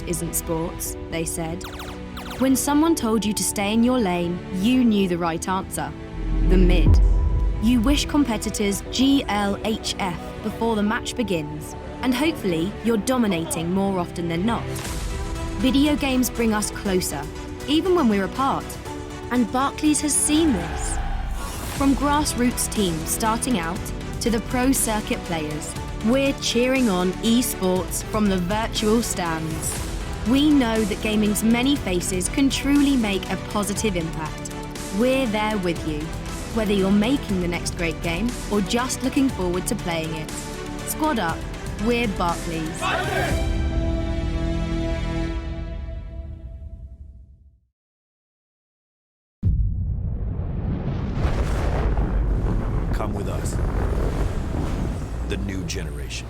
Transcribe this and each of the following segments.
isn't sports, they said. When someone told you to stay in your lane, you knew the right answer, the mid. You wish competitors GLHF before the match begins, and hopefully you're dominating more often than not. Video games bring us closer, even when we're apart, and Barclays has seen this. From grassroots teams starting out to the pro circuit players, we're cheering on esports from the virtual stands. We know that gaming's many faces can truly make a positive impact. We're there with you, whether you're making the next great game or just looking forward to playing it. Squad up, we're Barclays. Come with us. The new generation.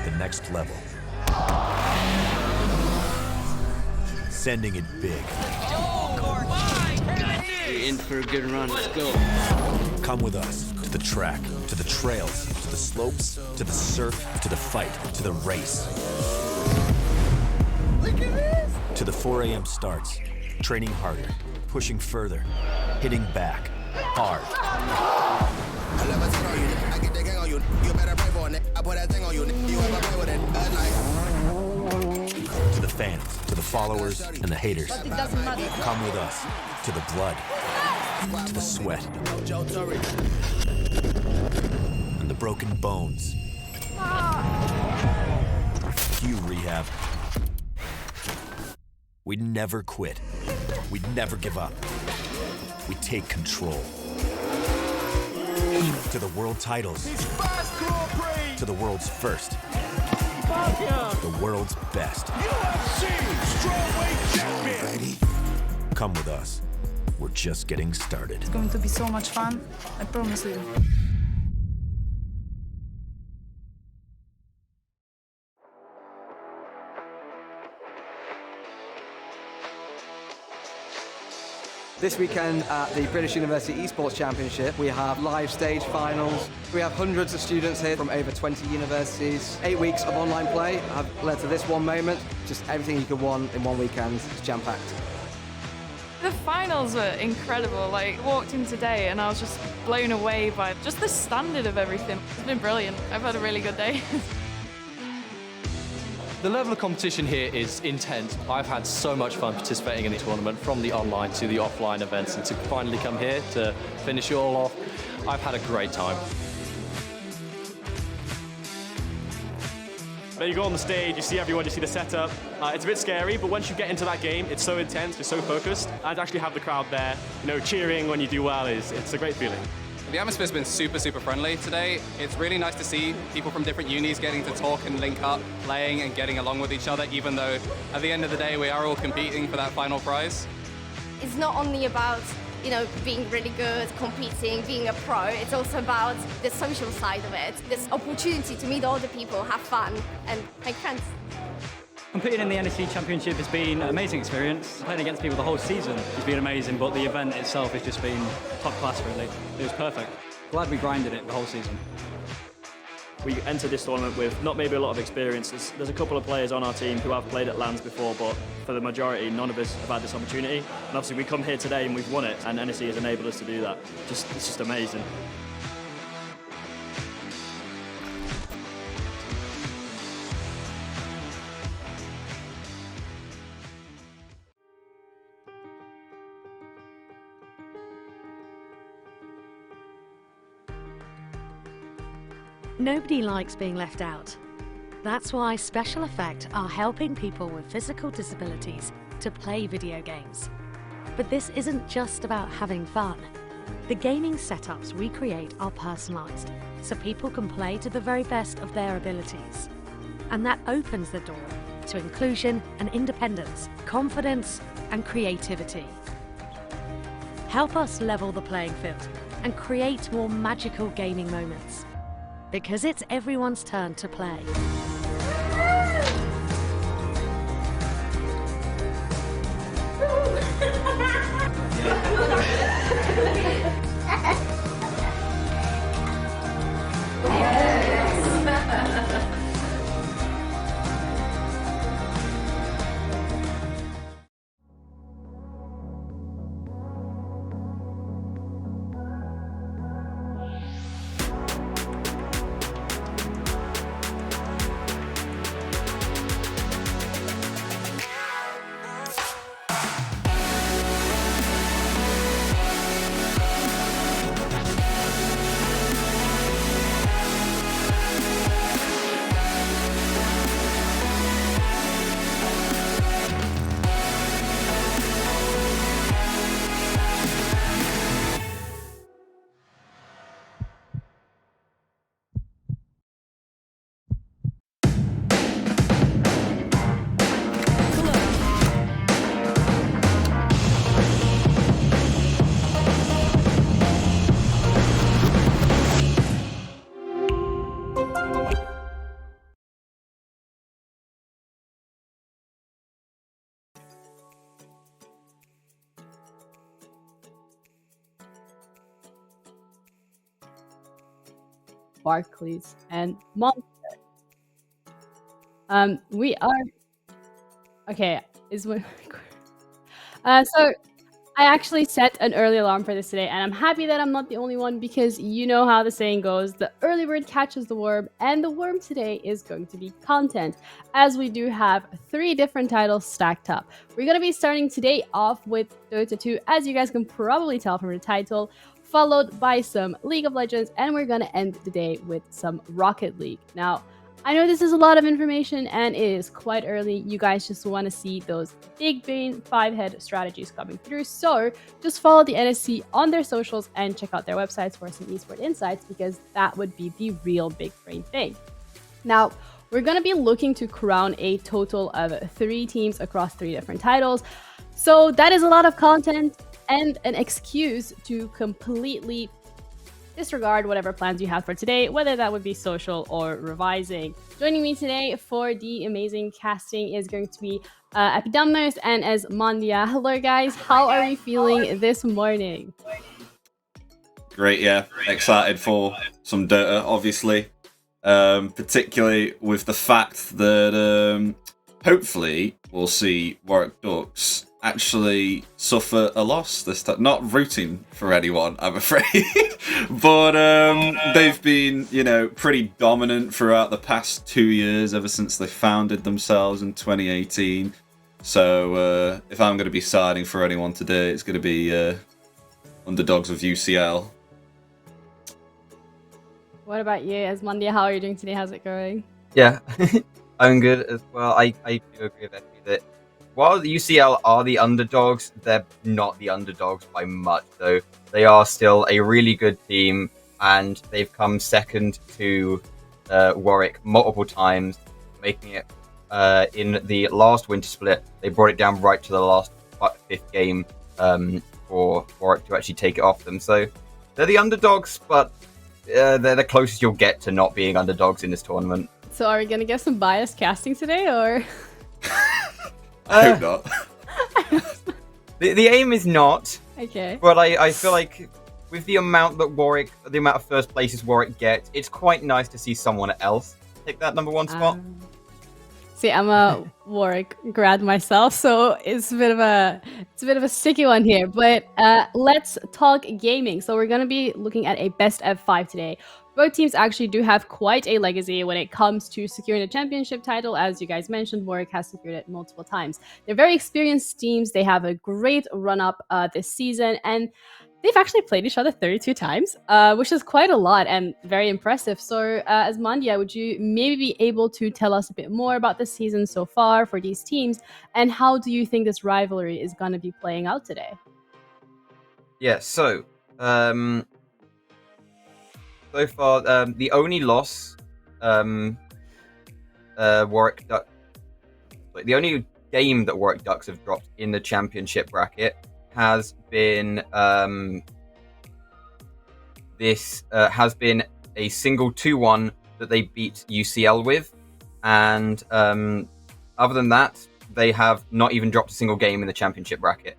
The next level. Sending it big. You're in for a good run, let's go. Come with us to the track, to the trails, to the slopes, to the surf, to the fight, to the race. Look at this! To the 4 a.m. starts, training harder, pushing further, hitting back, hard. I never turn on you, I get the gang on you. You better pray for it, I put that thing on you. You ever play with it? To the fans, to the followers, and the haters. But it doesn't matter. Come with us to the blood, to the sweat, and the broken bones. You rehab. We'd never quit. We'd never give up. We take control. To the world titles. To the world's first. The world's best. Come with us. We're just getting started. It's going to be so much fun, I promise you. This weekend at the British University Esports Championship, we have live stage finals. We have hundreds of students here from over 20 universities. 8 weeks of online play have led to this one moment. Just everything you could want in one weekend. It's jam-packed. The finals were incredible. I walked in today and I was just blown away by just the standard of everything. It's been brilliant. I've had a really good day. The level of competition here is intense. I've had so much fun participating in the tournament, from the online to the offline events, and to finally come here to finish it all off, I've had a great time. Then you go on the stage, you see everyone, you see the setup. It's a bit scary, but once you get into that game, it's so intense, you're so focused, and to actually have the crowd there, cheering when you do well, it's a great feeling. The atmosphere's been super friendly today. It's really nice to see people from different unis getting to talk and link up, playing and getting along with each other, even though at the end of the day we are all competing for that final prize. It's not only about, being really good, competing, being a pro. It's also about the social side of it. This opportunity to meet other people, have fun, and make friends. Competing in the NSC Championship has been an amazing experience. Playing against people the whole season has been amazing, but the event itself has just been top class, really. It was perfect. Glad we grinded it the whole season. We entered this tournament with not maybe a lot of experience. There's a couple of players on our team who have played at LANs before, but for the majority, none of us have had this opportunity. And obviously we come here today and we've won it, and NSC has enabled us to do that. It's just amazing. Nobody likes being left out. That's why Special Effect are helping people with physical disabilities to play video games. But this isn't just about having fun. The gaming setups we create are personalised, so people can play to the very best of their abilities. And that opens the door to inclusion and independence, confidence and creativity. Help us level the playing field and create more magical gaming moments. Because it's everyone's turn to play. Barclays, and Monster. We are okay. Is what so I actually set an early alarm for this today, and I'm happy that I'm not the only one because you know how the saying goes, the early bird catches the worm, and the worm today is going to be content, as we do have 3 different titles stacked up. We're going to be starting today off with Dota 2, as you guys can probably tell from the title, followed by some League of Legends, and we're going to end the day with some Rocket League. Now, I know this is a lot of information and it is quite early. You guys just want to see those big brain 5-head strategies coming through. So just follow the NSC on their socials and check out their websites for some esports insights, because that would be the real big brain thing. Now, we're going to be looking to crown a total of 3 teams across 3 different titles. So that is a lot of content and an excuse to completely disregard whatever plans you have for today, whether that would be social or revising. Joining me today for the amazing casting is going to be Epidemios and Esmondia. Hello guys, how are you feeling this morning? Great, yeah. Excited for some Dota, obviously. Particularly with the fact that hopefully we'll see Warwick Ducks actually suffer a loss this time. Not rooting for anyone, I'm afraid. But they've been, pretty dominant throughout the past 2 years, ever since they founded themselves in 2018. So if I'm going to be siding for anyone today, it's going to be underdogs of UCL. What about you, Esmondia? How are you doing today? How's it going? Yeah, I'm good as well. I do agree with Effie that while the UCL are the underdogs, they're not the underdogs by much, though. They are still a really good team, and they've come second to Warwick multiple times, making it in the last winter split. They brought it down right to the last 5th game for Warwick to actually take it off them. So they're the underdogs, but they're the closest you'll get to not being underdogs in this tournament. So are we going to get some biased casting today, or? I hope not. The aim is not. Okay. But I feel like with the amount of first places Warwick gets, it's quite nice to see someone else take that number 1 spot. See, I'm a Warwick grad myself, so it's a bit of a sticky one here. But let's talk gaming. So we're gonna be looking at a best of 5 today. Both teams actually do have quite a legacy when it comes to securing a championship title. As you guys mentioned, Warwick has secured it multiple times. They're very experienced teams. They have a great run-up this season, and they've actually played each other 32 times, which is quite a lot and very impressive. So, Esmondia, would you maybe be able to tell us a bit more about the season so far for these teams, and how do you think this rivalry is going to be playing out today? Yeah, so far, the only loss Warwick Ducks... The only game that Warwick Ducks have dropped in the championship bracket has been has been a single 2-1 that they beat UCL with, and other than that, they have not even dropped a single game in the championship bracket.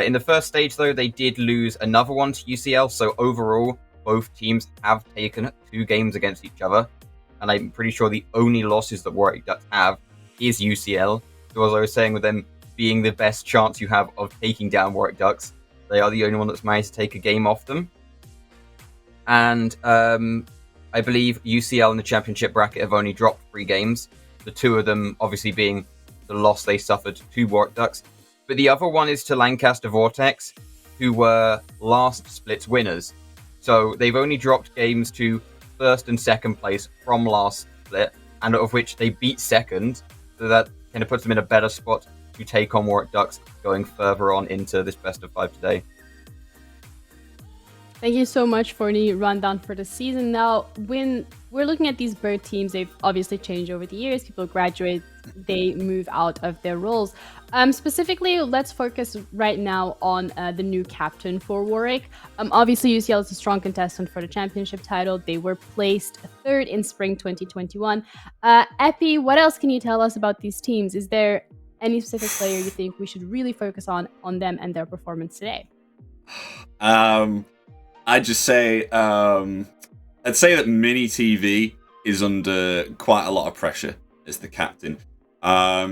In the first stage, though, they did lose another one to UCL, so overall, both teams have taken 2 games against each other, and I'm pretty sure the only losses that Warwick Ducks have is UCL. So as I was saying, with them being the best chance you have of taking down Warwick Ducks, they are the only one that's managed to take a game off them. And I believe UCL in the championship bracket have only dropped 3 games, the 2 of them obviously being the loss they suffered to Warwick Ducks. But the other one is to Lancaster Vortex, who were last split's winners. So they've only dropped games to 1st and 2nd place from last split, and out of which they beat 2nd, so that kind of puts them in a better spot to take on Warwick Ducks going further on into this best of 5 today. Thank you so much for the rundown for the season. Now, when we're looking at these bird teams, they've obviously changed over the years. People graduate, they move out of their roles. Specifically, let's focus right now on the new captain for Warwick. Obviously, UCL is a strong contestant for the championship title. They were placed 3rd in spring 2021. Epi, what else can you tell us about these teams? Is there any specific player you think we should really focus on them and their performance today? I just say, I'd say that Mini TV is under quite a lot of pressure as the captain.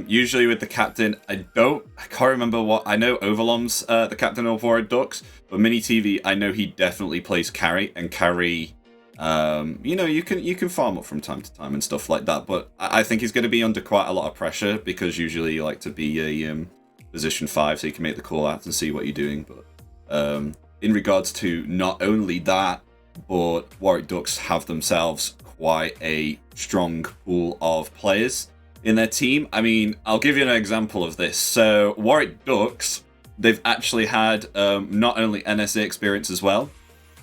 Usually with the captain, I can't remember what, I know Overlom's the captain of Warwick Ducks, but Mini TV, I know he definitely plays carry, and carry, you can farm up from time to time and stuff like that, but I think he's going to be under quite a lot of pressure, because usually you like to be a position 5 so you can make the call out and see what you're doing. But in regards to not only that, but Warwick Ducks have themselves quite a strong pool of players in their team. I mean, I'll give you an example of this. So Warwick Ducks, they've actually had not only NSA experience as well,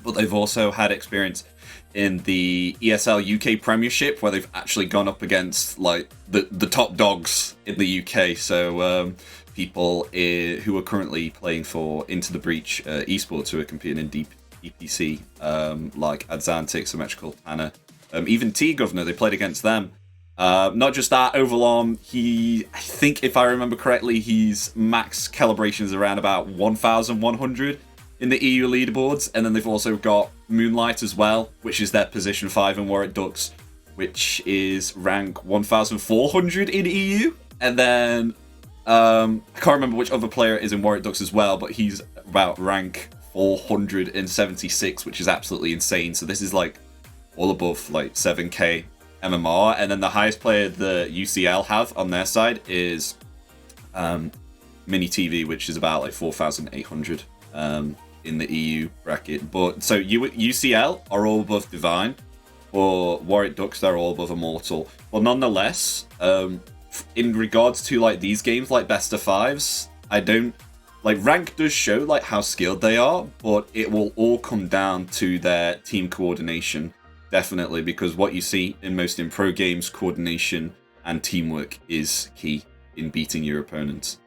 but they've also had experience in the ESL UK Premiership, where they've actually gone up against like the top dogs in the UK. So people who are currently playing for Into the Breach esports, who are competing in DPC, like Adzantic, Symmetrical, Tanner, even T-Governor, they played against them. Not just that, Overlom, I think if I remember correctly, he's max calibrations around about 1,100 in the EU leaderboards, and then they've also got Moonlight as well, which is their position 5 in Warwick Ducks, which is rank 1,400 in EU, and then I can't remember which other player is in Warwick Ducks as well, but he's about rank 476, which is absolutely insane. So this is like all above like 7k MMR, and then the highest player the UCL have on their side is Mini TV, which is about like 4,800 in the EU bracket. But so UCL are all above Divine, or Warwick Ducks, they're all above Immortal. But nonetheless, in regards to like these games, like best of 5s, I don't like, rank does show like how skilled they are, but it will all come down to their team coordination, definitely, because what you see in most in pro games, coordination and teamwork is key in beating your opponents.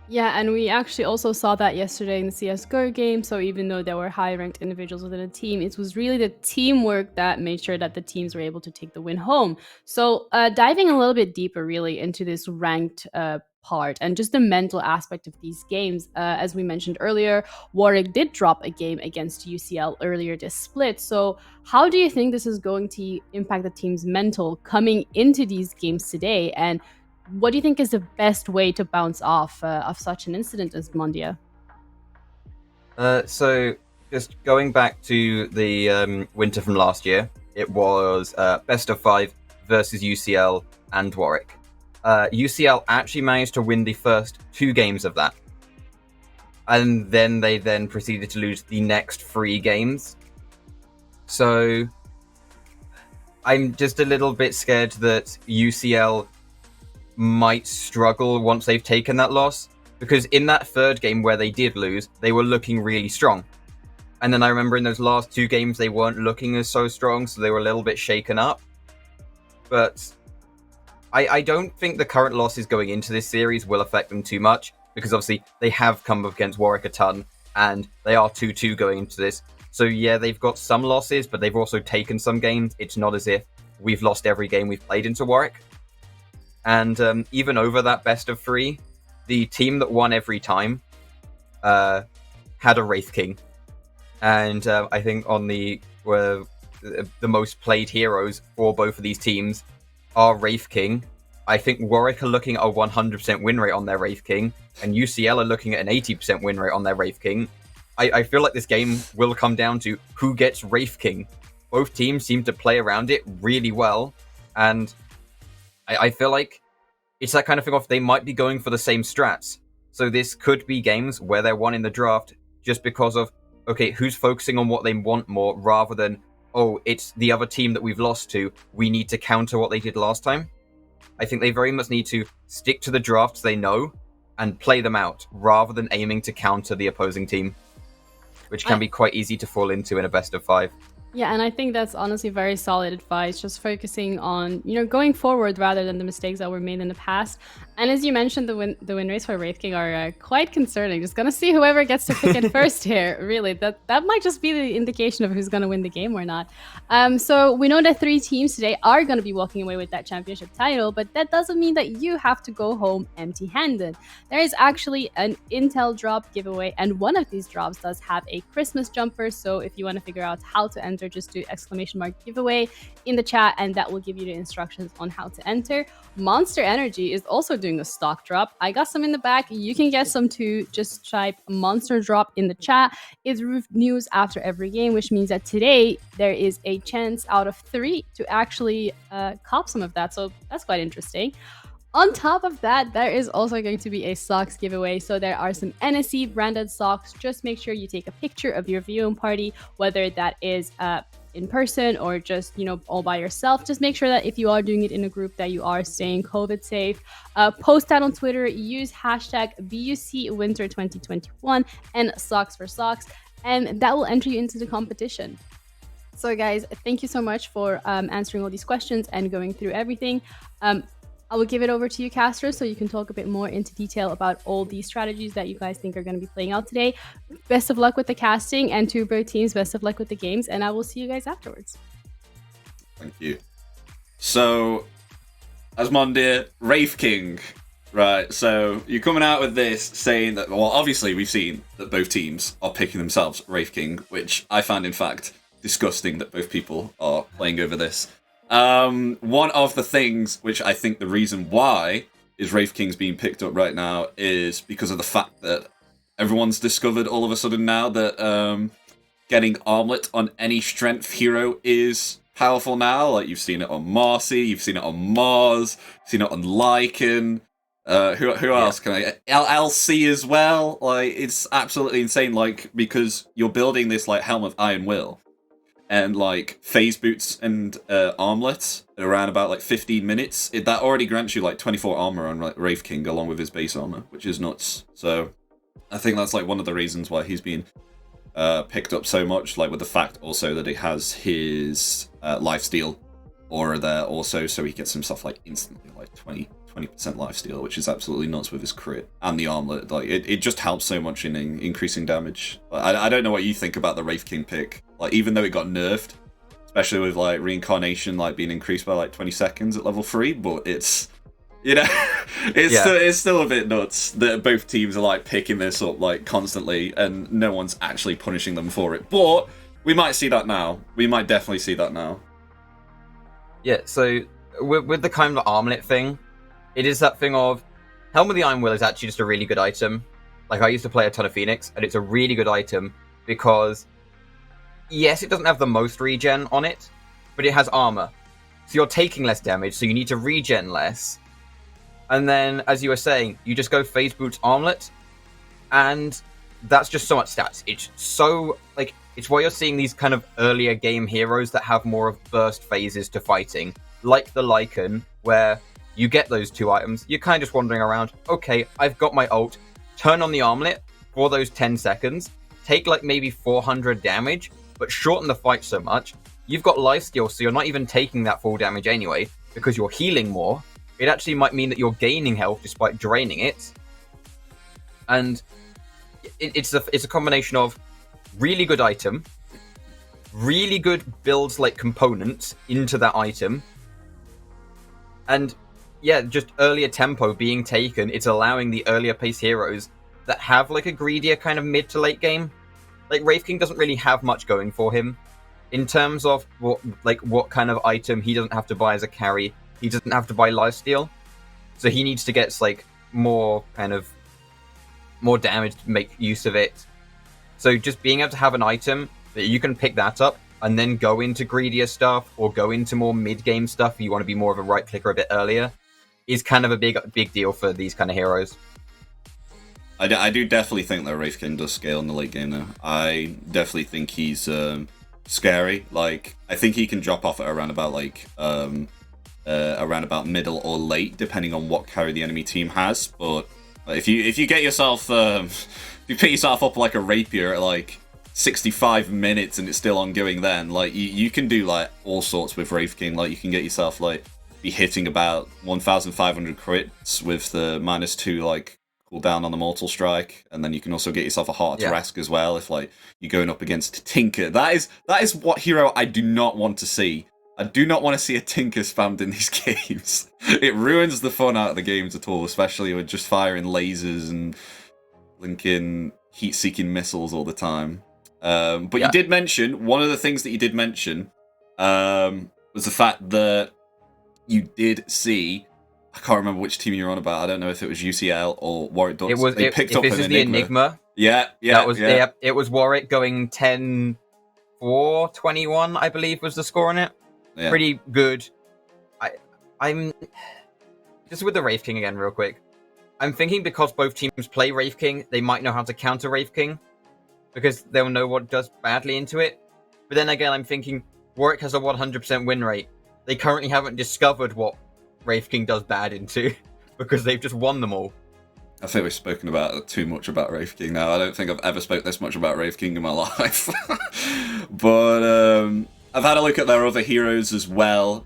Yeah, and we actually also saw that yesterday in the CSGO game. So even though there were high-ranked individuals within a team, it was really the teamwork that made sure that the teams were able to take the win home. So diving a little bit deeper really into this ranked part and just the mental aspect of these games, as we mentioned earlier, Warwick did drop a game against UCL earlier this split. So how do you think this is going to impact the team's mental coming into these games today? And what do you think is the best way to bounce off of such an incident as Mondia? So just going back to the winter from last year, it was best of 5 versus UCL and Warwick. UCL actually managed to win the first 2 games of that. And then they proceeded to lose the next 3 games. So I'm just a little bit scared that UCL might struggle once they've taken that loss, because in that 3rd game where they did lose, they were looking really strong. And then I remember in those last 2 games they weren't looking as so strong, so they were a little bit shaken up. But I don't think the current losses going into this series will affect them too much, because obviously they have come up against Warwick a ton, and they are 2-2 going into this. So yeah, they've got some losses, but they've also taken some games. It's not as if we've lost every game we've played into Warwick. And even over that best of 3, the team that won every time had a Wraith King. And I think on the most played heroes for both of these teams are Wraith King. I think Warwick are looking at a 100% win rate on their Wraith King, and UCL are looking at an 80% win rate on their Wraith King. I feel like this game will come down to who gets Wraith King. Both teams seem to play around it really well, and I feel like it's that kind of thing of they might be going for the same strats. So this could be games where they're won in the draft just because of, okay, who's focusing on what they want more rather than, oh, it's the other team that we've lost to, we need to counter what they did last time. I think they very much need to stick to the drafts they know and play them out rather than aiming to counter the opposing team, which can be quite easy to fall into in a best of 5. Yeah, and I think that's honestly very solid advice, just focusing on, going forward rather than the mistakes that were made in the past. And as you mentioned, the win rates for Wraith King are quite concerning. Just gonna see whoever gets to pick it first here. Really, that might just be the indication of who's gonna win the game or not. So we know that 3 teams today are gonna be walking away with that championship title, but that doesn't mean that you have to go home empty-handed. There is actually an Intel drop giveaway, and one of these drops does have a Christmas jumper. So if you want to figure out how to enter enter, just do !giveaway in the chat, and that will give you the instructions on how to enter. Monster Energy is also doing a stock drop. I got some in the back. You can get some too. Just type Monster Drop in the chat. It's news after every game, which means that today there is a chance out of 3 to actually cop some of that. So that's quite interesting. On top of that, there is also going to be a socks giveaway. So there are some NSE branded socks. Just make sure you take a picture of your viewing party, whether that is in person or just, all by yourself. Just make sure that if you are doing it in a group that you are staying COVID safe. Post that on Twitter, use hashtag BUC Winter 2021 and socks for socks, and that will enter you into the competition. So guys, thank you so much for answering all these questions and going through everything. I will give it over to you, Castro, so you can talk a bit more into detail about all these strategies that you guys think are going to be playing out today. Best of luck with the casting, and to both teams, best of luck with the games, and I will see you guys afterwards. Thank you. So, Asmondir, Wraith King, right? So, you're coming out with this saying that, well, obviously we've seen that both teams are picking themselves Wraith King, which I find, in fact, disgusting that both people are playing over this. One of the things which I think the reason why is Wraith King's being picked up right now is because of the fact that everyone's discovered all of a sudden now that getting Armlet on any strength hero is powerful now. Like, you've seen it on Marcy, you've seen it on Mars, you've seen it on Lycan. Who else can I... LC as well. Like, it's absolutely insane, like, because you're building this, like, Helm of Iron Will. And, like, phase boots and armlets around about, like, 15 minutes. That already grants you, like, 24 armor on like, Wraith King along with his base armor, which is nuts. So, I think that's, like, one of the reasons why he's been picked up so much. Like, with the fact also that he has his lifesteal aura there also, so he gets himself, like, instantly, like, 20% lifesteal, which is absolutely nuts with his crit. And the armlet, like, it just helps so much in increasing damage. I don't know what you think about the Wraith King pick. Like, even though it got nerfed, especially with, like, reincarnation, like, being increased by, like, 20 seconds at level 3, but it's, it's still a bit nuts that both teams are, like, picking this up, like, constantly, and no one's actually punishing them for it. But we might see that now. We might definitely see that now. Yeah, so with the kind of armlet thing, it is that thing of Helm of the Iron Will is actually just a really good item. Like, I used to play a ton of Phoenix, and it's a really good item because, yes, it doesn't have the most regen on it, but it has armor. So you're taking less damage, so you need to regen less. And then, as you were saying, you just go phase boots armlet, and that's just so much stats. It's so, like, it's why you're seeing these kind of earlier game heroes that have more of burst phases to fighting, like the Lycan, where you get those 2 items, you're kind of just wandering around, okay, I've got my ult, turn on the armlet for those 10 seconds, take like maybe 400 damage, but shorten the fight so much, you've got lifesteal, so you're not even taking that full damage anyway, because you're healing more. It actually might mean that you're gaining health despite draining it. And it's a combination of really good item, really good builds like components into that item, and yeah, just earlier tempo being taken. It's allowing the earlier pace heroes that have like a greedier kind of mid to late game. Like, Wraith King doesn't really have much going for him in terms of what kind of item he doesn't have to buy as a carry. He doesn't have to buy lifesteal, so he needs to get like more damage to make use of it. So just being able to have an item that you can pick that up and then go into greedier stuff or go into more mid game stuff if you want to be more of a right clicker a bit earlier is kind of a big deal for these kind of heroes. I do definitely think that Wraith King does scale in the late game now. I definitely think he's scary. Like, I think he can drop off at around about like around about middle or late, depending on what carry the enemy team has. But if you get yourself if you pick yourself up like a rapier at like 65 minutes and it's still ongoing, then like you can do like all sorts with Wraith King. Like, you can get yourself like be hitting about 1,500 crits with the -2 like cooldown on the Mortal Strike, and then you can also get yourself a Heart of Rask as well if like you're going up against Tinker. That is what hero I do not want to see. I do not want to see a Tinker spammed in these games. It ruins the fun out of the games at all, especially with just firing lasers and linking heat-seeking missiles all the time. But you did mention, one of the things that you did mention was the fact that you did see, I can't remember which team you're on about. I don't know if it was UCL or Warwick Ducks. They picked up this an is the Enigma. Yeah. It was Warwick going 10-4-21, I believe was the score on it. Yeah. Pretty good. I'm just with the Wraith King again, real quick. I'm thinking because both teams play Wraith King, they might know how to counter Wraith King because they'll know what does badly into it. But then again, I'm thinking Warwick has a 100% win rate. They currently haven't discovered what Wraith King does bad into because they've just won them all. I think we've spoken about too much about Wraith King now. I don't think I've ever spoke this much about Wraith King in my life. But I've had a look at their other heroes as well.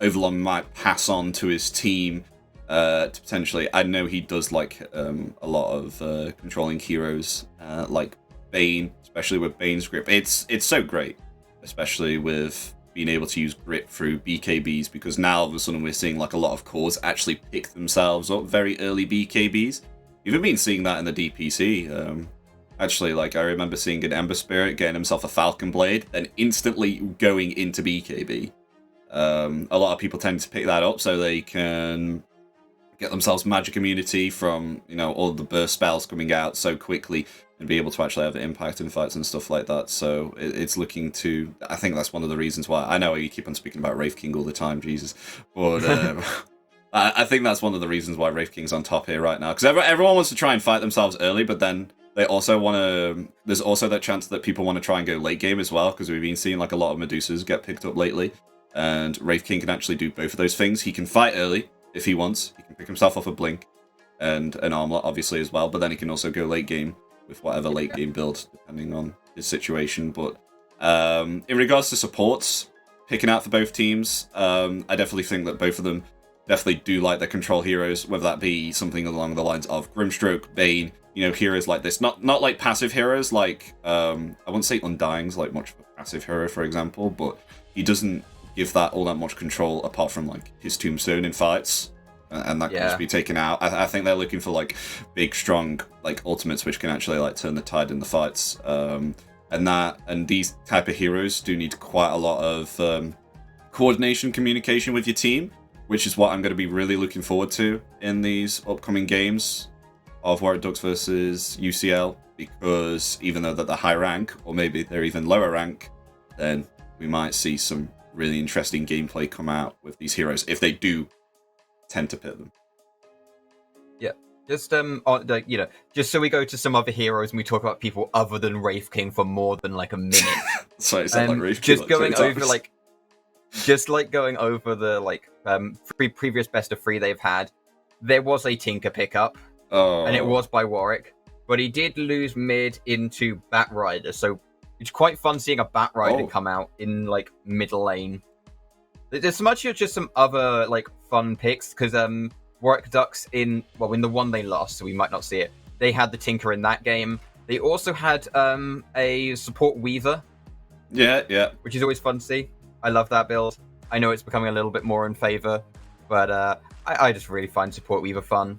Overlong might pass on to his team to potentially. I know he does like a lot of controlling heroes like Bane, especially with Bane's grip. It's so great, especially with being able to use grip through BKBs, because now all of a sudden we're seeing like a lot of cores actually pick themselves up very early BKBs. You've even been seeing that in the DPC. Actually, like I remember seeing an Ember Spirit getting himself a Falcon Blade, then instantly going into BKB. A lot of people tend to pick that up so they can get themselves magic immunity from, all the burst spells coming out so quickly and be able to actually have an impact in fights and stuff like that. So it's looking to... I think that's one of the reasons why... I know you keep on speaking about Wraith King all the time, Jesus. But I think that's one of the reasons why Wraith King's on top here right now. Because everyone wants to try and fight themselves early, but then they also want to... There's also that chance that people want to try and go late game as well, because we've been seeing like a lot of Medusas get picked up lately. And Wraith King can actually do both of those things. He can fight early if he wants. He can pick himself off a Blink and an Armlet, obviously, as well. But then he can also go late game with whatever late game build, depending on his situation. But in regards to supports, picking out for both teams, I definitely think that both of them definitely do like their control heroes, whether that be something along the lines of Grimstroke, Bane, heroes like this. Not like passive heroes, like, I wouldn't say Undying's like much of a passive hero, for example, but he doesn't give that all that much control apart from like his tombstone in fights, and that can just be taken out. I think they're looking for like big, strong like ultimates which can actually like turn the tide in the fights. And these type of heroes do need quite a lot of coordination, communication with your team, which is what I'm going to be really looking forward to in these upcoming games of Warwick Ducks versus UCL, because even though that they're high rank, or maybe they're even lower rank, then we might see some really interesting gameplay come out with these heroes if they do tend to pit them. Yeah, just just so we go to some other heroes and we talk about people other than Wraith King for more than like a minute. Sorry, it's not like Wraith King. Just going over going over the previous best of 3 they've had. There was a Tinker pickup, and it was by Warwick, but he did lose mid into Batrider, so it's quite fun seeing a Batrider come out in like middle lane. There's just some other like fun picks, because Warwick Ducks in the one they lost, so we might not see it. They had the Tinker in that game. They also had a support Weaver. Yeah. Which is always fun to see. I love that build. I know it's becoming a little bit more in favor, but I just really find support Weaver fun.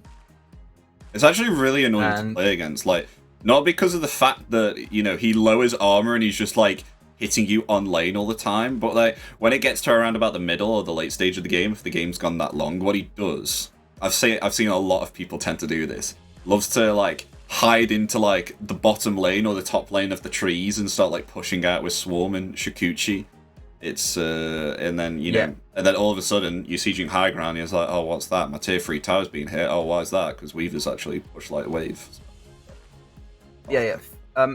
It's actually really annoying to play against, like. Not because of the fact that, he lowers armor and he's just, like, hitting you on lane all the time, but, like, when it gets to around about the middle or the late stage of the game, if the game's gone that long, what he does, I've seen a lot of people tend to do this, loves to, like, hide into, like, the bottom lane or the top lane of the trees and start, like, pushing out with Swarm and Shikuchi. It's, and then, and then all of a sudden, you're sieging high ground, and he's like, oh, what's that? My tier 3 tower's being hit. Oh, why is that? Because Weaver's actually pushed like a wave. Yeah.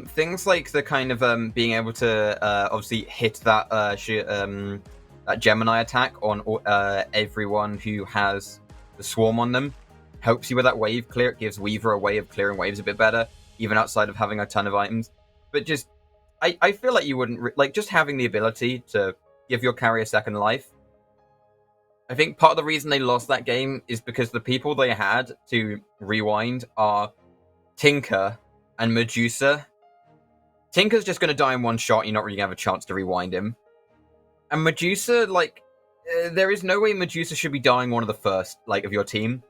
Things like the kind of being able to obviously hit that that Gemini attack on everyone who has the Swarm on them helps you with that wave clear. It gives Weaver a way of clearing waves a bit better, even outside of having a ton of items. But just, I feel like you wouldn't just having the ability to give your carry a second life. I think part of the reason they lost that game is because the people they had to rewind are Tinker and Medusa. Tinker's just going to die in one shot. You're not really going to have a chance to rewind him. And Medusa, there is no way Medusa should be dying one of the first, of your team.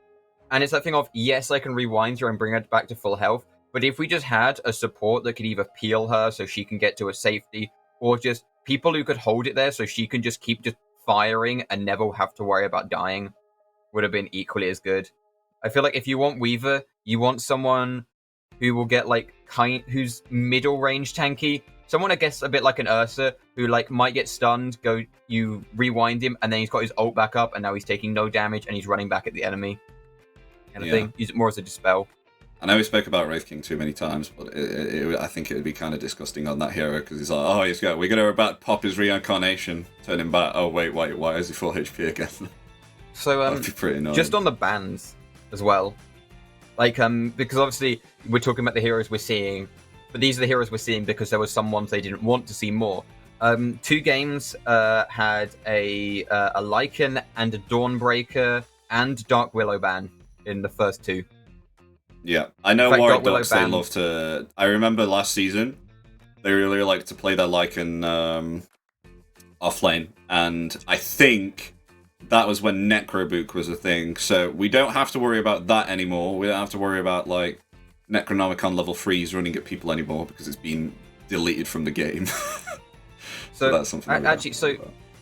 And it's that thing of, yes, I can rewind her and bring her back to full health, But if we just had a support that could either peel her so she can get to a safety, or just people who could hold it there so she can just keep just firing and never have to worry about dying, would have been equally as good. I feel like if you want Weaver, you want someone who will get like who's middle range tanky. Someone I guess a bit like an Ursa, who like might get stunned, you rewind him, and then he's got his ult back up, and now he's taking no damage, and he's running back at the enemy. Kind of thing. Use it more as a dispel. I know we spoke about Wraith King too many times, but I think it would be kind of disgusting on that hero, because he's like, oh, we're going to about pop his reincarnation, turn him back. Oh, wait, why is he full HP again? So, that'd be pretty annoying. Just on the bans as well. Like, because obviously we're talking about the heroes we're seeing, but these are the heroes we're seeing because there were some ones they didn't want to see more. 2 games had a Lycan and a Dawnbreaker and Dark Willow ban in the first 2. Yeah, I know Warwick Ducks, they love to... I remember last season, they really liked to play their Lycan offlane, and I think that was when Necrobook was a thing, so we don't have to worry about that anymore. We don't have to worry about, like, Necronomicon level 3s running at people anymore, because it's been deleted from the game. So that's something actually, so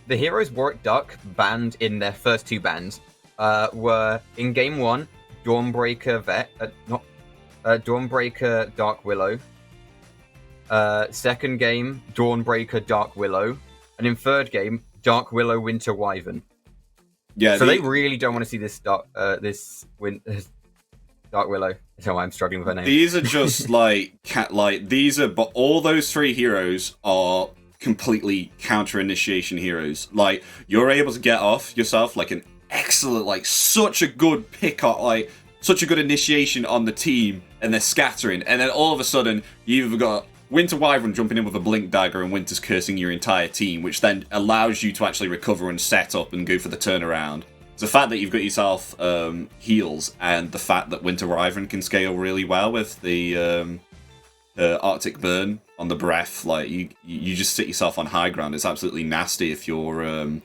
the heroes Warwick Duck banned in their first 2 bans were, in Game 1, Dawnbreaker Dawnbreaker Dark Willow. Second game, Dawnbreaker Dark Willow. And in third game, Dark Willow Winter Wyvern. Yeah. So they really don't want to see this Dark Willow. That's how I'm struggling with her name. These are just but all those 3 heroes are completely counter-initiation heroes. Like, you're able to get off yourself like an excellent, like, such a good pick-up, like, such a good initiation on the team, and they're scattering, and then all of a sudden, you've got Winter Wyvern jumping in with a Blink Dagger and Winter's cursing your entire team, which then allows you to actually recover and set up and go for the turnaround. So the fact that you've got yourself heals, and the fact that Winter Wyvern can scale really well with the Arctic Burn on the breath, like, you just sit yourself on high ground. It's absolutely nasty if you're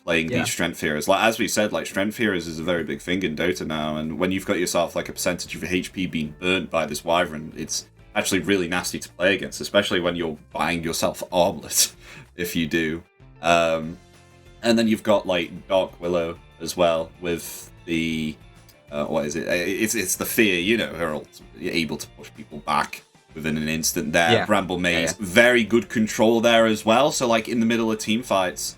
playing these strength heroes. Like, as we said, like, strength heroes is a very big thing in Dota now, and when you've got yourself like a percentage of your HP being burnt by this Wyvern, it's actually really nasty to play against, especially when you're buying yourself Armlet, if you do. And then you've got, like, Dark Willow as well, with the what is it? It's the fear, you know, her ult. You're able to push people back within an instant there. Yeah. Bramble Maze, very good control there as well. So, like, in the middle of team fights,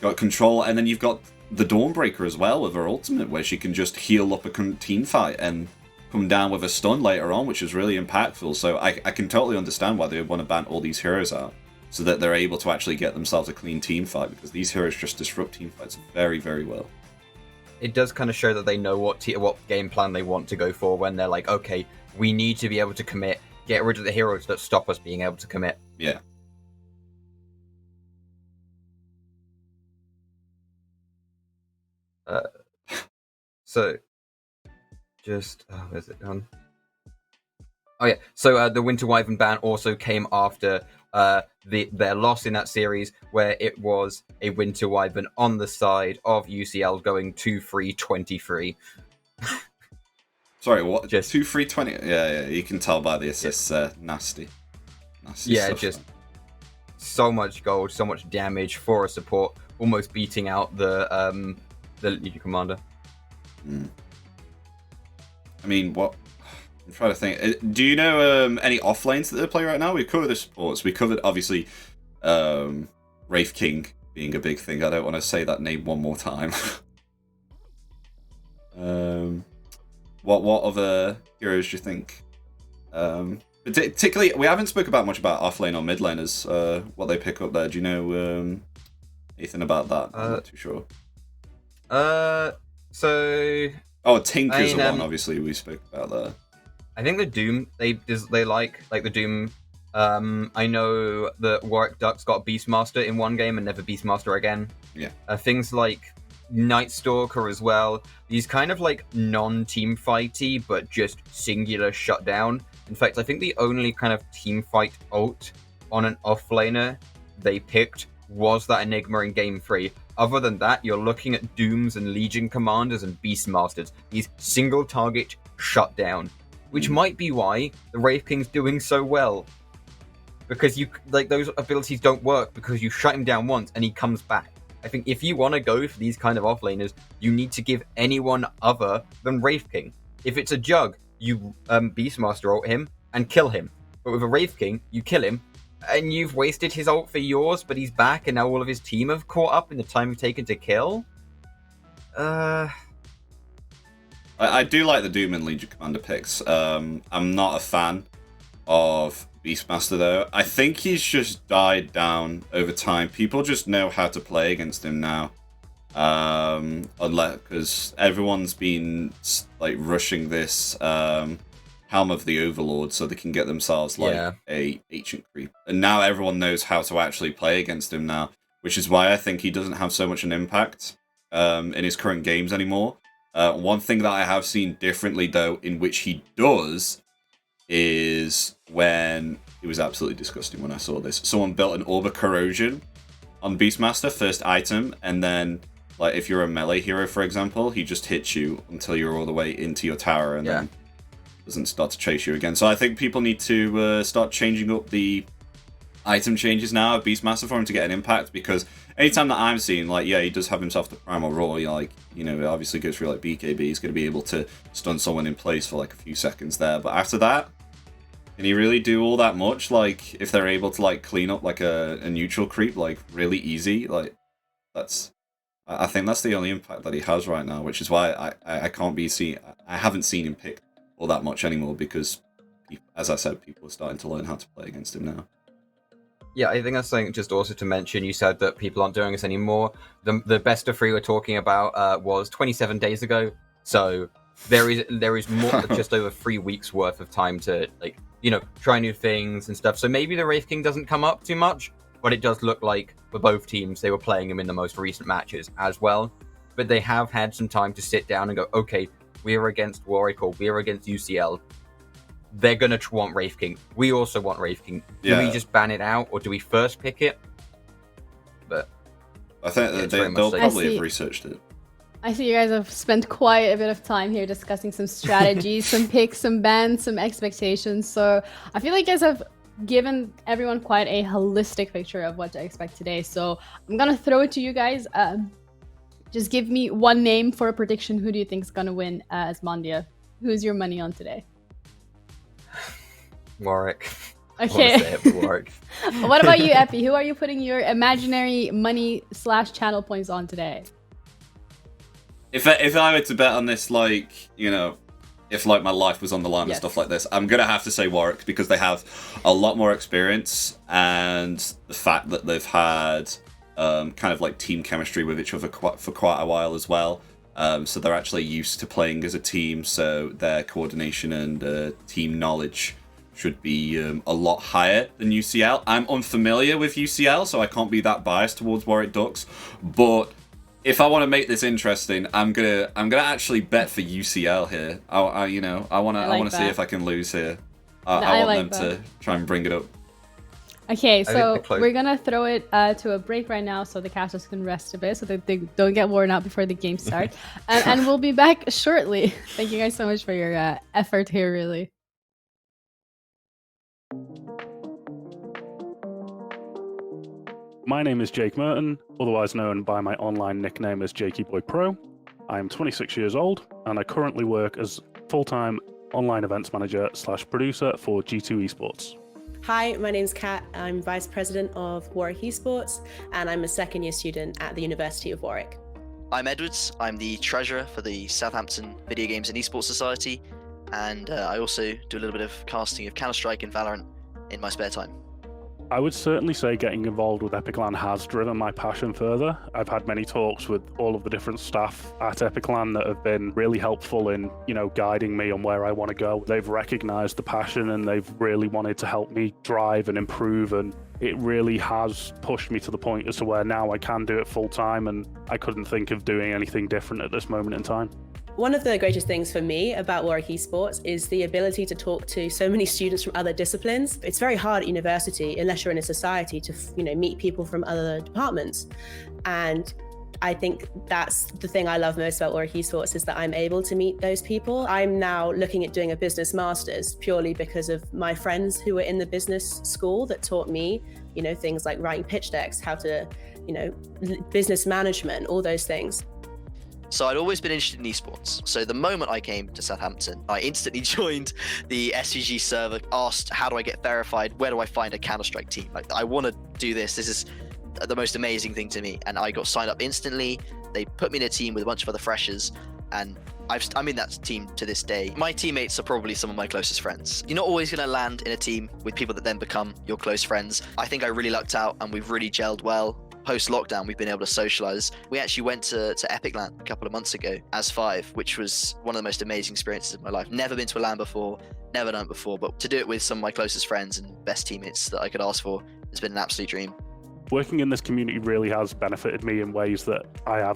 got control, and then you've got the Dawnbreaker as well with her ultimate, where she can just heal up a team fight and come down with a stun later on, which is really impactful. So I can totally understand why they would want to ban all these heroes out, so that they're able to actually get themselves a clean team fight, because these heroes just disrupt team fights very, very well. It does kind of show that they know what game plan they want to go for when they're like, okay, we need to be able to commit, get rid of the heroes that stop us being able to commit. Yeah. So, just where's it gone? Oh yeah, so the Winter Wyvern ban also came after their loss in that series, where it was a Winter Wyvern on the side of UCL going 2-3-23. Sorry, what? Just 2-3-20? Yeah, you can tell by the assists there. Nasty yeah, stuff, just so much gold, so much damage for a support, almost beating out the Legion Commander. I mean, what? I'm trying to think. Do you know any off lanes that they play right now? We've covered the supports. We covered, obviously, Wraith King being a big thing. I don't want to say that name one more time. What other heroes do you think? Particularly, we haven't spoke about much about off lane or mid laners. What they pick up there. Do you know anything about that? I'm not too sure. Tinker's the one, obviously, we spoke about there. I think the Doom, they like the Doom. I know that Warwick Ducks got Beastmaster in one game and never Beastmaster again. Yeah. Things like Night Stalker as well. These kind of like non-team fighty, but just singular shutdown. In fact, I think the only kind of team fight ult on an offlaner they picked was that Enigma in Game 3. Other than that, you're looking at Dooms and Legion Commanders and Beastmasters. These single target shutdown. which might be why the Wraith King's doing so well. Because those abilities don't work because you shut him down once and he comes back. I think if you want to go for these kind of offlaners, you need to give anyone other than Wraith King. If it's a Jug, you Beastmaster ult him and kill him. But with a Wraith King, you kill him, and you've wasted his ult for yours, but he's back, and now all of his team have caught up in the time taken to kill? I do like the Doom and Legion Commander picks. I'm not a fan of Beastmaster, though. I think he's just died down over time. People just know how to play against him now. Because everyone's been like rushing this Helm of the Overlord so they can get themselves like a ancient creep. And now everyone knows how to actually play against him now, which is why I think he doesn't have so much an impact in his current games anymore. One thing that I have seen differently, though, in which he does, is when it was absolutely disgusting when I saw this. Someone built an Orb of Corrosion on Beastmaster, first item, and then, like, if you're a melee hero, for example, he just hits you until you're all the way into your tower and then doesn't start to chase you again. So I think people need to start changing up the item changes now of Beastmaster for him to get an impact, because anytime that I'm seeing, like, he does have himself the Primal Roar, like, it obviously goes through, like, BKB, he's going to be able to stun someone in place for, like, a few seconds there, but after that, can he really do all that much? Like, if they're able to, like, clean up, like, a neutral creep, like, really easy, like, I think that's the only impact that he has right now, which is why I haven't seen him pick all that much anymore, because, as I said, people are starting to learn how to play against him now. Yeah, I think that's something just also to mention. You said that people aren't doing this anymore. The best of 3 we're talking about was 27 days ago. So there is more just over 3 weeks worth of time to, like, try new things and stuff. So maybe the Wraith King doesn't come up too much, but it does look like for both teams they were playing him in the most recent matches as well. But they have had some time to sit down and go, okay, we're against Warwick or we're against UCL. They're going to want Wraith King. We also want Wraith King. Do we just ban it out, or do we first pick it? But I think they'll probably have researched it. I see you guys have spent quite a bit of time here discussing some strategies, some picks, some bans, some expectations. So I feel like you guys have given everyone quite a holistic picture of what to expect today. So I'm going to throw it to you guys. Just give me one name for a prediction. Who do you think is going to win as Mondia? Who's your money on today? Warwick. Okay. Warwick. What about you, Epi? Who are you putting your imaginary money / channel points on today? If I were to bet on this, like, if like my life was on the line and stuff like this, I'm gonna have to say Warwick, because they have a lot more experience, and the fact that they've had kind of like team chemistry with each other for quite a while as well. So they're actually used to playing as a team, so their coordination and team knowledge should be a lot higher than UCL. I'm unfamiliar with UCL, so I can't be that biased towards Warwick Ducks. But if I want to make this interesting, I'm gonna actually bet for UCL here. I want to see if I can lose here. I want them to try and bring it up. Okay, so we're gonna throw it to a break right now, so the casters can rest a bit, so that they don't get worn out before the game starts. And we'll be back shortly. Thank you guys so much for your effort here, really. My name is Jake Merton, otherwise known by my online nickname as Jakey Boy Pro. I am 26 years old, and I currently work as full-time online events manager / producer for G2 Esports. Hi, my name's Kat. I'm Vice President of Warwick Esports, and I'm a second-year student at the University of Warwick. I'm Edwards. I'm the treasurer for the Southampton Video Games and Esports Society, and I also do a little bit of casting of Counter-Strike and Valorant in my spare time. I would certainly say getting involved with Epiclan has driven my passion further. I've had many talks with all of the different staff at Epiclan that have been really helpful in, guiding me on where I want to go. They've recognized the passion and they've really wanted to help me drive and improve, and it really has pushed me to the point as to where now I can do it full time, and I couldn't think of doing anything different at this moment in time. One of the greatest things for me about Warwick Esports is the ability to talk to so many students from other disciplines. It's very hard at university, unless you're in a society, to meet people from other departments. And I think that's the thing I love most about Warwick Esports, is that I'm able to meet those people. I'm now looking at doing a business master's purely because of my friends who were in the business school that taught me, you know, things like writing pitch decks, how to, you know, business management, all those things. So I'd always been interested in esports. So the moment I came to Southampton, I instantly joined the SVG server, asked how do I get verified, where do I find a Counter-Strike team? Like, I want to do this. This is the most amazing thing to me. And I got signed up instantly. They put me in a team with a bunch of other freshers, and I'm in that team to this day. My teammates are probably some of my closest friends. You're not always going to land in a team with people that then become your close friends. I think I really lucked out, and we've really gelled well. Post-lockdown, we've been able to socialize. We actually went to Epic LAN a couple of months ago as 5, which was one of the most amazing experiences of my life. Never been to a LAN before, never done it before, but to do it with some of my closest friends and best teammates that I could ask for has been an absolute dream. Working in this community really has benefited me in ways that I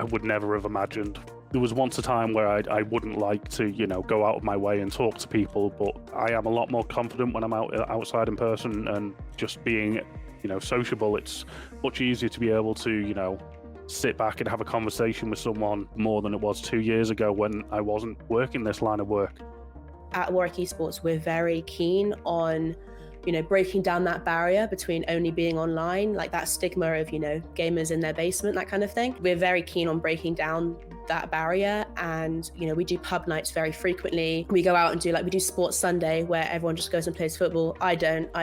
would never have imagined. There was once a time where I wouldn't like to, you know, go out of my way and talk to people, but I am a lot more confident when I'm outside in person and just being, you know, sociable. It's much easier to be able to, you know, sit back and have a conversation with someone more than it was 2 years ago when I wasn't working this line of work. At Warwick Esports, we're very keen on, you know, breaking down that barrier between only being online, like that stigma of, you know, gamers in their basement, that kind of thing. We're very keen on breaking down that barrier, and, you know, we do pub nights very frequently. We go out and we do Sports Sunday, where everyone just goes and plays football. I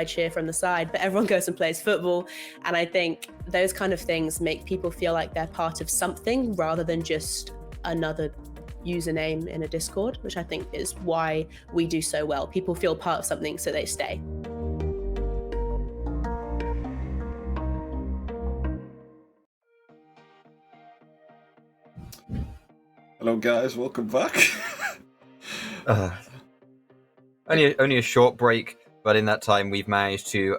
cheer from the side, but everyone goes and plays football. And I think those kind of things make people feel like they're part of something rather than just another username in a Discord, which I think is why we do so well. People feel part of something, so they stay. Hello guys, welcome back. Only a short break, but in that time we've managed to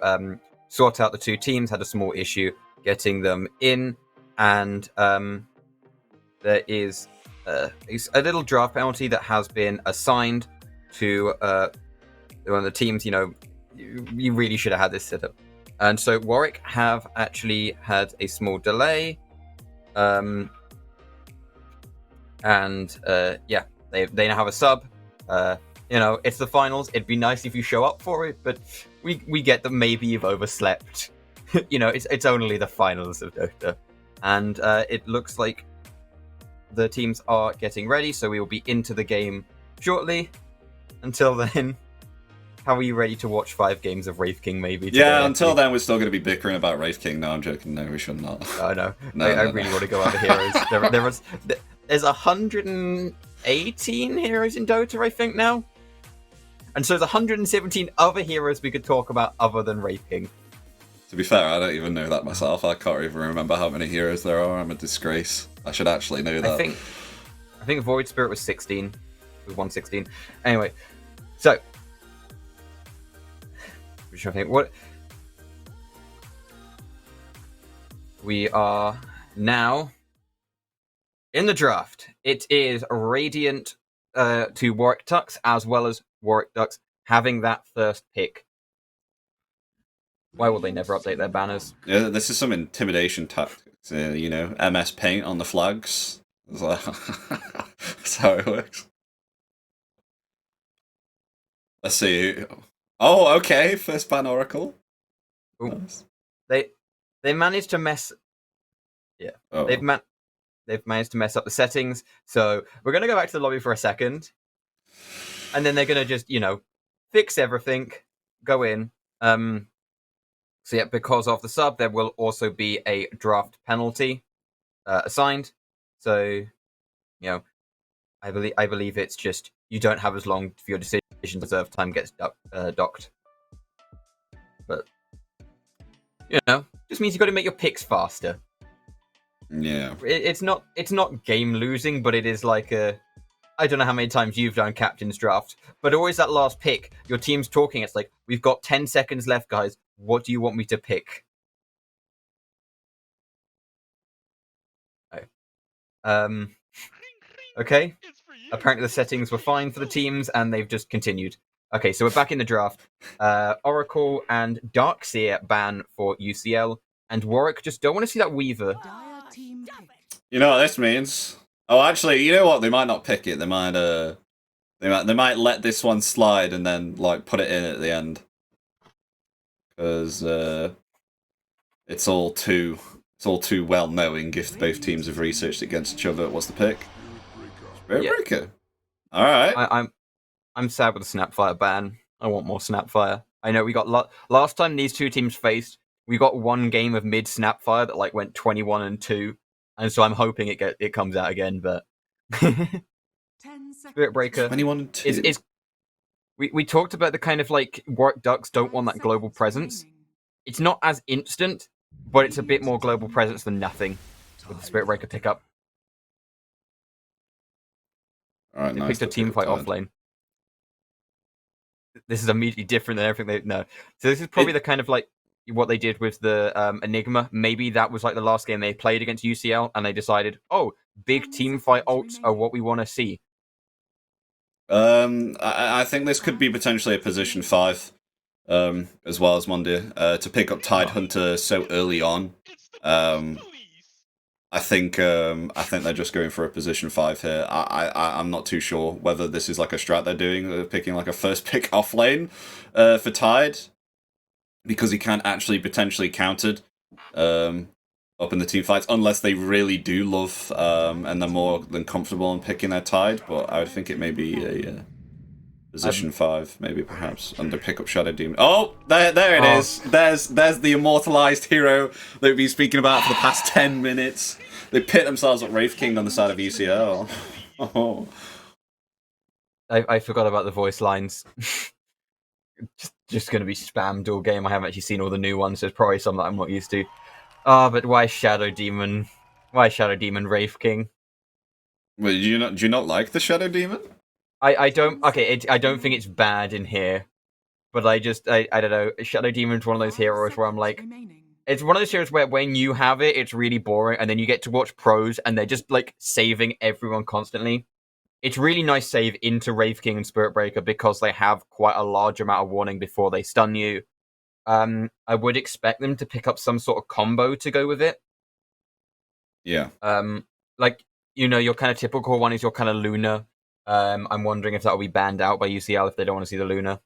sort out the two teams. Had a small issue getting them in, and there is a little draft penalty that has been assigned to one of the teams. You know, you really should have had this set up, and so Warwick have actually had a small delay. Yeah, they now have a sub. You know, it's the finals. It'd be nice if you show up for it, but we get that maybe you've overslept. You know, it's only the finals of Dota, and it looks like the teams are getting ready, so we will be into the game shortly. Until then, how are you ready to watch 5 games of Wraith King? Maybe. Today, yeah. Until then, we're still going to be bickering about Wraith King. No, I'm joking. No, we should not. Oh no, I really want to go over heroes. There's 118 heroes in Dota, I think, now. And so there's 117 other heroes we could talk about other than Wraith King. To be fair, I don't even know that myself. I can't even remember how many heroes there are. I'm a disgrace. I should actually know that. I think Void Spirit was 16. It was 116. Anyway, so I'm trying to think what we are now. In the draft, it is Radiant to Warwick Ducks, as well as Warwick Ducks having that first pick. Why will they never update their banners? Yeah, this is some intimidation tactics. You know, MS Paint on the flags. That's how it works. Let's see. Oh, okay. First ban Oracle. Nice. They managed to mess. Yeah. Oh. They've managed to mess up the settings, so we're going to go back to the lobby for a second, and then they're going to just, you know, fix everything, go in. So yeah, because of the sub, there will also be a draft penalty assigned. So, you know, I believe it's just you don't have as long for your decision. Reserve time gets docked. But, you know, just means you've got to make your picks faster. Yeah, it's not game losing, but it is like I don't know how many times you've done captain's draft, but always that last pick, your team's talking. It's like, we've got 10 seconds left, guys. What do you want me to pick? Okay. Apparently the settings were fine for the teams, and they've just continued. Okay, so we're back in the draft. Oracle and Darkseer ban for UCL, and Warwick just don't want to see that Weaver. You know what this means? Oh, actually, you know what? They might not pick it. They might let this one slide and then like put it in at the end, because it's all too well knowing if both teams have researched against each other. What's the pick? Spirit Breaker. All right. I'm sad with the Snapfire ban. I want more Snapfire. I know we got last time these two teams faced, we got one game of mid Snapfire that like went 21-2, and so I'm hoping it comes out again. But Spirit Breaker 21-2. is we talked about the kind of like Warwick Ducks don't want that global presence. It's not as instant, but it's a bit more global presence than nothing with the Spirit Breaker pickup. All right, they nice picked a team fight off lane. This is immediately different than everything they know. So this is probably the kind of like what they did with the Enigma. Maybe that was like the last game they played against UCL, and they decided, oh, big team fight ults are what we want to see. I think this could be potentially a position 5, as well as Monday, to pick up Tidehunter so early on. I think they're just going for a position 5 here. I'm not too sure whether this is like a strat they're doing. They're picking like a first pick off lane for Tide, because he can't actually potentially countered up in the team fights, unless they really do love and they're more than comfortable in picking their Tide. But I would think it may be a position 5, maybe perhaps under pickup Shadow Demon. Oh, there it is. There's the immortalized hero that we've been speaking about for the past 10 minutes. They pit themselves at Wraith King on the side of UCL. Oh. I forgot about the voice lines. just going to be spammed all game. I haven't actually seen all the new ones. There's probably some that I'm not used to. But why Shadow Demon? Why Shadow Demon Wraith King? Well, do you not like the Shadow Demon? I don't. Okay, I don't think it's bad in here, but I don't know. Shadow Demon's one of those heroes where I'm like, it's one of those heroes where when you have it, it's really boring, and then you get to watch pros, and they're just like saving everyone constantly. It's really nice save into Wraith King and Spirit Breaker because they have quite a large amount of warning before they stun you. I would expect them to pick up some sort of combo to go with it. Yeah. Like, you know, your kind of typical one is your kind of Luna. I'm wondering if that'll be banned out by UCL if they don't want to see the Luna.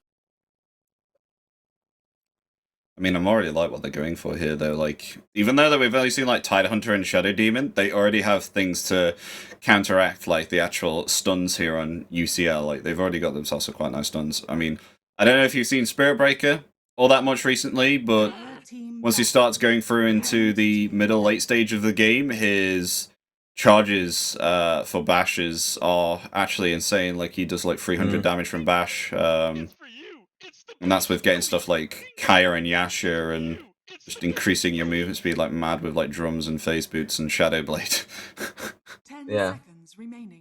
I mean, I'm already like what they're going for here, though. Like, even though we've only seen like Tidehunter and Shadow Demon, they already have things to counteract like the actual stuns here on UCL. Like, they've already got themselves some quite nice stuns. I mean, I don't know if you've seen Spirit Breaker all that much recently, but once he starts going through into the middle late stage of the game, his charges for bashes are actually insane. Like, he does like 300 damage from bash. And that's with getting stuff like Kaya and Yasha and just increasing your movement speed like mad with like drums and phase boots and Shadow Blade. Yeah.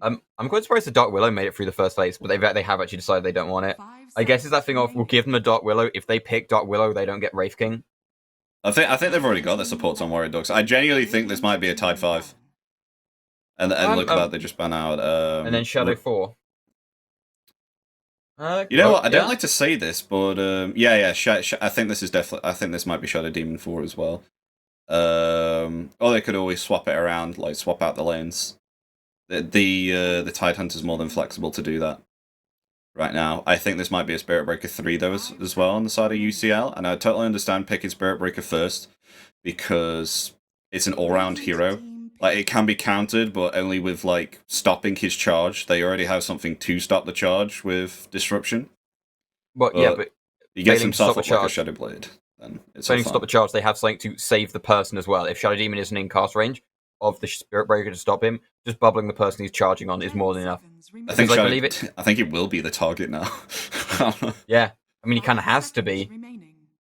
I'm quite surprised the Dark Willow made it through the first phase, but they have actually decided they don't want it. I guess it's that thing of, we'll give them a Dark Willow. If they pick Dark Willow, they don't get Wraith King. I think they've already got their supports on Warrior Dogs. I genuinely think this might be a Tide 5. And look at that, they just ban out. And then Shadow 4. You know what? I don't like to say this, but yeah. I think this is definitely. I think this might be Shadow Demon 4 as well. Or they could always swap it around, like swap out the lanes. The Tidehunter's more than flexible to do that right now. I think this might be a Spirit Breaker 3 though as well on the side of UCL, and I totally understand picking Spirit Breaker first because it's an all-round hero. Like, it can be countered, but only with, like, stopping his charge. They already have something to stop the charge with Disruption. But yeah, but he gets himself up like a Shadow Blade. Then it's failing to stop the charge, they have something to save the person as well. If Shadow Demon isn't in cast range of the Spirit Breaker to stop him, just bubbling the person he's charging on is more than enough. I think I think it will be the target now. Yeah, I mean, he kind of has to be.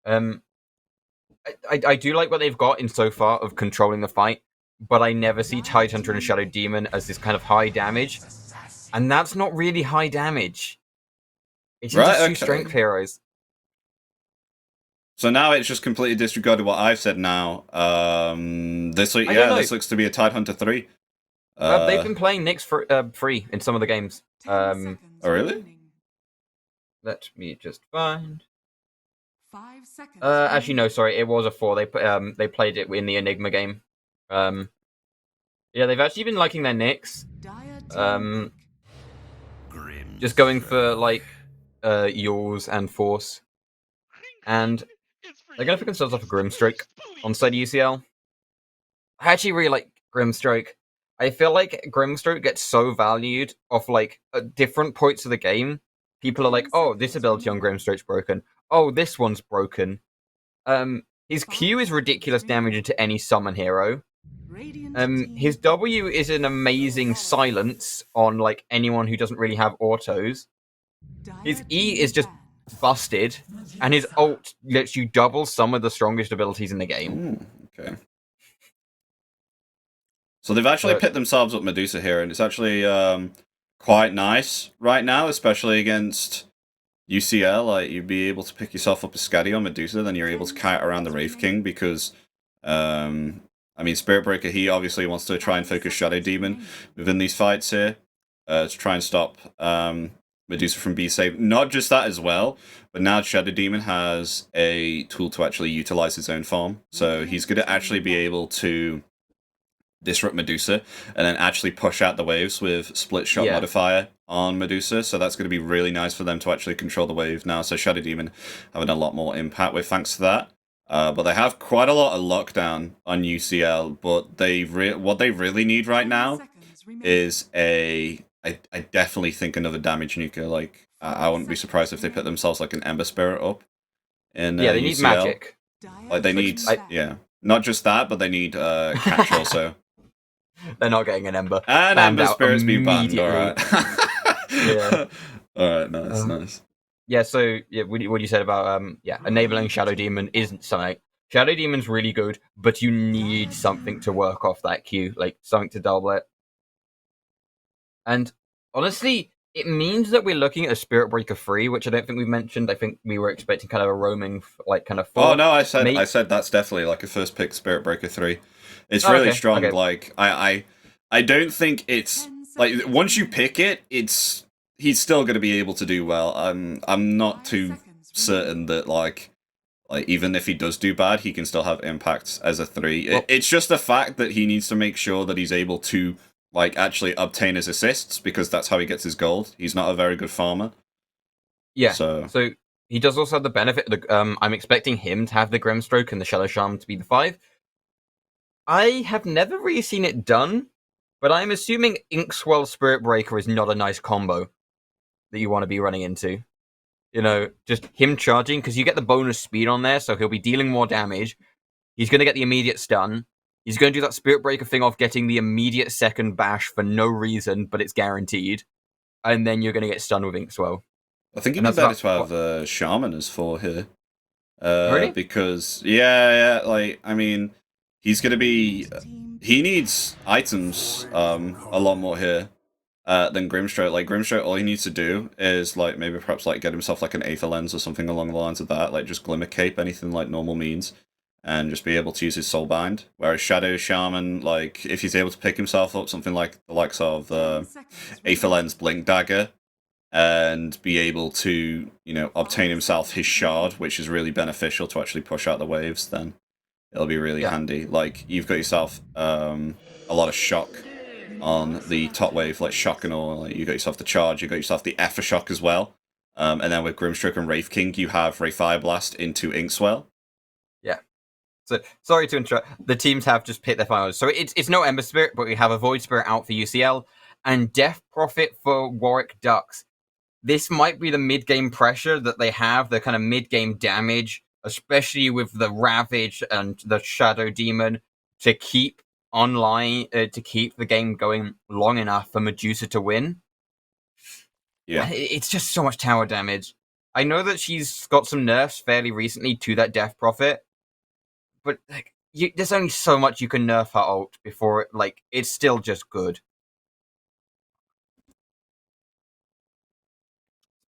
I do like what they've got in so far of controlling the fight, but I never see Tidehunter and Shadow Demon as this kind of high damage, and that's not really high damage. It's just two strength heroes. So now it's just completely disregarded what I've said now. This looks to be a Tidehunter 3. They've been playing Nyx free in some of the games. Oh, really? Let me just find... actually, no, sorry, it was a 4. They played it in the Enigma game. Yeah, they've actually been liking their Nyx. Just going for like Yaws and Force. And they're gonna pick themselves off a Grimstroke on side UCL. I actually really like Grimstroke. I feel like Grimstroke gets so valued off like at different points of the game. People are like, oh, this ability on Grimstroke's broken. Oh, this one's broken. His Q is ridiculous damage into any summon hero. His W is an amazing silence on like anyone who doesn't really have autos. His E is just busted, and his ult lets you double some of the strongest abilities in the game. Okay. So they've actually picked themselves up Medusa here, and it's actually quite nice right now, especially against UCL. Like, you'd be able to pick yourself up a Scaddy on Medusa, then you're able to kite around the Wraith King, because, I mean, Spirit Breaker, he obviously wants to try and focus Shadow Demon within these fights here, to try and stop Medusa from being saved. Not just that as well, but now Shadow Demon has a tool to actually utilize his own farm, so he's going to actually be able to disrupt Medusa and then actually push out the waves with split shot modifier on Medusa, so that's going to be really nice for them to actually control the wave now. So Shadow Demon having a lot more impact with thanks to that. But they have quite a lot of lockdown on UCL, but what they really need right now is I definitely think another damage nuker. Like, I wouldn't be surprised if they put themselves like an Ember Spirit up in they need UCL. magic. Like, they need not just that, but they need catch also. They're not getting an Ember. And Banned Ember out Spirit's been banned, immediately. alright. Alright, nice. Yeah, so what you said about enabling Shadow Demon isn't something. Shadow Demon's really good, but you need something to work off that Q, like something to double it. And honestly, it means that we're looking at a Spirit Breaker 3, which I don't think we've mentioned. I think we were expecting kind of a roaming, like, kind of 4. Oh no, I said that's definitely like a first pick Spirit Breaker 3. It's really strong. Okay. Like, I don't think it's like, once you pick it, he's still going to be able to do well. I'm not too certain that like even if he does do bad, he can still have impact as a 3. It's just the fact that he needs to make sure that he's able to like actually obtain his assists, because that's how he gets his gold. He's not a very good farmer. Yeah. So he does also have the benefit of I'm expecting him to have the Grimstroke and the Shadow Charm to be the 5. I have never really seen it done, but I'm assuming Inkswell Spirit Breaker is not a nice combo that you want to be running into. You know, just him charging, because you get the bonus speed on there, so he'll be dealing more damage. He's going to get the immediate stun. He's going to do that Spirit Breaker thing off getting the immediate second bash for no reason, but it's guaranteed. And then you're going to get stunned with Inkswell. I think it'd be better to have Shaman as 4 here. Really? Because, like, I mean, he's going to be... he needs items a lot more here than Grimstroke. Like, Grimstroke, all he needs to do is, like, maybe perhaps, like, get himself, like, an Aether Lens or something along the lines of that. Like, just Glimmer Cape, anything like normal means. And just be able to use his Soulbind. Whereas Shadow Shaman, like, if he's able to pick himself up something like the likes of Aether Lens Blink Dagger, and be able to, you know, obtain himself his shard, which is really beneficial to actually push out the waves, then it'll be really handy. Like, you've got yourself a lot of shock on the top wave, like shock and all. Like, you got yourself the charge, you got yourself the Aftershock as well. And then with Grimstroke and Wraith King, you have Ray Fire Blast into Inkswell. Yeah. So, sorry to interrupt. The teams have just picked their finals. So it's no Ember Spirit, but we have a Void Spirit out for UCL and Death Prophet for Warwick Ducks. This might be the mid-game pressure that they have, the kind of mid-game damage, especially with the Ravage and the Shadow Demon, to keep online, to keep the game going long enough for Medusa to win. Yeah. It's just so much tower damage. I know that she's got some nerfs fairly recently to that Death Prophet, but like, there's only so much you can nerf her ult before it, like, it's still just good.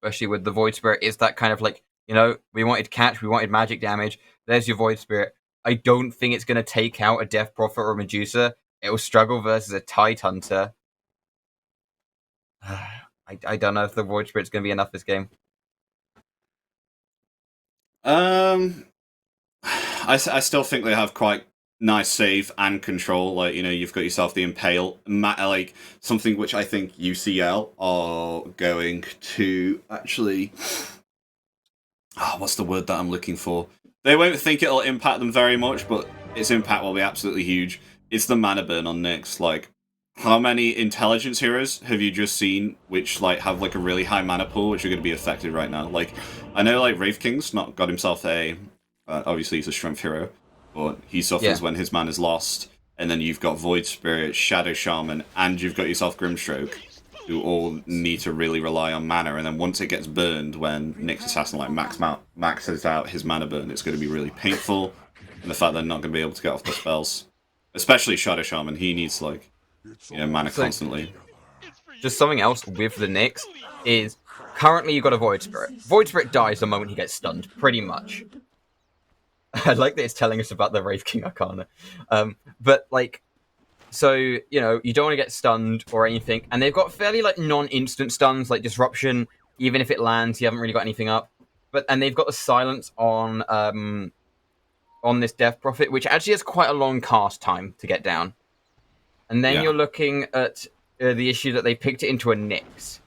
Especially with the Void Spirit, it's that kind of like, you know, we wanted catch, we wanted magic damage, there's your Void Spirit. I don't think it's going to take out a Death Prophet or a Medusa. It will struggle versus a Tide Hunter. I don't know if the Void Spirit's going to be enough this game. I still think they have quite nice save and control. Like, you know, you've got yourself the Impale, like something which I think UCL are going to actually. Oh, what's the word that I'm looking for? They won't think it'll impact them very much, but its impact will be absolutely huge. It's the mana burn on Nyx. Like, how many intelligence heroes have you just seen which like have like a really high mana pool which are going to be affected right now? Like, I know like Wraith King's not got himself a obviously he's a strength hero, but he suffers when his mana's lost. And then you've got Void Spirit, Shadow Shaman, and you've got yourself Grimstroke, who all need to really rely on mana. And then once it gets burned, when Nyx Assassin like maxes out his mana burn, it's going to be really painful. And the fact they're not going to be able to get off the spells, especially Shadow Shaman, he needs like, you know, mana constantly. Just something else with the Nyx is currently you've got a Void Spirit. Void Spirit dies the moment he gets stunned, pretty much. I like that it's telling us about the Wraith King Arcana. But like, so, you know, you don't want to get stunned or anything, and they've got fairly like non-instant stuns, like Disruption. Even if it lands, you haven't really got anything up. And they've got the silence on this Death Prophet, which actually has quite a long cast time to get down. And then you're looking at the issue that they picked it into a Nyx.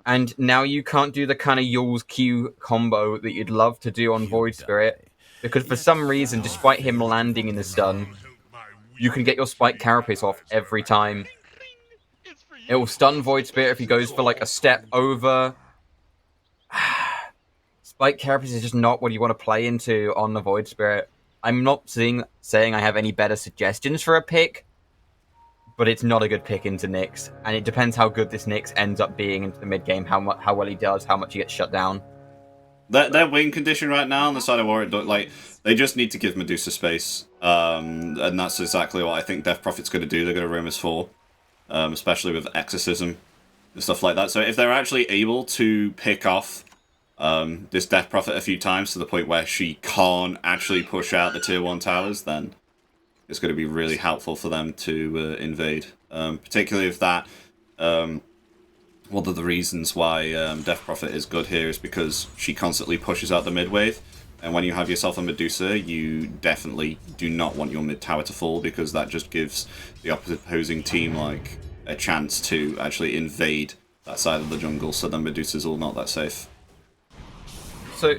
And now you can't do the kind of Yule's Q combo that you'd love to do on Void Spirit, because for some reason, despite him landing in the stun, you can get your Spike Carapace off every time. It will stun Void Spirit if he goes for like a step over. Spike Carapace is just not what you want to play into on the Void Spirit. I'm not saying I have any better suggestions for a pick, but it's not a good pick into Nyx, and it depends how good this Nyx ends up being into the mid game, how well he does, how much he gets shut down. Their win condition right now on the side of Warwick, like, they just need to give Medusa space, and that's exactly what I think Death Prophet's going to do. They're going to roam as 4, especially with Exorcism and stuff like that. So if they're actually able to pick off this Death Prophet a few times to the point where she can't actually push out the tier 1 towers, then it's going to be really helpful for them to invade. Particularly if that... one of the reasons why Death Prophet is good here is because she constantly pushes out the mid wave, and when you have yourself a Medusa, you definitely do not want your mid tower to fall, because that just gives the opposing team like a chance to actually invade that side of the jungle, so then Medusa's all not that safe. So,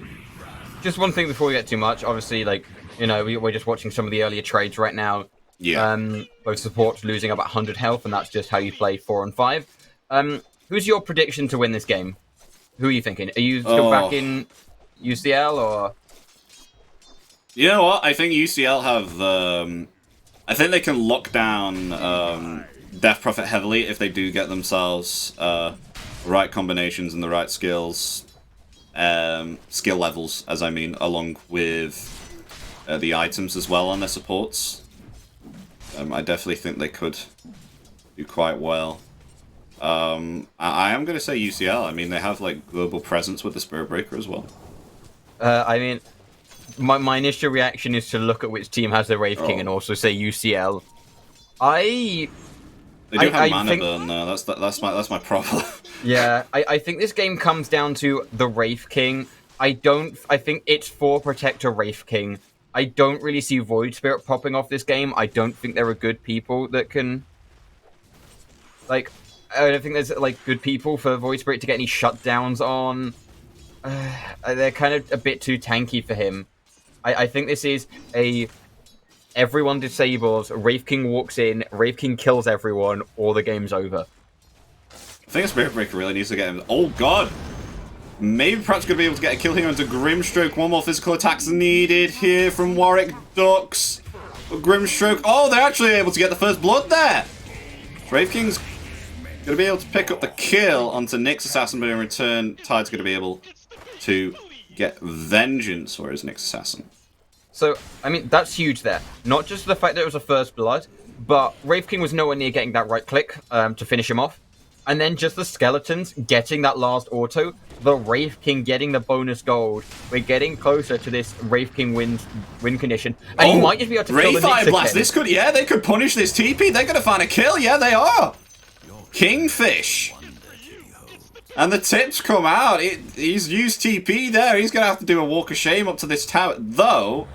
just one thing before we get too much, obviously, like, you know, we're just watching some of the earlier trades right now. Yeah. Both supports losing about 100 health, and that's just how you play 4 and 5. Who's your prediction to win this game? Who are you thinking? Are you still back in UCL, or...? You know what? I think UCL have... I think they can lock down Death Prophet heavily if they do get themselves right combinations and the right skills. Skill levels, as I mean, along with the items as well on their supports. I definitely think they could do quite well. I am going to say UCL. I mean, they have like global presence with the Spirit Breaker as well. I mean, my initial reaction is to look at which team has the Wraith King and also say UCL. They do have mana burn though. That's my problem. Yeah, I think this game comes down to the Wraith King. I think it's for Protector Wraith King. I don't really see Void Spirit popping off this game. I don't think there are good people that can... Like, I don't think there's, like, good people for Void Spirit to get any shutdowns on. They're kind of a bit too tanky for him. I think this is a... Everyone disables, Wraith King walks in, Wraith King kills everyone, or the game's over. I think Spirit Breaker really needs to get him... Oh, God! Maybe perhaps going to be able to get a kill here onto Grimstroke. One more physical attacks needed here from Warwick Ducks. Grimstroke. Oh, they're actually able to get the first blood there. Wraith King's going to be able to pick up the kill onto Nyx Assassin, but in return, Tide's going to be able to get Vengeance, or his Nyx Assassin. So, I mean, that's huge there. Not just the fact that it was a first blood, but Wraith King was nowhere near getting that right click to finish him off. And then just the skeletons getting that last auto, the Wraith King getting the bonus gold. We're getting closer to this Wraith King win condition. And he might just be able to kill the Nyx Blast. This could, yeah, they could punish this TP. They're going to find a kill. Yeah, they are. Kingfish. And the tips come out. He's used TP there. He's going to have to do a walk of shame up to this tower. Though,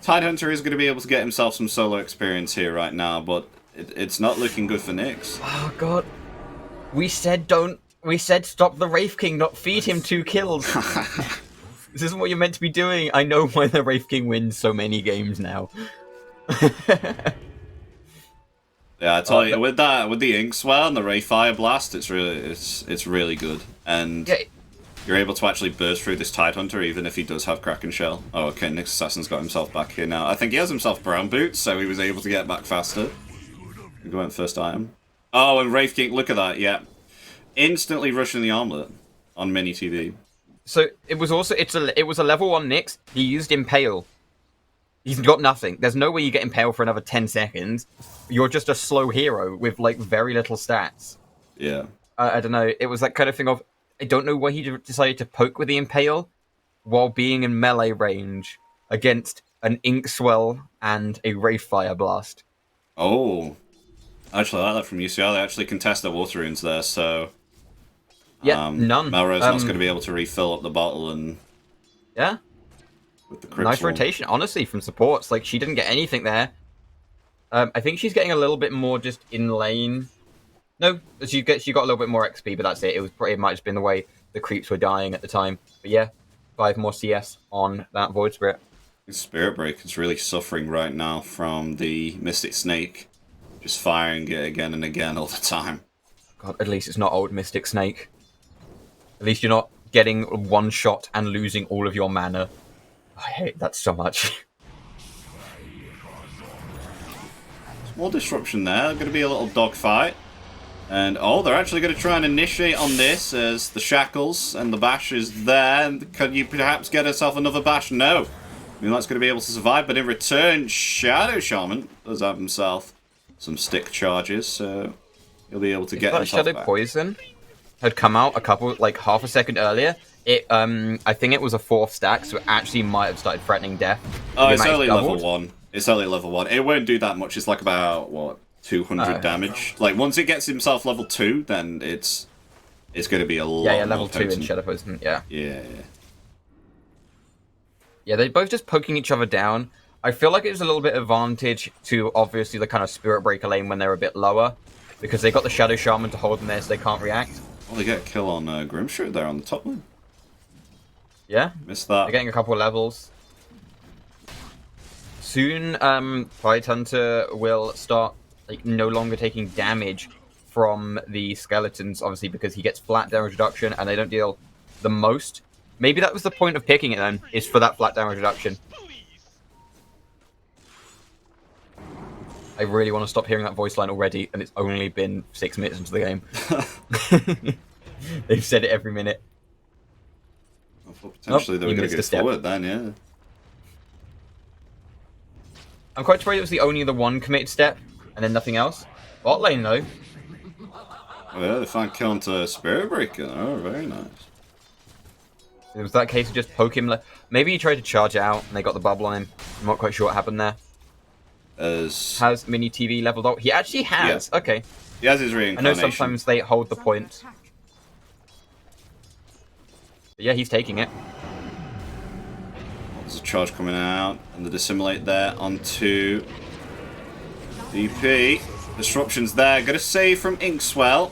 Tidehunter is going to be able to get himself some solo experience here right now, but it's not looking good for Nyx. Oh god. We said stop the Wraith King, not feed him 2 kills. This isn't what you're meant to be doing. I know why the Wraith King wins so many games now. Yeah, I tell you, with the Ink Swell and the Ray Fire Blast, it's really good. And you're able to actually burst through this Tidehunter even if he does have Kraken Shell. Oh, okay, Nyx Assassin's got himself back here now. I think he has himself Brown Boots, so he was able to get back faster. He went first item. Oh, and Wraith King, look at that, yeah. Instantly rushing the armlet on Mini TV. So it was also it was a level 1 Nyx. He used Impale. He's got nothing. There's no way you get Impale for another 10 seconds. You're just a slow hero with like very little stats. Yeah. I don't know. It was that kind of thing of I don't know why he decided to poke with the Impale while being in melee range against an Ink Swell and a Wraith Fire Blast. Oh. Actually, I like that from UCL. They actually contest their water runes there, so... Yeah, none. Melrose not going to be able to refill up the bottle and... Yeah. With the Nice rotation, honestly, from supports. Like, she didn't get anything there. I think she's getting a little bit more just in lane. No, she got a little bit more XP, but that's it. It might have just been the way the creeps were dying at the time. But yeah, 5 more CS on that Void Spirit. Spirit Break is really suffering right now from the Mystic Snake. Just firing it again and again all the time. God, at least it's not old Mystic Snake. At least you're not getting one shot and losing all of your mana. I hate that so much. Small disruption there. Going to be a little dogfight. And, oh, they're actually going to try and initiate on this as the Shackles and the Bash is there. And could you perhaps get yourself another Bash? No. Moonlight's going to be able to survive, but in return, Shadow Shaman does have himself some stick charges, so he'll be able to get himself Shadow back. Poison had come out half a second earlier. I think it was a 4th stack, so it actually might have started threatening death. Oh, it's only level 1. It's only level 1. It won't do that much. It's like about, what, 200 damage? Like, once it gets himself level 2, then it's going to be a lot more level 2 in potent. Shadow Poison, yeah. Yeah. Yeah, they're both just poking each other down. I feel like it was a little bit advantage to, obviously, the kind of Spirit Breaker lane when they're a bit lower, because they got the Shadow Shaman to hold them there so they can't react. Oh, they get a kill on Grimshroot there on the top lane. Yeah. Missed that. They're getting a couple of levels. Soon, Tidehunter will start no longer taking damage from the skeletons, obviously, because he gets flat damage reduction and they don't deal the most. Maybe that was the point of picking it then, is for that flat damage reduction. I really want to stop hearing that voice line already, and it's only been 6 minutes into the game. They've said it every minute. Well, potentially they were going to go forward then, yeah. I'm quite surprised it was only the one committed step, and then nothing else. Bot lane, though. Oh yeah, they find kill onto Spirit Breaker. Oh, very nice. It was that case of just poke him. Maybe he tried to charge out, and they got the bubble on him. I'm not quite sure what happened there. Has Mini TV leveled up? He actually has. Yeah. Okay. He has his reincarnation. I know sometimes they hold the point. But yeah, he's taking it. There's a charge coming out, and the dissimulate there onto DP. Disruption's there. Gonna save from Inkswell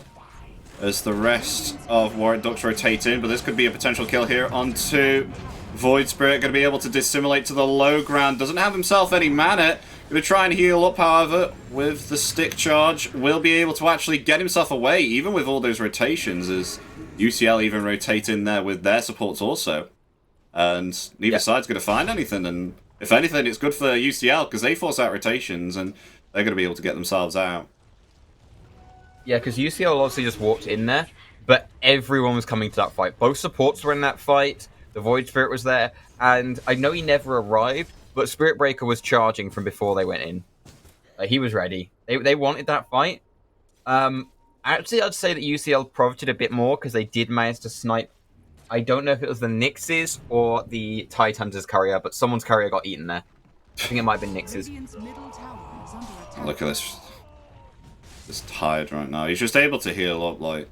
as the rest of Warwick Ducks rotate in, but this could be a potential kill here onto Void Spirit. Gonna be able to dissimulate to the low ground. Doesn't have himself any mana. Gonna try and heal up, however, with the stick charge. Will be able to actually get himself away, even with all those rotations, as UCL even rotate in there with their supports also. And neither side's going to find anything, and if anything, it's good for UCL, because they force out rotations, and they're going to be able to get themselves out. Yeah, because UCL obviously just walked in there, but everyone was coming to that fight. Both supports were in that fight, the Void Spirit was there, and I know he never arrived, but Spirit Breaker was charging from before they went in. He was ready. They wanted that fight. Actually, I'd say that UCL profited a bit more, because they did manage to snipe. I don't know if it was the Nyx's or the Tidehunter's carrier, but someone's carrier got eaten there. I think it might have been Nyx's. Look at this. This Tide right now. He's just able to heal up, I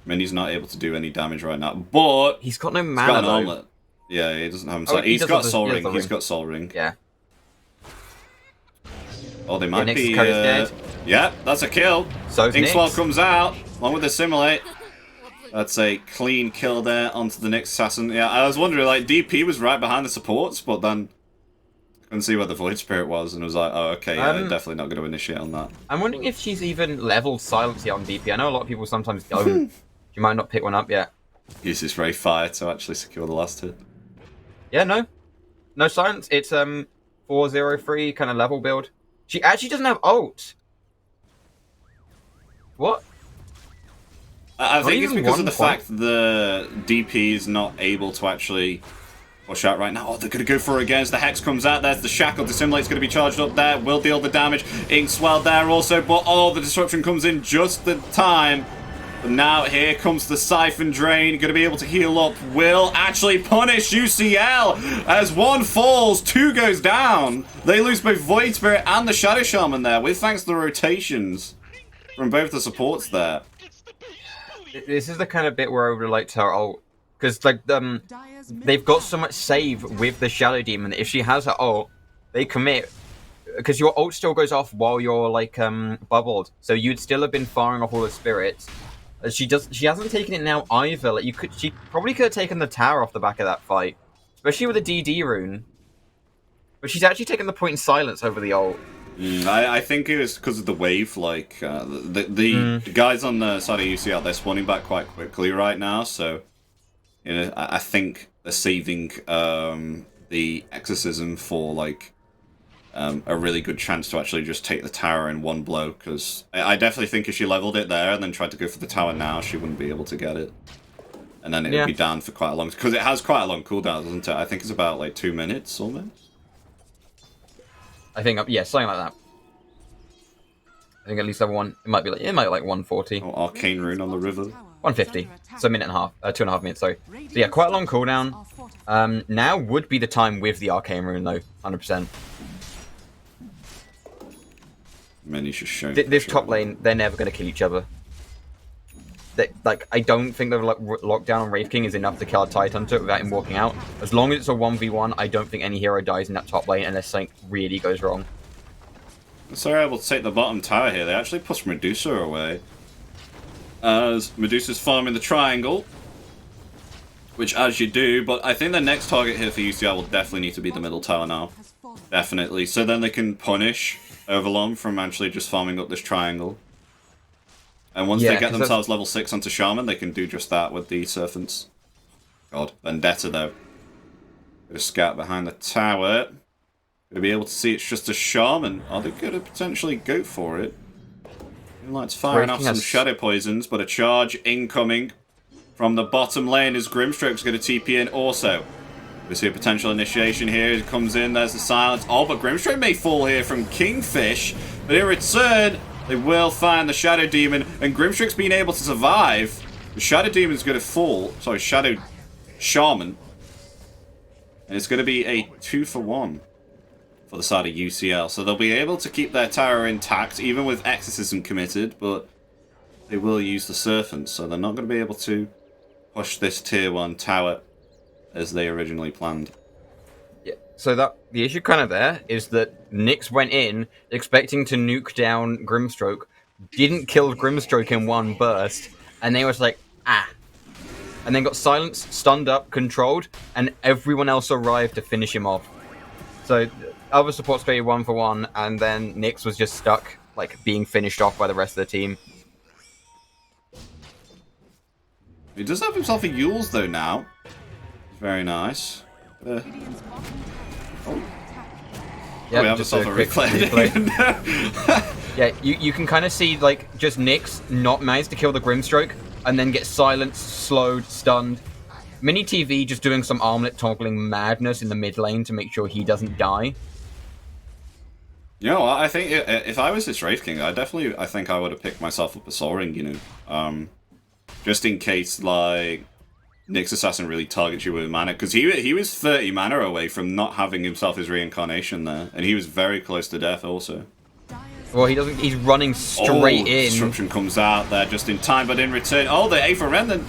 mean, he's not able to do any damage right now, but he's got no mana, though. Yeah, he doesn't have himself. He's got Soul Ring. He's got Soul Ring. Yeah. Oh, they might Nyx be... Carrier's dead. Yeah, that's a kill. So Inkswell Nyx. comes out, along with the Assimilate. That's a clean kill there onto the Nyx Assassin. Yeah, I was wondering, like, DP was right behind the supports, but then I couldn't see where the Void Spirit was, and it was like, oh, okay, yeah, definitely not going to initiate on that. I'm wondering if she's even leveled Silence yet on DP. I know a lot of people sometimes don't. She might not pick one up yet. Uses Ray Fire to actually secure the last hit. Yeah, no Silence. It's 403 kind of level build. She actually doesn't have ult. What? I think it's because of the fact the DP is not able to actually push out right now. Oh, they're going to go for it again as the Hex comes out. There's the Shackle. Dissimulate's going to be charged up there. Will deal the damage. Inkswell there also, but the Disruption comes in just the time. But now here comes the Siphon Drain. Going to be able to heal up. Will actually punish UCL as one falls, two goes down. They lose both Void Spirit and the Shadow Shaman there, with thanks to the rotations from both the supports there. This is the kind of bit where I would like to ult, because like they've got so much save with the Shadow Demon that if she has her ult, they commit, because your ult still goes off while you're like bubbled, so you'd still have been firing off all the spirits. She hasn't taken it now either. Like she probably could have taken the tower off the back of that fight, especially with a DD rune. But she's actually taken the point in silence over the ult. I think it was because of the wave. Like the guys on the side of UCL, they're spawning back quite quickly right now. So you know, I think they're saving the exorcism for like a really good chance to actually just take the tower in one blow. Because I definitely think if she leveled it there and then tried to go for the tower now, she wouldn't be able to get it. And then it would be down for quite a long... Because it has quite a long cooldown, doesn't it? I think it's about like 2 minutes almost. I think, yeah, something like that. I think at least level 1, it might be like 140. Or Arcane Rune on the river. 150. So a minute and a half, 2.5 minutes, sorry. So yeah, quite a long cooldown. Now would be the time with the Arcane Rune though, 100%. Many just shown. This top lane, they're never going to kill each other. Like, I don't think the lockdown on Wraith King is enough to kill a Tidehunter without him walking out. As long as it's a 1v1, I don't think any hero dies in that top lane unless something really goes wrong. So they're able to take the bottom tower here. They actually push Medusa away. As Medusa's farming the triangle. Which, as you do, but I think the next target here for UCL will definitely need to be the middle tower now. Definitely. So then they can punish Overlom from actually just farming up this triangle. And once they get themselves level 6 onto Shaman, they can do just that with the Serpents. God, Vendetta though. Bit of scout behind the tower. Gonna be able to see it's just a Shaman. Are they gonna potentially go for it? Light's firing off some Shadow Poisons, but a charge incoming from the bottom lane as Grimstroke's gonna TP in also. We see a potential initiation here. It comes in, there's the silence. Oh, but Grimstroke may fall here from Kingfish. But in return, they will find the Shadow Demon, and Grimstroke's been able to survive. The Shadow Demon's going to fall. Sorry, Shadow Shaman. And it's going to be a 2-for-1 for the side of UCL. So they'll be able to keep their tower intact, even with Exorcism committed, but they will use the Serpent. So they're not going to be able to push this tier 1 tower as they originally planned. Yeah, so the issue kind of there is that Nyx went in expecting to nuke down Grimstroke, didn't kill Grimstroke in one burst, and they was like, and then got silenced, stunned up, controlled, and everyone else arrived to finish him off. So other supports traded 1-for-1, and then Nyx was just stuck, like, being finished off by the rest of the team. He does have himself a Yules though now. Very nice. Yeah, we have ourselves a replay. Yeah, you can kind of see, like, just Nyx not manage to kill the Grimstroke, and then get silenced, slowed, stunned. Mini TV just doing some armlet toggling madness in the mid lane to make sure he doesn't die. You know, I think if I was this Wraith King, I think I would have picked myself up a Soul Ring, you know. Just in case, like, Nyx Assassin really targets you with mana, because he was 30 mana away from not having himself his reincarnation there, and he was very close to death also. Well, he doesn't. He's running straight in. Disruption comes out there just in time, but in return, the Aether Remnant.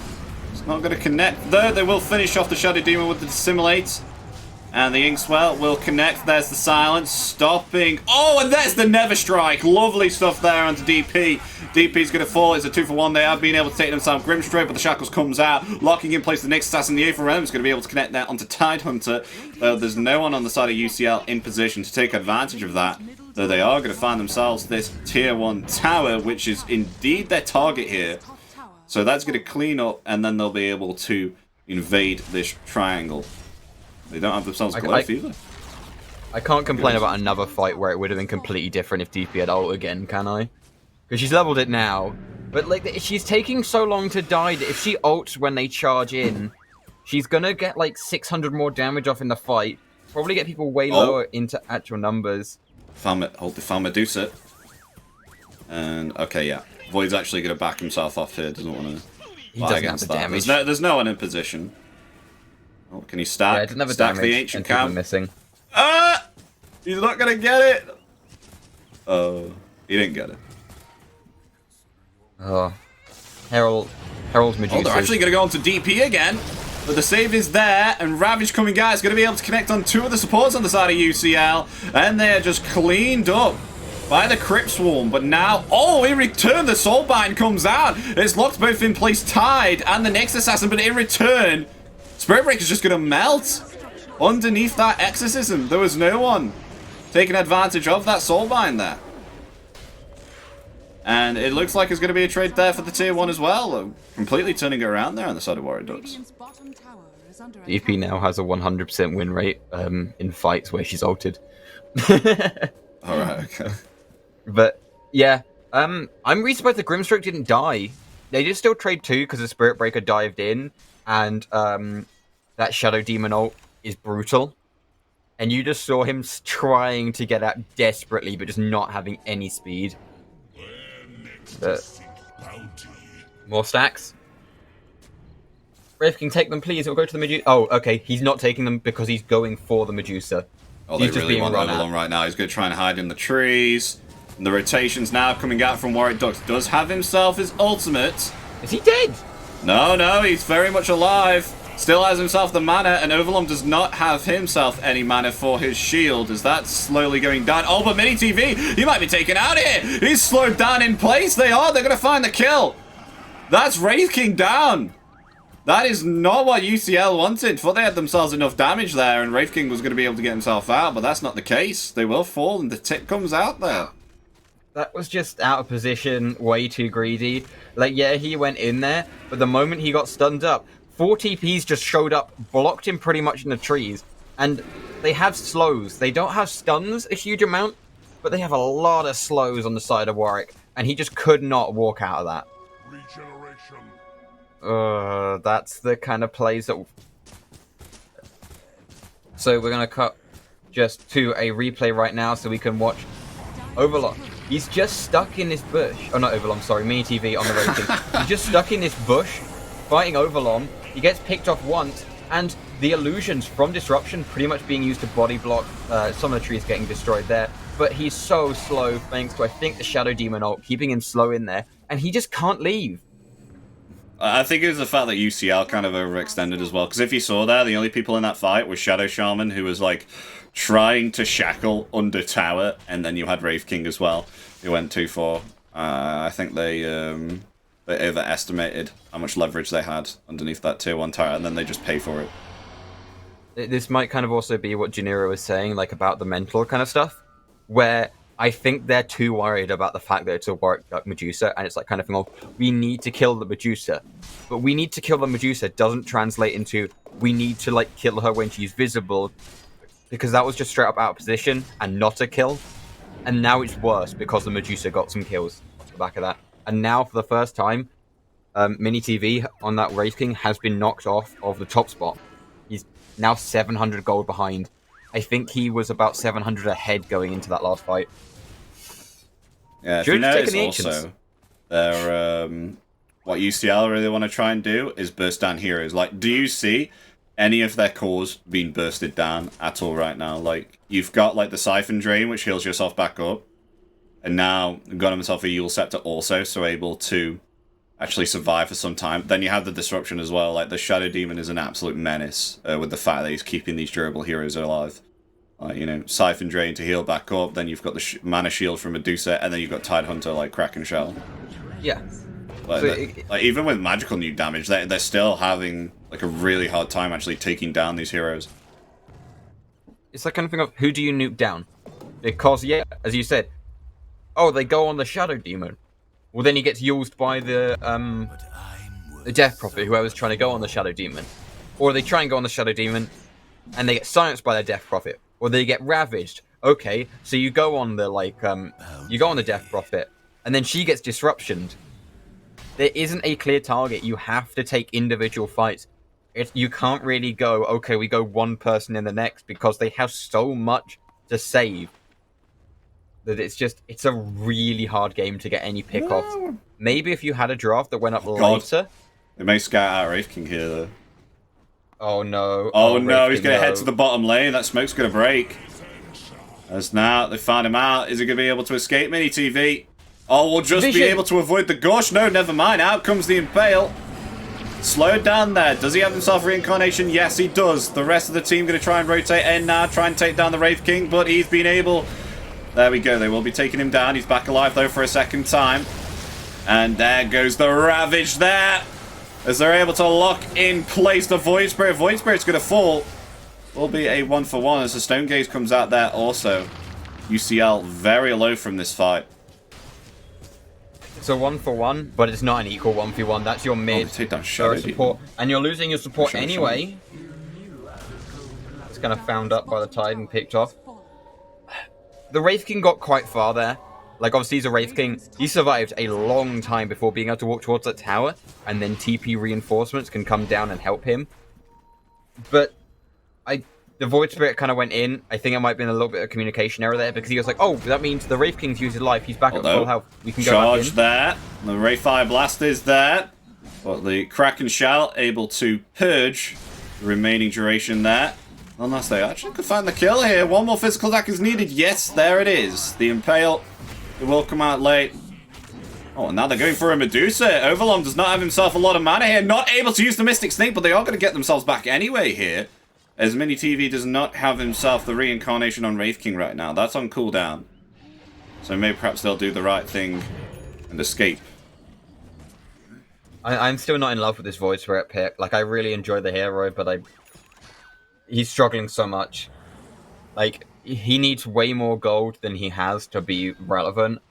It's not going to connect there. They will finish off the Shadow Demon with the Dissimulate. And the Inkswell will connect. There's the silence. Stopping. Oh, and there's the Never Strike. Lovely stuff there onto DP. DP's going to fall. It's a 2-for-1. They have been able to take themselves Grimstrike, but the Shackles comes out. Locking in place the next assassin. The Aether Realm is going to be able to connect that onto Tidehunter. There's no one on the side of UCL in position to take advantage of that. Though they are going to find themselves this Tier 1 tower, which is indeed their target here. So that's going to clean up, and then they'll be able to invade this triangle. They don't have themselves close either. I can't complain about another fight where it would have been completely different if DP had ult again, can I? Because she's leveled it now. But like, she's taking so long to die that if she ults when they charge in, she's gonna get like 600 more damage off in the fight. Probably get people way lower into actual numbers. Found Medusa. And, okay, yeah. Void's actually going to back himself off here. Doesn't want to fight against that. There's no one in position. Oh, can he stack? Yeah, it doesn't have stack damage the ancient camp? Missing. Ah! He's not going to get it! Oh, he didn't get it. Oh. Herald's Medusa. Oh, they're actually going to go on to DP again. But the save is there, and Ravage coming out is going to be able to connect on two of the supports on the side of UCL. And they're just cleaned up by the Crypt Swarm. But now, oh, in return, the Soulbind comes out. It's locked both in place, Tide and the next assassin. But in return, Spirit Breaker's just going to melt underneath that Exorcism. There was no one taking advantage of that Soulbind there. And it looks like it's going to be a trade there for the Tier 1 as well. Completely turning it around there on the side of Warrior Ducks. DP now has a 100% win rate in fights where she's ulted. Alright, okay. But, yeah. I'm really surprised the Grimstrike didn't die. They did still trade 2 because the Spirit Breaker dived in. And that Shadow Demon ult is brutal. And you just saw him trying to get out desperately, but just not having any speed. But more stacks. Wraith King, take them, please. It'll go to the Medusa. Oh, okay. He's not taking them because he's going for the Medusa. Oh, they really want Overlong right now. He's going to try and hide in the trees. And the rotations now coming out from Warwick Ducks. Does have himself his ultimate. Is he dead? No, he's very much alive. Still has himself the mana, and Overlong does not have himself any mana for his shield, as that's slowly going down. Oh, but Mini TV, he might be taken out here. He's slowed down in place. They're going to find the kill. That's Wraith King down. That is not what UCL wanted. Thought they had themselves enough damage there, and Wraith King was going to be able to get himself out, but that's not the case. They will fall, and the tip comes out there. That was just out of position, way too greedy. Like, yeah, he went in there, but the moment he got stunned up, 4 TPs just showed up, blocked him pretty much in the trees. And they have slows. They don't have stuns a huge amount, but they have a lot of slows on the side of Warwick. And he just could not walk out of that. That's the kind of plays that... So we're going to cut just to a replay right now so we can watch Overlong. He's just stuck in this bush. Oh, not Overlong, sorry. Mini TV on the rating. He's just stuck in this bush, fighting Overlong. He gets picked off once, and the illusions from Disruption pretty much being used to body block some of the trees getting destroyed there. But he's so slow thanks to, I think, the Shadow Demon ult, keeping him slow in there, and he just can't leave. I think it was the fact that UCL kind of overextended as well, because if you saw there, the only people in that fight were Shadow Shaman, who was like trying to shackle under tower, and then you had Wraith King as well, who went 2-4. I think they overestimated how much leverage they had underneath that Tier 1 tower, and then they just pay for it. This might kind of also be what Janira was saying, like about the mental kind of stuff, where I think they're too worried about the fact that it's a Warwick Medusa, and it's like kind of thing of, we need to kill the Medusa. But we need to kill the Medusa doesn't translate into, we need to like kill her when she's visible, because that was just straight up out of position and not a kill. And now it's worse because the Medusa got some kills off the back of that. And now, for the first time, Mini TV on that Wraith King has been knocked off of the top spot. He's now 700 gold behind. I think he was about 700 ahead going into that last fight. Yeah, if you notice also, they're, what UCL really want to try and do is burst down heroes. Like, do you see any of their cores being bursted down at all right now? Like, you've got, like, the Siphon Drain, which heals yourself back up. And now got himself a Yule Scepter also, so able to actually survive for some time. Then you have the disruption as well. Like, the Shadow Demon is an absolute menace with the fact that he's keeping these durable heroes alive. You know, Siphon Drain to heal back up, then you've got the Mana Shield from Medusa, and then you've got Tidehunter like Kraken Shell. Yeah. Like, So like, even with magical nuke damage, they're still having like a really hard time actually taking down these heroes. It's that kind of thing of, who do you nuke down? Because, yeah, as you said, oh, they go on the Shadow Demon. Well, then he gets used by the Death Prophet, whoever's trying to go on the Shadow Demon. Or they try and go on the Shadow Demon, and they get silenced by their Death Prophet. Or they get ravaged. Okay, so you go on the, like, you go on the Death Prophet, and then she gets disruptioned. There isn't a clear target. You have to take individual fights. You can't really go, okay, we go one person in the next, because they have so much to save that it's a really hard game to get any pick-offs. No. Maybe if you had a draft that went up later. They may scout out Wraith King here, though. Oh no. Oh no, he's going to head to the bottom lane. That smoke's going to break. As now, they find him out. Is he going to be able to escape Mini TV? Oh, we'll just be able to avoid the gush. No, never mind. Out comes the Impale. Slowed down there. Does he have himself reincarnation? Yes, he does. The rest of the team going to try and rotate in now, try and take down the Wraith King, but he's been able... There we go. They will be taking him down. He's back alive, though, for a second time. And there goes the Ravage there. As they're able to lock in place the Void Spirit. Void Spirit's going to fall. Will be a 1-for-1 as the Stone Gaze comes out there also. UCL very low from this fight. It's a 1-for-1, but it's not an equal 1v1. That's your mid support. And you're losing your support anyway. It's kind of found up by the tide and picked off. The Wraith King got quite far there. Like, obviously, he's a Wraith King. He survived a long time before being able to walk towards that tower, and then TP reinforcements can come down and help him. But the Void Spirit kind of went in. I think it might have been a little bit of communication error there, because he was like, oh, that means the Wraith King's used his life. He's back at full health. We can go back in. Charge there. The Wraith Fire Blast is there. But the Kraken Shell able to purge the remaining duration there. Unless they actually could find the kill here. One more physical attack is needed. Yes, there it is. The Impale. It will come out late. Oh, and now they're going for a Medusa. Overlong does not have himself a lot of mana here. Not able to use the Mystic Snake, but they are going to get themselves back anyway here. As Mini TV does not have himself the reincarnation on Wraith King right now. That's on cooldown. So maybe perhaps they'll do the right thing and escape. I'm still not in love with this Void Spirit pick. Like, I really enjoy the hero, but he's struggling so much. Like, he needs way more gold than he has to be relevant.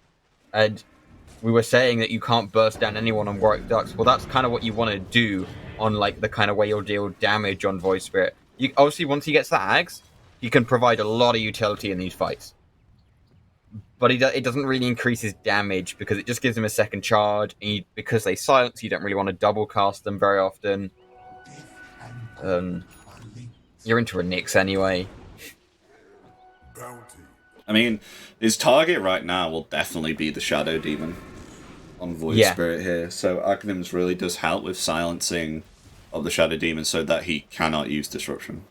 And we were saying that you can't burst down anyone on Warwick Ducks. Well, that's kind of what you want to do on, like, the kind of way you'll deal damage on Void Spirit. Obviously, once he gets the Axe, he can provide a lot of utility in these fights. But it doesn't really increase his damage, because it just gives him a second charge. And because they silence, you don't really want to double cast them very often. You're into a Nyx anyway. I mean, his target right now will definitely be the Shadow Demon on Void Spirit here. So Aghanim's really does help with silencing of the Shadow Demon so that he cannot use Disruption.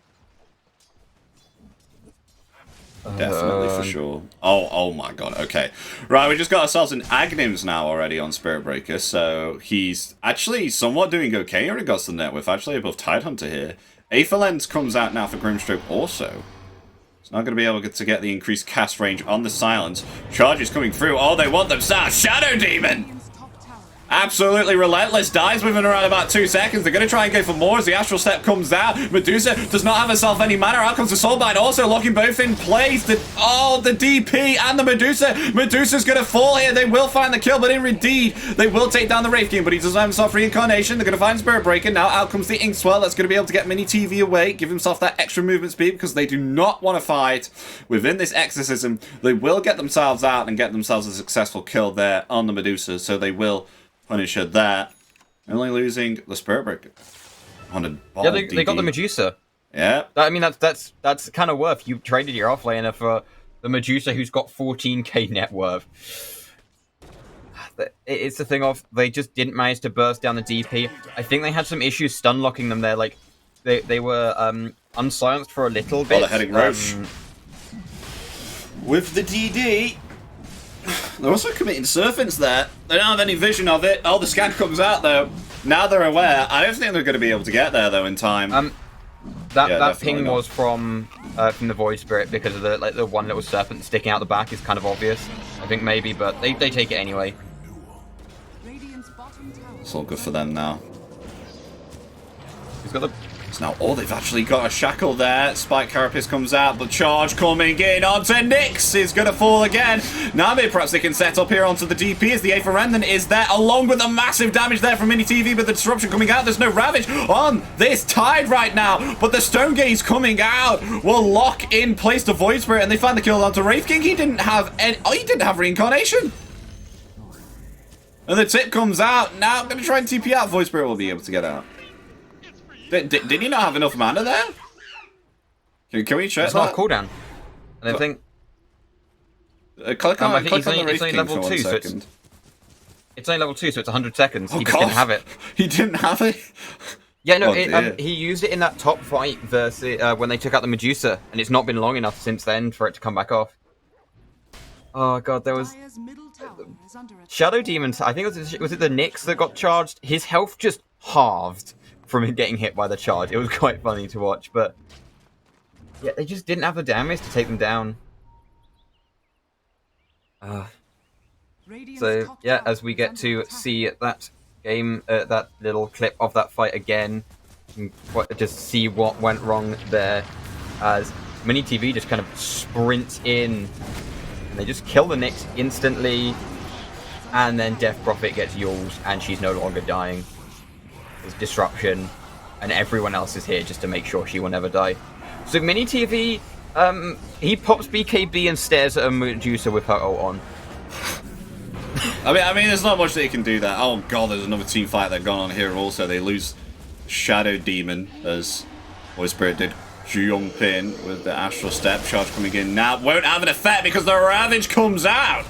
Definitely, for sure. Oh my god, okay. Right, we just got ourselves an Aghanims now already on Spirit Breaker, so he's actually somewhat doing okay in regards to the net width, actually above Tidehunter here. Aether Lens comes out now for Grimstroke also. It's not going to be able to get the increased cast range on the Silence. Charges coming through. Oh, they want themselves Shadow Demon! Absolutely relentless. Dies within around about 2 seconds. They're going to try and go for more as the Astral Step comes down. Medusa does not have herself any mana. Out comes the Soulbind, also locking both in place. The DP and the Medusa. Medusa's going to fall here. They will find the kill, but indeed, they will take down the Wraith King, but he doesn't have himself reincarnation. They're going to find Spirit Breaker. Now out comes the Inkswell. That's going to be able to get Mini TV away, give himself that extra movement speed, because they do not want to fight within this exorcism. They will get themselves out and get themselves a successful kill there on the Medusa, so they will punish her there. Only losing the Spirit Breaker. Yeah, they got the Medusa. Yeah. I mean, that's kind of worth. You traded your offlaner for the Medusa, who's got 14k net worth. It's the thing of, they just didn't manage to burst down the DP. I think they had some issues stun locking them there. Like, they were unsilenced for a little bit. Oh, they're heading Roche. With the DD. They're also committing serpents there. They don't have any vision of it. Oh, the scan comes out though. Now they're aware. I don't think they're going to be able to get there though in time. That ping was from the Void Spirit because of the one little serpent sticking out the back is kind of obvious. I think maybe, but they take it anyway. It's all good for them now. He's got the... So now, they've actually got a shackle there. Spike Carapace comes out. The charge coming in onto Nyx is going to fall again. Now maybe perhaps they can set up here onto the DP as the Aether Remnant is there, along with the massive damage there from Mini TV, but the disruption coming out. There's no Ravage on this Tide right now, but the Stone Gaze coming out will lock in place to Void Spirit, and they find the kill onto Wraith King. He didn't have Reincarnation. And the tip comes out. Now I'm going to try and TP out. Void Spirit will be able to get out. Did he not have enough mana there? Can we check it's that? It's not a cooldown. I don't think. Click on, I think click on the Wraith it's only King level for 1 2, so second. it's only level 2, so it's 100 seconds. Oh, He just didn't have it. He didn't have it? Yeah, no, Oh, he used it in that top fight versus when they took out the Medusa, and it's not been long enough since then for it to come back off. Oh god, there was Shadow Demon. I think was it the Nyx that got charged? His health just halved from him getting hit by the charge. It was quite funny to watch, but yeah, they just didn't have the damage to take them down. So yeah, as we get to see that game, that little clip of that fight again, and just see what went wrong there, as Mini TV just kind of sprints in, and they just kill the Nyx instantly, and then Death Prophet gets Yules, and she's no longer dying. There's disruption, and everyone else is here just to make sure she will never die. So Mini TV, he pops BKB and stares at a Medusa with her ult on. I mean, there's not much that you can do there. Oh god, there's another team fight that gone on here also. They lose Shadow Demon as Void Spirit did jump in with the Astral Step. Charge coming in now. Won't have an effect because the Ravage comes out.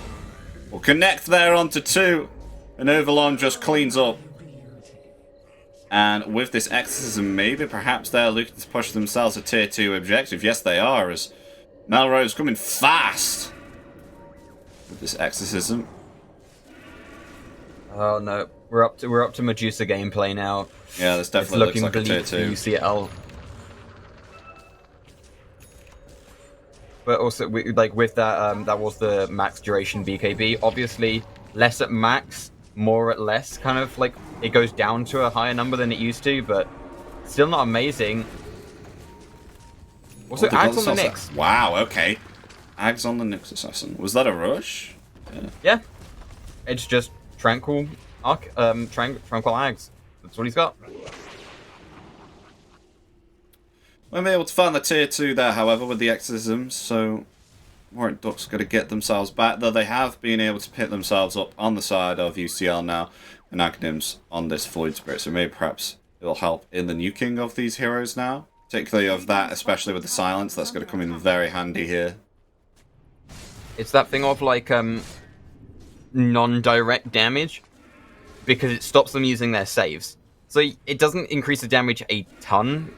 We'll connect there onto 2. And Overlong just cleans up. And with this Exorcism, maybe perhaps they're looking to push themselves a tier 2 objective. Yes, they are, as Melrose coming fast with this Exorcism. Oh no, we're up to Medusa gameplay now. Yeah, this definitely looks like a tier 2. UCL. But also, with that, that was the max duration BKB. Obviously, less at max, more at less. Kind of like it goes down to a higher number than it used to, but still not amazing. Also, Ags on the Nyx. Wow, okay. Ags on the Nyx Assassin. Was that a rush? Yeah. It's just Tranquil Ags. That's what he's got. Won't be able to find the tier 2 there, however, with the Exorcisms, so Warwick Duck's got to get themselves back, though they have been able to pit themselves up on the side of UCL now, and Agnim's on this Void Spirit, so maybe perhaps it'll help in the nuking of these heroes now, particularly of that, especially with the silence. That's going to come in very handy here. It's that thing of like non-direct damage, because it stops them using their saves. So it doesn't increase the damage a ton,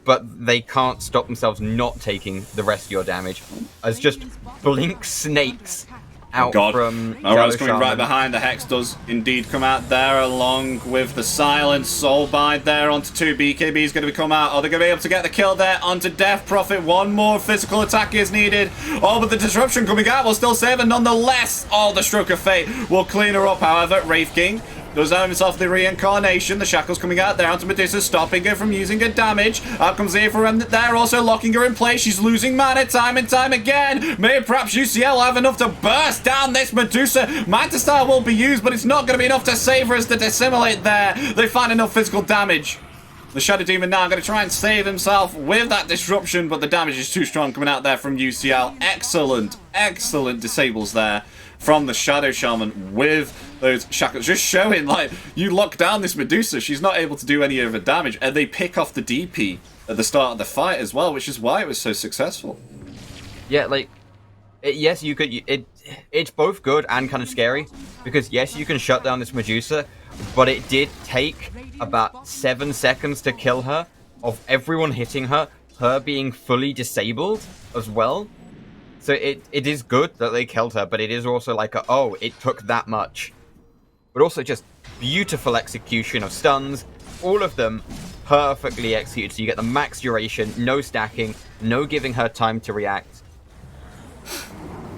but they can't stop themselves not taking the rest of your damage. As just blink snakes out from Alright, coming right behind. The Hex does indeed come out there, along with the Silence. Soulbind there onto 2. BKB is going to come out. Are they going to be able to get the kill there onto Death Prophet? One more physical attack is needed. Oh, but the disruption coming out will still save her nonetheless. Oh, the Stroke of Fate will clean her up, however. Wraith King does have himself the reincarnation. The shackles coming out there onto Medusa, stopping her from using her damage. Out comes the Aether Remnant there, also locking her in place. She's losing mana time and time again. Maybe perhaps UCL have enough to burst down this Medusa. Manta Star will be used, but it's not going to be enough to save her as to dissimulate there. They find enough physical damage. The Shadow Demon now going to try and save himself with that disruption, but the damage is too strong coming out there from UCL. Excellent, excellent disables there from the Shadow Shaman with those shackles. Just showing, like, you lock down this Medusa, she's not able to do any of the damage, and they pick off the DP at the start of the fight as well, which is why it was so successful. Yeah, like, yes, you could. It's both good and kind of scary, because yes, you can shut down this Medusa, but it did take about 7 seconds to kill her, of everyone hitting her, her being fully disabled as well. So it is good that they killed her, but it is also like, oh, it took that much. But also just beautiful execution of stuns, all of them perfectly executed. So you get the max duration, no stacking, no giving her time to react.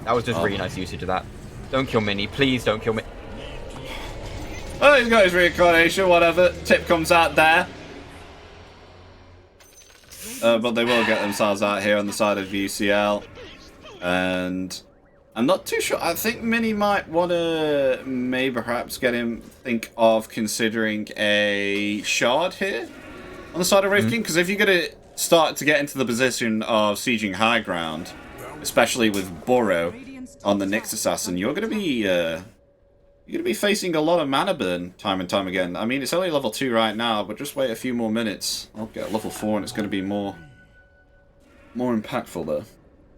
That was just really nice usage of that. Don't kill Mini, please don't kill Mini. Oh, he's got his reincarnation, whatever. Tip comes out there. But they will get themselves out here on the side of UCL. And I'm not too sure. I think Mini might want to maybe perhaps think of considering a shard here on the side of Wraith King. Because if you're going to start to get into the position of sieging high ground, especially with Burrow on the Nyx Assassin, you're going to be facing a lot of mana burn time and time again. I mean, it's only level 2 right now, but just wait a few more minutes. I'll get level 4 and it's going to be more impactful there.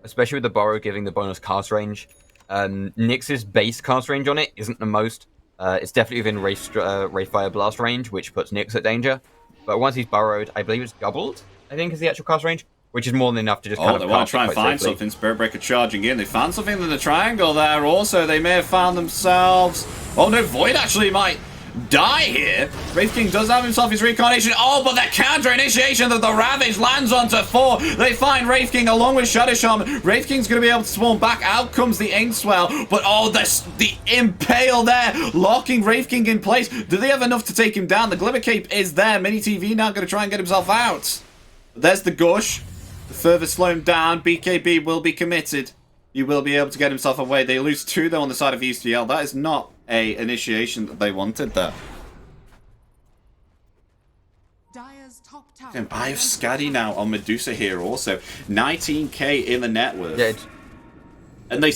Especially with the Burrow giving the bonus cast range. Nyx's base cast range on it isn't the most. It's definitely within Wraithfire Blast range, which puts Nyx at danger. But once he's burrowed, I believe it's doubled, I think, is the actual cast range, which is more than enough to just kind of... they want to try and find something. Spiritbreaker charging in. They found something in the triangle there also. They may have found themselves... Oh no, Void actually might die here. Wraith King does have himself his reincarnation. Oh, but the counter initiation of the Ravage lands onto 4. They find Wraith King along with Shadow Shaman. Wraith King's going to be able to spawn back. Out comes the Inkswell. But oh, the Impale there, locking Wraith King in place. Do they have enough to take him down? The Glimmer Cape is there. Mini TV now going to try and get himself out. There's the Gush. The further slow him down, BKB will be committed. He will be able to get himself away. They lose 2 though on the side of UCL. That is not a initiation that they wanted there. And I have Scaddy now on Medusa here also. 19k in the net worth. Yeah, and they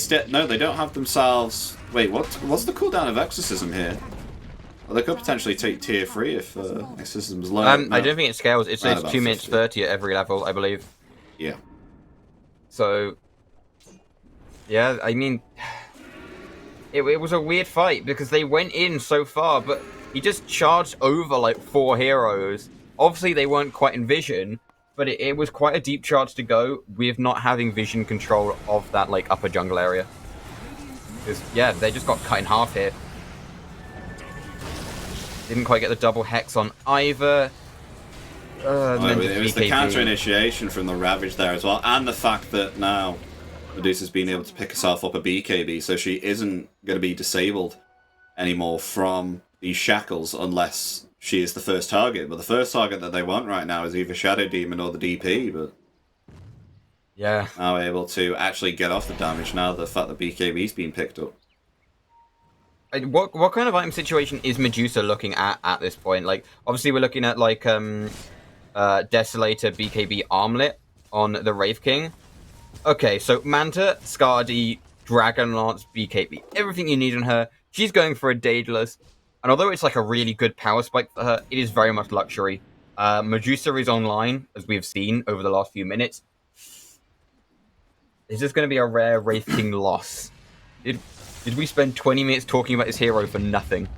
don't have themselves... Wait, what's the cooldown of Exorcism here? Well, they could potentially take tier 3 if Exorcism's low. I don't think it scales. It's 2 minutes 30 at every level, I believe. Yeah. So, yeah, I mean, it was a weird fight because they went in so far, but he just charged over like 4 heroes. Obviously, they weren't quite in vision, but it was quite a deep charge to go with not having vision control of that like upper jungle area. Because, yeah, they just got cut in half here. Didn't quite get the double hex on either. It was the counter initiation from the Ravage there as well, and the fact that now Medusa's been able to pick herself up a BKB, so she isn't going to be disabled anymore from these shackles unless she is the first target. But the first target that they want right now is either Shadow Demon or the DP, but yeah, now able to actually get off the damage now the fact that BKB's been picked up. What kind of item situation is Medusa looking at this point? Like, obviously we're looking at like Desolator BKB Armlet on the Wraith King. Okay, so Manta, Skadi, Dragon Lance, BKB. Everything you need on her. She's going for a Daedalus. And although it's like a really good power spike for her, it is very much luxury. Medusa is online, as we've seen over the last few minutes. Is this going to be a rare Wraith King loss? Did we spend 20 minutes talking about this hero for nothing?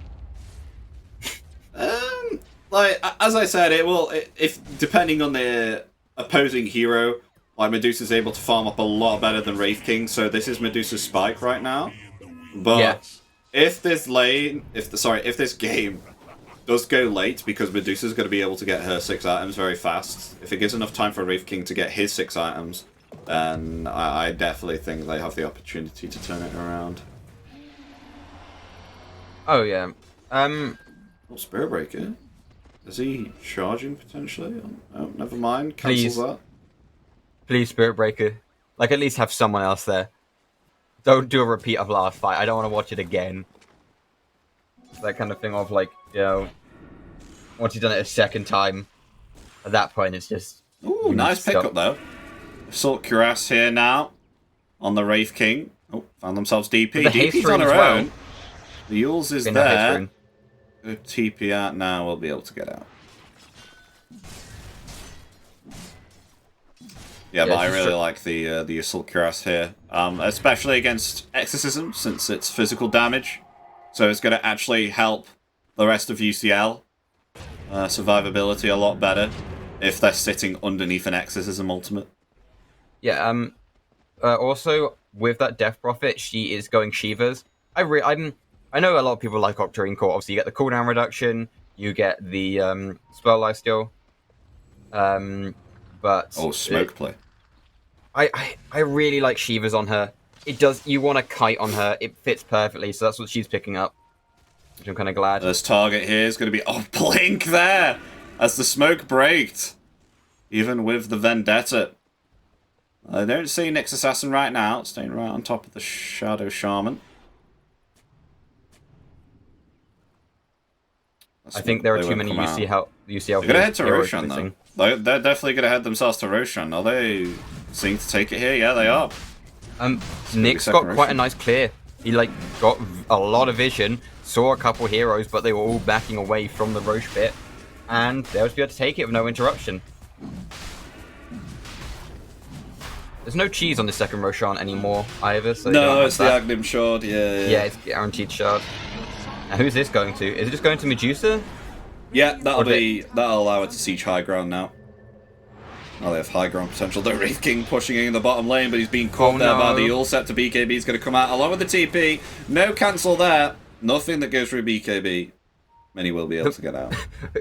Like, as I said, if depending on the opposing hero, like Medusa's able to farm up a lot better than Wraith King, so this is Medusa's spike right now. But yeah. if this game does go late, because Medusa's going to be able to get her 6 items very fast, if it gives enough time for Wraith King to get his 6 items, then I definitely think they have the opportunity to turn it around. Oh yeah. Spirit Breaker. Is he charging potentially? Oh, never mind. Cancel that. Please, Spirit Breaker. Like, at least have someone else there. Don't do a repeat of last fight. I don't want to watch it again. That kind of thing of, like, you know, once you've done it a second time, at that point it's just... Ooh, nice pickup, though. Assault Cuirass here now on the Wraith King. Oh, found themselves DP. DP's on her own. The Yules is there. Go TP out now, we'll be able to get out. Yeah, but I really like the Assault Cuirass here. Especially against Exorcism, since it's physical damage. So it's going to actually help the rest of UCL survivability a lot better if they're sitting underneath an Exorcism ultimate. Yeah, Also, with that Death Prophet, she is going Shivas. I know a lot of people like Octarine Core. Obviously, you get the cooldown reduction, you get the spell lifesteal. But smoke play. I really like Shivas on her. It does. You want a kite on her. It fits perfectly, so that's what she's picking up. Which I'm kind of glad. This target here is going to be Blink there as the smoke braked. Even with the Vendetta. I don't see Nyx Assassin right now. Staying right on top of the Shadow Shaman. I think there are too many UCL. They're going to head to Roshan, though. They're definitely going to head themselves to Roshan. Are they seeing to take it here? Yeah, they are. Nyx got quite a nice clear. He got a lot of vision, saw a couple heroes, but they were all backing away from the Roche bit, and they was able to take it with no interruption. There's no cheese on the second Roshan anymore either. So no, it's the Agnim Shard. Yeah, it's guaranteed shard. Now, who's this going to? Is it just going to Medusa? Yeah, that'll allow it to siege high ground now. Oh, they have high ground potential. The Wraith King pushing in the bottom lane, but he's being caught there by the Ulset to BKB. He's going to come out along with the TP. No cancel there. Nothing that goes through BKB. Many will be able to get out.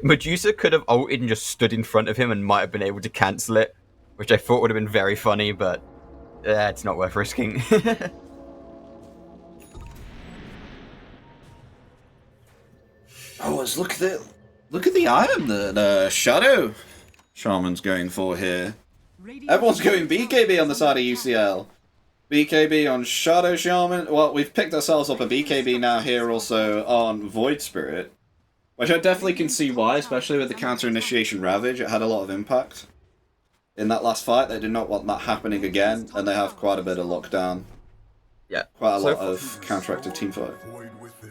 Medusa could have ulted and just stood in front of him and might have been able to cancel it, which I thought would have been very funny, but it's not worth risking. Look at the item that Shadow Shaman's going for here. Everyone's going BKB on the side of UCL. BKB on Shadow Shaman. Well, we've picked ourselves up a BKB now here also on Void Spirit, which I definitely can see why, especially with the counter initiation Ravage. It had a lot of impact in that last fight. They did not want that happening again, and they have quite a bit of lockdown. Yeah, quite a lot of counteractive teamfight.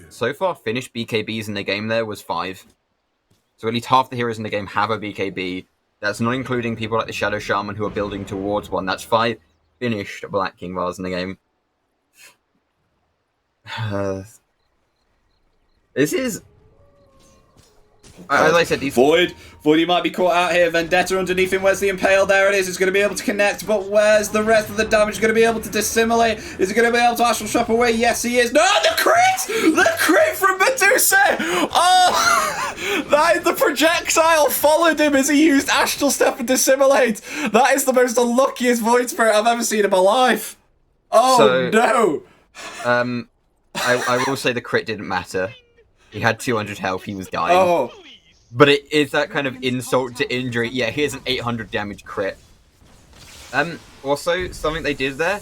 So far, finished BKBs in the game there was 5. So at least half the heroes in the game have a BKB. That's not including people like the Shadow Shaman who are building towards one. That's 5 finished Black King Vars in the game. This is... As I said, these... Void, he might be caught out here. Vendetta underneath him. Where's the Impale? There it is. It's going to be able to connect, but where's the rest of the damage going to be able to dissimulate? Is he going to be able to Astral Shop away? Yes, he is. No, the crit! The crit from Medusa! Oh! The projectile followed him as he used Astral Step and Dissimulate. That is the most unluckiest Void Spirit I've ever seen in my life. Oh, no! I will say the crit didn't matter. He had 200 health. He was dying. Oh. But it is that kind of insult to injury. Yeah, here's an 800 damage crit. Also, something they did there,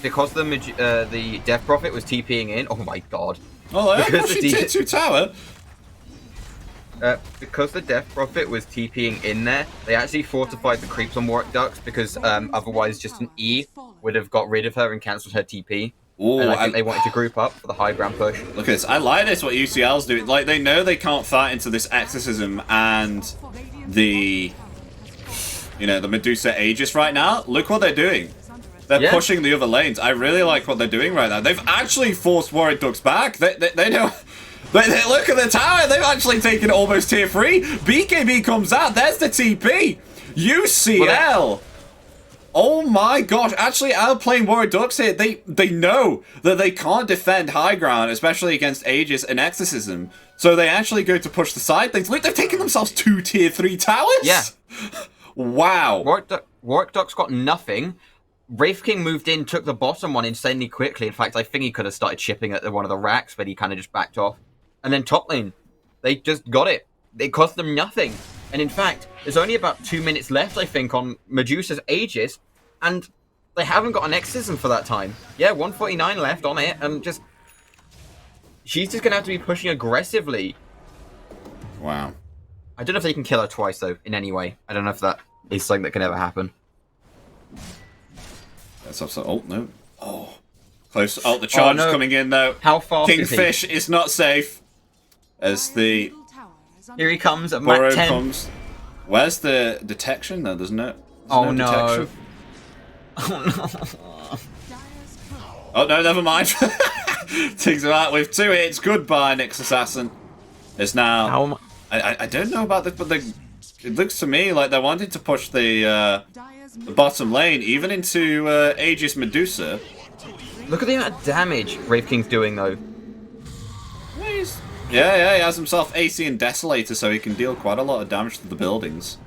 because the Death Prophet was TPing in. Oh my god. Oh, yeah, because the tier 2 tower. Because the Death Prophet was TPing in there, they actually fortified the creeps on Warwick Ducks because otherwise just an E would have got rid of her and cancelled her TP. Ooh, and I think they wanted to group up for the high ground push. Look at this. I like this, what UCL's doing. Like, they know they can't fight into this Exorcism and the, the Medusa Aegis right now. Look what they're doing. They're pushing the other lanes. I really like what they're doing right now. They've actually forced Warwick Ducks back. They know... They look at the tower. They've actually taken almost tier 3. BKB comes out. There's the TP. UCL. Oh my gosh, actually outplaying Warwick Ducks here. They know that they can't defend high ground, especially against Aegis and Exorcism. So they actually go to push the side things. Look, they've taken themselves 2 tier 3 towers? Yeah. Wow. Warwick Ducks got nothing. Wraith King moved in, took the bottom one insanely quickly. In fact, I think he could have started chipping at one of the racks, but he kind of just backed off. And then top lane, they just got it. It cost them nothing. And in fact, there's only about 2 minutes left, I think, on Medusa's Aegis, and they haven't got an Exorcism for that time. Yeah, 149 left on it, and she's just going to have to be pushing aggressively. Wow. I don't know if they can kill her twice, though, in any way. I don't know if that is something that can ever happen. That's also... Oh, no. Oh. Close. Oh, the charge is coming in, though. How fast Kingfish is not safe. As the... Here he comes at Mach 10. Comes. Where's the detection? No, there's no detection. Oh no. Oh no, never mind. Takes him out with 2 hits. Goodbye, Nyx Assassin. It's now... I don't know about this, but it looks to me like they wanted to push the the bottom lane, even into Aegis Medusa. Look at the amount of damage Wraith King's doing, though. Yeah, he has himself AC and Desolator, so he can deal quite a lot of damage to the buildings.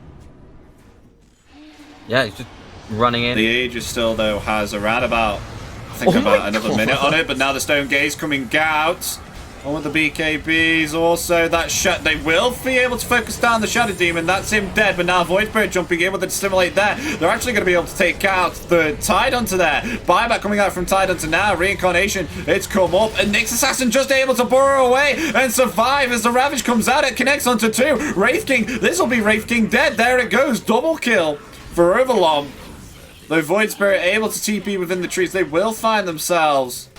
Yeah, he's just running in. The Aegis still, though, has around about, I think, about another minute on it, but now the Stone Gaze coming out. One with the BKBs, also that shot. They will be able to focus down the Shadow Demon. That's him dead, but now Void Spirit jumping in with the Stimulate there. They're actually going to be able to take out the Tide Hunter there. Buyback coming out from Tide Hunter now. Reincarnation, it's come up, and Nyx Assassin just able to burrow away and survive as the Ravage comes out. It connects onto 2. Wraith King, this will be Wraith King dead. There it goes, double kill for Overlom. Though Void Spirit able to TP within the trees, they will find themselves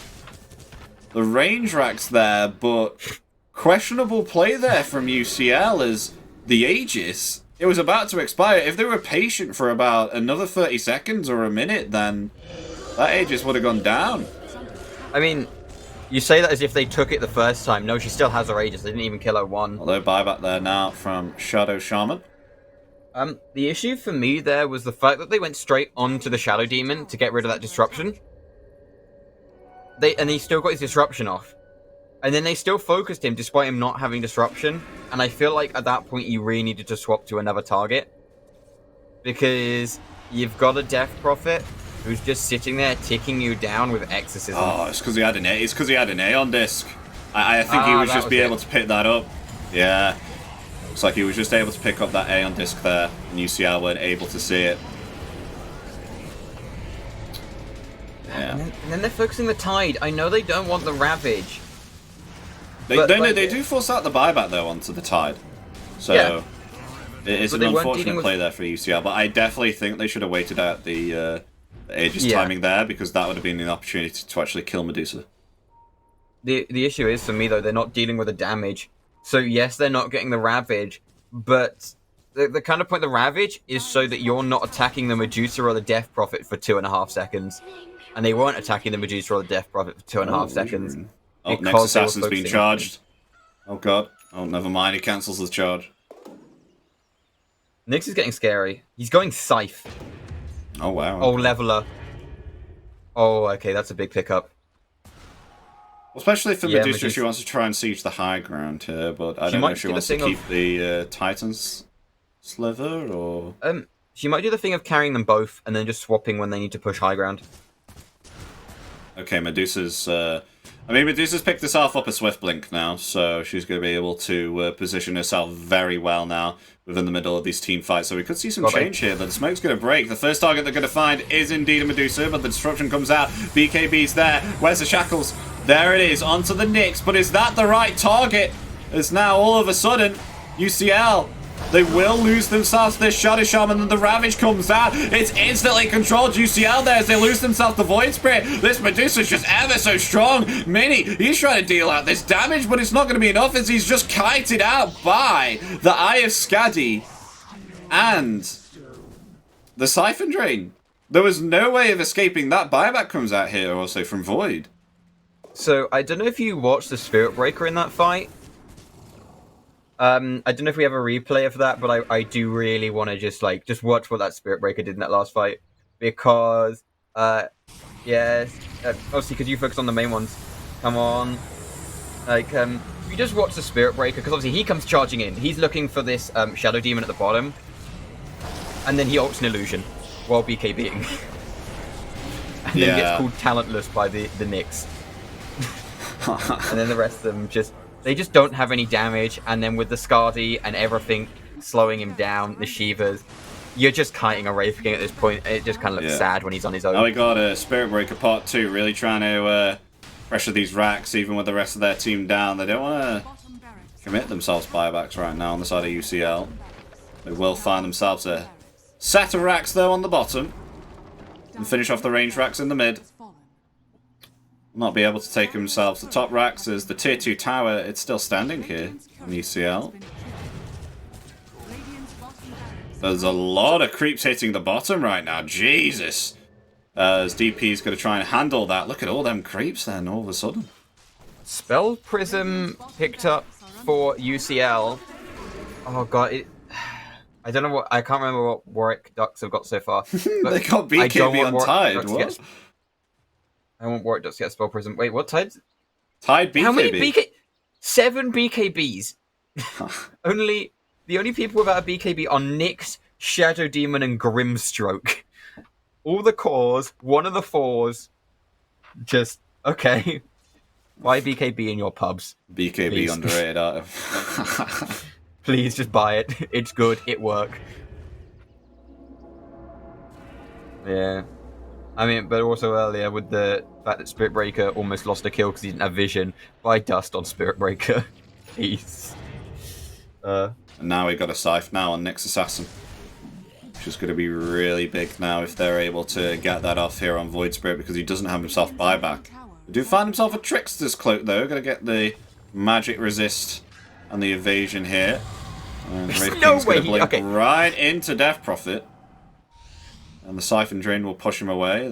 the range racks there, but questionable play there from UCL as the Aegis. It was about to expire. If they were patient for about another 30 seconds or a minute, then that Aegis would have gone down. I mean, you say that as if they took it the first time. No, she still has her Aegis. They didn't even kill her one. Although buyback there now from Shadow Shaman. The issue for me there was the fact that they went straight onto the Shadow Demon to get rid of that disruption. And he still got his disruption off. And then they still focused him despite him not having disruption. And I feel like at that point you really needed to swap to another target. Because you've got a Death Prophet who's just sitting there ticking you down with Exorcism. Oh, it's because he had an A. It's because he had an Aeon Disc. I think he was just able to pick that up. Yeah. Looks like he was just able to pick up that Aeon Disc there. And UCL weren't able to see it. Yeah. And then they're focusing the Tide. I know they don't want the Ravage. They do force out the buyback though onto the Tide. So yeah. It is an unfortunate play there for UCL, but I definitely think they should have waited out the Aegis timing there, because that would have been an opportunity to actually kill Medusa. The issue is, for me though, they're not dealing with the damage. So yes, they're not getting the Ravage, but the kind of point the Ravage is so that you're not attacking the Medusa or the Death Prophet for 2.5 seconds. And they weren't attacking the Medusa or the Death Prophet for 2.5 seconds. Oh, next Assassin's been charged. Oh god. Oh, never mind. He cancels the charge. Nyx is getting scary. He's going Scythe. Oh, wow. Oh, Leveler. Oh, okay. That's a big pickup. Especially for Medusa, she wants to try and siege the high ground here, but I don't know if she wants to keep the Titan's Sliver, or... She might do the thing of carrying them both, and then just swapping when they need to push high ground. Okay, Medusa's... Medusa's picked herself up a Swift Blink now, so she's going to be able to position herself very well now within the middle of these team fights. So we could see some change here. The smoke's going to break. The first target they're going to find is indeed a Medusa, but the disruption comes out. BKB's there. Where's the Shackles? There it is, onto the Nyx, but is that the right target? As now, all of a sudden, UCL... They will lose themselves to this Shadow Shaman, and the Ravage comes out. It's instantly controlled. UCL there as they lose themselves to Void Spirit. This Medusa's just ever so strong. Mini, he's trying to deal out this damage, but it's not going to be enough as he's just kited out by the Eye of Skadi and the Siphon Drain. There was no way of escaping that. Buyback comes out here also from Void. So, I don't know if you watched the Spirit Breaker in that fight. I don't know if we have a replay of that, but I do really want to just watch what that Spirit Breaker did in that last fight, because obviously because you focus on the main ones. Come on, you just watch the Spirit Breaker, because obviously he comes charging in. He's looking for this Shadow Demon at the bottom, and then he ults an illusion while BKBing, and then gets called talentless by the Nyx, and then the rest of them They just don't have any damage, and then with the Skadi and everything slowing him down, the Shivas, you're just kiting a Wraith King at this point. It just kind of looks sad when he's on his own. Now we got a Spirit Breaker Part 2, really trying to pressure these racks, even with the rest of their team down. They don't want to commit themselves buybacks right now on the side of UCL. They will find themselves a set of racks, though, on the bottom, and finish off the range racks in the mid. Not be able to take themselves to top racks as the tier 2 tower, it's still standing here in UCL. There's a lot of creeps hitting the bottom right now, Jesus. As DP's going to try and handle that. Look at all them creeps then all of a sudden. Spell Prism picked up for UCL. Oh god, I don't know what. I can't remember what Warwick Ducks have got so far. They got BKB on Tide. What? I want Warwick Ducks to get Spell Prism. Wait, what Tide? Tide BKB. How many 7 BKBs. The only people without a BKB are Nyx, Shadow Demon, and Grimstroke. All the cores, one of the 4s. Just okay. Buy BKB in your pubs. BKB please. Underrated item. Please just buy it. It's good. It works. Yeah. I mean, but also earlier with the fact that Spirit Breaker almost lost a kill because he didn't have vision. Buy Dust on Spirit Breaker. Please. And now we've got a Scythe now on Nyx Assassin. Which is going to be really big now if they're able to get that off here on Void Spirit because he doesn't have himself buyback. He do find himself a Trickster's Cloak though. Going to get the magic resist and the evasion here. And Wraith King's going to blink right into Death Prophet. And the Siphon Drain will push him away.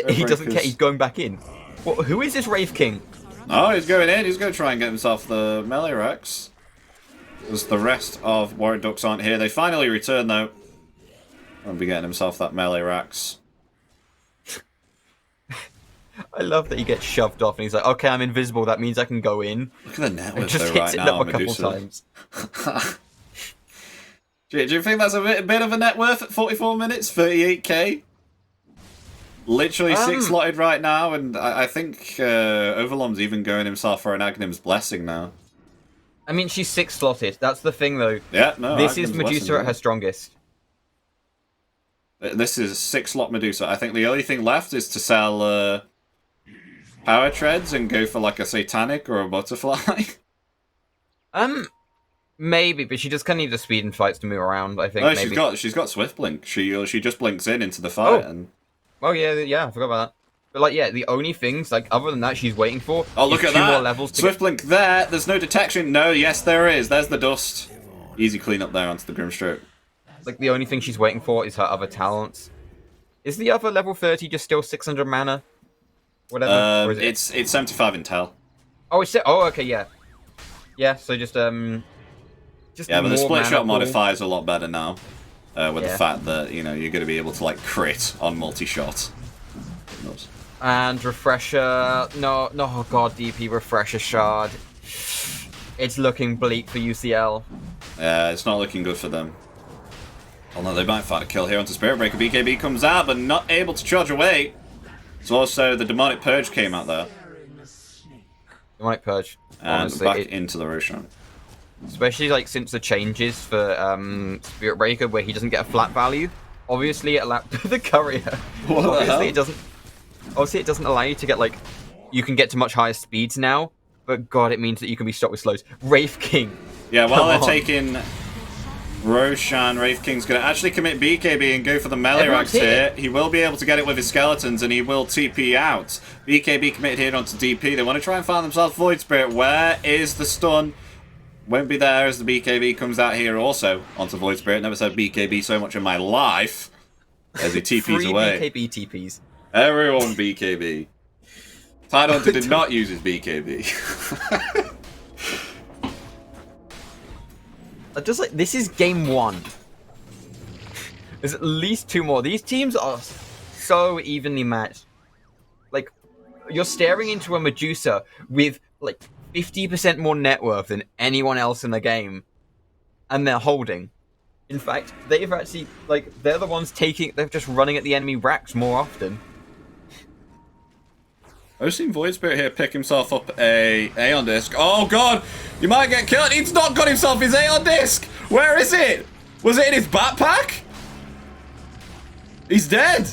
He doesn't care. He's going back in. Who is this Wraith King? Oh, he's going in. He's going to try and get himself the melee Rex. Because the rest of Warwick Ducks aren't here. They finally return though. Won't be getting himself that melee Rex. I love that he gets shoved off and he's like, okay, I'm invisible. That means I can go in. Look at the net with just though hits right it now, up a couple Medusa. times. Do you think that's a bit of a net worth at 44 minutes? 38k? Literally 6 slotted right now, and I think Overlom's even going himself for an Agnim's Blessing now. I mean, she's 6 slotted. That's the thing, though. Yeah, no. This Agnim's is Medusa Blessing, at her strongest. This is 6 slot Medusa. I think the only thing left is to sell Power Treads and go for like a Satanic or a Butterfly. Maybe, but she just kind of needs the speed and fights to move around, I think. No, maybe. she's got Swift Blink. She just blinks into the fight and... Oh yeah, I forgot about that. But like, yeah, the only things, like, other than that she's waiting for look is at 2 that. more levels to Swift Blink there. There's no detection. No, yes, there is. There's the dust. Easy clean up there onto the Grimstroke. Like, the only thing she's waiting for is her other talents. Is the other level 30 just still 600 mana? Whatever. Or is it... It's 75 intel. Oh, okay, yeah. Yeah, so just yeah, but the split shot modifier is a lot better now. With the Yeah. fact that, you know, you're going to be able to, like, crit on multi-shot. And refresher. No, oh god, DP refresher shard. It's looking bleak for UCL. Yeah, it's not looking good for them. Although they might find a kill here onto Spirit Breaker. BKB comes out, but not able to charge away. So also the Demonic Purge came out there. Demonic Purge. And Honestly, back into the Roshan. Especially like since the changes for Spirit Breaker, where he doesn't get a flat value. Obviously, it allows the Courier. What the hell? It doesn't. Obviously, it doesn't allow you to get like. You can get to much higher speeds now, but God, it means that you can be stopped with slows. Wraith King. Yeah, while they're taking Roshan, Wraith King's going to actually commit BKB and go for the melee racks here. He will be able to get it with his skeletons, and he will TP out. BKB committed here onto DP. They want to try and find themselves Void Spirit. Where is the stun? Won't be there as the BKB comes out here also onto Void Spirit. Never said BKB so much in my life. As he TPs away. BKB TPs. Everyone BKB. Tidehunter did not use his BKB. Just like, this is game 1. There's at least 2 more. These teams are so evenly matched. Like, you're staring into a Medusa with, like, 50% more net worth than anyone else in the game. And they're holding. In fact, they've actually, like, they're the ones they're just running at the enemy racks more often. I've seen Void Spirit here pick himself up a Aeon Disc. Oh god! You might get killed! He's not got himself his Aeon Disc! Where is it? Was it in his backpack? He's dead!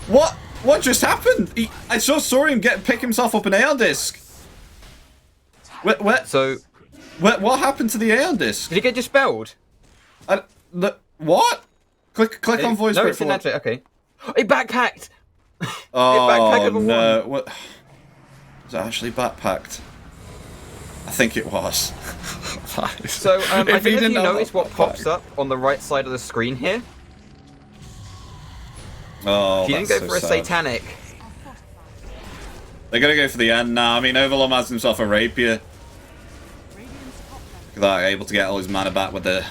What? What just happened? I just saw him pick himself up an Aeon Disc. What happened to the Aeon Disc? Did he get dispelled? What? Click on Void Spirit. No, it's in that. Okay. It backpacked! Oh no! What? Was it actually backpacked? I think it was. So I don't know if you notice what pops up on the right side of the screen here. Oh, he didn't go for a Satanic. They're gonna go for the end now. I mean, Overlom has himself a Rapier. Look at that, able to get all his mana back with the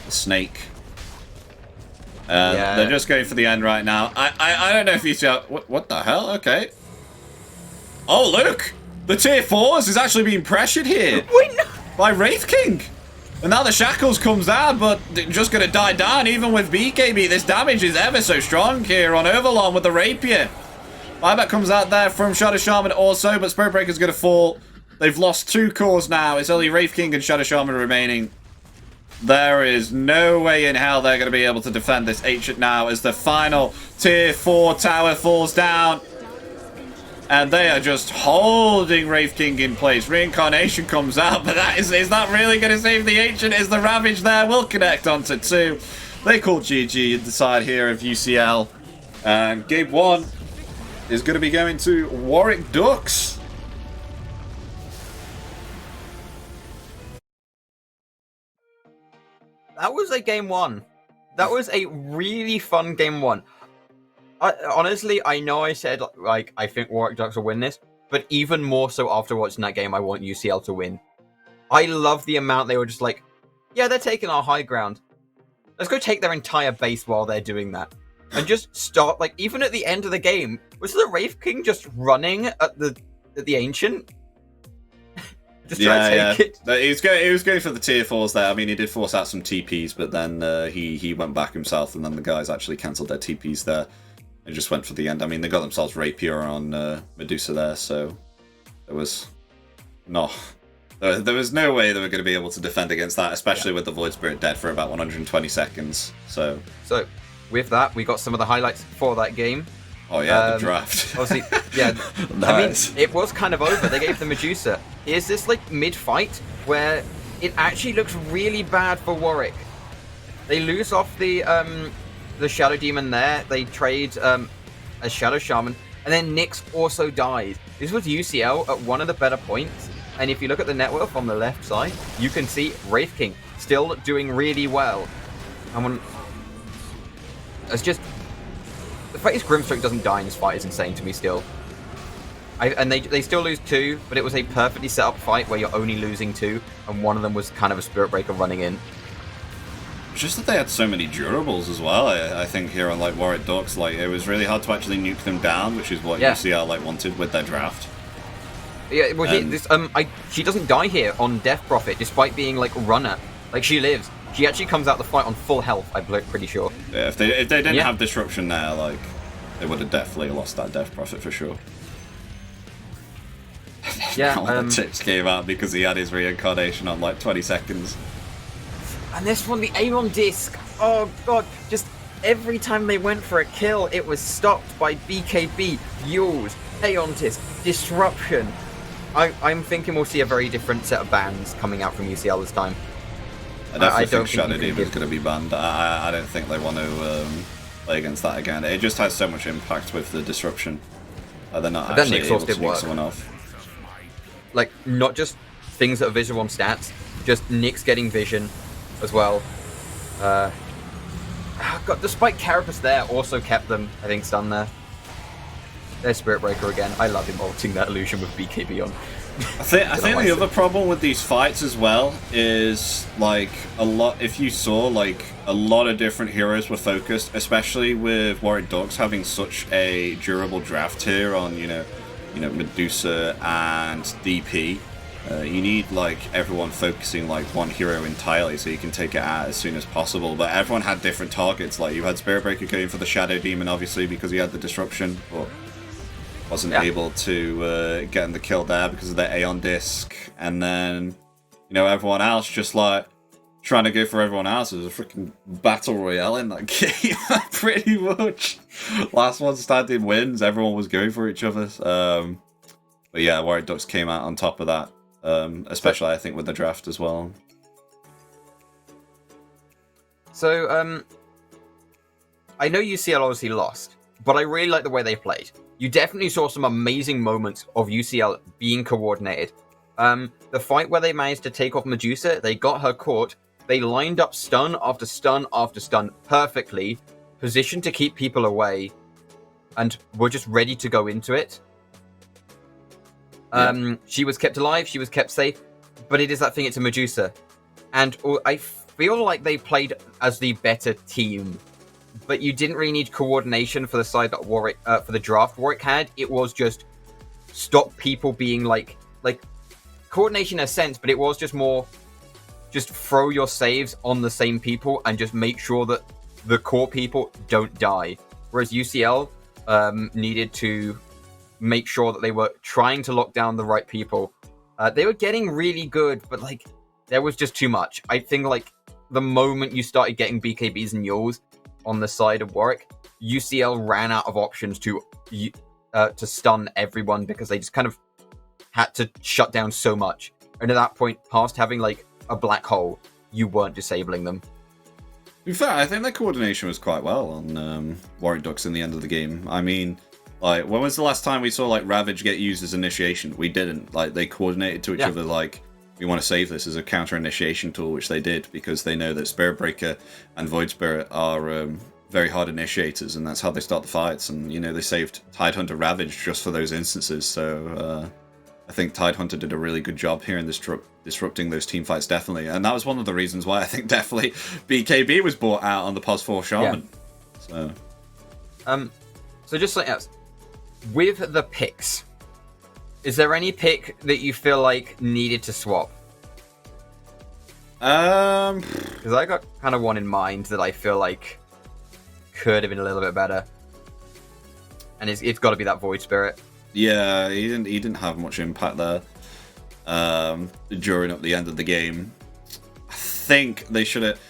the snake. They're just going for the end right now. I don't know if you see what the hell? Okay. Oh, look! The tier 4s is actually being pressured here by Wraith King. And now the Shackles comes down, but they're just going to die down. Even with BKB, this damage is ever so strong here on Overlord with the Rapier. Buyback comes out there from Shadow Shaman also, but Spirit Breaker's going to fall. They've lost 2 cores now. It's only Wraith King and Shadow Shaman remaining. There is no way in hell they're going to be able to defend this Ancient now as the final tier 4 tower falls down. And they are just holding Wraith King in place. Reincarnation comes out, but is that really going to save the Ancient? Is the Ravage there? Will connect onto 2. They call GG the side here of UCL. And game 1 is going to be going to Warwick Ducks. That was a game 1. That was a really fun game 1. Honestly, I know I said, like, I think Warwick Ducks will win this, but even more so after watching that game, I want UCL to win. I love the amount they were just like, yeah, they're taking our high ground. Let's go take their entire base while they're doing that. And just start, like, even at the end of the game, was the Wraith King just running at the Ancient? Just trying to take it. He was going for the tier 4s there. I mean, he did force out some TPs, but then he went back himself, and then the guys actually cancelled their TPs there and just went for the end. I mean, they got themselves Rapier on Medusa there, so there was no way they were going to be able to defend against that, especially with the Void Spirit dead for about 120 seconds. So with that, we got some of the highlights for that game. Oh yeah, the draft. Obviously, yeah. Nice. I mean, it was kind of over. They gave the Medusa. Here's this like mid-fight where it actually looks really bad for Warwick. They lose off the Shadow Demon there. They trade a Shadow Shaman, and then Nyx also dies. This was UCL at one of the better points, and if you look at the net worth on the left side, you can see Wraith King still doing really well. It's just the fact is Grimstroke doesn't die in this fight is insane to me still. And they still lose 2, but it was a perfectly set up fight where you're only losing 2, and one of them was kind of a Spirit Breaker running in. Just that they had so many durables as well. I think here on like Warwick Ducks, like it was really hard to actually nuke them down, which is what UCL like wanted with their draft. Yeah, well, she doesn't die here on Death Prophet, despite being like runner. Like she lives. She actually comes out the fight on full health. I'm pretty sure. Yeah, if they didn't have disruption there, like they would have definitely lost that Death Prophet for sure. Yeah, the tips came out because he had his reincarnation on like 20 seconds. And this one, the Aeon Disc. Oh god, just every time they went for a kill, it was stopped by BKB, Yules, Aeon Disc, Disruption. I'm thinking we'll see a very different set of bans coming out from UCL this time. I don't think Shadow Demon's going to be banned. I don't think they want to play against that again. It just has so much impact with the disruption. They're not actually able to nuke someone off. Like, not just things that are visual on stats, just Nyx getting vision as well. God, despite Carapace there, also kept them, I think, stunned there. There's Spirit Breaker again. I love him ulting that illusion with BKB on. I think the other problem with these fights as well is like if you saw like a lot of different heroes were focused, especially with Warwick Ducks having such a durable draft here on you know Medusa and DP. You need like everyone focusing like one hero entirely so you can take it out as soon as possible. But everyone had different targets. Like you had Spirit Breaker going for the Shadow Demon obviously because he had the disruption, but wasn't able to get him the kill there because of the Aeon Disc. And then, everyone else just like trying to go for everyone else. It was a freaking battle royale in that game, pretty much. Last one standing wins. Everyone was going for each other. But yeah, Warwick Ducks came out on top of that, especially I think with the draft as well. So, I know UCL obviously lost, but I really like the way they played. You definitely saw some amazing moments of UCL being coordinated. The fight where they managed to take off Medusa, they got her caught, they lined up stun after stun after stun perfectly, positioned to keep people away, and were just ready to go into it. She was kept alive, she was kept safe, but it is that thing, it's a Medusa. And I feel like they played as the better team, but you didn't really need coordination for the side that Warwick, for the draft Warwick had. It was just stop people being like coordination in a sense, but it was just more just throw your saves on the same people and just make sure that the core people don't die. Whereas UCL needed to make sure that they were trying to lock down the right people. They were getting really good, but like there was just too much. I think like the moment you started getting BKBs and Yules on the side of Warwick, UCL ran out of options to stun everyone because they just kind of had to shut down so much. And at that point, past having like a black hole, you weren't disabling them. In fact, I think their coordination was quite well on Warwick Ducks in the end of the game. I mean, like, when was the last time we saw like Ravage get used as initiation? We didn't. Like, they coordinated to each other like, we want to save this as a counter initiation tool, which they did because they know that Spirit Breaker and Void Spirit are very hard initiators, and that's how they start the fights. And you know, they saved Tidehunter Ravage just for those instances. So I think Tidehunter did a really good job here in disrupting those team fights, definitely. And that was one of the reasons why I think definitely BKB was bought out on the Pos 4 Shaman. Yeah. So just like us, with the picks, is there any pick that you feel like needed to swap? Because I got kind of one in mind that I feel like could have been a little bit better, and it's got to be that Void Spirit. Yeah, he didn't have much impact there during up the end of the game. I think they should have.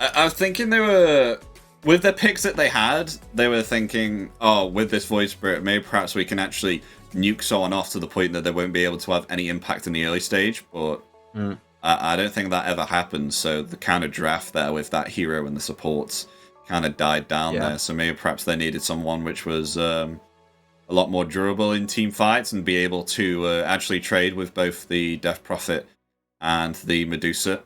I was thinking they were, with the picks that they had, they were thinking, oh, with this Void Spirit, maybe perhaps we can actually nuke someone off to the point that they won't be able to have any impact in the early stage. But I don't think that ever happened. So the kind of draft there with that hero and the supports kind of died down there. So maybe perhaps they needed someone which was a lot more durable in team fights and be able to actually trade with both the Death Prophet and the Medusa,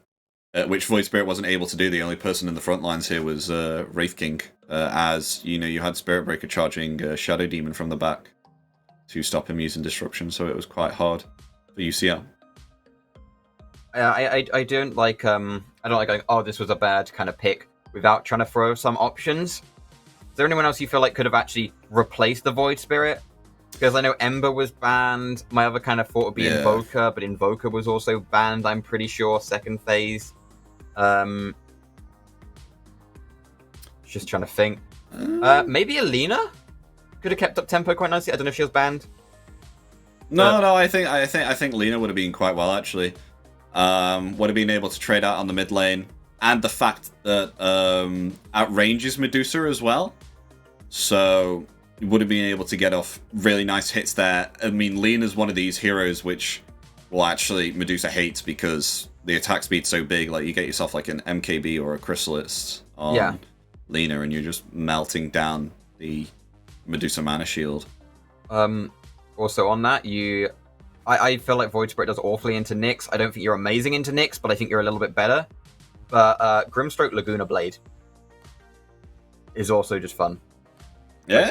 which Void Spirit wasn't able to do. The only person in the front lines here was Wraith King, as you know, you had Spirit Breaker charging Shadow Demon from the back to stop him using Disruption, so it was quite hard for UCL. I don't like going, oh, this was a bad kind of pick without trying to throw some options. Is there anyone else you feel like could have actually replaced the Void Spirit? Because I know Ember was banned. My other kind of thought would be Invoker, but Invoker was also banned, I'm pretty sure, second phase. Just trying to think. Maybe Alina could have kept up tempo quite nicely. I don't know if she was banned. No, I think Lina would have been quite well, actually. Would have been able to trade out on the mid lane, and the fact that outranges Medusa as well. So would have been able to get off really nice hits there. I mean, Lina's one of these heroes which will actually Medusa hates because the attack speed's so big. Like, you get yourself like an MKB or a Chrysalis on Lina, and you're just melting down the Medusa mana shield. Also on that, I feel like Void Spirit does awfully into Nyx. I don't think you're amazing into Nyx, but I think you're a little bit better. But Grimstroke Laguna Blade is also just fun. Yeah,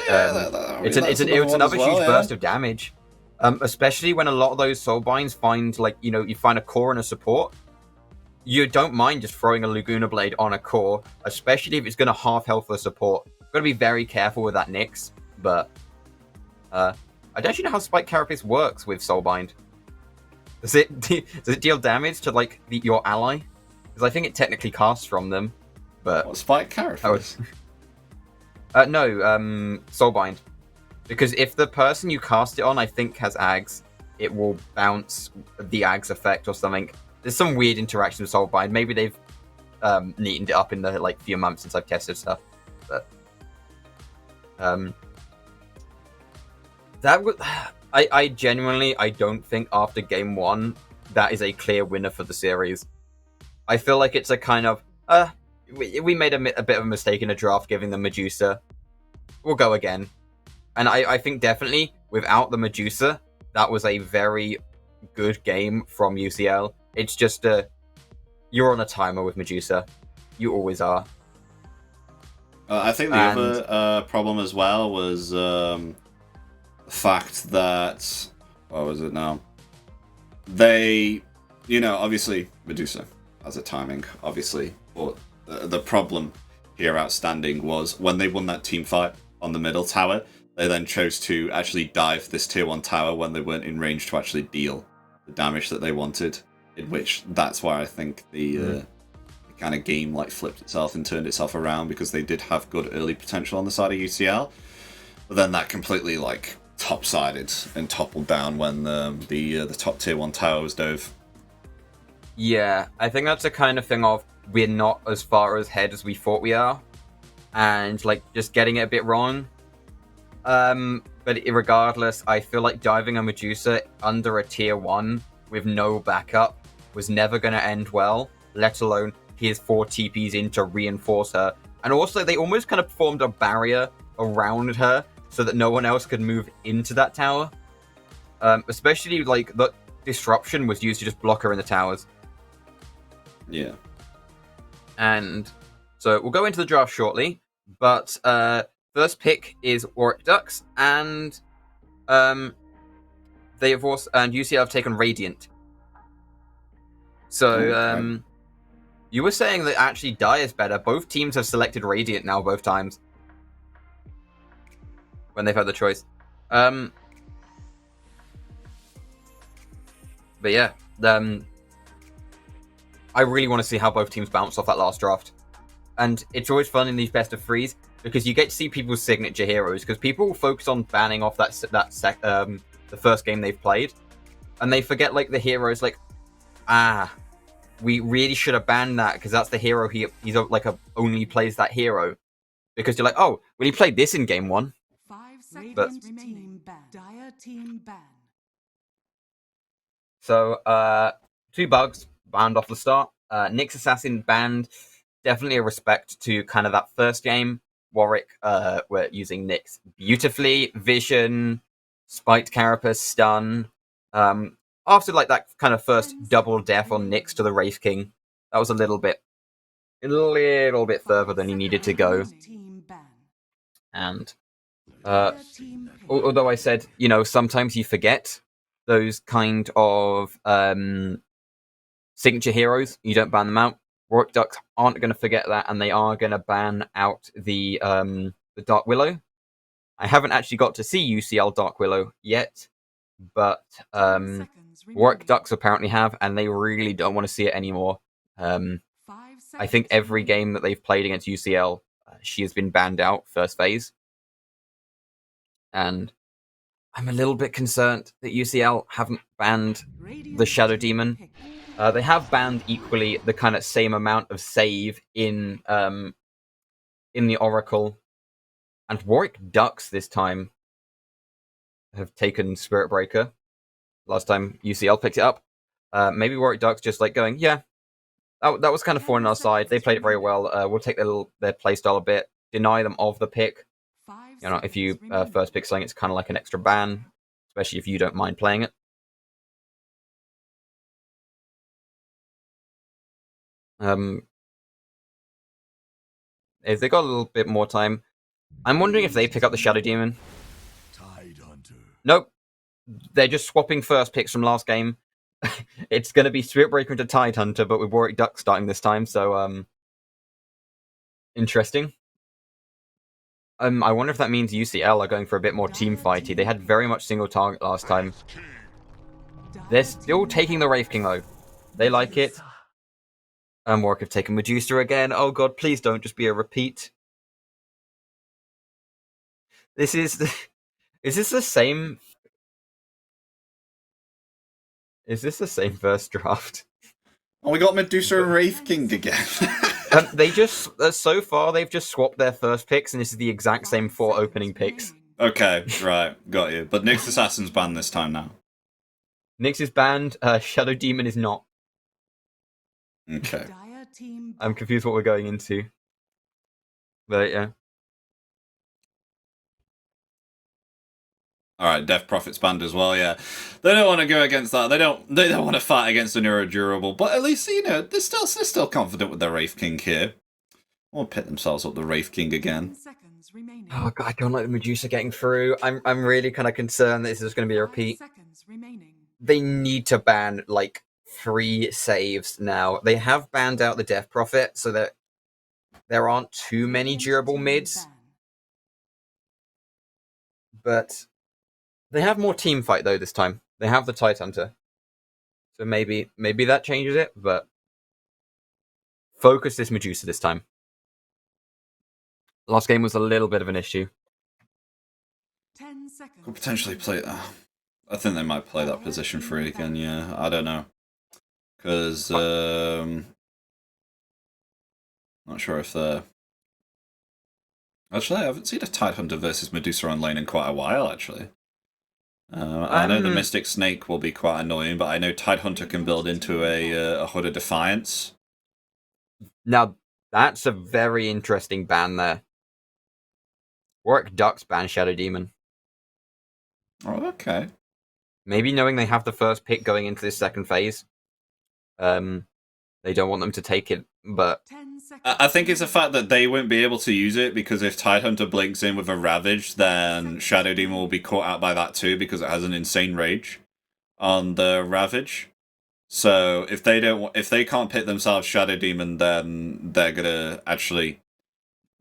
it's another huge burst of damage. Especially when a lot of those Soulbinds find, like, you know, you find a core and a support. You don't mind just throwing a Laguna Blade on a core, especially if it's going to half health the support. Got to be very careful with that Nyx, but I don't actually know how Spike Carapace works with Soulbind. Does it deal damage to like your ally? Because I think it technically casts from them, but what, Spike Carapace? No, Soulbind. Because if the person you cast it on, I think, has Ags, it will bounce the Ags effect or something. There's some weird interaction with Soulbind. Maybe they've neatened it up in the like few months since I've tested stuff. But that would, I genuinely, I don't think after game one that is a clear winner for the series. I feel like it's a kind of we made a bit of a mistake in a draft giving them Medusa. We'll go again. And I think definitely without the Medusa, that was a very good game from UCL. It's just you're on a timer with Medusa. You always are. I think the other problem as well was the fact that, what was it now? They, you know, obviously Medusa has a timing, obviously, But the problem here outstanding was when they won that team fight on the middle tower, they then chose to actually dive this tier 1 tower when they weren't in range to actually deal the damage that they wanted. In which, that's why I think the kind of game like flipped itself and turned itself around, because they did have good early potential on the side of UCL. But then that completely like top-sided and toppled down when the top tier 1 tower was dove. Yeah, I think that's the kind of thing of we're not as far ahead as we thought we are, and like just getting it a bit wrong. But regardless, I feel like diving a Medusa under a tier 1 with no backup was never going to end well, let alone here's 4 TPs in to reinforce her. And also, they almost kind of formed a barrier around her so that no one else could move into that tower. Especially, like, the disruption was used to just block her in the towers. Yeah. And so we'll go into the draft shortly, but first pick is Warwick Ducks, and they have also, and UCL have taken Radiant. So you were saying that actually Dire is better. Both teams have selected Radiant now, both times when they've had the choice. But yeah, I really want to see how both teams bounce off that last draft. And it's always fun in these best of threes because you get to see people's signature heroes, because people focus on banning off the first game they've played, and they forget like the heroes like, we really should have banned that because that's the hero he's like only plays that hero, because you're like, oh, well, he played this in game 1. 5 seconds But remaining. Dire team ban. so 2 bugs banned off the start. Nyx Assassin banned. Definitely a respect to kind of that first game. Warwick were using Nyx beautifully. Vision, Spiked Carapace, Stun. After like that kind of first double death on Nyx to the Wraith King, that was a little bit further than he needed to go. And although I said, sometimes you forget those kind of signature heroes, you don't ban them out. Warwick Ducks aren't going to forget that, and they are going to ban out the Dark Willow. I haven't actually got to see UCL Dark Willow yet, but Warwick Ducks apparently have, and they really don't want to see it anymore. I think every game that they've played against UCL, she has been banned out first phase. And I'm a little bit concerned that UCL haven't banned the Shadow Demon. They have banned equally the kind of same amount of save in the Oracle. And Warwick Ducks this time have taken Spirit Breaker. Last time UCL picked it up. Maybe Warwick Ducks just like going, yeah, that was kind of fun on our side. They played it very well. We'll take their playstyle a bit, deny them of the pick. If you first pick something, it's kind of like an extra ban, especially if you don't mind playing it. If they got a little bit more time, I'm wondering if they pick up the Shadow Demon. Nope. They're just swapping first picks from last game. It's going to be Spirit Breaker into Tidehunter, but with Warwick Duck starting this time, so interesting. I wonder if that means UCL are going for a bit more team fighty. They had very much single target last time. They're still taking the Wraith King though. They like it. Warwick have taken Medusa again. Oh god, please don't just be a repeat. Is this the same? Is this the same first draft? Oh, we got Medusa and Wraith King again. They just so far they've just swapped their first picks, and this is the exact same 4 opening picks. Okay, right, got you. But Nyx Assassin's banned this time now. Nyx is banned. Shadow Demon is not. Okay. I'm confused what we're going into. But yeah. Alright, Death Prophet's banned as well, yeah. They don't want to go against that. They don't want to fight against a Neurodurable, but at least, they're still confident with their Wraith King here. Won't pit themselves up the Wraith King again. Oh god, I don't like the Medusa getting through. I'm really kind of concerned that this is going to be a repeat. They need to ban, like, 3 saves now. They have banned out the Death Prophet, so that there aren't too many durable mids. But they have more team fight though this time. They have the Tidehunter. So maybe that changes it, but focus this Medusa this time. Last game was a little bit of an issue. 10 seconds. Could potentially play that. I think they might play that position 3 again, yeah. I don't know. Because, not sure if they're... Actually, I haven't seen a Tidehunter versus Medusa on lane in quite a while, actually. I know the Mystic Snake will be quite annoying, but I know Tidehunter can build into a Hood of Defiance. Now, that's a very interesting ban there. Warwick Ducks ban Shadow Demon. Oh, okay. Maybe knowing they have the first pick going into this second phase. They don't want them to take it, but... I think it's the fact that they won't be able to use it, because if Tidehunter blinks in with a Ravage, then Shadow Demon will be caught out by that too, because it has an insane rage on the Ravage. So if they can't pick themselves Shadow Demon, then they're gonna actually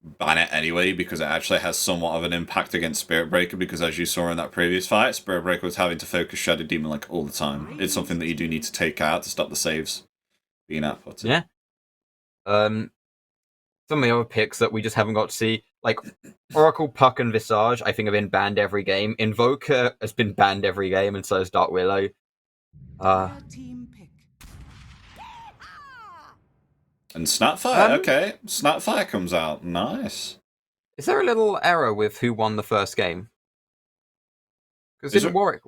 ban it anyway, because it actually has somewhat of an impact against Spirit Breaker, because as you saw in that previous fight, Spirit Breaker was having to focus Shadow Demon like all the time. It's something that you do need to take out to stop the saves being outputted. Yeah. Some of the other picks that we just haven't got to see, like Oracle, Puck, and Visage, I think have been banned every game. Invoker has been banned every game, and so has Dark Willow. And Snapfire, okay. Snapfire comes out. Nice. Is there a little error with who won the first game? Because didn't Warwick...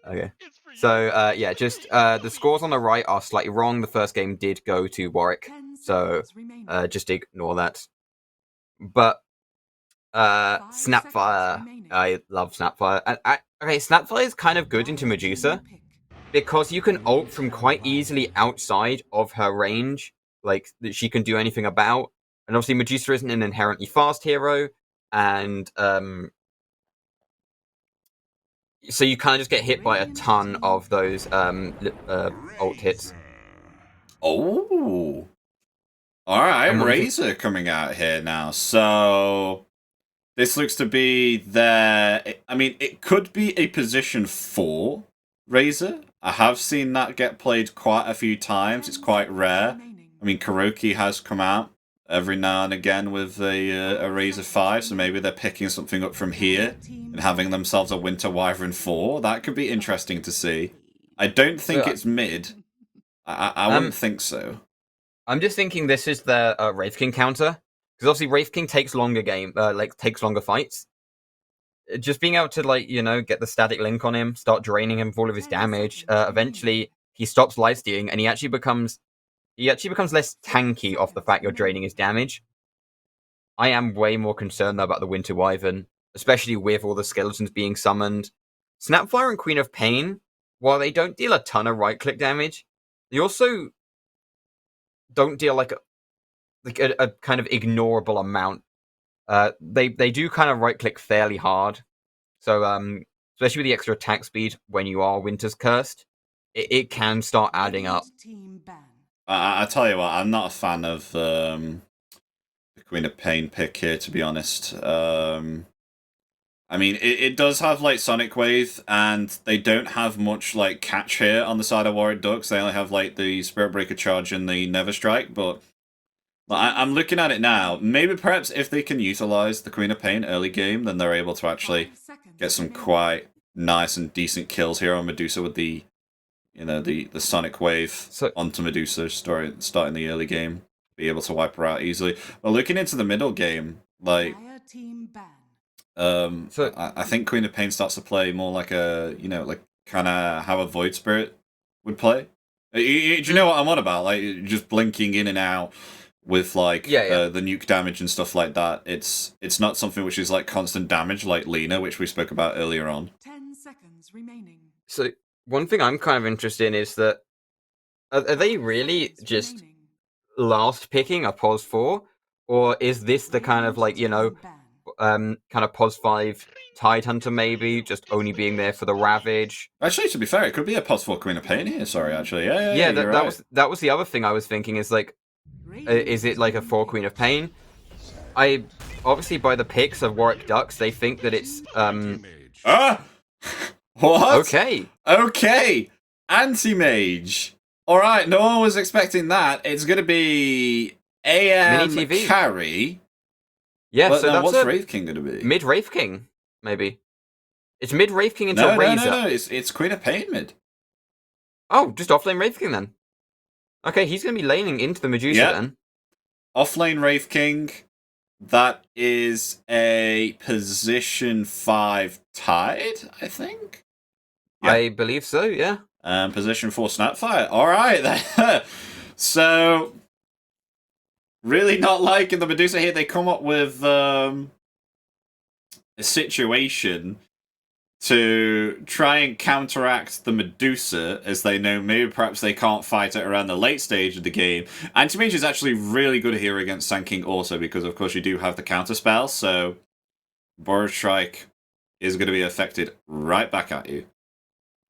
Okay. So, yeah, just the scores on the right are slightly wrong. The first game did go to Warwick. So, just ignore that. But, Snapfire. I love Snapfire. And okay, Snapfire is kind of good into Medusa, because you can ult from quite easily outside of her range, like, that she can do anything about. And obviously Medusa isn't an inherently fast hero, and, so you kind of just get hit by a ton of those, ult hits. Oh! Alright, Razor coming out here now. So, this looks to be their... I mean, it could be a position 4 Razor. I have seen that get played quite a few times. It's quite rare. I mean, Kuroki has come out every now and again with a Razor 5, so maybe they're picking something up from here and having themselves a Winter Wyvern 4. That could be interesting to see. I don't think it's mid. I wouldn't think so. I'm just thinking this is their Wraith King counter, because obviously Wraith King takes longer takes longer fights. Just being able to, like, you know, get the static link on him, start draining him of all of his damage. Eventually, he stops lifestealing, and he actually becomes less tanky off the fact you're draining his damage. I am way more concerned though about the Winter Wyvern, especially with all the skeletons being summoned. Snapfire and Queen of Pain, while they don't deal a ton of right-click damage, they also don't deal like a kind of ignorable amount. They do kind of right-click fairly hard. So, especially with the extra attack speed when you are Winter's Cursed, it can start adding up. I tell you what, I'm not a fan of the Queen of Pain pick here, to be honest. I mean, it does have, like, Sonic Wave, and they don't have much, like, catch here on the side of Warwick Ducks. They only have, like, the Spirit Breaker Charge and the Never Strike, but I'm looking at it now. Maybe perhaps if they can utilize the Queen of Pain early game, then they're able to actually get some quite nice and decent kills here on Medusa with the, you know, the Sonic Wave onto Medusa starting the early game. Be able to wipe her out easily. But looking into the middle game, like... I think Queen of Pain starts to play more like a, you know, like kind of how a Void Spirit would play. Do you know what I'm on about? Like, just blinking in and out with, like, the nuke damage and stuff like that. It's not something which is, like, constant damage like Lena, which we spoke about earlier on. 10 seconds remaining. So, one thing I'm kind of interested in is that, are they really just last picking a pos 4? Or is this the kind of, like, you know, kind of pos 5 Tidehunter maybe, just only being there for the Ravage. Actually, to be fair, it could be a pos 4 Queen of Pain here. Sorry, actually, yeah. That was the other thing I was thinking. Is like, is it like a 4 Queen of Pain? I obviously by the picks of Warwick Ducks, they think that it's What? Okay. Anti-mage. All right, no one was expecting that. It's going to be AM Mini TV. carry. Yeah, But so then that's what's a Wraith King going to be? mid Wraith King, maybe. It's mid Wraith King until Razor. No. It's Queen of Pain mid. Oh, just offlane Wraith King then. Okay, he's going to be laning into the Medusa then. Offlane Wraith King. That is a position 5 Tide, I think. Yeah. I believe so, yeah. Position 4 Snapfire. All right, then. So, really not liking the Medusa here. They come up with a situation to try and counteract the Medusa, as they know maybe perhaps they can't fight it around the late stage of the game. Anti-Mage is actually really good here against Sand King also, because of course you do have the counter spell, so Borrow Strike is going to be affected right back at you.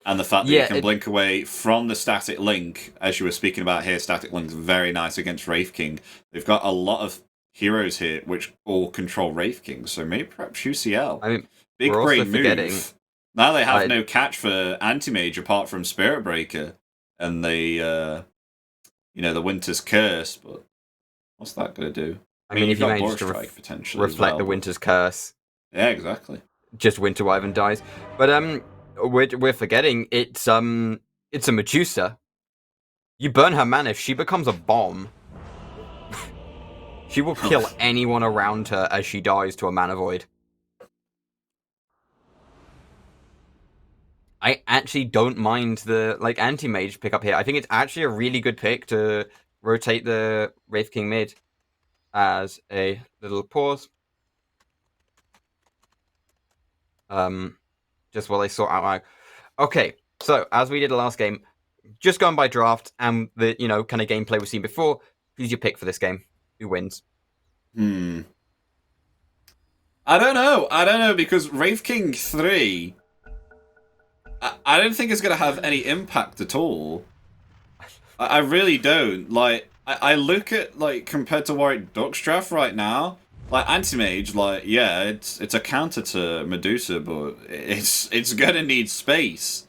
And the fact that you can blink away from the static link, as you were speaking about here, static link's very nice against Wraith King. They've got a lot of heroes here which all control Wraith King, so maybe perhaps UCL. I mean, big we're brain also forgetting move. Now they have no catch for Anti-Mage apart from Spirit Breaker and the Winter's Curse, but what's that going to do? I mean, if you got manage to Strike potentially as reflect well, the but- Winter's Curse. Yeah, exactly. Just Winter Wyvern dies. But we're forgetting it's a Medusa. You burn her mana, if she becomes a bomb, she will kill anyone around her as she dies to a mana void. I actually don't mind the anti-mage pick up here. I think it's actually a really good pick to rotate the Wraith King mid as a little pause. Just while I sort out okay, so as we did the last game, just going by draft and the kind of gameplay we've seen before, who's your pick for this game? Who wins? I don't know, because Wraith King 3, I don't think it's going to have any impact at all. I really don't. Like, I look at, compared to Warwick Duck's draft right now, Anti-Mage, it's a counter to Medusa, but it's gonna need space.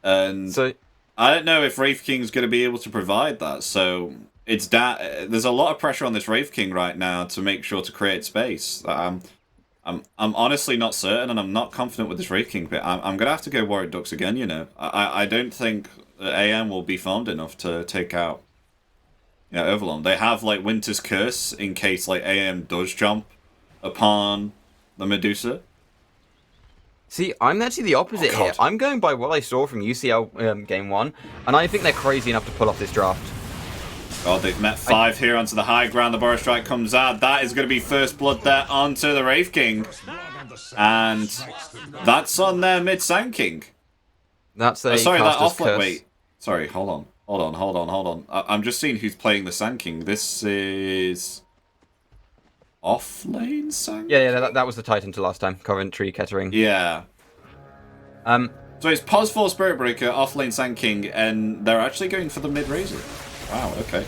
And so I don't know if Wraith King's gonna be able to provide that, so there's a lot of pressure on this Wraith King right now to make sure to create space. I'm honestly not certain, and I'm not confident with this Wraith King, but I'm gonna have to go Warwick Ducks again, I don't think AM will be farmed enough to take out Overlord. They have Winter's Curse in case AM does jump upon the Medusa. See, I'm actually the opposite here. I'm going by what I saw from UCL game 1, and I think they're crazy enough to pull off this draft. God, they've met 5 here onto the high ground. The Borrow Strike comes out. That is going to be first blood there onto the Wraith King. And that's on their mid Sand King. That's a sorry, that Caster's offlane. Curse. Wait, sorry, hold on. I'm just seeing who's playing the Sand King. This is offlane Sand King? Yeah, that was the Titan to last time. Coventry, Kettering. Yeah. So it's Pos 4 Spirit Breaker, offlane Sand King, and they're actually going for the mid Razor. Wow, okay.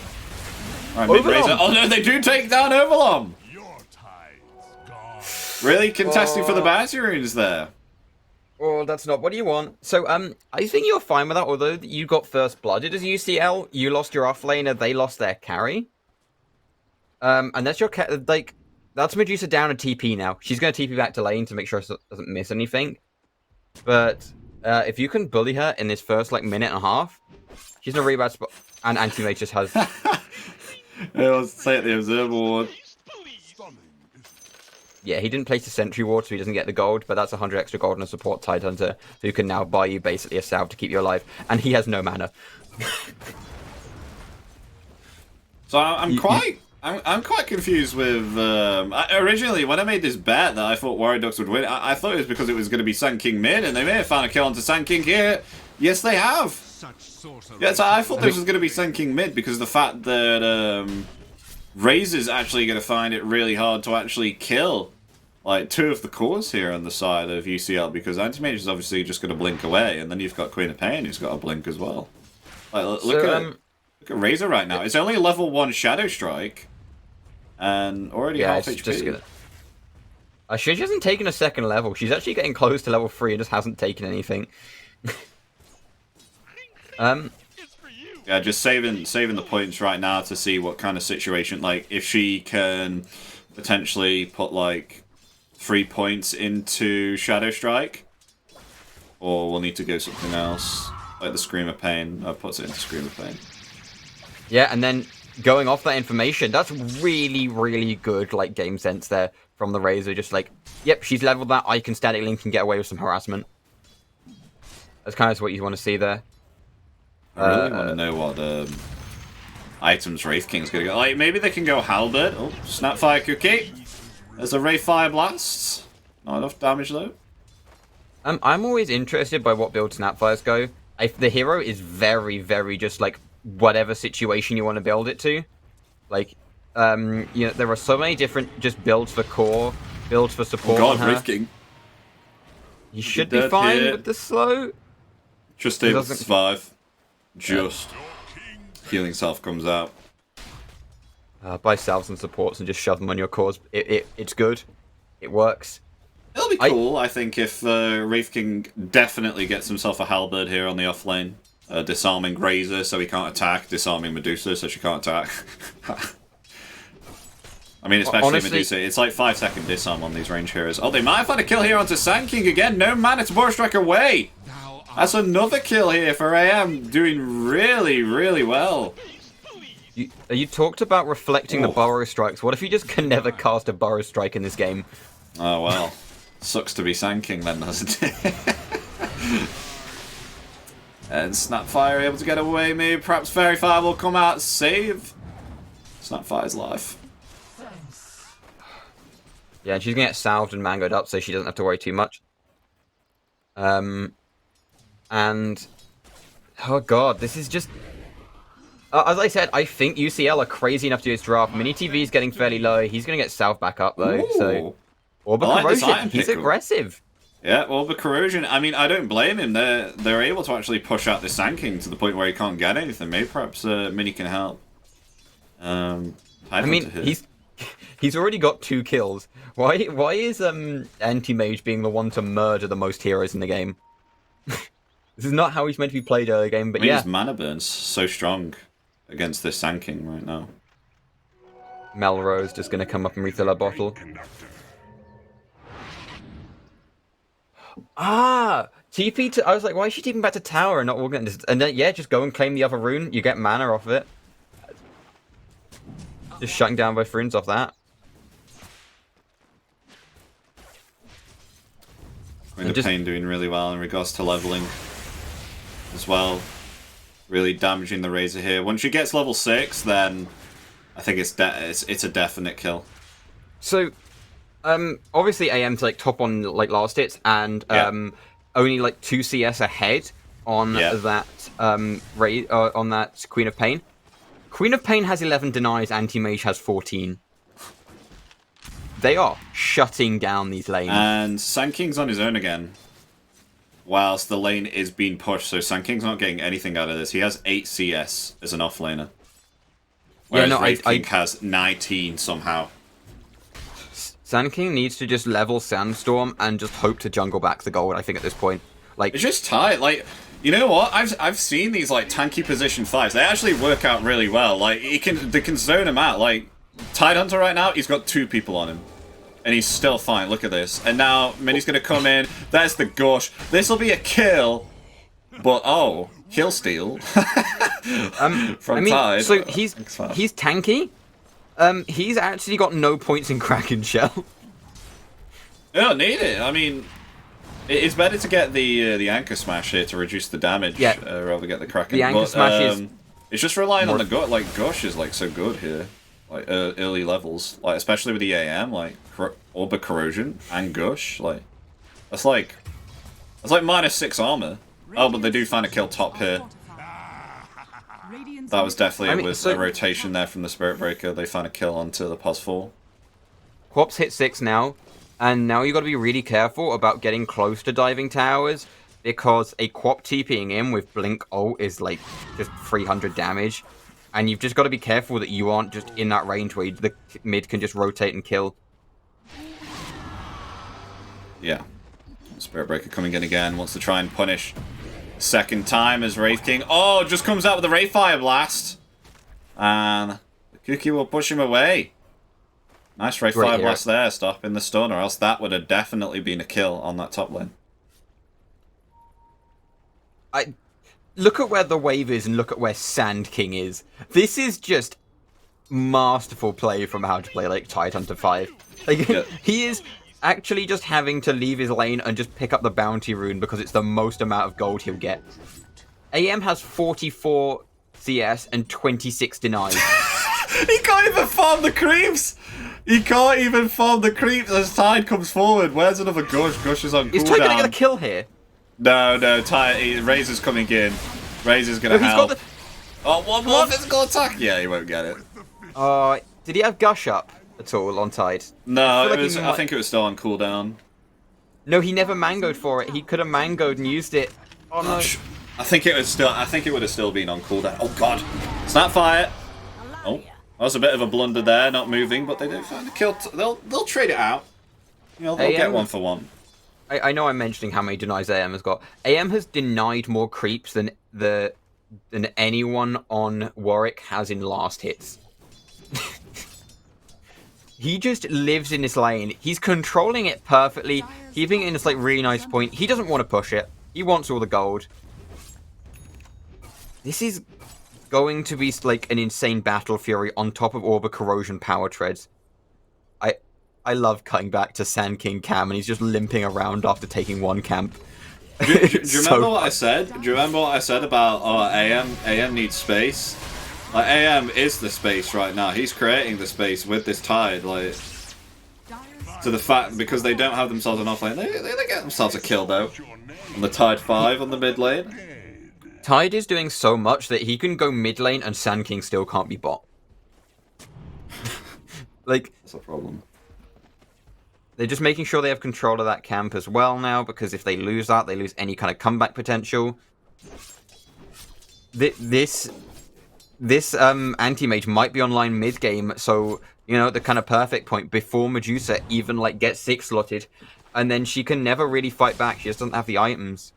Alright, mid Razor. Oh no, they do take down Overlord! Really contesting for the bounty runes there. Oh, that's not what you want. So, I think you're fine with that, although you got first blooded as UCL, you lost your offlaner, they lost their carry. And that's your that's Medusa down a TP now. She's going to TP back to lane to make sure she doesn't miss anything. But, if you can bully her in this first, minute and a half, she's in a really bad spot. And Anti-Mage just has... Let's say it, the Observer Ward. Yeah, he didn't place the Sentry Ward, so he doesn't get the gold, but that's 100 extra gold on a support Tidehunter, who can now buy you basically a salve to keep you alive, and he has no mana. So I'm quite confused with... originally, when I made this bet that I thought Warrior Ducks would win, I thought it was because it was going to be Sand King mid, and they may have found a kill onto Sand King here. Yes, they have. Yeah, so I thought this was going to be Sand King mid, because the fact that... Razor's actually going to find it really hard to actually kill like 2 of the cores here on the side of UCL, because Anti-Mage is obviously just going to blink away, and then you've got Queen of Pain who's got a blink as well. Like, look at Razor right now. It's only level 1 Shadow Strike, and already half HP. Just gonna... she hasn't taken a second level. She's actually getting close to level 3 and just hasn't taken anything. Yeah, just saving the points right now to see what kind of situation, like, if she can potentially put, like, 3 points into Shadow Strike, or we'll need to go something else, like the Scream of Pain. Puts it into Scream of Pain. Yeah, and then going off that information, that's really, really good, like, game sense there from the Razor. Just like, yep, she's leveled that, I can static link and get away with some harassment. That's kind of what you want to see there. I really want to know what items Wraith King's going to go. Like, maybe they can go Halberd. Oh, Snapfire Cookie. There's a Wraith Fire Blast. Not enough damage, though. I'm always interested by what build Snapfires go. If the hero is very, very just, like, whatever situation you want to build it to. Like, you know, there are so many different just builds for core, builds for support. Oh God, Wraith King. You should be fine with the slow. Just able to survive. Just. Healing Self comes out. Buy salves and supports and just shove them on your cores. It's good. It works. It'll be cool, I think, if Wraith King definitely gets himself a Halberd here on the off lane. Disarming Razor so he can't attack, disarming Medusa so she can't attack. I mean, especially honestly, Medusa, it's like 5-second disarm on these range heroes. Oh, they might have had a kill here onto Sand King again. No man, it's Burrow Strike away. That's another kill here for AM, doing really, really well. You talked about reflecting the Burrow Strikes. What if you just can never cast a Burrow Strike in this game? Oh, well. Sucks to be Sand King then, doesn't it? And Snapfire able to get away, maybe perhaps Fairy Fire will come out, save Snapfire's life. Yeah, and she's gonna get salved and mangoed up, so she doesn't have to worry too much. And oh god, this is just as I said, I think UCL are crazy enough to do this draft. Mini TV is getting fairly low. He's gonna get salved back up though. Ooh. So Orb of Corrosion, he's aggressive. Yeah, well, the Corrosion, I mean, I don't blame him. They're able to actually push out the Sand King to the point where he can't get anything. Maybe perhaps Mini can help. I mean, he's already got 2 kills. Why is Anti-Mage being the one to murder the most heroes in the game? This is not how he's meant to be played early game, but I mean, yeah. His mana burn's so strong against this Sand King right now. Melrose just going to come up and refill her bottle. TP to... I was like, why is she TPing back to tower and not walking... And then, yeah, just go and claim the other rune. You get mana off it. Just shutting down both runes off that. Queen of Pain doing really well in regards to leveling as well. Really damaging the Razor here. Once she gets level 6, then I think it's a definite kill. So... obviously AM's like top on like last hits and only like 2 CS ahead on that on that Queen of Pain. Queen of Pain has 11 denies, Anti-Mage has 14. They are shutting down these lanes. And Sand King's on his own again. Whilst the lane is being pushed, so Sand King's not getting anything out of this. He has 8 CS as an offlaner. Whereas Wraith King has 19 somehow. Sand King needs to just level Sandstorm and just hope to jungle back the gold, I think, at this point. Like, it's just tight. Like, you know what? I've seen these like tanky position fights. They actually work out really well. Like, they can zone him out. Like, Tidehunter right now, he's got 2 people on him. And he's still fine. Look at this. And now Mini's gonna come in. There's the gush. This'll be a kill. But oh, kill steal. From Tide. So he's tanky. He's actually got no points in Kraken Shell. You don't need it. I mean, it's better to get the Anchor Smash here to reduce the damage, rather than get the Kraken. The Anchor Smash is... It's just relying on the Gush. Like, Gush is like so good here. Like, early levels. Like, especially with the AM, like, Orb of Corrosion and Gush. Like, that's like -6 armor. Oh, but they do find a kill top here. That was definitely a rotation there from the Spirit Breaker. They find a kill onto the +4. Quops hit 6 now. And now you got to be really careful about getting close to diving towers, because a Quap TPing in with Blink ult is like just 300 damage. And you've just got to be careful that you aren't just in that range where the mid can just rotate and kill. Yeah. Spirit Breaker coming in again, wants to try and punish. Second time as Wraith King. Oh, just comes out with a Wraith Fire Blast. And the Cookie will push him away. Nice Wraith Fire Blast there, stopping the stun, or else that would have definitely been a kill on that top lane. Look at where the wave is and look at where Sand King is. This is just masterful play from how to play like Tidehunter 5. Like, he is actually just having to leave his lane and just pick up the bounty rune because it's the most amount of gold he'll get. AM has 44 CS and 26 denies. He can't even farm the creeps! He can't even farm the creeps as Tide comes forward. Where's another Gush? Gush is on cooldown. Is Tide gonna get a kill here? No, Razor's coming in. Razor's gonna help. Oh, one more physical attack! Yeah, he won't get it. Did he have Gush up at all on Tide? No, I think it was still on cooldown. No, he never mangoed for it. He could have mangoed and used it. Oh no. I think it would have still been on cooldown. Oh god. Snapfire! Oh, that was a bit of a blunder there, not moving, but they don't find a kill. They'll trade it out. You know, they'll get one for one. I know I'm mentioning how many denies AM has got. AM has denied more creeps than anyone on Warwick has in last hits. He just lives in this lane. He's controlling it perfectly, keeping it in this like really nice point. He doesn't want to push it. He wants all the gold. This is going to be like an insane battle fury on top of all the corrosion power treads. I love cutting back to Sand King Cam, and he's just limping around after taking one camp. Do you remember what I said? Do you remember what I said about AM needs space? Like, AM is the space right now. He's creating the space with this Tide. Like, to the fact, because they don't have themselves an offlane, they get themselves a kill though. On the Tide 5 on the mid lane. Tide is doing so much that he can go mid lane and Sand King still can't be bot. Like, that's a problem. They're just making sure they have control of that camp as well now, because if they lose that, they lose any kind of comeback potential. This anti-mage might be online mid-game, so, you know, the kind of perfect point before Medusa even, like, gets 6 slotted, and then she can never really fight back. She just doesn't have the items.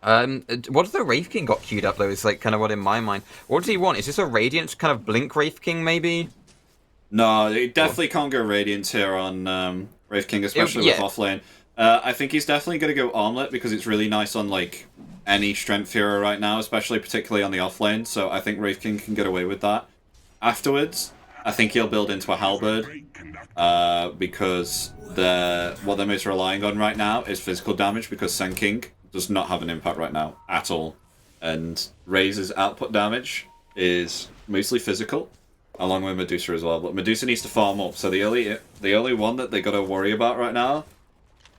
What does the Wraith King got queued up, though, is, like, kind of what in my mind. What does he want? Is this a Radiant kind of Blink Wraith King, maybe? No, he definitely can't go Radiance here on Wraith King, especially with offlane. I think he's definitely going to go Armlet because it's really nice on like any strength hero right now, particularly on the offlane. So I think Wraith King can get away with that. Afterwards, I think he'll build into a Halberd because what they're most relying on right now is physical damage, because Sand King does not have an impact right now at all, and Razor's output damage is mostly physical, along with Medusa as well. But Medusa needs to farm up, so the only one that they got to worry about right now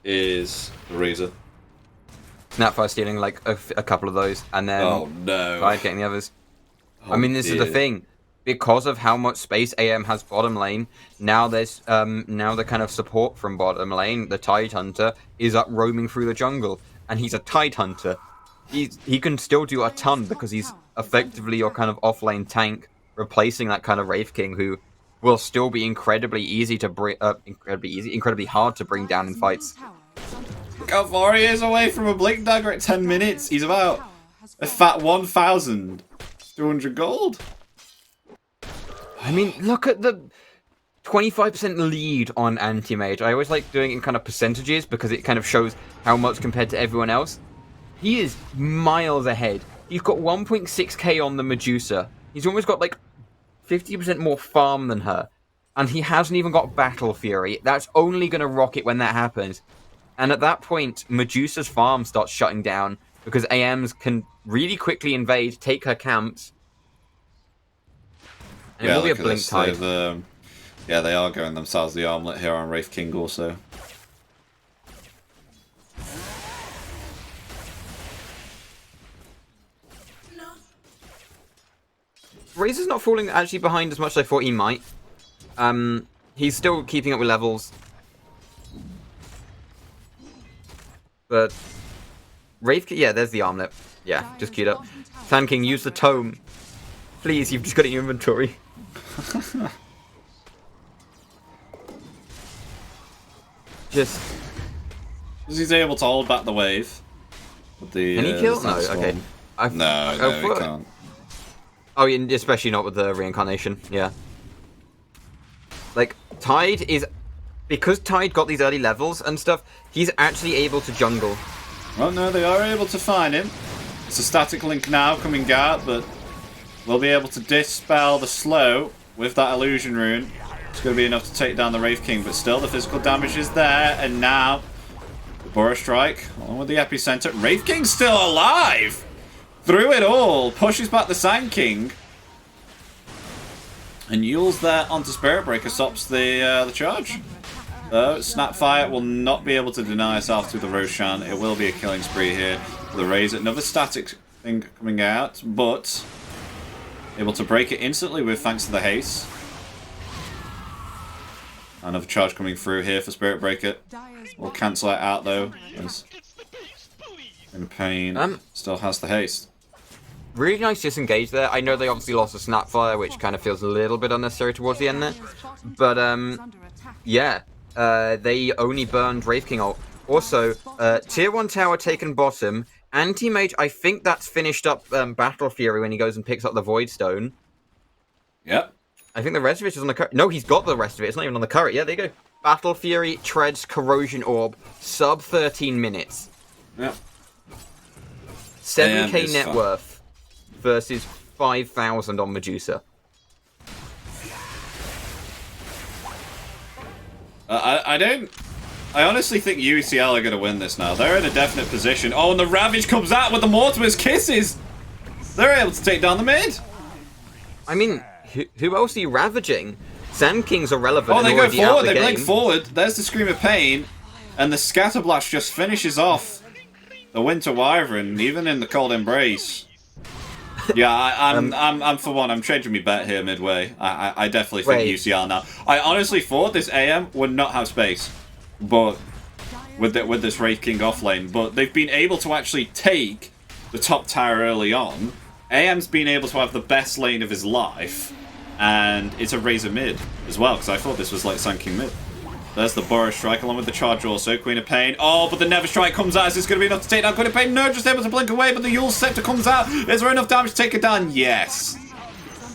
is the Razor. Snapfire stealing like a couple of those, and then Tide getting the others. I mean, this is the thing. Because of how much space AM has bottom lane, now there's now the kind of support from bottom lane, the Tidehunter, is up roaming through the jungle, and he's a Tidehunter. He can still do a ton because he's effectively your kind of off-lane tank, replacing that kind of Wraith King, who will still be incredibly easy to incredibly hard to bring down in fights. Look how far he is away from a Blink Dagger at 10 minutes. He's about a fat 1,200 gold. I mean, look at the 25% lead on Anti-Mage. I always like doing it in kind of percentages because it kind of shows how much compared to everyone else. He is miles ahead. He's got 1.6k on the Medusa. He's almost got like 50% more farm than her. And he hasn't even got Battle Fury. That's only going to rocket when that happens. And at that point, Medusa's farm starts shutting down because AMs can really quickly invade, take her camps. And it will be a Blink Tide. Yeah, they are going themselves the Armlet here on Wraith King also. Razor's not falling actually behind as much as I thought he might. He's still keeping up with levels. But Wraith King, yeah, there's the armlet. Yeah, just queued up. Sand King, use the tome. Please, you've just got it in your inventory. Just... He's able to hold back the wave. With the, Can he kill? No, okay. No, he can't. Oh, yeah, especially not with the reincarnation, yeah. Like, Tide is... Because Tide got these early levels and stuff, he's actually able to jungle. Well, no, they are able to find him. It's a static link now coming out, but we'll be able to dispel the slow with that illusion rune. It's going to be enough to take down the Wraith King, but still the physical damage is there, and now the Bora Strike, along with the epicenter. Wraith King's still alive! Through it all, pushes back the Sand King. And Yule's there onto Spirit Breaker, stops the charge. Snapfire will not be able to deny itself to the Roshan. It will be a killing spree here for the Razor. Another static thing coming out, but able to break it instantly with thanks to the haste. Another charge coming through here for Spirit Breaker. We'll cancel it out though, as In Pain still has the haste. Really nice disengage there. I know they obviously lost a Snapfire, which kind of feels a little bit unnecessary towards the end there. But, yeah. They only burned Wraith King ult. Also, Tier 1 tower taken bottom. Anti-Mage, I think that's finished up Battle Fury when he goes and picks up the Void Stone. Yep. I think the rest of it is on the current. No, he's got the rest of it. It's not even on the current. Yeah, there you go. Battle Fury, Treads, Corrosion Orb, sub 13 minutes. Yep. 7k net worth versus 5,000 on Medusa. I honestly think UCL are going to win this now. They're in a definite position. Oh, and the Ravage comes out with the Mortimer's Kisses. They're able to take down the mid. I mean, who else are you ravaging? Sand King's irrelevant. Oh, they go forward. They blink forward. There's the Scream of Pain. And the Scatterblast just finishes off the Winter Wyvern, even in the Cold Embrace. Yeah, I'm for one. I'm changing my bet here midway. I definitely think UCL now. I honestly thought this AM would not have space, but with this Wraith King off lane, but they've been able to actually take the top tower early on. AM's been able to have the best lane of his life, and it's a Razor mid as well, because I thought this was like Sand King mid. There's the Bora Strike along with the charge also. Queen of Pain. Oh, but the Never Strike comes out. Is this going to be enough to take down Queen of Pain? No, just able to blink away, but the Yule Scepter comes out. Is there enough damage to take it down? Yes.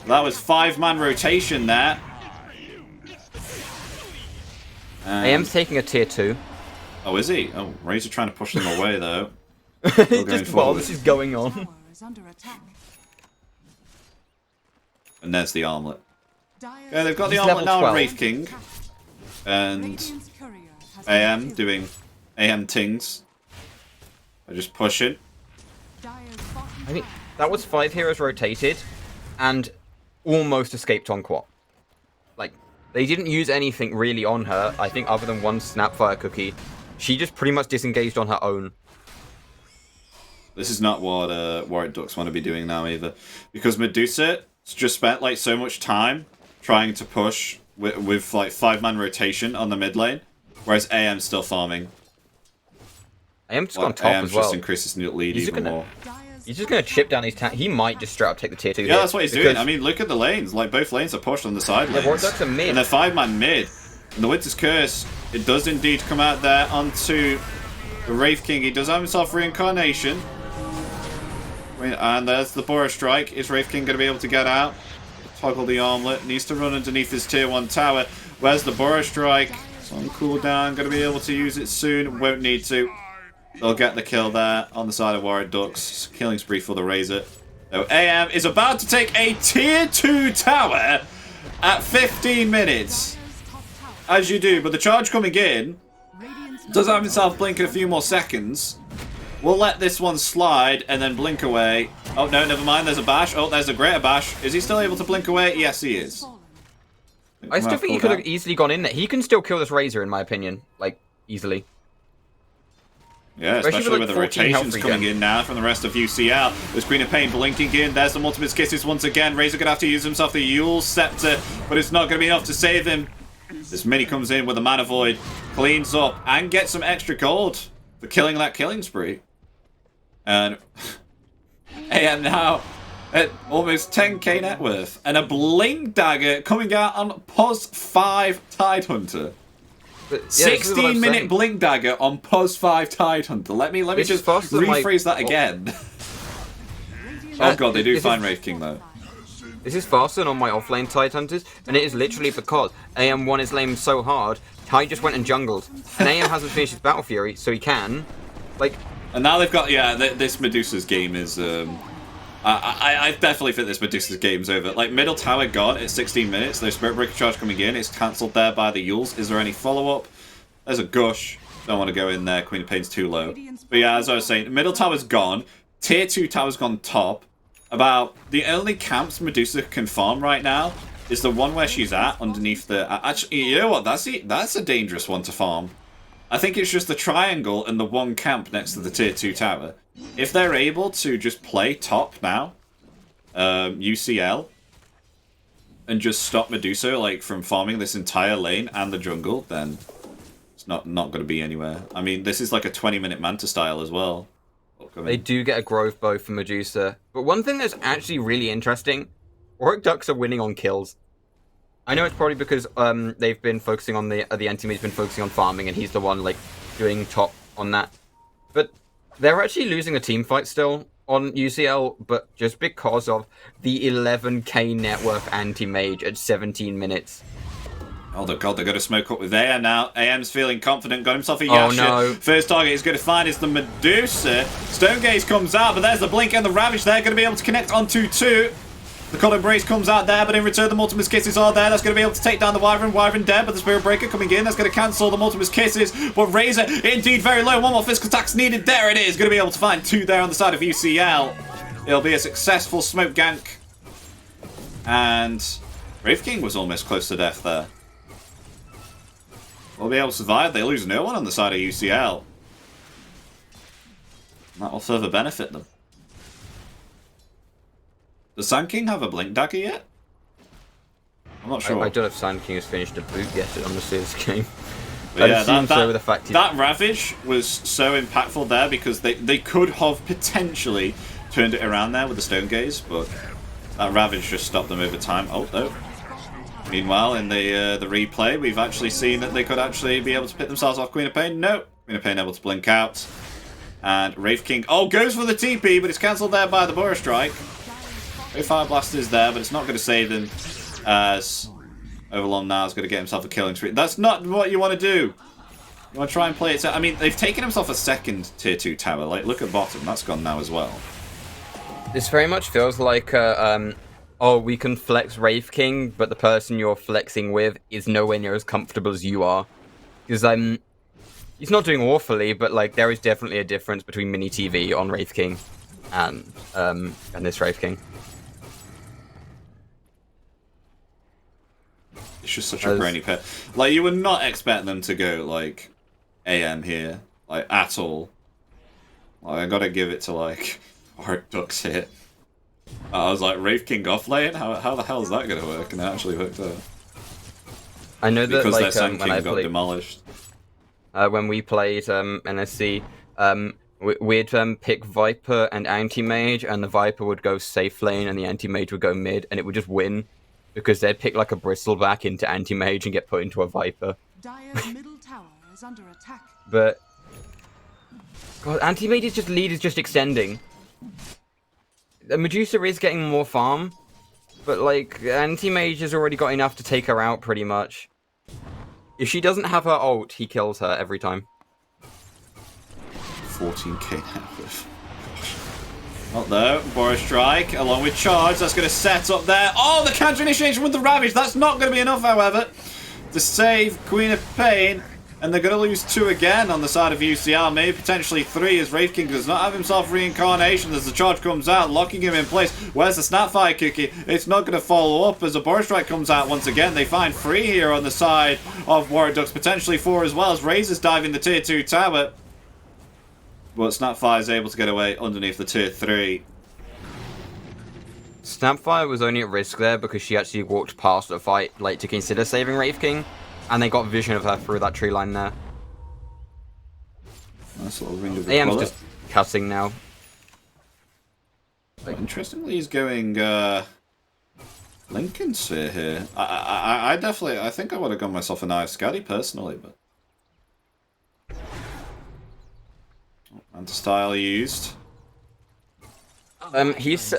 That was 5-man rotation there. AM's taking a tier 2. Oh, is he? Oh, Razor trying to push them away, though. Just while this is going on. And there's the armlet. Yeah, they've got the armlet now on Wraith King. And AM doing AM tings. They're just pushing. I think that was 5 heroes rotated and almost escaped on Quat. Like, they didn't use anything really on her, I think, other than one Snapfire cookie. She just pretty much disengaged on her own. This is not what Warwick Ducks want to be doing now either. Because Medusa just spent like so much time trying to push with like 5-man rotation on the mid lane, whereas AM's still farming. AM's just gone top AM's as well. just increases his lead even more. He's just going to chip down his tank. He might just straight up take the tier 2. Yeah, that's what he's doing. I mean, look at the lanes. Like, both lanes are pushed on the side lanes. Yeah, Warwick Ducks are mid. And they're 5-man mid. And the Winter's Curse, it does indeed come out there onto the Wraith King. He does have himself Reincarnation. And there's the Bora Strike. Is Wraith King going to be able to get out? Toggle the armlet. Needs to run underneath his tier 1 tower. Where's the Bora Strike? It's on cooldown. Going to be able to use it soon. Won't need to. They'll get the kill there on the side of Warwick Ducks. Killing spree for the Razor. So AM is about to take a tier 2 tower at 15 minutes. As you do. But the charge coming in does have himself blink in a few more seconds. We'll let this one slide and then blink away. Oh, no, never mind. There's a bash. Oh, there's a greater bash. Is he still able to blink away? Yes, he is. I still think he could have easily gone in there. He can still kill this Razor, in my opinion. Like, easily. Yeah, especially with the rotations coming in now from the rest of UCL. There's Queen of Pain blinking in. There's the Multiple Kisses once again. Razor going to have to use himself the Yule Scepter, but it's not going to be enough to save him. This mini comes in with a Mana Void, cleans up, and gets some extra gold for killing that killing spree. And AM now at almost 10k net worth. And a Blink Dagger coming out on Pos 5 Tidehunter. Yeah, 16-minute Blink Dagger on Pos 5 Tidehunter. Let me just rephrase that again. Oh god, they do find Wraith King though. This is faster than on my offlane Tidehunters, and it is literally because AM won his lane so hard, Tide just went and jungled. And AM hasn't finished his Battle Fury, so he can. Like, and now they've got, yeah, this Medusa's game is, I definitely think this Medusa's game's over. Like, middle tower gone at 16 minutes, there's Spirit Breaker charge coming in, it's cancelled there by the Yules. Is there any follow-up? There's a Gush. Don't want to go in there, Queen of Pain's too low. But yeah, as I was saying, middle tower's gone, tier 2 tower's gone top. About the only camps Medusa can farm right now is the one where she's at underneath the... Actually, you know what? That's a dangerous one to farm. I think it's just the triangle and the one camp next to the tier 2 tower. If they're able to just play top now, UCL, and just stop Medusa like from farming this entire lane and the jungle, then it's not going to be anywhere. I mean, this is like a 20-minute Manta style as well. They do get a growth bow for Medusa. But one thing that's actually really interesting, Warwick Ducks are winning on kills. I know it's probably because they've been focusing on the anti-mage's been focusing on farming, and he's the one like doing top on that. But they're actually losing a team fight still on UCL, but just because of the 11k net worth anti-mage at 17 minutes. Oh god, they're going to smoke up with AM now. AM's feeling confident, got himself a Yasha. Oh no. First target he's going to find is the Medusa. Stonegaze comes out, but there's the Blink and the Ravage there. Going to be able to connect onto 2. The Cold Embrace comes out there, but in return the Multimus Kisses are there. That's going to be able to take down the Wyvern. Wyvern dead, but the Spirit Breaker coming in. That's going to cancel the Multimus Kisses. But Razor, indeed very low. One more physical attack's needed. There it is. Going to be able to find 2 there on the side of UCL. It'll be a successful smoke gank. And Wraith King was almost close to death there. Will be able to survive. They lose no one on the side of UCL. That will further benefit them. Does Sand King have a Blink Dagger yet? I'm not sure. I don't know if Sand King has finished a boot yet on the Sears game. But yeah, that Ravage was so impactful there because they could have potentially turned it around there with the Stone Gaze, but that Ravage just stopped them over time. Oh, no. Meanwhile, in the replay, we've actually seen that they could actually be able to pick themselves off Queen of Pain. No, Queen of Pain able to blink out. And Wraith King, goes for the TP, but it's cancelled there by the Burrow Strike. Fire Blast is there, but it's not going to save them, as Overlong now is going to get himself a killing spree. That's not what you want to do. You want to try and play it. I mean, they've taken himself a second tier 2 tower. Like, look at bottom. That's gone now as well. This very much feels like oh, we can flex Wraith King, but the person you're flexing with is nowhere near as comfortable as you are. Because he's not doing awfully, but like there is definitely a difference between mini TV on Wraith King and this Wraith King. It's just such a brainy pair. Like, you would not expect them to go like AM here, like at all. Like, I gotta give it to like Warwick Ducks here. I was like, Wraith King offlane? How the hell is that going to work? And it actually worked out. I know that, because like, their Sand King got demolished. When we played NSC, we'd pick Viper and Anti-Mage, and the Viper would go safe lane, and the Anti-Mage would go mid, and it would just win. Because they'd pick, like, a Bristleback into Anti-Mage and get put into a Viper. Dire's middle tower is under attack. But... God, Anti-Mage's lead is just extending. The Medusa is getting more farm, but like Anti-Mage has already got enough to take her out pretty much. If she doesn't have her ult, he kills her every time. 14k net worth. Not though. Burrow Strike along with charge. That's going to set up there. Oh, the counter initiation with the Ravage. That's not going to be enough, however, to save Queen of Pain. And they're going to lose 2 again on the side of UCL, maybe potentially 3, as Wraith King does not have himself reincarnation as the charge comes out, locking him in place. Where's the Snapfire cookie? It's not going to follow up as a Burrow Strike comes out once again. They find 3 here on the side of Warwick Ducks, potentially 4 as well, as Razor's diving the tier 2 tower. But Snapfire is able to get away underneath the tier 3. Snapfire was only at risk there because she actually walked past the fight, like, to consider saving Wraith King. And they got vision of her through that tree line there. Nice little ring of the AM's bullet. just cutting now. Interestingly, he's going Lincoln Sphere here. I definitely, I think I would have gone myself a knife Scuddy personally, but anti-style used. He's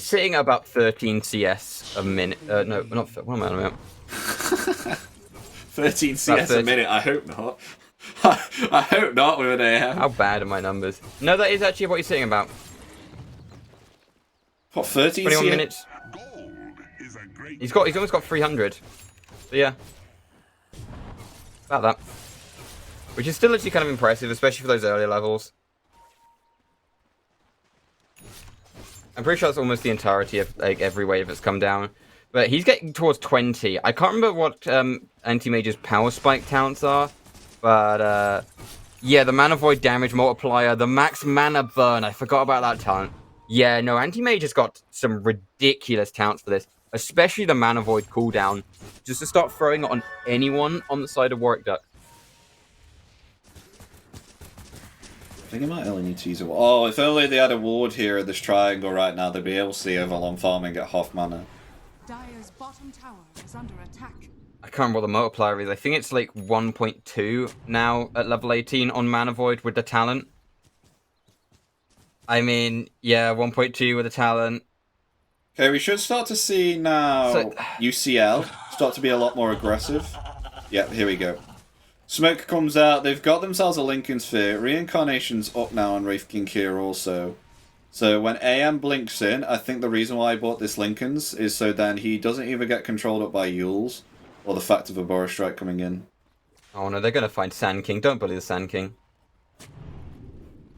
sitting at about 13 CS a minute. No, not. What am I on about? 13 CS a minute. I hope not. I hope not with an AM. How bad are my numbers? No, that is actually what he's sitting about. What, 13 21 CS? minutes. He's almost got 300. So yeah, about that. Which is still actually kind of impressive, especially for those earlier levels. I'm pretty sure that's almost the entirety of like every wave that's come down. But he's getting towards 20. I can't remember what Anti-Mage's power spike talents are. But yeah, the mana void damage multiplier, the max mana burn. I forgot about that talent. Yeah, no, Anti-Mage has got some ridiculous talents for this. Especially the mana void cooldown. Just to start throwing it on anyone on the side of Warwick Duck. I think I might only need to use a ward. Oh, if only they had a ward here at this triangle right now, they'd be able to see Overlong farm and get half mana. Dire's bottom tower is under attack. I can't remember what the multiplier is. I think it's like 1.2 now at level 18 on mana void with the talent. I mean, yeah, 1.2 with the talent. Okay, we should start to see now UCL start to be a lot more aggressive. Yep, here we go. Smoke comes out. They've got themselves a Lincoln Sphere. Reincarnation's up now on Wraith King here also. So when AM blinks in, I think the reason why I bought this Lincoln's is so then he doesn't even get controlled up by Yules or the fact of a Boros Strike coming in. Oh no, they're going to find Sand King. Don't bully the Sand King.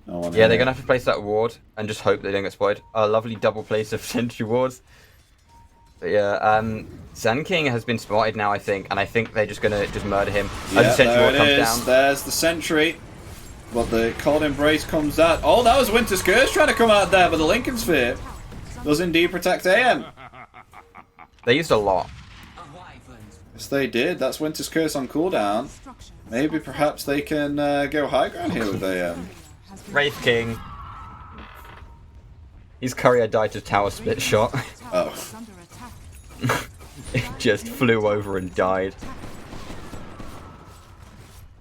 No, Yeah, they're going to have to place that ward and just hope they don't get spoiled. A lovely double place of sentry wards. But yeah, Sand King has been spotted now, I think, and I think they're just going to just murder him. Yeah, the sentry there ward it comes is. down. There's the sentry. But the Cold Embrace comes out. Oh, that was Winter's Curse trying to come out there, but the Lincoln Sphere does indeed protect AM. They used a lot. Yes, they did. That's Winter's Curse on cooldown. Maybe perhaps they can go high ground here with AM. Wraith King. His courier died to tower split shot. Oh. It just flew over and died.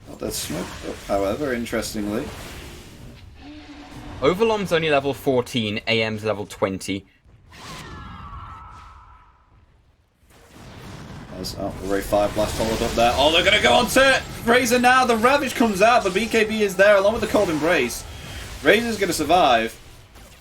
Not that smoke up, however, interestingly. Overlom's only level 14, AM's level 20. There's, oh, the Ray 5 Blast followed up there. Oh, they're going to go on to Razor now. The Ravage comes out, but BKB is there along with the Cold Embrace. Razor's going to survive.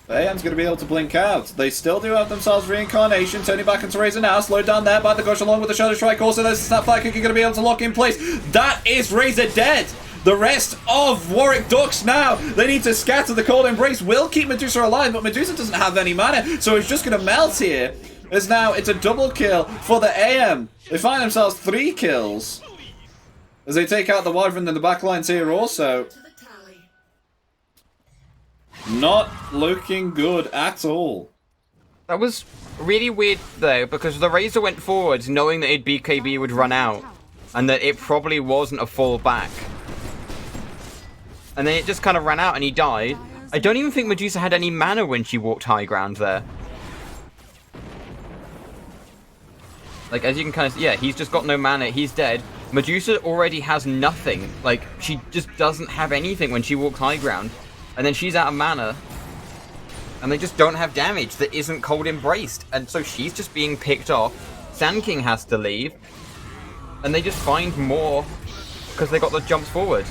But AM's going to be able to blink out. They still do have themselves Reincarnation. Turning back into Razor now. Slowed down there by the Gush along with the Shadow Strike. Also, there's the Snapfire Kick going to be able to lock in place. That is Razor dead. The rest of Warwick Ducks now, they need to scatter. The Cold Embrace will keep Medusa alive, but Medusa doesn't have any mana, so it's just going to melt here. As now it's a double kill for the AM. They find themselves 3 kills. As they take out the Wyvern in the backlines here also. Not looking good at all. That was really weird though, because the Razor went forwards knowing that BKB would run out, and that it probably wasn't a fallback. And then it just kind of ran out and he died. I don't even think Medusa had any mana when she walked high ground there. Like, as you can kind of see, yeah, he's just got no mana, he's dead. Medusa already has nothing. Like, she just doesn't have anything when she walks high ground. And then she's out of mana. And they just don't have damage that isn't Cold Embraced. And so she's just being picked off. Sand King has to leave. And they just find more because they got the jumps forward.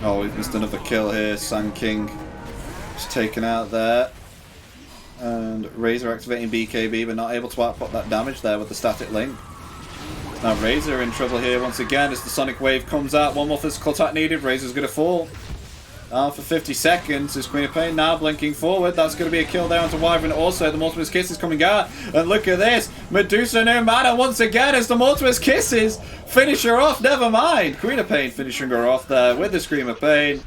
Oh, we've missed another kill here. Sand King is taken out there. And Razor activating BKB, but not able to output that damage there with the static link. Now Razor in trouble here once again as the Sonic Wave comes out. One more physical attack needed. Razor's going to fall. Down for 50 seconds is Queen of Pain now blinking forward. That's going to be a kill there onto Wyvern. Also, the Mortimer's Kiss is coming out. And look at this. Medusa no mana once again as the Mortimer's Kisses finish her off. Never mind. Queen of Pain finishing her off there with the Scream of Pain.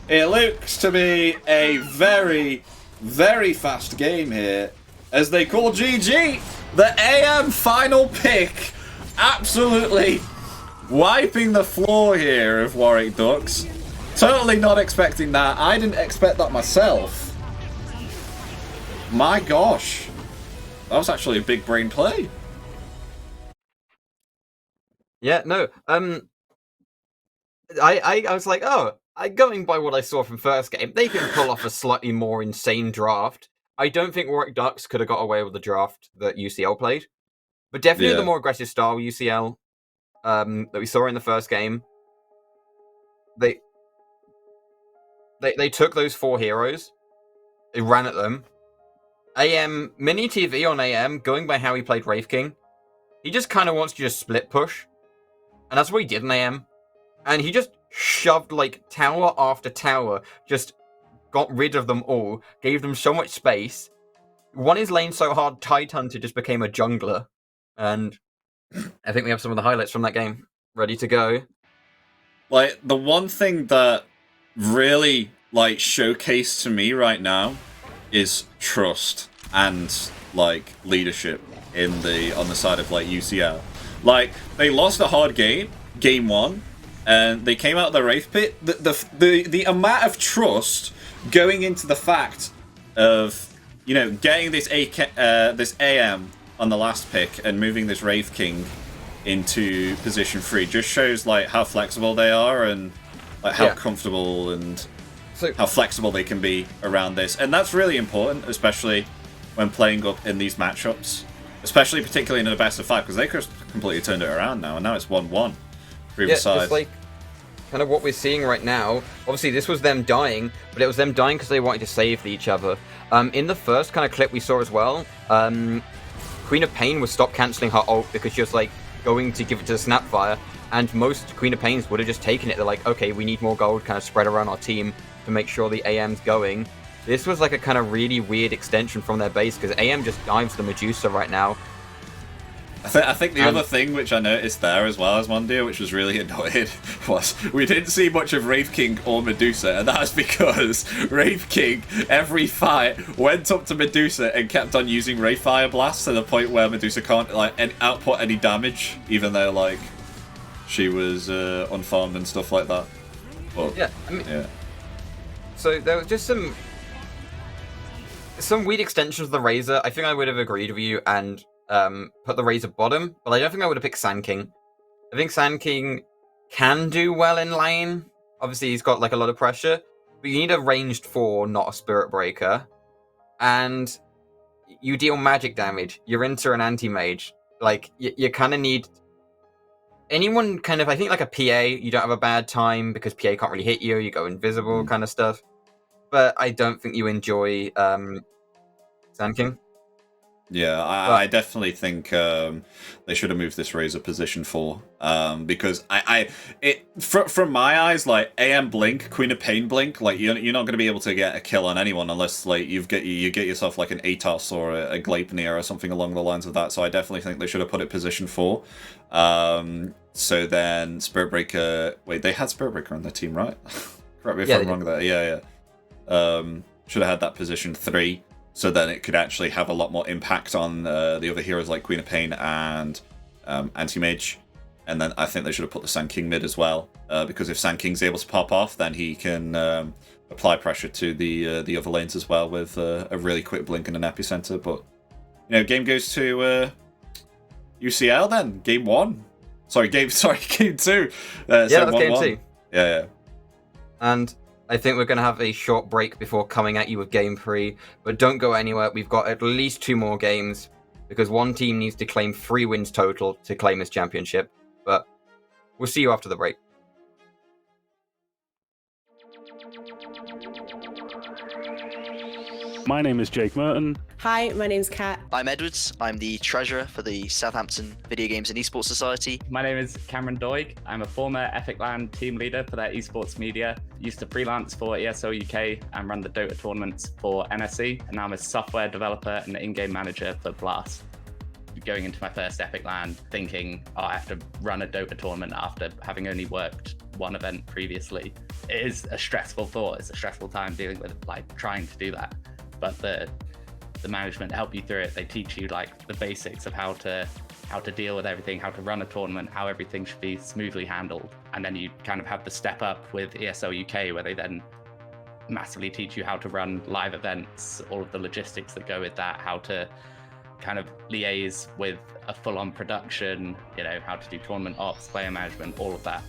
It looks to be a very, very fast game here as they call GG. The AM final pick. Absolutely wiping the floor here of Warwick Ducks. Totally not expecting that. I didn't expect that myself. My gosh. That was actually a big brain play. Yeah, no. I was like, oh, going by what I saw from first game, they can pull off a slightly more insane draft. I don't think Warwick Ducks could have got away with the draft that UCL played, but definitely the more aggressive style UCL that we saw in the first game. They took those 4 heroes, they ran at them. AM mini TV on AM, going by how he played Wraith King, he just kind of wants to just split push, and that's what he did in AM. And he just shoved like tower after tower, just got rid of them all, gave them so much space, won his lane so hard Tide Hunter just became a jungler. And I think we have some of the highlights from that game ready to go. Like, the one thing that really, like, showcased to me right now is trust and, like, leadership on the side of, like, UCL. Like, they lost a hard game, game 1, and they came out of the Wraith Pit. The amount of trust going into the fact of, you know, getting this AM on the last pick and moving this Wraith King into position 3 just shows like how flexible they are and like how comfortable and how flexible they can be around this. And that's really important, especially when playing up in these matchups, especially particularly in the best of 5, because they could have completely turned it around now, and now it's 1-1 for either side. It's like kind of what we're seeing right now. Obviously, this was them dying, but it was them dying because they wanted to save each other. In the first kind of clip we saw as well, Queen of Pain was stopped cancelling her ult because she was like going to give it to the Snapfire, and most Queen of Pains would have just taken it. They're like, okay, we need more gold kind of spread around our team to make sure the AM's going. This was like a kind of really weird extension from their base because AM just dives the Medusa right now. I think the other thing which I noticed there as well as Mondio, which was really annoying, was we didn't see much of Wraith King or Medusa, and that's because Wraith King, every fight, went up to Medusa and kept on using Wraith Fire Blast to the point where Medusa can't like output any damage, even though like she was unfarmed and stuff like that. But, yeah, I mean, so there was just some weird extensions of the Razor. I think I would have agreed with you and put the Razor bottom, but I don't think I would have picked Sand King. I think Sand King can do well in lane. Obviously, he's got like a lot of pressure, but you need a ranged 4, not a Spirit Breaker. And you deal magic damage. You're into an anti-mage. Like, you kind of need anyone kind of, I think like a PA, you don't have a bad time because PA can't really hit you. You go invisible kind of stuff. But I don't think you enjoy Sand King. Yeah, I definitely think they should have moved this Razor position 4 because from my eyes, like AM Blink, Queen of Pain Blink, like you're not going to be able to get a kill on anyone unless like you get yourself like an Atos or a Gleipnir or something along the lines of that. So I definitely think they should have put it position 4. So then Spirit Breaker. Wait, they had Spirit Breaker on their team, right? Correct me if I'm wrong there. Yeah. Should have had that position 3. So then it could actually have a lot more impact on the other heroes like Queen of Pain and Anti-Mage. And then I think they should have put the Sand King mid as well. Because if Sand King's able to pop off, then he can apply pressure to the other lanes as well with a really quick blink and an epicenter. But, you know, game goes to UCL then. Game 1. Game 2. That's game 2. Yeah. And I think we're going to have a short break before coming at you with Game 3, but don't go anywhere. We've got at least 2 more games, because one team needs to claim 3 wins total to claim this championship, but we'll see you after the break. My name is Jake Merton. Hi, my name's Kat. I'm Edwards. I'm the treasurer for the Southampton Video Games and Esports Society. My name is Cameron Doig. I'm a former Epic Land team leader for their esports media. Used to freelance for ESO UK and run the Dota tournaments for NSC. And now I'm a software developer and in-game manager for Blast. Going into my first Epic Land thinking, I have to run a Dota tournament after having only worked one event previously. It is a stressful thought. It's a stressful time dealing with trying to do that. But the management help you through it. They teach you the basics of how to how to deal with everything, how to run a tournament, how everything should be smoothly handled. And then you kind of have the step up with ESL UK, where they then massively teach you how to run live events, all of the logistics that go with that, how to kind of liaise with a full-on production, you know, how to do tournament ops, player management, all of that.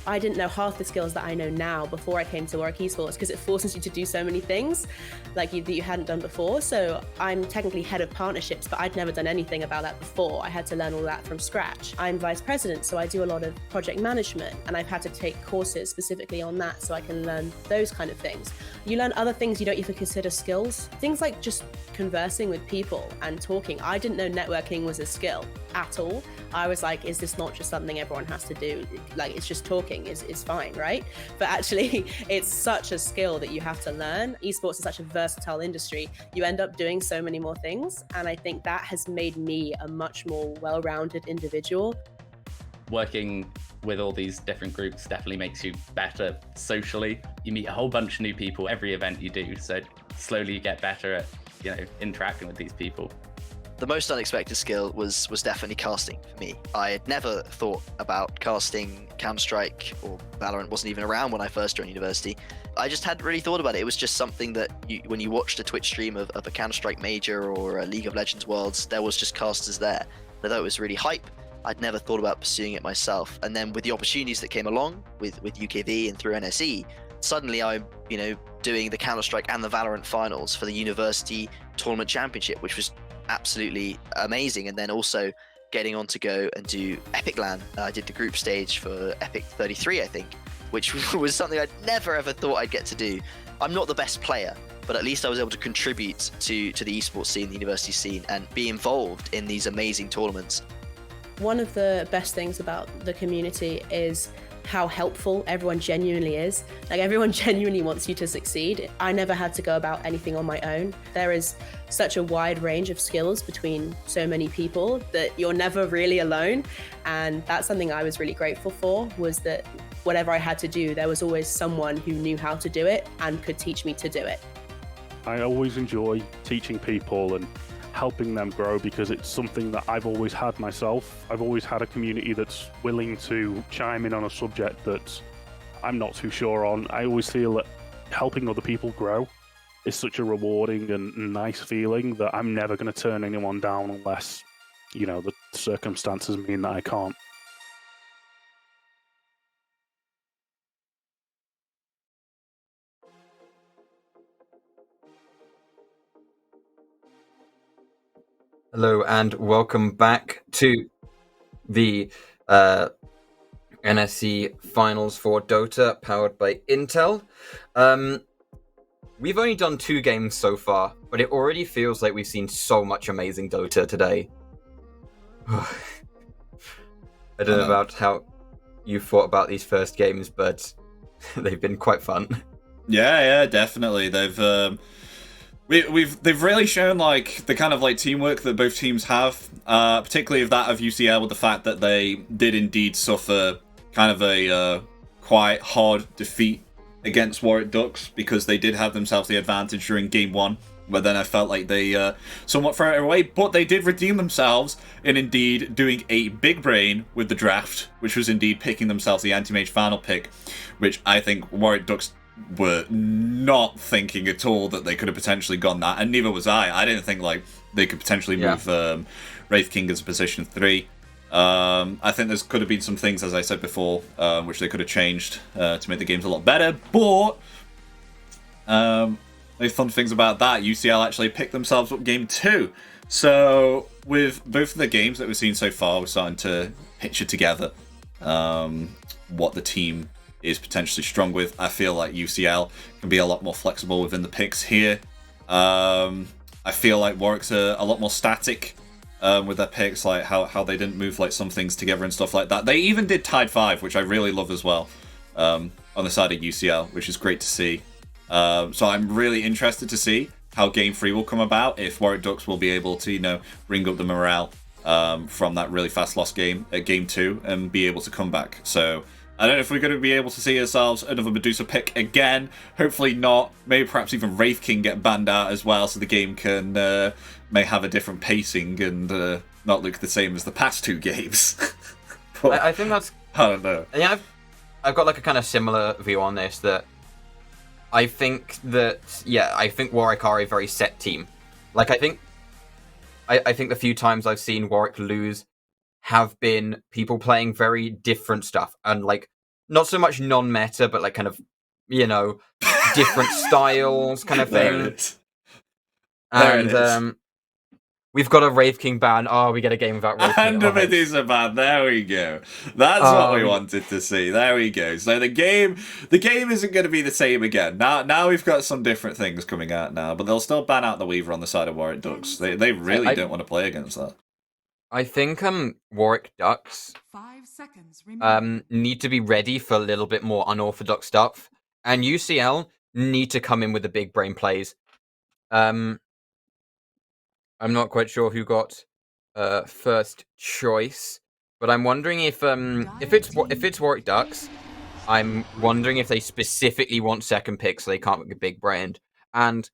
I didn't know half the skills that I know now before I came to Warwick Esports, because it forces you to do so many things that you hadn't done before. So I'm technically head of partnerships, but I'd never done anything about that before. I had to learn all that from scratch. I'm vice president, so I do a lot of project management, and I've had to take courses specifically on that so I can learn those kind of things. You learn other things you don't even consider skills. Things like just conversing with people and talking. I didn't know networking was a skill at all. I was like, is this not just something everyone has to do? Like, it's just talking is fine, right? But actually, it's such a skill that you have to learn. Esports is such a versatile industry. You end up doing so many more things. And I think that has made me a much more well-rounded individual. Working with all these different groups definitely makes you better socially. You meet a whole bunch of new people every event you do. So slowly you get better at, you know, interacting with these people. The most unexpected skill was definitely casting for me. I had never thought about casting. Counter-Strike or Valorant wasn't even around when I first joined university. I just hadn't really thought about it. It was just something that when you watched a Twitch stream of a Counter-Strike Major or a League of Legends Worlds, there was just casters there. I thought it was really hype. I'd never thought about pursuing it myself. And then with the opportunities that came along with UKV and through NSE, suddenly I'm, you know, doing the Counter-Strike and the Valorant finals for the University Tournament Championship, which was absolutely amazing. And then also getting on to go and do Epic LAN. I did the group stage for Epic 33, I think, which was something I'd never ever thought I'd get to do. I'm not the best player, but at least I was able to contribute to the esports scene, the university scene, and be involved in these amazing tournaments. One of the best things about the community is how helpful everyone genuinely is. Like, everyone genuinely wants you to succeed. I never had to go about anything on my own. There is such a wide range of skills between so many people that you're never really alone. And that's something I was really grateful for, was that whatever I had to do, there was always someone who knew how to do it and could teach me to do it. I always enjoy teaching people and helping them grow, because it's something that I've always had myself. I've always had a community that's willing to chime in on a subject that I'm not too sure on. I always feel that helping other people grow is such a rewarding and nice feeling that I'm never going to turn anyone down unless, you know, the circumstances mean that I can't. Hello and welcome back to the NSC finals for Dota, powered by Intel. We've only done 2 games so far, but it already feels like we've seen so much amazing Dota today. I don't know about how you thought about these first games, but they've been quite fun. Yeah, definitely. They've really shown like the kind of like teamwork that both teams have, particularly of that of UCL, with the fact that they did indeed suffer kind of a quite hard defeat against Warwick Ducks, because they did have themselves the advantage during game 1, but then I felt like they somewhat threw it away. But they did redeem themselves in indeed doing a big brain with the draft, which was indeed picking themselves the anti-mage final pick, which I think Warwick Ducks were not thinking at all that they could have potentially gone that, and neither was I. I didn't think like they could potentially move Wraith King as a position 3. I think there could have been some things, as I said before, which they could have changed to make the games a lot better, but the fun things about that, UCL actually picked themselves up game 2. So with both of the games that we've seen so far, we're starting to picture together what the team is potentially strong with. I feel like UCL can be a lot more flexible within the picks here. I feel like Warwick's a lot more static with their picks, like how they didn't move like some things together and stuff like that. They even did tied 5, which I really love as well, on the side of UCL, which is great to see. So I'm really interested to see how game 3 will come about, if Warwick Ducks will be able to, you know, bring up the morale from that really fast lost game at game 2 and be able to come back. So I don't know if we're going to be able to see ourselves another Medusa pick again. Hopefully not. Maybe perhaps even Wraith King get banned out as well, so the game can may have a different pacing and not look the same as the past 2 games. I think that's... I don't know. Yeah, I've got like a kind of similar view on this, that I think that, I think Warwick are a very set team. Like, I think the few times I've seen Warwick lose have been people playing very different stuff, and like, not so much non-meta, but like kind of, different styles kind of thing. There it is. And we've got a Wraith King ban. Oh, we get a game without Wraith King. And a Medusa ban. There we go. That's what we wanted to see. There we go. So the game isn't going to be the same again. Now we've got some different things coming out now, but they'll still ban out the Weaver on the side of Warwick Ducks. They really don't want to play against that. I think Warwick Ducks 5 seconds remaining. Need to be ready for a little bit more unorthodox stuff, and UCL need to come in with the big brain plays. I'm not quite sure who got first choice, but I'm wondering if it's Warwick Ducks, I'm wondering if they specifically want second pick so they can't get big brained. And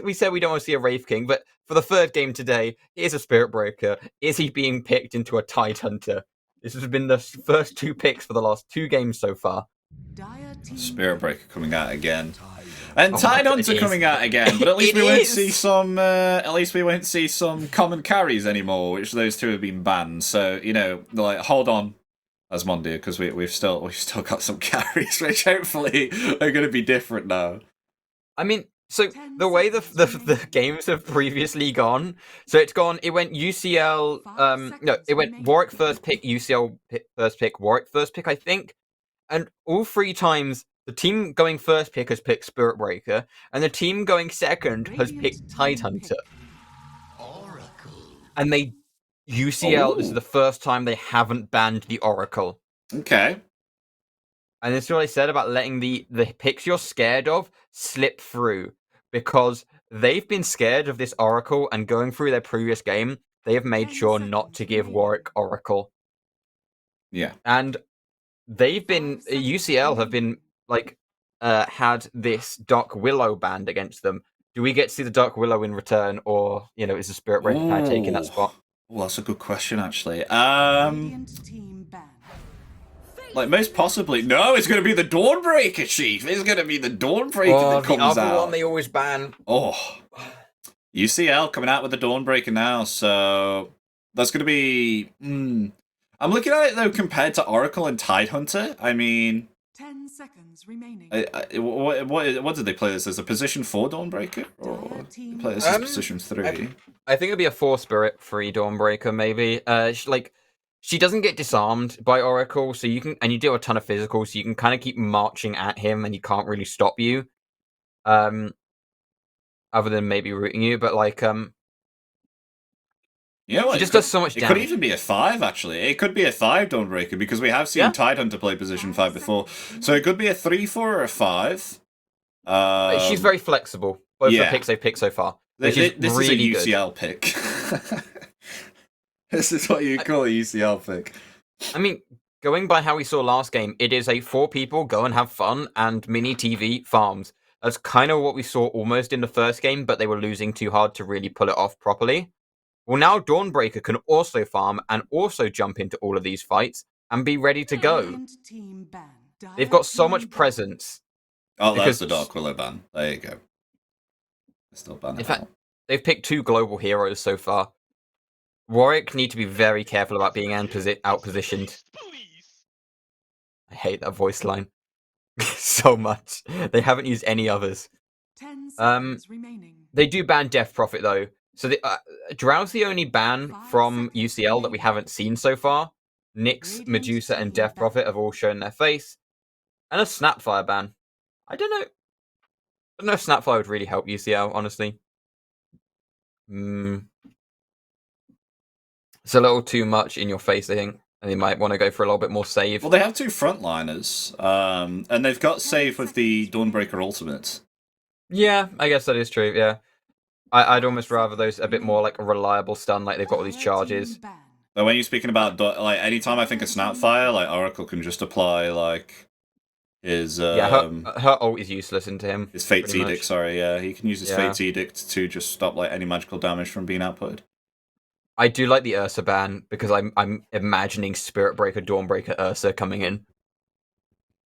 we said we don't want to see a Wraith King, but for the 3rd game today, here's a Spirit Breaker. Is he being picked into a Tidehunter? This has been the first 2 picks for the last 2 games so far. Spirit Breaker coming out again. And Tidehunter coming out again, but at least we won't see some. At least we won't see some common carries anymore, which those 2 have been banned. So like, hold on, Asmondia, because we've still got some carries, which hopefully are going to be different now. I mean, so the way the games have previously gone, so it went UCL. It went Warwick first pick, UCL first pick, Warwick first pick, I think, and all 3 times. The team going first pick has picked Spirit Breaker, and the team going second has picked Tidehunter. And UCL, this is the first time they haven't banned the Oracle. Okay. And this is what I said about letting the picks you're scared of slip through, because they've been scared of this Oracle, and going through their previous game, they have made sure not to give Warwick Oracle. Yeah. And UCL have been had this Dark Willow banned against them. Do we get to see the Dark Willow in return, or is the Spirit Breaker kind of taking that spot? Well, that's a good question, actually. Like, most possibly, no. It's going to be the Dawnbreaker, Chief. It's going to be the Dawnbreaker that comes the other out. one they always ban. Oh, UCL coming out with the Dawnbreaker now, so that's going to be. I'm looking at it though compared to Oracle and Tidehunter. I mean. 10 seconds remaining. What did they play this as? A position 4 Dawnbreaker? Or they play this as position 3? I think it'd be a 4 Spirit 3 Dawnbreaker, maybe. She doesn't get disarmed by Oracle, so you do a ton of physical, so you can kind of keep marching at him, and he can't really stop you. Other than maybe rooting you, but she just does so much damage. It could even be a 5, actually. It could be a 5 Dawnbreaker, because we have seen Tidehunter play position 5 before. So it could be a 3-4 or a 5. She's very flexible. Both the picks they've picked so far. This is a really UCL good. pick. This is what you call a UCL pick. I mean, going by how we saw last game, it is a 4 people go and have fun and mini TV farms. That's kind of what we saw almost in the first game, but they were losing too hard to really pull it off properly. Well, now Dawnbreaker can also farm and also jump into all of these fights and be ready to go. They've got so much presence. Oh, that's the Dark Willow ban. There you go. Still ban. In fact, they've picked 2 global heroes so far. Warwick need to be very careful about being outpositioned. I hate that voice line so much. They haven't used any others. 10 seconds remaining. They do ban Death Prophet though. So Drow's the only ban from UCL that we haven't seen so far. Nyx, Medusa, and Death Prophet have all shown their face. And a Snapfire ban. I don't know if Snapfire would really help UCL, honestly. It's a little too much in your face, I think. And they might want to go for a little bit more save. Well, they have 2 frontliners. And they've got save with the Dawnbreaker ultimate. Yeah, I guess that is true, yeah. I'd almost rather those a bit more like a reliable stun, like they've got all these charges. But when you're speaking about, like, anytime I think of Snapfire, like, Oracle can just apply, like, his... her ult is useless into him. His Fate's Edict, sorry, yeah. He can use his Fate's Edict to just stop, like, any magical damage from being outputted. I do like the Ursa ban because I'm imagining Spirit Breaker, Dawnbreaker, Ursa coming in.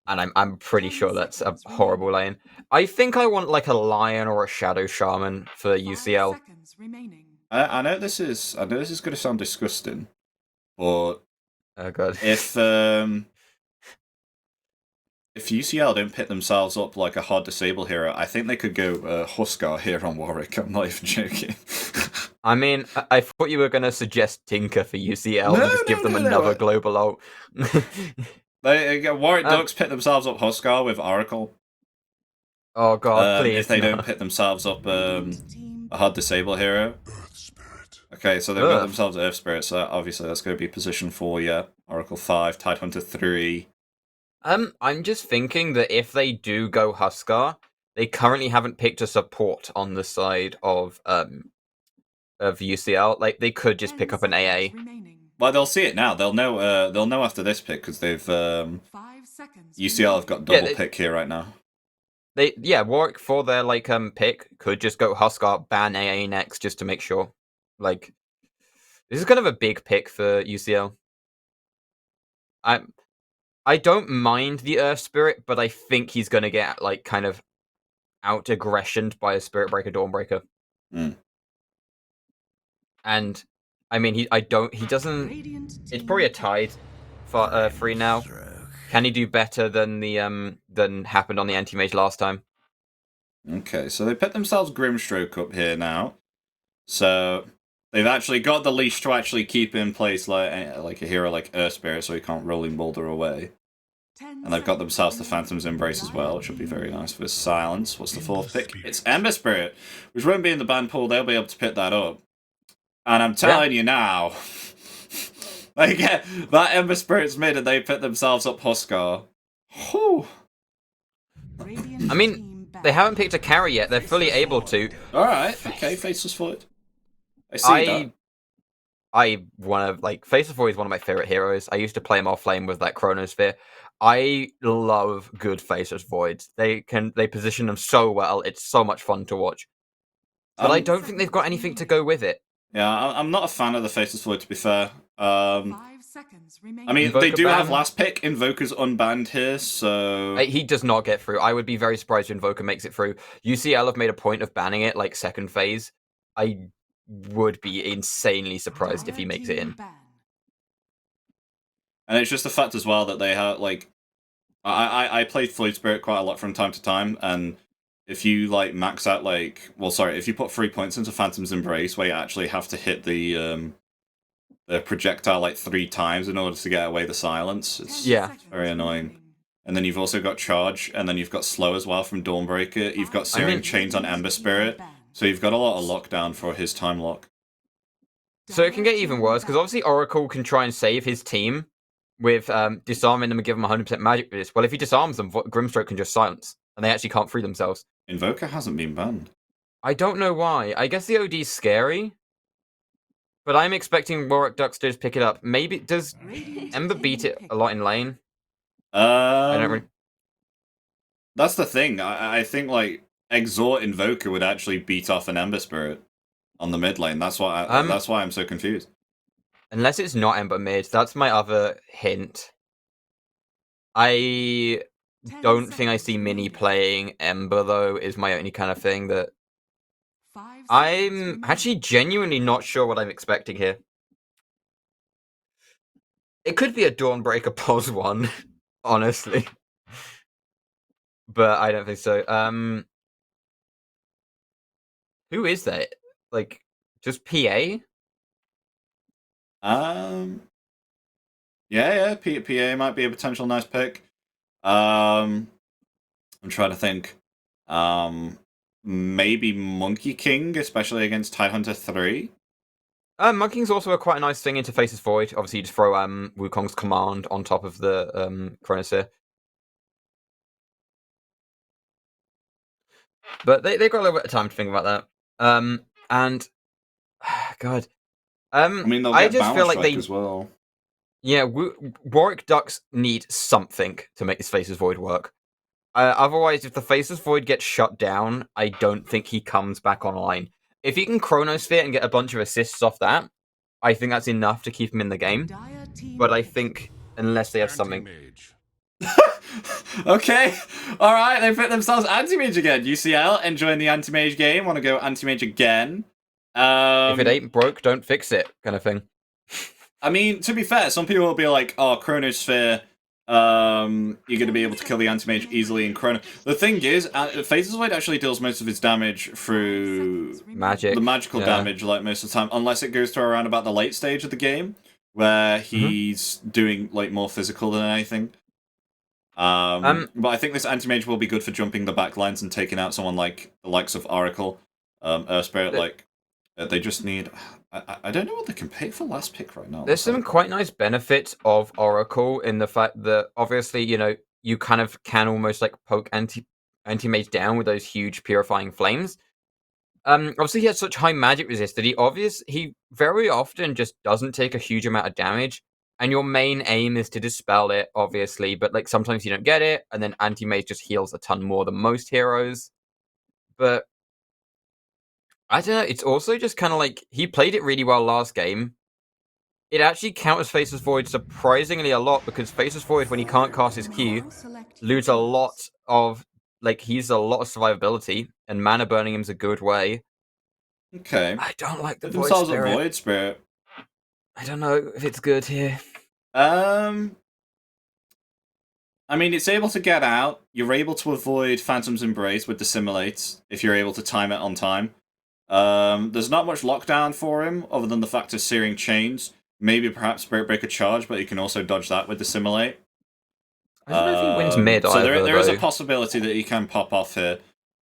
And I'm pretty sure that's a horrible lane. I think I want like a Lion or a Shadow Shaman for UCL. I know this is going to sound disgusting, but oh god, if UCL don't pick themselves up like a hard disable hero, I think they could go Huskar here on Warwick. I'm not even joking. I mean, I thought you were going to suggest Tinker for UCL and just give them another global ult. Warwick Ducks pick themselves up Huskar with Oracle. Oh god, please. If they don't pick themselves up a hard disable hero. Okay, so they've got themselves Earth Spirit, so obviously that's going to be position 4, yeah. Oracle 5, Tidehunter 3. I'm just thinking that if they do go Huskar, they currently haven't picked a support on the side of UCL. Like they could just pick up an AA. Well, they'll see it now. They'll know. They'll know after this pick because they've UCL have got double pick here right now. Warwick for their pick could just go Huskar, ban AA next just to make sure. Like this is kind of a big pick for UCL. I don't mind the Earth Spirit, but I think he's gonna get kind of out aggressioned by a Spirit Breaker, Dawnbreaker. And I mean, he doesn't. It's probably a tied for 3 now. Can he do better than the than happened on the Anti-Mage last time? Okay, so they put themselves Grimstroke up here now. So they've actually got the leash to actually keep in place like a hero like Earth Spirit, so he can't Rolling Boulder away. And they've got themselves the Phantom's Embrace as well, which will be very nice for Silence. What's the 4th pick? It's Ember Spirit, which won't be in the ban pool. They'll be able to pick that up. And I'm telling you now, they get that Ember Spirit's mid and they pick themselves up Huskar. Whew. I mean, they haven't picked a carry yet. They're fully able to. Alright, okay, Faceless Void. I see that. I want to, Faceless Void is one of my favorite heroes. I used to play him off-lane with that Chronosphere. I love good Faceless Voids. They position them so well. It's so much fun to watch. But I don't think they've got anything to go with it. Yeah, I'm not a fan of the Faceless Void, to be fair. I mean, Invoker they do have last pick. Invoker's unbanned here, so... He does not get through. I would be very surprised if Invoker makes it through. UCL have made a point of banning it, second phase. I would be insanely surprised if he makes it in. And it's just the fact as well that they have, I played Fluid Spirit quite a lot from time to time, and if you, max out, if you put 3 points into Phantom's Embrace, where you actually have to hit the projectile, 3 times in order to get away the silence, it's very annoying. And then you've also got Charge, and then you've got Slow as well from Dawnbreaker. You've got Searing Chains on Ember Spirit, so you've got a lot of lockdown for his time lock. So it can get even worse, because obviously Oracle can try and save his team with disarming them and give them 100% magic resist. Well, if he disarms them, Grimstroke can just silence, and they actually can't free themselves. Invoker hasn't been banned. I don't know why. I guess the OD's scary, but I'm expecting Warwick Ducks to just pick it up. Maybe does Ember beat it a lot in lane? I don't really... That's the thing. I think Exhort Invoker would actually beat off an Ember Spirit on the mid lane. That's why I'm so confused. Unless it's not Ember mid, that's my other hint. I don't think I see Mini playing Ember, though, is my only kind of thing that... I'm actually genuinely not sure what I'm expecting here. It could be a Dawnbreaker pos one, honestly. But I don't think so. Who is that? Just PA? Yeah, PA might be a potential nice pick. I'm trying to think. Maybe Monkey King, especially against Tidehunter 3. Monkey King's also quite a nice thing into Faceless Void. Obviously, you just throw Wukong's command on top of the Chronosphere. But they've got a little bit of time to think about that. And God, I mean, they'll get just feel like they as well. Yeah, Warwick Ducks need something to make this Faceless Void work. Otherwise, if the Faceless Void gets shut down, I don't think he comes back online. If he can Chronosphere and get a bunch of assists off that, I think that's enough to keep him in the game. But I think unless they have something. Okay, all right. They put themselves anti-mage again. UCL enjoying the anti-mage game. Want to go anti-mage again? If it ain't broke, don't fix it, kind of thing. I mean, to be fair, some people will be like, "Oh, Chronosphere, you're going to be able to kill the anti-mage easily in Chrono." The thing is, Phases Void actually deals most of its damage through magic, the magical damage, like most of the time, unless it goes to around about the late stage of the game, where he's doing like more physical than anything. But I think this anti-mage will be good for jumping the back lines and taking out someone like the likes of Oracle, Earth Spirit. Like they just need. I don't know what they can pay for last pick right now. There's some quite nice benefits of Oracle in the fact that obviously, you kind of can almost like poke anti-mage down with those huge purifying flames. Obviously he has such high magic resist that he very often just doesn't take a huge amount of damage, and your main aim is to dispel it, obviously, but like sometimes you don't get it, and then anti-mage just heals a ton more than most heroes. But I don't know, it's also just kind of like, he played it really well last game. It actually counters Faceless Void surprisingly a lot, because Faceless Void, when he can't cast his Q, loses a lot of, he's a lot of survivability, and mana burning him's a good way. Okay. I don't like the Give Void themselves Spirit. a Void Spirit. I don't know if it's good here. I mean, it's able to get out. You're able to avoid Phantom's Embrace with Dissimulate, if you're able to time it on time. There's not much lockdown for him, other than the fact of Searing Chains. Maybe perhaps Spirit Breaker Charge, but you can also dodge that with Dissimulate. I don't know if he wins mid so either, there is a though. possibility that he can pop off here.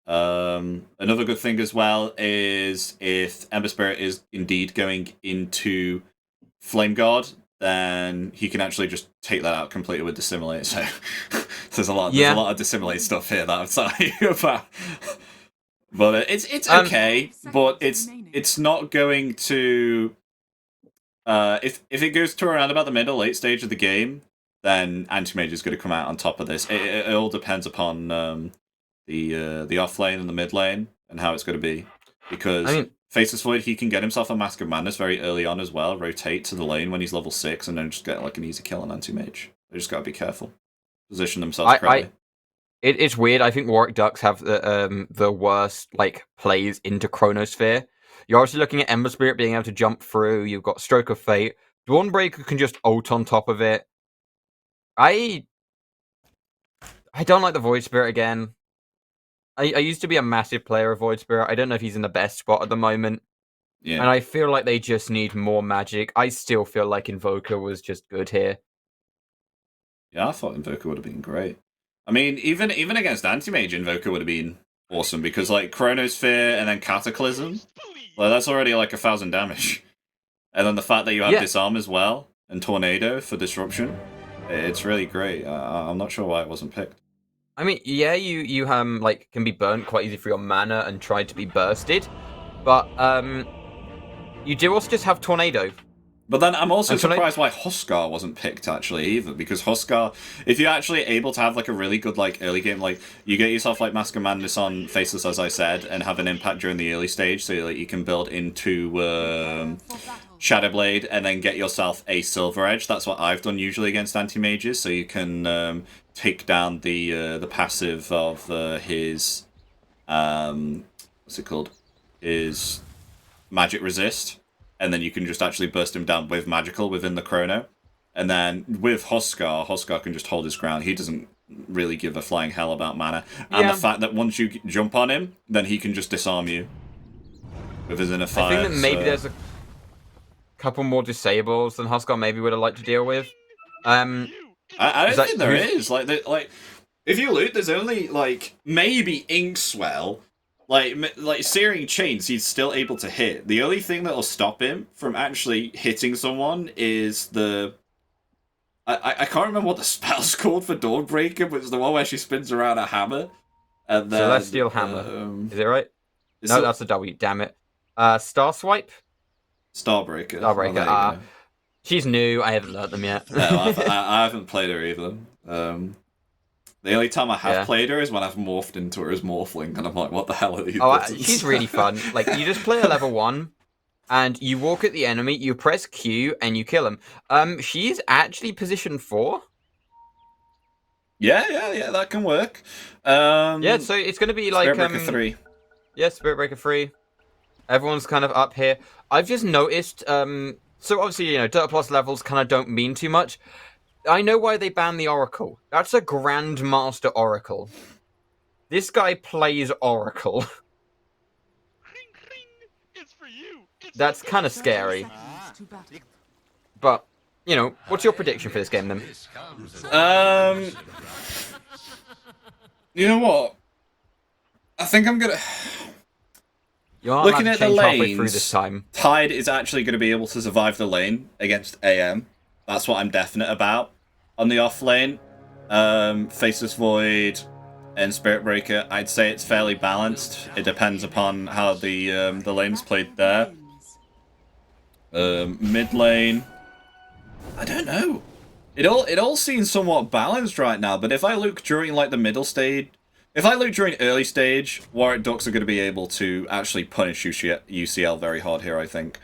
Another good thing as well is if Ember Spirit is indeed going into Flame Guard, then he can actually just take that out completely with Dissimulate. So there's a lot of Dissimulate stuff here that I'm sorry about. But it's okay, but it's not going to. If it goes to around about the mid or late stage of the game, then Anti-Mage is going to come out on top of this. It all depends upon the off lane and the mid lane and how it's going to be. Because Faceless Void, he can get himself a Mask of Madness very early on as well, rotate to the lane when he's level 6, and then just get like an easy kill on Anti-Mage. They just got to be careful. Position themselves correctly. It's weird. I think Warwick Ducks have the worst plays into Chronosphere. You're obviously looking at Ember Spirit being able to jump through. You've got Stroke of Fate. Dawnbreaker can just ult on top of it. I don't like the Void Spirit again. I used to be a massive player of Void Spirit. I don't know if he's in the best spot at the moment. Yeah. And I feel like they just need more magic. I still feel like Invoker was just good here. Yeah, I thought Invoker would have been great. I mean, even against Anti-Mage, Invoker would have been awesome, because Chronosphere and then Cataclysm, that's already 1,000 damage. And then the fact that you have Disarm as well, and Tornado for Disruption, it's really great. I'm not sure why it wasn't picked. I mean, yeah, you can be burnt quite easy for your mana and try to be bursted, but you do also just have Tornado. But then I'm also surprised why Huskar wasn't picked, actually, either, because Huskar, if you're actually able to have a really good early game, you get yourself Mask of Madness on Faceless, as I said, and have an impact during the early stage, so you can build into Shadowblade and then get yourself a Silver Edge. That's what I've done usually against anti-mages, so you can take down the passive of his what's it called? His Magic Resist. And then you can just actually burst him down with Magical within the Chrono. And then with Huskar can just hold his ground. He doesn't really give a flying hell about mana. And the fact that once you jump on him, then he can just disarm you with his inner fire. I think that maybe there's a couple more disables than Huskar maybe would have liked to deal with. I don't think there is. If you loot, there's only maybe Inkswell. Searing Chains, he's still able to hit. The only thing that'll stop him from actually hitting someone is the... I can't remember what the spell's called for Dawnbreaker, but it's the one where she spins around a hammer. And then, Celestial Hammer. Is it right? No, that's a W. Damn it. Star Swipe? Starbreaker. Starbreaker. She's new. I haven't learnt them yet. No, I haven't played her either. The only time I have played her is when I've morphed into her as Morphling, and I'm like, what the hell are these buttons? She's really fun. You just play a level 1, and you walk at the enemy, you press Q, and you kill him. She's actually position 4. Yeah, that can work. Yeah, so it's going to be like... Spirit Breaker 3. Yeah, Spirit Breaker 3. Everyone's kind of up here. I've just noticed, so obviously, Dota Plus levels kind of don't mean too much. I know why they banned the Oracle. That's a Grandmaster Oracle. This guy plays Oracle. That's kind of scary. But, what's your prediction for this game then? You know what? I think I'm gonna... You're looking at the lanes, through this time. Tide is actually going to be able to survive the lane against AM. That's what I'm definite about. On the off lane, Faceless Void and Spirit Breaker, I'd say it's fairly balanced. It depends upon how the lane's played there. Mid lane, I don't know. It all seems somewhat balanced right now. But if I look during like the middle stage, if I look during early stage, Warwick Ducks are going to be able to actually punish UCL very hard here, I think.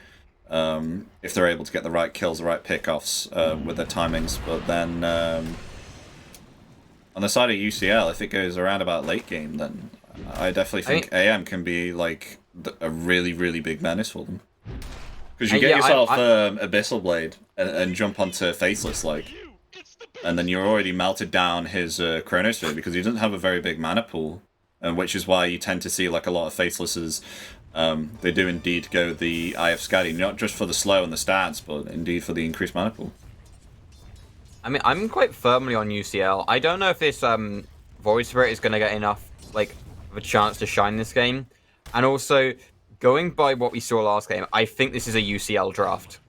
If they're able to get the right kills, the right pickoffs with their timings. But then on the side of UCL, if it goes around about late game, then I definitely think AM can be like a really, really big menace for them. Because you get yourself Abyssal Blade and jump onto Faceless, and then you're already melted down his Chronosphere because he doesn't have a very big mana pool, and which is why you tend to see like a lot of Facelesses. They do indeed go the Eye of Skadi, not just for the slow and the stats, but indeed for the increased mana pool. I mean, I'm quite firmly on UCL. I don't know if this Void Spirit is going to get enough of a chance to shine this game, and also going by what we saw last game, I think this is a UCL draft.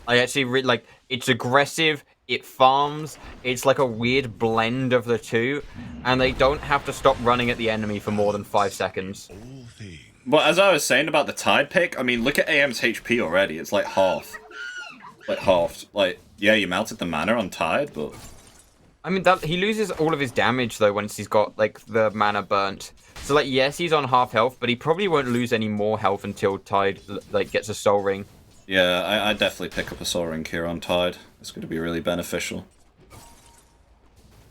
I actually it's aggressive. It farms, it's like a weird blend of the two, and they don't have to stop running at the enemy for more than 5 seconds. Well, as I was saying about the Tide pick, I mean, look at AM's HP already, it's like half. Like halved. Yeah, you melted the mana on Tide, but... I mean, he loses all of his damage, though, once he's got, the mana burnt. So, yes, he's on half health, but he probably won't lose any more health until Tide, gets a Soul Ring. Yeah, I'd definitely pick up a Soul Ring here on Tide. It's going to be really beneficial.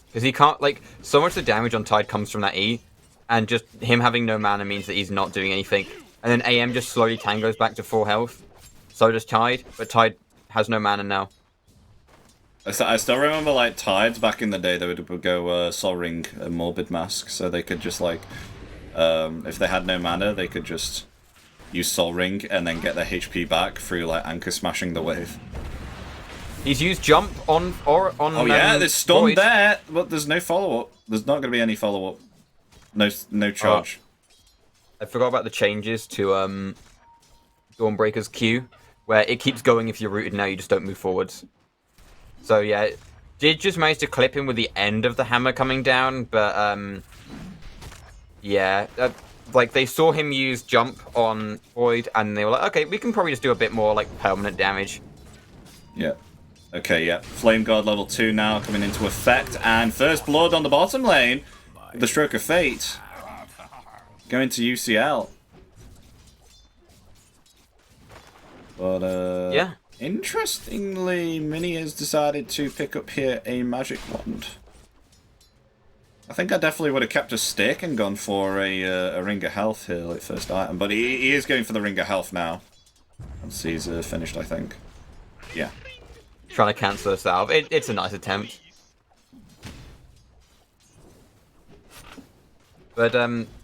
Because he can't, so much of the damage on Tide comes from that E, and just him having no mana means that he's not doing anything. And then AM just slowly tangos back to full health. So does Tide, but Tide has no mana now. I still remember, Tides back in the day, they would go Soul Ring and Morbid Mask, so they could just, if they had no mana, they could just use Soul Ring and then get their HP back through, Anchor smashing the wave. He's used Jump on oh yeah, there's Stun Void. there, but there's no follow-up. There's not going to be any follow-up. No charge. I forgot about the changes to Dawnbreaker's Q, where it keeps going if you're rooted, now you just don't move forwards. So yeah, it did just manage to clip him with the end of the hammer coming down, but yeah, they saw him use Jump on Void, and they were like, okay, we can probably just do a bit more permanent damage. Yeah. Okay, yeah. Flame Guard level 2 now coming into effect, and First Blood on the bottom lane. The Stroke of Fate. Going to UCL. But, yeah. Interestingly, Mini has decided to pick up here a Magic Wand. I think I definitely would have kept a stick and gone for a Ring of Health here, first item. But he is going for the Ring of Health now. Once he's finished, I think. Yeah. Trying to cancel us out. It's a nice attempt. But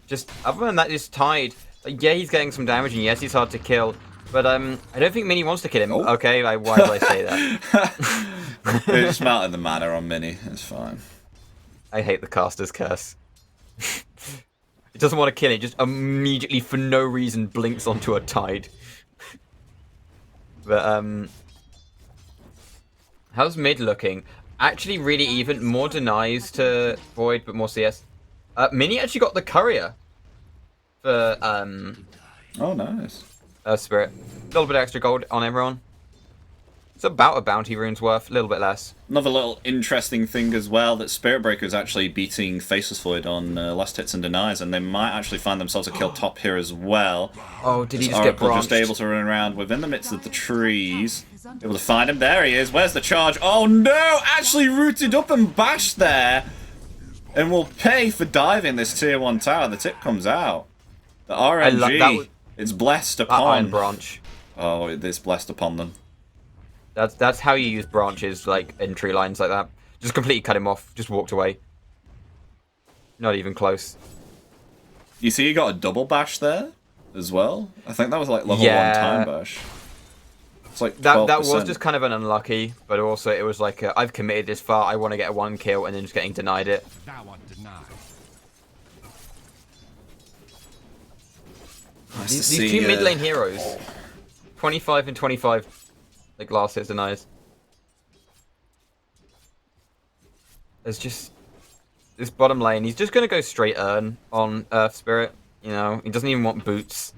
just other than that, just Tide. Yeah, he's getting some damage, and yes, he's hard to kill. But I don't think Mini wants to kill him. Oh. Okay, why did I say that? We're just melting the mana on Mini. It's fine. I hate the caster's curse. It doesn't want to kill it, just immediately for no reason blinks onto a Tide. But how's mid looking? Actually really even, more denies to Void, but more CS. Mini actually got the courier for oh nice. Spirit. A little bit extra gold on everyone. It's about a bounty rune's worth, a little bit less. Another little interesting thing as well, that Spirit Breaker is actually beating Faceless Void on last hits and denies, and they might actually find themselves a kill top here as well. Oh, did he just Oracle get branched? just able to run around within the midst of the trees. Able to find him. There he is. Where's the charge? Oh no! Actually rooted up and bashed there. And will pay for diving this tier 1 tower. The tip comes out. The RNG, it's blessed upon. Iron Branch. Oh, it's blessed upon them. That's how you use branches, like, in tree lines like that. Just completely cut him off. Just walked away. Not even close. You see you got a double bash there as well? I think that was like level 1 time bash. It's like 12%. That was just kind of an unlucky, but also it was like, I've committed this far, I want to get a 1 kill, and then just getting denied it. Nice These two mid lane heroes, 25 and 25. Like last hits denies. There's just this bottom lane. He's just gonna go straight Urn on Earth Spirit. You know, he doesn't even want boots.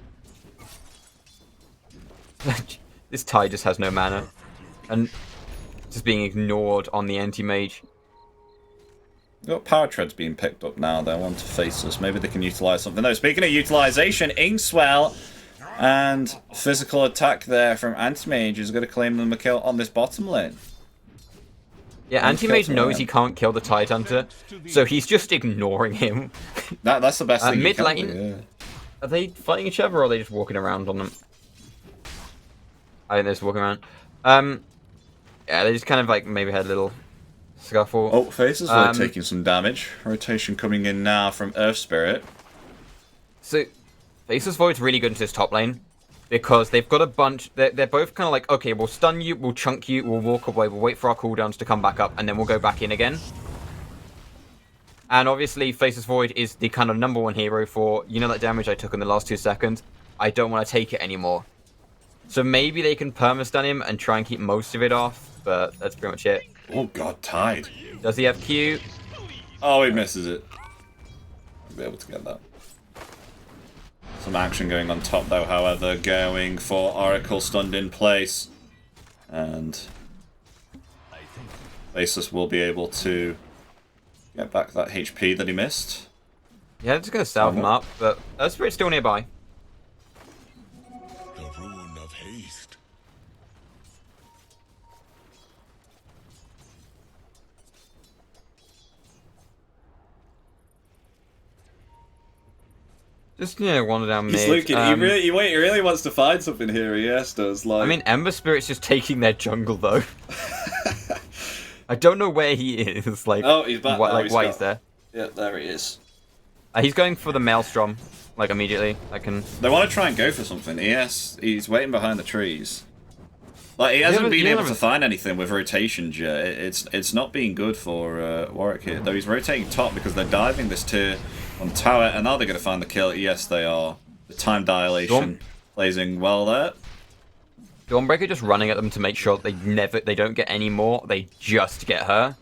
This Tide just has no mana, and just being ignored on the anti-mage. Got power treads being picked up now. They want to Faceless. Maybe they can utilize something. No, speaking of utilization, Inkswell. And physical attack there from Anti-Mage is going to claim them a kill on this bottom lane. Yeah, Anti-Mage knows he can't kill the Tide Hunter, so he's just ignoring him. That's the best thing mid lane, you can do, yeah. Are they fighting each other or are they just walking around on them? I think they're just walking around. Yeah, they just kind of like maybe had a little scuffle. Oh, Faces are taking some damage. Rotation coming in now from Earth Spirit. So Faceless Void's really good into this top lane because they've got a bunch. They're both kind of like, okay, we'll stun you, we'll chunk you, we'll walk away, we'll wait for our cooldowns to come back up, and then we'll go back in again. And obviously, Faceless Void is the kind of #1 hero for, you know, that damage I took in the last 2 seconds? I don't want to take it anymore. So maybe they can perma-stun him and try and keep most of it off, but that's pretty much it. Oh god, Tide. Does he have Q? Oh, he misses it. I'll be able to get that. Some action going on top though, however, going for Oracle stunned in place. And Faceless will be able to get back that HP that he missed. Yeah, they're just going to salve him up, but Earth Spirit's still nearby. The rune of haste. Just, you know, wander down mid. He's looking, he really wants to find something here, yes, does. Like... I mean, Ember Spirit's just taking their jungle, though. I don't know where he is. Like, oh, he's back. Why he's there. Yeah, there he is. He's going for the Maelstrom, like, immediately. They want to try and go for something. Yes, he's waiting behind the trees. Like, he hasn't been able to find anything with rotations yet. It's not being good for Warwick here. Though he's rotating top because they're diving this tier on tower, and now they're going to find the kill. Yes, they are. The time dilation plays in well there. Dawnbreaker just running at them to make sure that they don't get any more. They just get her.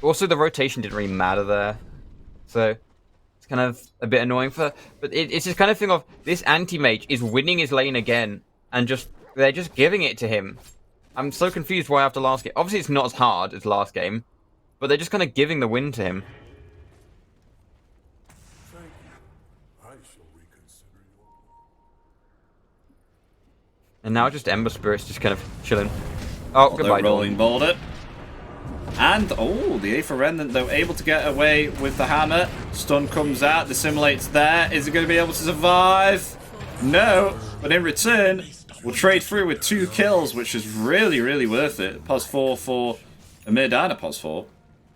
Also, the rotation didn't really matter there, so it's kind of a bit annoying for. But it's just kind of thing of this anti-mage is winning his lane again, and they're just giving it to him. I'm so confused why after last game. Obviously, it's not as hard as last game, but they're just kind of giving the win to him. And now just Ember Spirit's just kind of chilling. Oh, goodbye, rolling boulder. And, oh, the Aether Remnant, though, able to get away with the hammer. Stun comes out, dissimulates there. Is it going to be able to survive? No, but in return, we'll trade through with 2 kills, which is really, really worth it. +4 for a mid and a +4.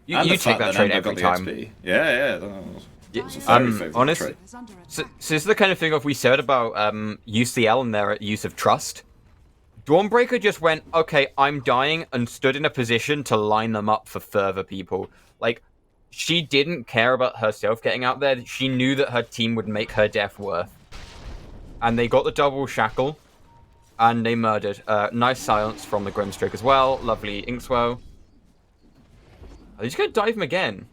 You take that trade every time. Yeah. Honestly, so this is the kind of thing we said about UCL and their use of trust. Dawnbreaker just went, okay, I'm dying, and stood in a position to line them up for further people. Like, she didn't care about herself getting out there. She knew that her team would make her death worth. And they got the double shackle, and they murdered. Nice silence from the Grimstroke as well. Lovely Inkswell. Are they just going to dive him again?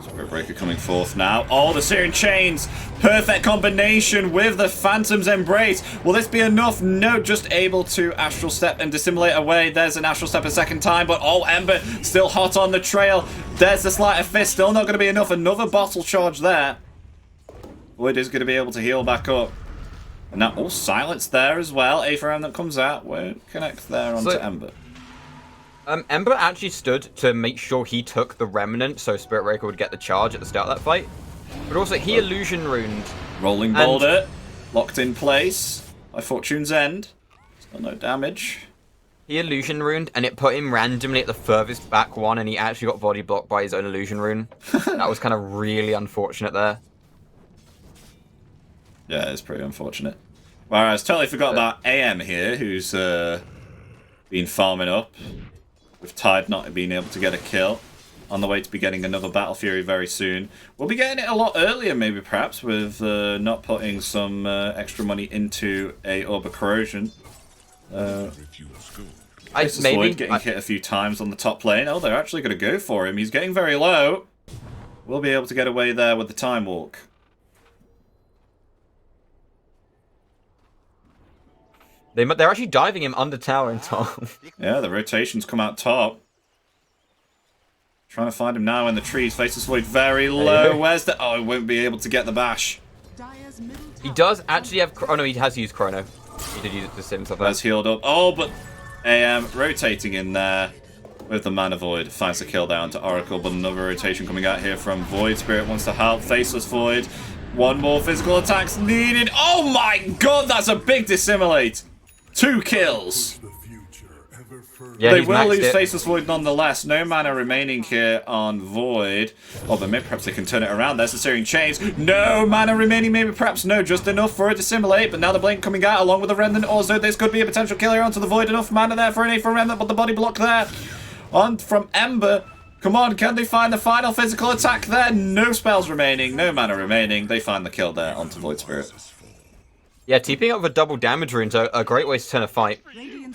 Spirit Breaker coming forth now. Oh, the Searing Chains. Perfect combination with the Phantom's Embrace. Will this be enough? No, just able to Astral Step and Dissimulate away. There's an Astral Step a second time, but oh, Ember still hot on the trail. There's the Sleight of Fist. Still not going to be enough. Another bottle charge there. Void is going to be able to heal back up. And now, oh, Silence there as well. Aether Remnant comes out. Won't connect there onto Ember. Ember actually stood to make sure he took the Remnant so Spirit Breaker would get the charge at the start of that fight. But also, he Illusion Runed. Rolling Boulder. Locked in place by Fortune's End. Still no damage. He Illusion Runed, and it put him randomly at the furthest back one, and he actually got body blocked by his own Illusion Rune. That was kind of really unfortunate there. Yeah, it's pretty unfortunate. Whereas, totally forgot about AM here, who's been farming up. With Tide not being able to get a kill. On the way to be getting another Battle Fury very soon. We'll be getting it a lot earlier, maybe, perhaps, with not putting some extra money into a Orb of Corrosion. Maybe getting hit a few times on the top lane. Oh, they're actually going to go for him. He's getting very low. We'll be able to get away there with the Time Walk. They're actually diving him under tower and top. Yeah, the rotations come out top. Trying to find him now in the trees. Faceless Void very low. Where's the... Oh, he won't be able to get the bash. He does actually have... Oh, no, he has used Chrono. He did use it to save himself out. Has healed up. Oh, but AM rotating in there with the Mana Void. Finds the kill down to Oracle, but another rotation coming out here from Void. Spirit wants to help. Faceless Void. One more physical attacks needed. Oh my god, that's a big dissimulate. 2 kills. Yeah, they will lose Faceless Void nonetheless. No mana remaining here on Void. Oh, but maybe perhaps they can turn it around. There's the Searing Chains. No mana remaining. Maybe perhaps no. Just enough for it to simulate. But now the Blink coming out along with the Remnant. Also, this could be a potential kill here onto the Void. Enough mana there for an Aether Remnant, but the body block there. On from Ember. Come on, can they find the final physical attack there? No spells remaining. No mana remaining. They find the kill there onto Void Spirit. Yeah, TPing up with double damage runes are a great way to turn a fight.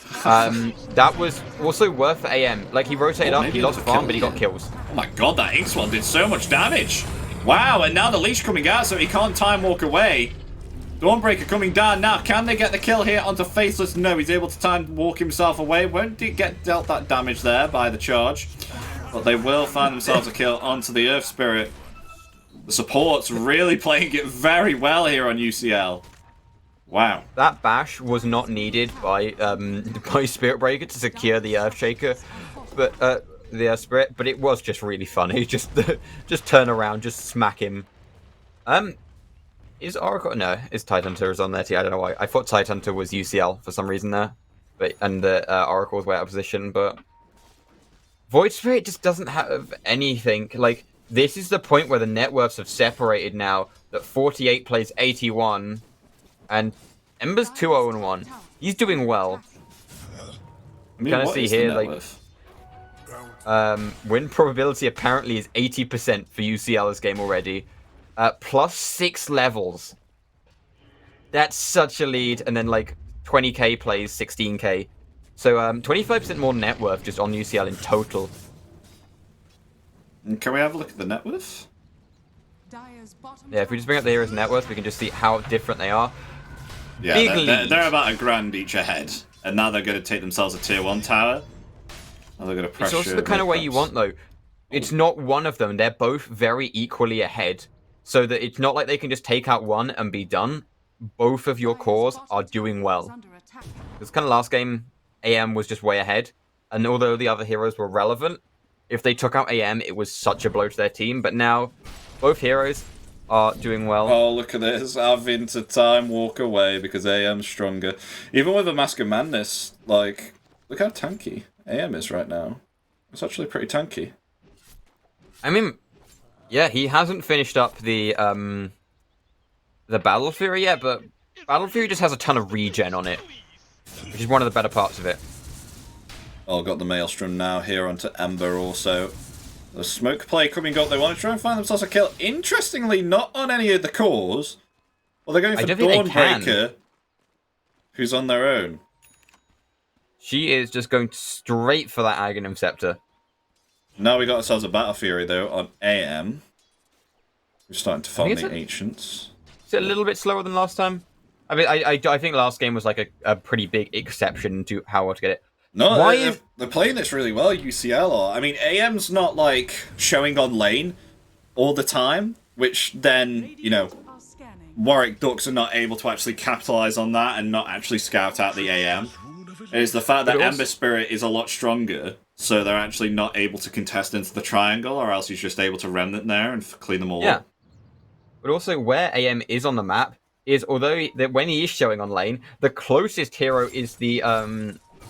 That was also worth for AM. Like, he rotated up, he lost farm, but he got kills. Oh my god, that Inkswan did so much damage. Wow, and now the leash coming out, so he can't time walk away. Dawnbreaker coming down now. Can they get the kill here onto Faceless? No, he's able to time walk himself away. Won't get dealt that damage there by the charge. But they will find themselves a kill onto the Earth Spirit. The support's really playing it very well here on UCL. Wow. That bash was not needed by Spirit Breaker to secure the Earthshaker, but the Spirit, but it was just really funny. Just turn around, just smack him. Is Oracle? No, is Tidehunter is on there too. I don't know why. I thought Tidehunter was UCL for some reason there, but and the Oracle was way out of position. But Void Spirit just doesn't have anything. Like, this is the point where the net worths have separated now. That 48 plays 81. And Ember's 2-0-1. He's doing well. I mean, kind of see here, like, win probability apparently is 80% for UCL this game already. Plus 6 levels. That's such a lead. And then, like, 20k plays 16k. So 25% more net worth just on UCL in total. Can we have a look at the net worth? Yeah, if we just bring up the hero's net worth, we can just see how different they are. Yeah, they're about $1,000 each ahead, and now they're going to take themselves a tier 1 tower. Now they're going to pressure. It's also the kind of way you want, though. It's not one of them; they're both very equally ahead, so that it's not like they can just take out one and be done. Both of your cores are doing well. This kind of last game, AM was just way ahead, and although the other heroes were relevant, if they took out AM, it was such a blow to their team. But now, both heroes are doing well. Oh, look at this. Having to time walk away because AM's stronger. Even with a Mask of Madness, like, look how tanky AM is right now. It's actually pretty tanky. I mean, yeah, he hasn't finished up the Battle Fury yet, but Battle Fury just has a ton of regen on it, which is one of the better parts of it. Oh, got the Maelstrom now here onto Ember also. The smoke play coming up. They want to try and find themselves a kill. Interestingly, not on any of the cores. Well, they're going for Dawnbreaker, who's on their own. She is just going straight for that Aghanim Scepter. Now we got ourselves a Battle Fury, though, on AM. We're starting to farm the Ancients. Is it a little bit slower than last time? I mean, I think last game was like a pretty big exception to how well to get it. No, they're playing this really well, UCL are. I mean, AM's not, like, showing on lane all the time, which then, you know, Warwick Ducks are not able to actually capitalize on that and not actually scout out the AM. It is the fact that Ember Spirit is a lot stronger, so they're actually not able to contest into the triangle, or else he's just able to remnant there and clean them all up. But also, where AM is on the map is, although when he is showing on lane, the closest hero is the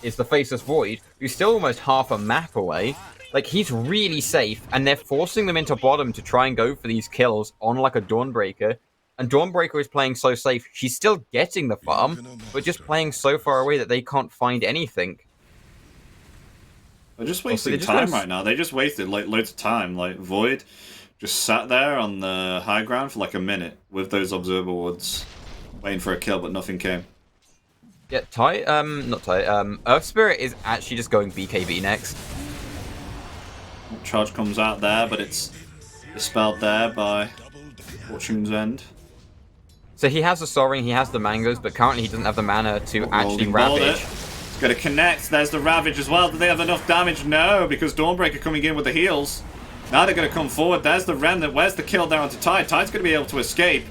Faceless Void, who's still almost half a map away. Like, he's really safe, and they're forcing them into bottom to try and go for these kills on, like, a Dawnbreaker. And Dawnbreaker is playing so safe, she's still getting the farm, but just playing so far away that they can't find anything. They're just wasting time right now. They just wasted, like, loads of time. Like, Void just sat there on the high ground for, like, a minute with those Observer Wards, waiting for a kill, but nothing came. Yeah, Earth Spirit is actually just going BKB next. Charge comes out there, but it's dispelled there by Fortune's End. So he has the Soaring, he has the Mangoes, but currently he doesn't have the mana to actually Ravage. It's going to connect. There's the Ravage as well. Do they have enough damage? No, because Dawnbreaker coming in with the heals. Now they're going to come forward. There's the Remnant. Where's the kill there onto Tide? Tide's going to be able to escape.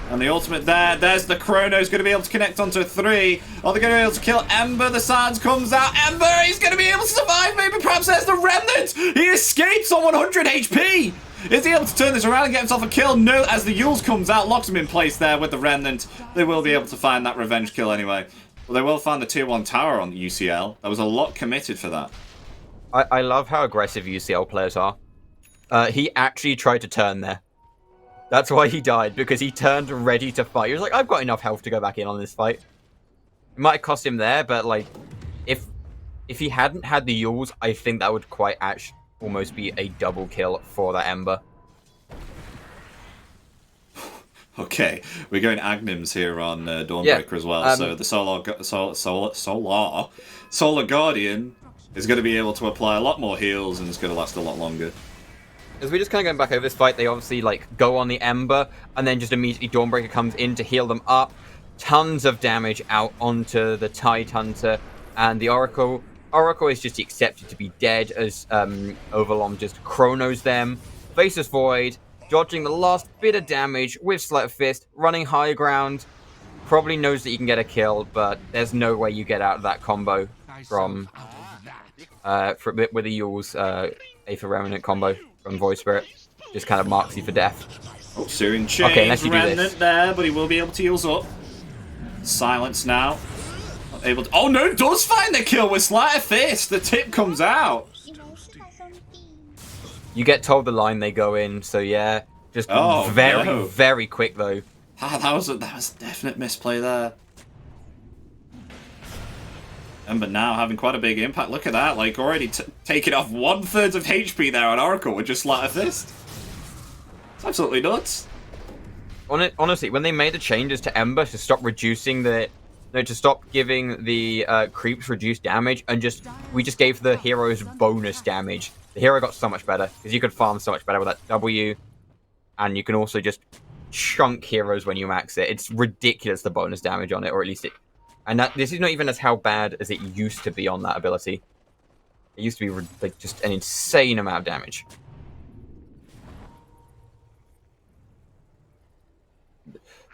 And the ultimate there. There's the Chrono's going to be able to connect onto 3. Are they going to be able to kill Ember? The Sands comes out. Ember, he's going to be able to survive. Maybe perhaps there's the Remnant. He escapes on 100 HP. Is he able to turn this around and get himself a kill? No, as the Yules comes out, locks him in place there with the Remnant. They will be able to find that revenge kill anyway. Well, they will find the tier 1 tower on the UCL. There was a lot committed for that. I love how aggressive UCL players are. He actually tried to turn there. That's why he died, because he turned ready to fight. He was like, I've got enough health to go back in on this fight. It might have cost him there, but like, if he hadn't had the Yules, I think that would quite actually almost be a double kill for that Ember. Okay, we're going Agnims here on Dawnbreaker as well. So the Solar Guardian is going to be able to apply a lot more heals and it's going to last a lot longer. As we're just kind of going back over this fight, they obviously like go on the Ember, and then just immediately Dawnbreaker comes in to heal them up. Tons of damage out onto the Tide Hunter and the Oracle. Oracle is just accepted to be dead as Overlom just chronos them. Faceless Void, dodging the last bit of damage with Sleight of Fist, running high ground. Probably knows that you can get a kill, but there's no way you get out of that combo from with the Yules Aether Remnant combo from Void Spirit. Just kind of marks you for death. Oh, Searing Chains, okay, unless you do Remnant this. there, but he will be able to heals up. Silence now. Not able to... Oh no, does find the kill with Sleight of Fist. The tip comes out. You get told the line they go in, so yeah. Just very quick though. That was a definite misplay there. Ember now having quite a big impact. Look at that, like already taking off 1/3 of HP there on Oracle with just Sleight of Fist. It's absolutely nuts. Honestly, when they made the changes to Ember to stop reducing to stop giving the creeps reduced damage, and we just gave the heroes bonus damage. The hero got so much better because you could farm so much better with that W, and you can also just chunk heroes when you max it. It's ridiculous the bonus damage on it, or at least it. And this is not even as how bad as it used to be on that ability. It used to be like just an insane amount of damage.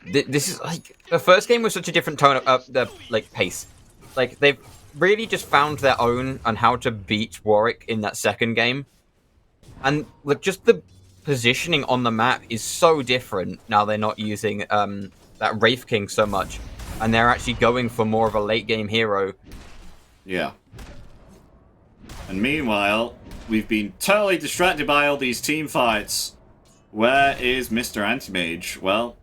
This is like the first game was such a different tone of the pace. Like they've really just found their own on how to beat Warwick in that second game, and like just the positioning on the map is so different now. They're not using that Wraith King so much, and they're actually going for more of a late game hero. Yeah. And meanwhile, we've been totally distracted by all these team fights. Where is Mr. Anti-Mage? Well,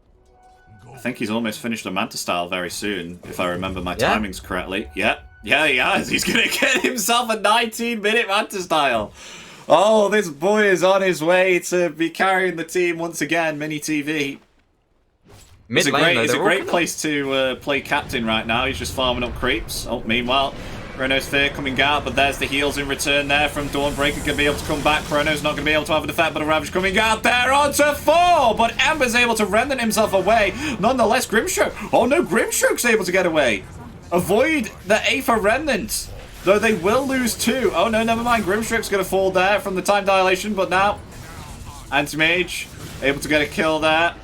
I think he's almost finished a Manta style very soon, if I remember my timings correctly. Yeah, he has. He's going to get himself a 19-minute Manta style. Oh, this boy is on his way to be carrying the team once again, Mini TV. It's a great place to play captain right now. He's just farming up creeps. Oh, meanwhile, Chrono's Fear coming out, but there's the heals in return there from Dawnbreaker. Going to be able to come back. Chrono's not going to be able to have an effect, but a Ravage coming out there onto 4. But Ember's able to remnant himself away. Nonetheless, Grimstroke. Oh no, Grimstroke's able to get away. Avoid the Aether Remnant. Though they will lose 2. Oh no, never mind. Grimstroke's going to fall there from the time dilation, but now Anti-Mage able to get a kill there.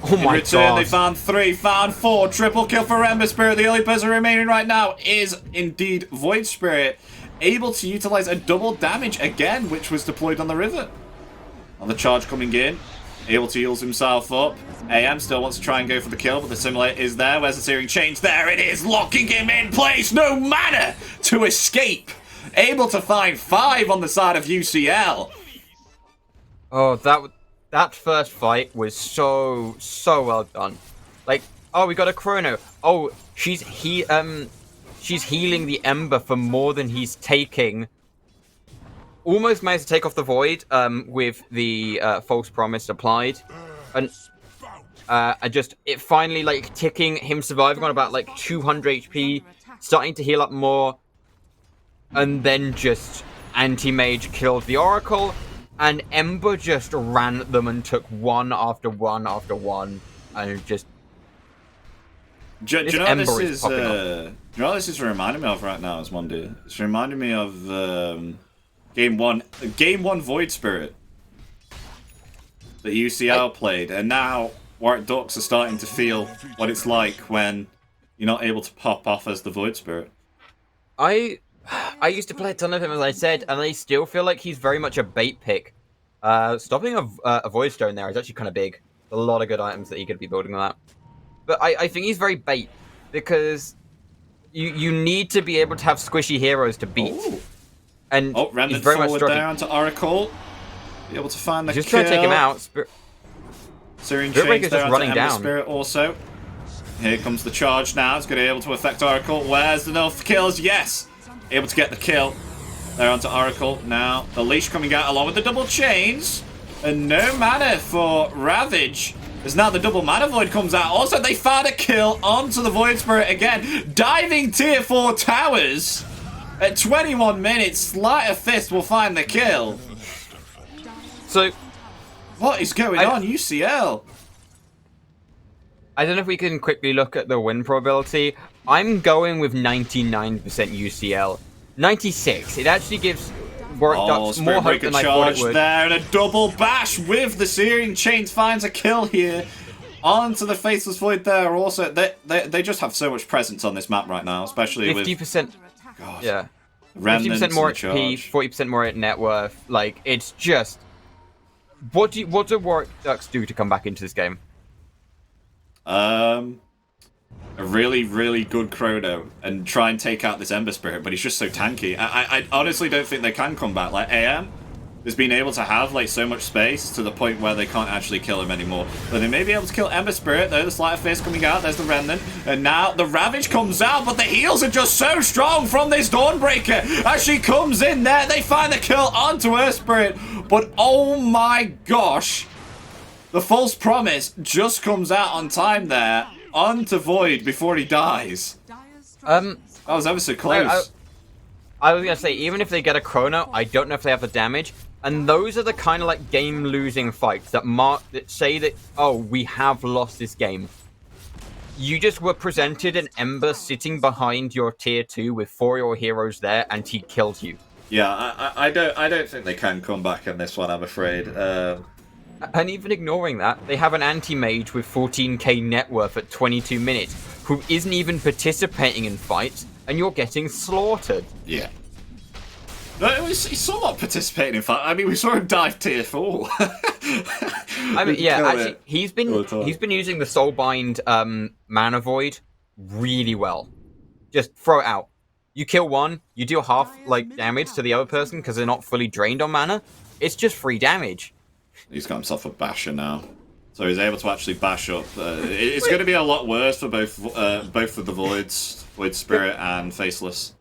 Oh my In return, God. they found 3, found 4. Triple kill for Ember Spirit. The only person remaining right now is indeed Void Spirit. Able to utilize a double damage again, which was deployed on the river. On the charge coming in. Able to heal himself up. AM still wants to try and go for the kill, but the Simulator is there. Where's the Searing Chains? There it is, locking him in place. No mana to escape. Able to find 5 on the side of UCL. Oh, that first fight was so well done. Like, oh, we got a Chrono. Oh, she's healing the Ember for more than he's taking. Almost managed to take off the Void with the False Promise applied. And it finally, like, ticking, him surviving on about, like, 200 HP, starting to heal up more. And then just Anti-Mage killed the Oracle. And Ember just ran at them and took one after one after one. And just... Do you know what this is? Do you know what this is reminding me of right now, Asmondi? It's reminding me of Game 1 Void Spirit that UCL played, and now Warwick Ducks are starting to feel what it's like when you're not able to pop off as the Void Spirit. I used to play a ton of him, as I said, and I still feel like he's very much a bait pick. Stopping a Void Stone there is actually kind of big. A lot of good items that he could be building on that. But I think he's very bait, because you need to be able to have squishy heroes to beat. Ooh. And Remnant he's very much forward struggling. there onto Oracle. Be able to find the Just kill. try to take him out. Searing Spirit Chains Breaker's there just onto running Ember down. Spirit also. Here comes the charge now. It's going to be able to affect Oracle. Where's the enough kills? Yes! Able to get the kill. There onto Oracle. Now, the leash coming out along with the double chains. And no mana for Ravage. As now the double mana void comes out. Also, they found a kill onto the Void Spirit again. Diving tier 4 towers. At 21 minutes, Sleight of Fist will find the kill. So, what is going on, UCL? I don't know if we can quickly look at the win probability. I'm going with 99% UCL. 96. It actually gives Warwick Ducks more hope than I thought it would. There, and a double bash with the Searing Chains finds a kill here onto the Faceless Void there. Also, they just have so much presence on this map right now, especially 50%. God. Yeah. Remnants 50% more in the HP, charge. 40% more net worth. Like, it's just... What do Warwick Ducks do to come back into this game? A really, really good Chrono and try and take out this Ember Spirit, but he's just so tanky. I honestly don't think they can come back. Like, AM has been able to have like so much space to the point where they can't actually kill him anymore. But they may be able to kill Ember Spirit, though. The Sleight of Fist coming out, there's the Remnant. And now the Ravage comes out, but the heals are just so strong from this Dawnbreaker. As she comes in there, they find the kill onto her Spirit. But oh my gosh, the False Promise just comes out on time there, onto Void before he dies. That was ever so close. I was going to say, even if they get a Chrono, I don't know if they have the damage. And those are the kind of like game-losing fights that say that, oh, we have lost this game. You just were presented an Ember sitting behind your tier 2 with 4 of your heroes there, and he killed you. Yeah, I don't think they can come back in this one, I'm afraid. And even ignoring that, they have an anti-mage with 14k net worth at 22 minutes, who isn't even participating in fights, and you're getting slaughtered. Yeah. No, he's somewhat participating in fights. I mean, we saw him dive tier 4. I mean, yeah, actually, he's been using the Soulbind mana void really well. Just throw it out. You kill one, you deal half like damage to the other person because they're not fully drained on mana. It's just free damage. He's got himself a basher now, so he's able to actually bash up. It's going to be a lot worse for both of the Voids, Void Spirit and Faceless.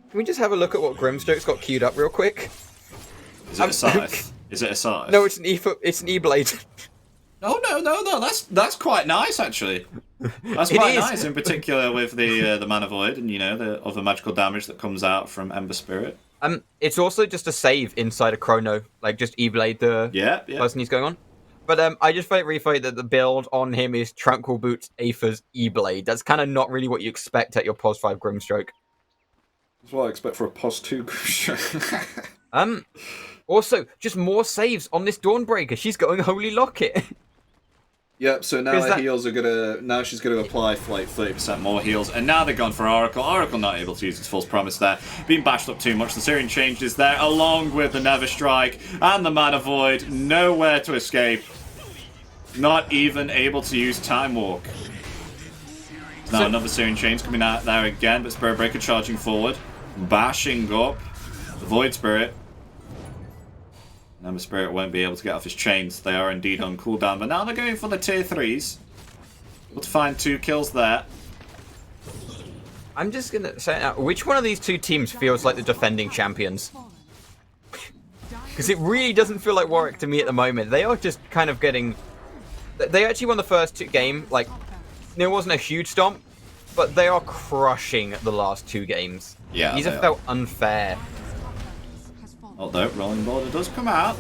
Can we just have a look at what Grimstroke's got queued up real quick? Is it a scythe? Is it a scythe? No, it's an E-blade. Oh no, that's quite nice actually. That's It quite is. nice, in particular with the Mana Void and, you know, the other magical damage that comes out from Ember Spirit. It's also just a save inside a Chrono, like just E-Blade the person he's going on. But I just find it really funny that the build on him is Tranquil Boots, Aether's, E-Blade. That's kind of not really what you expect at your POS 5 Grimstroke. That's what I expect for a POS 2 Grimstroke. Also, just more saves on this Dawnbreaker. She's going Holy Locket. Yep, so now her heals are gonna. Now she's gonna apply for like 30% more heals, and now they're gone for Oracle. Oracle not able to use his false promise there. Being bashed up too much. The Syrian changes there, along with the Nether Strike and the Mana Void. Nowhere to escape. Not even able to use Time Walk. Now another Syrian Change coming out there again, but Spirit Breaker charging forward, bashing up the Void Spirit. Ember Spirit won't be able to get off his chains. They are indeed on cooldown, but now they're going for the tier 3s. Able to find 2 kills there. I'm just going to say now, which one of these two teams feels like the defending champions? Because it really doesn't feel like Warwick to me at the moment. They are just kind of getting... They actually won the first game, like, there wasn't a huge stomp, but they are crushing the last 2 games. Yeah, these have felt unfair. Although Rolling Border does come out,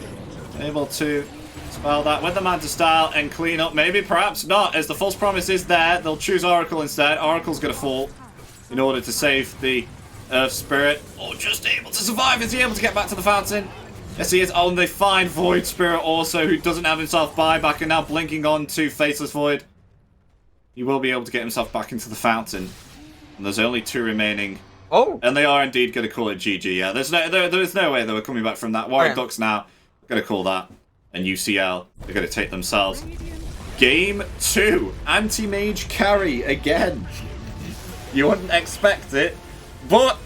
able to spell that with the Manta Style and clean up. Maybe, perhaps not, as the false promise is there. They'll choose Oracle instead. Oracle's going to fall in order to save the Earth Spirit. Oh, just able to survive. Is he able to get back to the fountain? Yes, he is. Oh, and they find Void Spirit also, who doesn't have himself buyback, and now blinking on to Faceless Void. He will be able to get himself back into the fountain. And there's only 2 remaining. Oh! And they are indeed going to call it GG, yeah. There's no way they were coming back from that. Warwick Ducks now going to call that. And UCL, they're going to take themselves. Game 2. Anti-Mage carry again. You wouldn't expect it, but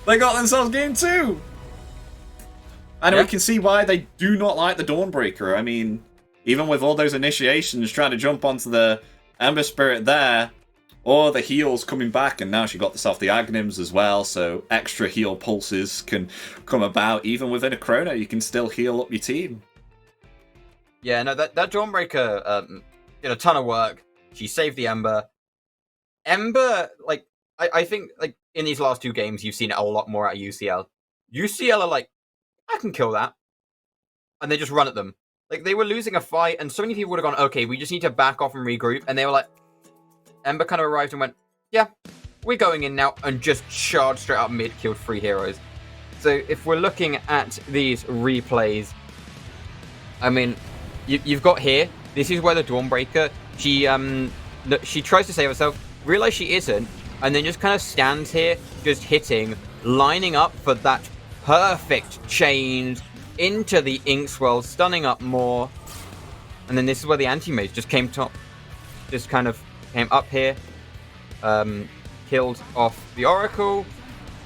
they got themselves game 2. And we can see why they do not like the Dawnbreaker. I mean, even with all those initiations trying to jump onto the Ember Spirit there, or the heals coming back, and now she got herself the Agnims as well, so extra heal pulses can come about. Even within a Chrono, you can still heal up your team. Yeah, no, that Dawnbreaker did a ton of work. She saved the Ember. Ember, like, I think, like, in these last 2 games, you've seen it a lot more at UCL. UCL are like, I can kill that. And they just run at them. Like, they were losing a fight, and so many people would have gone, okay, we just need to back off and regroup, and they were like, Ember kind of arrived and went, yeah, we're going in now, and just charged straight up mid, killed 3 heroes. So if we're looking at these replays, I mean, you've got here, this is where the Dawnbreaker, she tries to save herself, realize she isn't, and then just kind of stands here, just hitting, lining up for that perfect change into the Inkswell, stunning up more. And then this is where the anti-mage just came top, just kind of came up here, killed off the Oracle,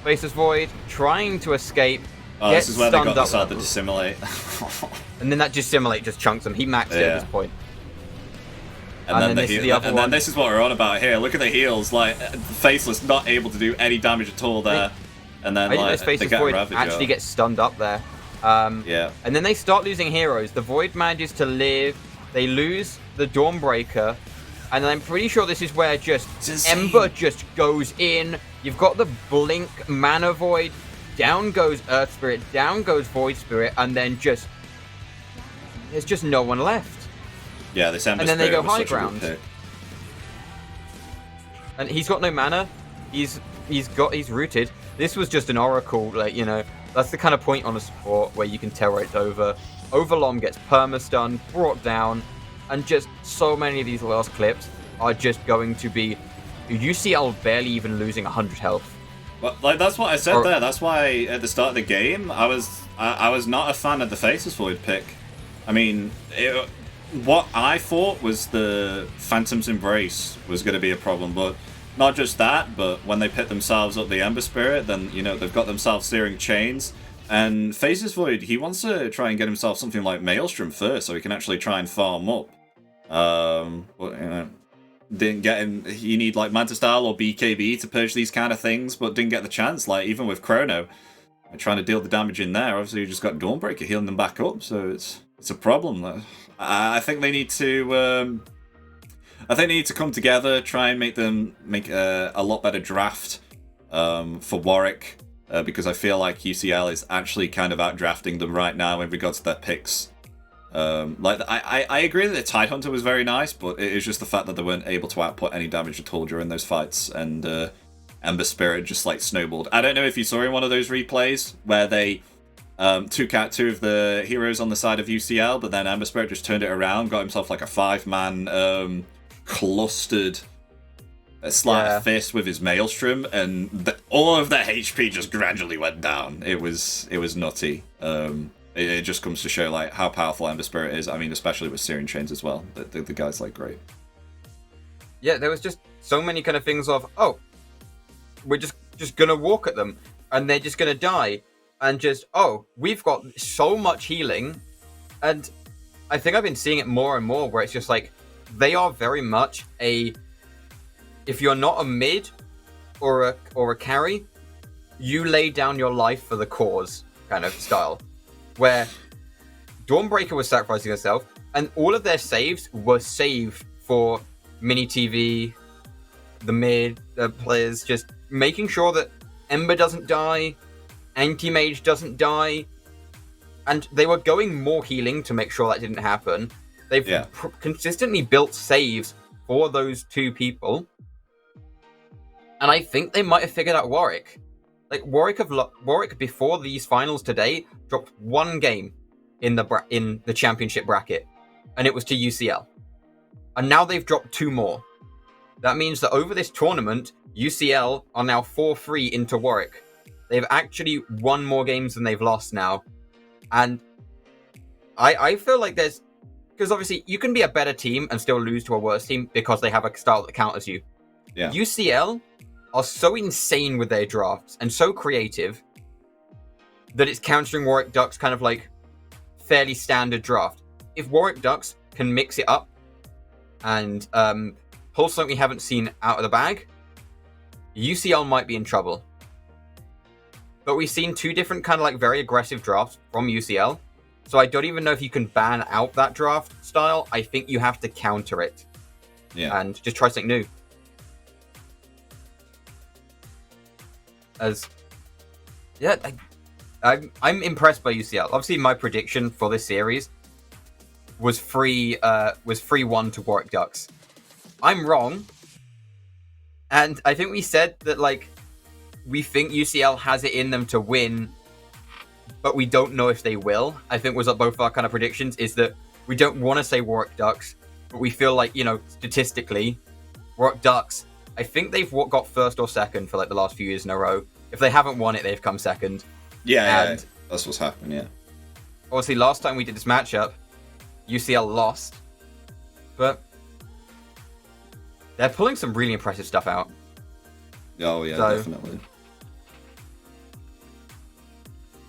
Faceless Void, trying to escape. Oh, this is where they got this out to dissimulate. And then that dissimulate just chunks them. He maxed it at this point. And then this is what we're on about here. Look at the heals. Like, Faceless not able to do any damage at all there. And then, like, they get Void Ravage actually gets stunned up there. Yeah. And then they start losing heroes. The Void manages to live. They lose the Dawnbreaker. And I'm pretty sure this is where Ember just goes in. You've got the Blink Mana Void. Down goes Earth Spirit. Down goes Void Spirit. And then there's just no one left. Yeah, this Ember and then they go Spirit was high such a good ground. pick. And he's got no mana. He's rooted. This was just an Oracle, like, you know, that's the kind of point on a support where you can tell where it's over. Overlom gets perma-stunned, brought down, and just so many of these last clips are just going to be UCL barely even losing 100 health. Well, like, that's what I said there. That's why at the start of the game, I was not a fan of the Faceless Void pick. I mean, what I thought was the Phantom's Embrace was going to be a problem, but not just that, but when they pit themselves up the Ember Spirit, then, you know, they've got themselves Searing Chains. And Faceless Void, he wants to try and get himself something like Maelstrom first, so he can actually try and farm up. But, you know, didn't get him. You need, like, Manta Style or BKB to purge these kind of things, but didn't get the chance. Like, even with Chrono, trying to deal the damage in there, obviously you just got Dawnbreaker healing them back up, so it's a problem. I think they need to... I think they need to come together, try and make a lot better draft for Warwick, because I feel like UCL is actually kind of outdrafting them right now in regards to their picks. I agree that the Tidehunter was very nice, but it is just the fact that they weren't able to output any damage at all during those fights, and Ember Spirit just like snowballed. I don't know if you saw in one of those replays where they took out 2 of the heroes on the side of UCL, but then Ember Spirit just turned it around, got himself like a 5-man clustered sleight of fist with his Maelstrom, and all of their HP just gradually went down. It was nutty. It just comes to show like how powerful Ember Spirit is. I mean, especially with Searing Chains as well. The guy's like great. Yeah, there was just so many kind of things of, oh, we're just gonna walk at them and they're just gonna die, and just, oh, we've got so much healing. And I think I've been seeing it more and more where it's just like they are very much if you're not a mid or a carry, you lay down your life for the cause kind of style. Where Dawnbreaker was sacrificing herself, and all of their saves were saved for Mini TV, the mid, the players, just making sure that Ember doesn't die, Anti-Mage doesn't die, and they were going more healing to make sure that didn't happen. They've consistently built saves for those 2 people, and I think they might have figured out Warwick. Like, Warwick before these finals today dropped 1 game in the championship bracket, and it was to UCL. And now they've dropped 2 more. That means that over this tournament, UCL are now 4-3 into Warwick. They've actually won more games than they've lost now. And I feel like there's... Because obviously, you can be a better team and still lose to a worse team because they have a style that counters you. Yeah. UCL are so insane with their drafts and so creative that it's countering Warwick Ducks kind of like fairly standard draft. If Warwick Ducks can mix it up and pull something we haven't seen out of the bag, UCL might be in trouble. But we've seen 2 different kind of like very aggressive drafts from UCL, so I don't even know if you can ban out that draft style. I think you have to counter it and just try something new. I'm impressed by UCL. Obviously, my prediction for this series was 3-1 to Warwick Ducks. I'm wrong, and I think we said that like we think UCL has it in them to win, but we don't know if they will. I think was both our kind of predictions is that we don't want to say Warwick Ducks, but we feel like, you know, statistically, Warwick Ducks, I think they've got 1st or 2nd for like the last few years in a row. If they haven't won it, they've come 2nd. Yeah, that's what's happened, yeah. Obviously, last time we did this matchup, UCL lost, but they're pulling some really impressive stuff out. Oh, yeah, definitely.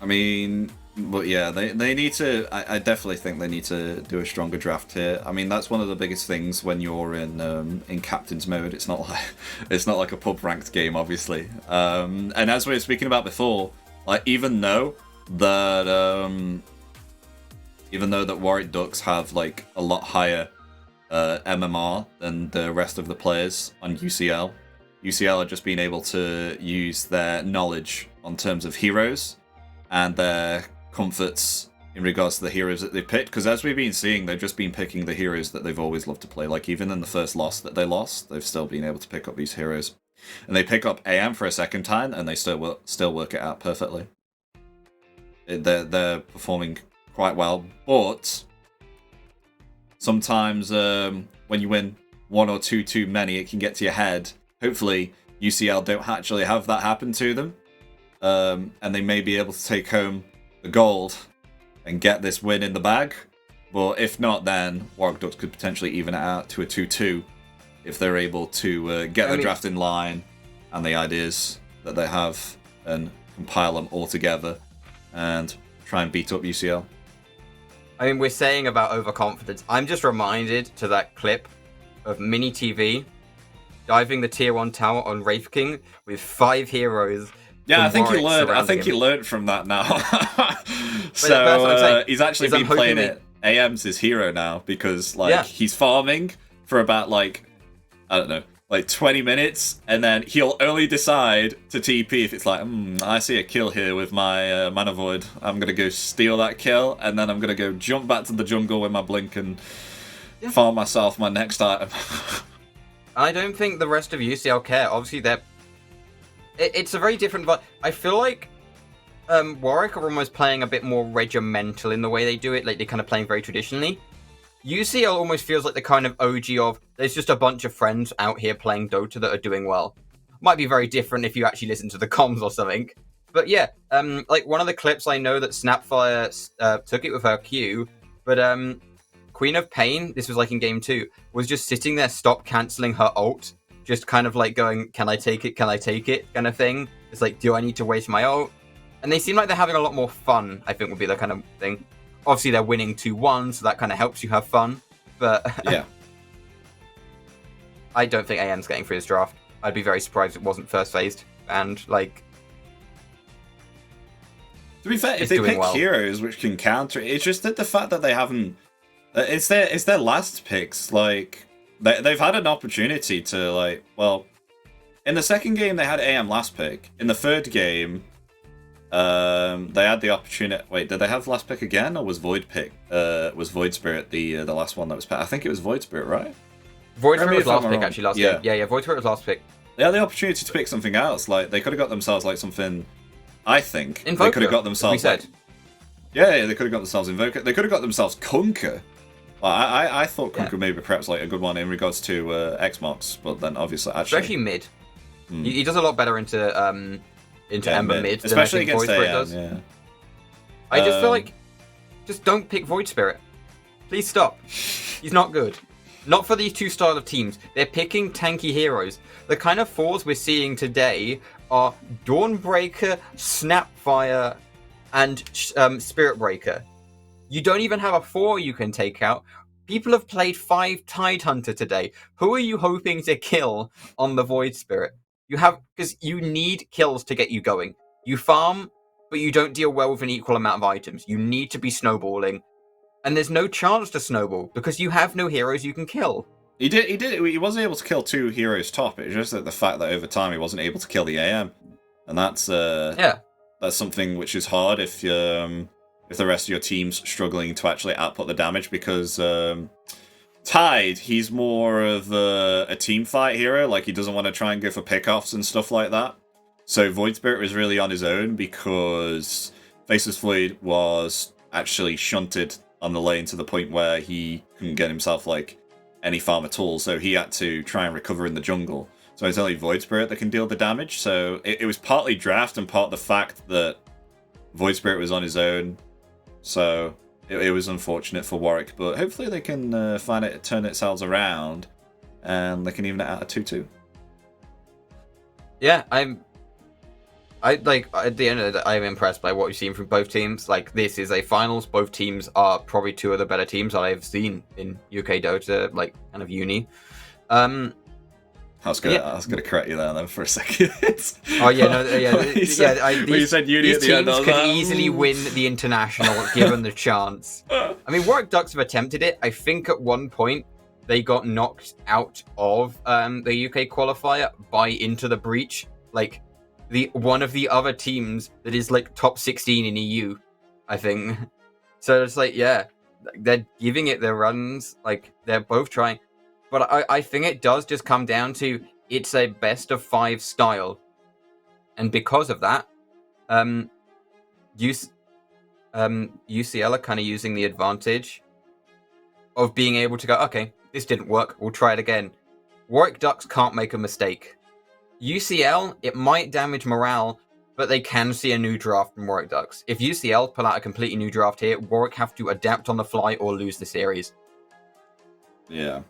I mean, but yeah, they need to... I definitely think they need to do a stronger draft here. I mean, that's one of the biggest things when you're in captain's mode. It's not like a pub ranked game, obviously. And as we were speaking about before, like even though that Warwick Ducks have like a lot higher MMR than the rest of the players on UCL are just being able to use their knowledge on terms of heroes and their comforts in regards to the heroes that they picked, because as we've been seeing, they've just been picking the heroes that they've always loved to play. Like even in the first loss that they lost, they've still been able to pick up these heroes, and they pick up AM for a 2nd time, and they still work it out perfectly. They're performing quite well, but sometimes when you win 1 or 2 too many, it can get to your head. Hopefully, UCL don't actually have that happen to them. And they may be able to take home the gold and get this win in the bag. But if not, then Warwick Ducks could potentially even it out to a 2-2 if they're able to get the draft in line and the ideas that they have and compile them all together and try and beat up UCL. I mean, we're saying about overconfidence. I'm just reminded to that clip of Mini TV diving the tier 1 tower on Wraith King with 5 heroes. Yeah, I think he learned from that now. So he's actually been playing it. AM's his hero now because he's farming for about like, I don't know, like 20 minutes, and then he'll only decide to TP if it's like, I see a kill here with my Mana Void. I'm going to go steal that kill, and then I'm going to go jump back to the jungle with my Blink and farm myself my next item. I don't think the rest of UCL care. Obviously, it's a very different... But I feel like Warwick are almost playing a bit more regimental in the way they do it. Like, they're kind of playing very traditionally. UCL almost feels like the kind of OG of, there's just a bunch of friends out here playing Dota that are doing well. Might be very different if you actually listen to the comms or something. But yeah, like one of the clips I know that Snapfire took it with her Q, but Queen of Pain, this was like in game 2, was just sitting there stop cancelling her ult, just kind of like going, can I take it kind of thing. It's like, do I need to waste my ult? And they seem like they're having a lot more fun, I think would be the kind of thing. Obviously, they're winning 2-1, so that kind of helps you have fun. But yeah, I don't think AM's getting through this draft. I'd be very surprised if it wasn't first phased. And like, to be fair, if they pick heroes which can counter, it's just that the fact that they haven't. It's their last picks. Like they've had an opportunity to like. Well, in the second game they had AM last pick. In the third game. They had the opportunity. Wait, did they have last pick again, or was Void pick? Was Void Spirit the last one that was picked? I think it was Void Spirit, right? Void Spirit was last pick actually last game. Yeah, Void Spirit was last pick. They had the opportunity to pick something else. Like they could have got themselves like something. I think Invoker, they could have got themselves. Like, yeah, they could have got themselves Invoker. They could have got themselves Conquer. I thought Conquer maybe perhaps like a good one in regards to Xbox, but then obviously especially mid. He does a lot better into Ember mid, especially than I think against Void Spirit AM, does. Yeah. I just feel like, just don't pick Void Spirit. Please stop. He's not good. Not for these two style of teams. They're picking tanky heroes. The kind of fours we're seeing today are Dawnbreaker, Snapfire, and Spirit Breaker. You don't even have a 4 you can take out. People have played 5 Tidehunter today. Who are you hoping to kill on the Void Spirit? You have, because you need kills to get you going. You farm, but you don't deal well with an equal amount of items. You need to be snowballing. And there's no chance to snowball, because you have no heroes you can kill. He wasn't able to kill 2 heroes top. It's just that the fact that over time he wasn't able to kill the AM. And that's that's something which is hard if the rest of your team's struggling to actually output the damage, because Tide, he's more of a team fight hero. Like, he doesn't want to try and go for pickoffs and stuff like that. So Void Spirit was really on his own, because Faceless Void was actually shunted on the lane to the point where he couldn't get himself like any farm at all. So he had to try and recover in the jungle. So it's only Void Spirit that can deal the damage. So it was partly draft and part the fact that Void Spirit was on his own. So it was unfortunate for Warwick, but hopefully they can turn themselves around, and they can even it out a 2-2. Yeah, I like at the end of the day, I'm impressed by what we've seen from both teams. Like, this is a finals. Both teams are probably 2 of the better teams that I've seen in UK Dota, like kind of uni. I was gonna correct you there then for a second. Oh yeah, no, yeah, you said uni at the end, teams could easily win the international given the chance. I mean, Warwick Ducks have attempted it. I think at one point they got knocked out of the UK qualifier by Into the Breach, like one of the other teams that is like top 16 in EU, I think. So it's like, yeah, they're giving it their runs. Like, they're both trying. But I think it does just come down to, it's a best of 5 style. And because of that, UCL are kind of using the advantage of being able to go, okay, this didn't work, we'll try it again. Warwick Ducks can't make a mistake. UCL, it might damage morale, but they can see a new draft from Warwick Ducks. If UCL pull out a completely new draft here, Warwick have to adapt on the fly or lose the series. Yeah.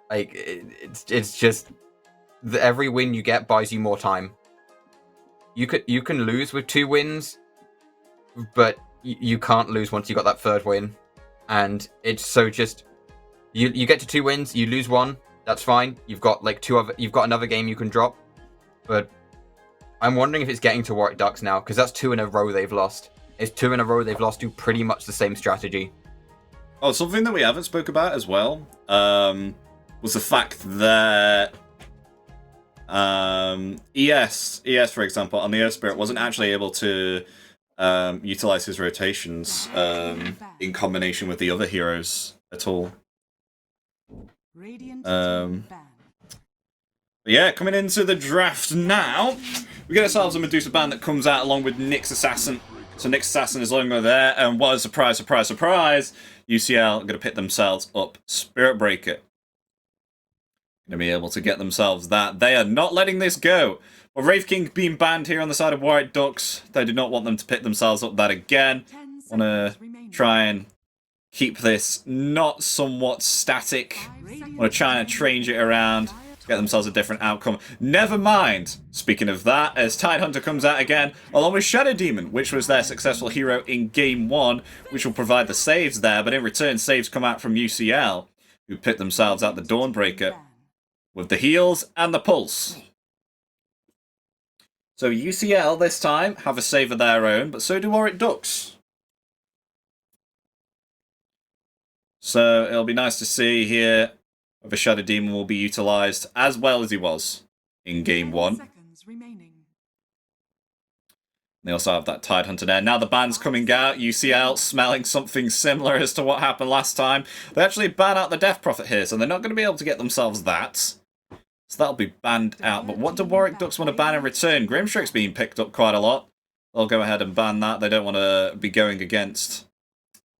Like, it's just every win you get buys you more time. You can lose with 2 wins, but you can't lose once you got that 3rd win. And it's so just you get to 2 wins, you lose 1, that's fine. You've got like you've got another game you can drop. But I'm wondering if it's getting to Warwick Ducks now, because that's 2 in a row they've lost. It's 2 in a row they've lost to pretty much the same strategy. Oh, something that we haven't spoke about as well. was the fact that ES, for example, on the Earth Spirit wasn't actually able to utilize his rotations in combination with the other heroes at all. But yeah, coming into the draft now, we get ourselves a Medusa band that comes out along with Nyx Assassin. So Nyx Assassin is longer there, and what a surprise, surprise, surprise! UCL are going to pick themselves up Spirit Breaker. Going to be able to get themselves that. They are not letting this go. Well, Wraith King being banned here on the side of Warwick Ducks. They do not want them to pick themselves up that again. Want to try and keep this not somewhat static. Want to try and change it around to get themselves a different outcome. Never mind, speaking of that, as Tidehunter comes out again, along with Shadow Demon, which was their successful hero in Game 1, which will provide the saves there, but in return, saves come out from UCL, who picked themselves out the Dawnbreaker with the heals and the pulse. So UCL this time have a save of their own, but so do Warwick Ducks. So it'll be nice to see here whether Shadow Demon will be utilised as well as he was in Game 1. They also have that Tidehunter there. Now the ban's coming out. UCL smelling something similar as to what happened last time. They actually ban out the Death Prophet here, so they're not going to be able to get themselves that. So that'll be banned out. But what do Warwick Ducks want to ban in return? Grimstrike's being picked up quite a lot. They'll go ahead and ban that. They don't want to be going against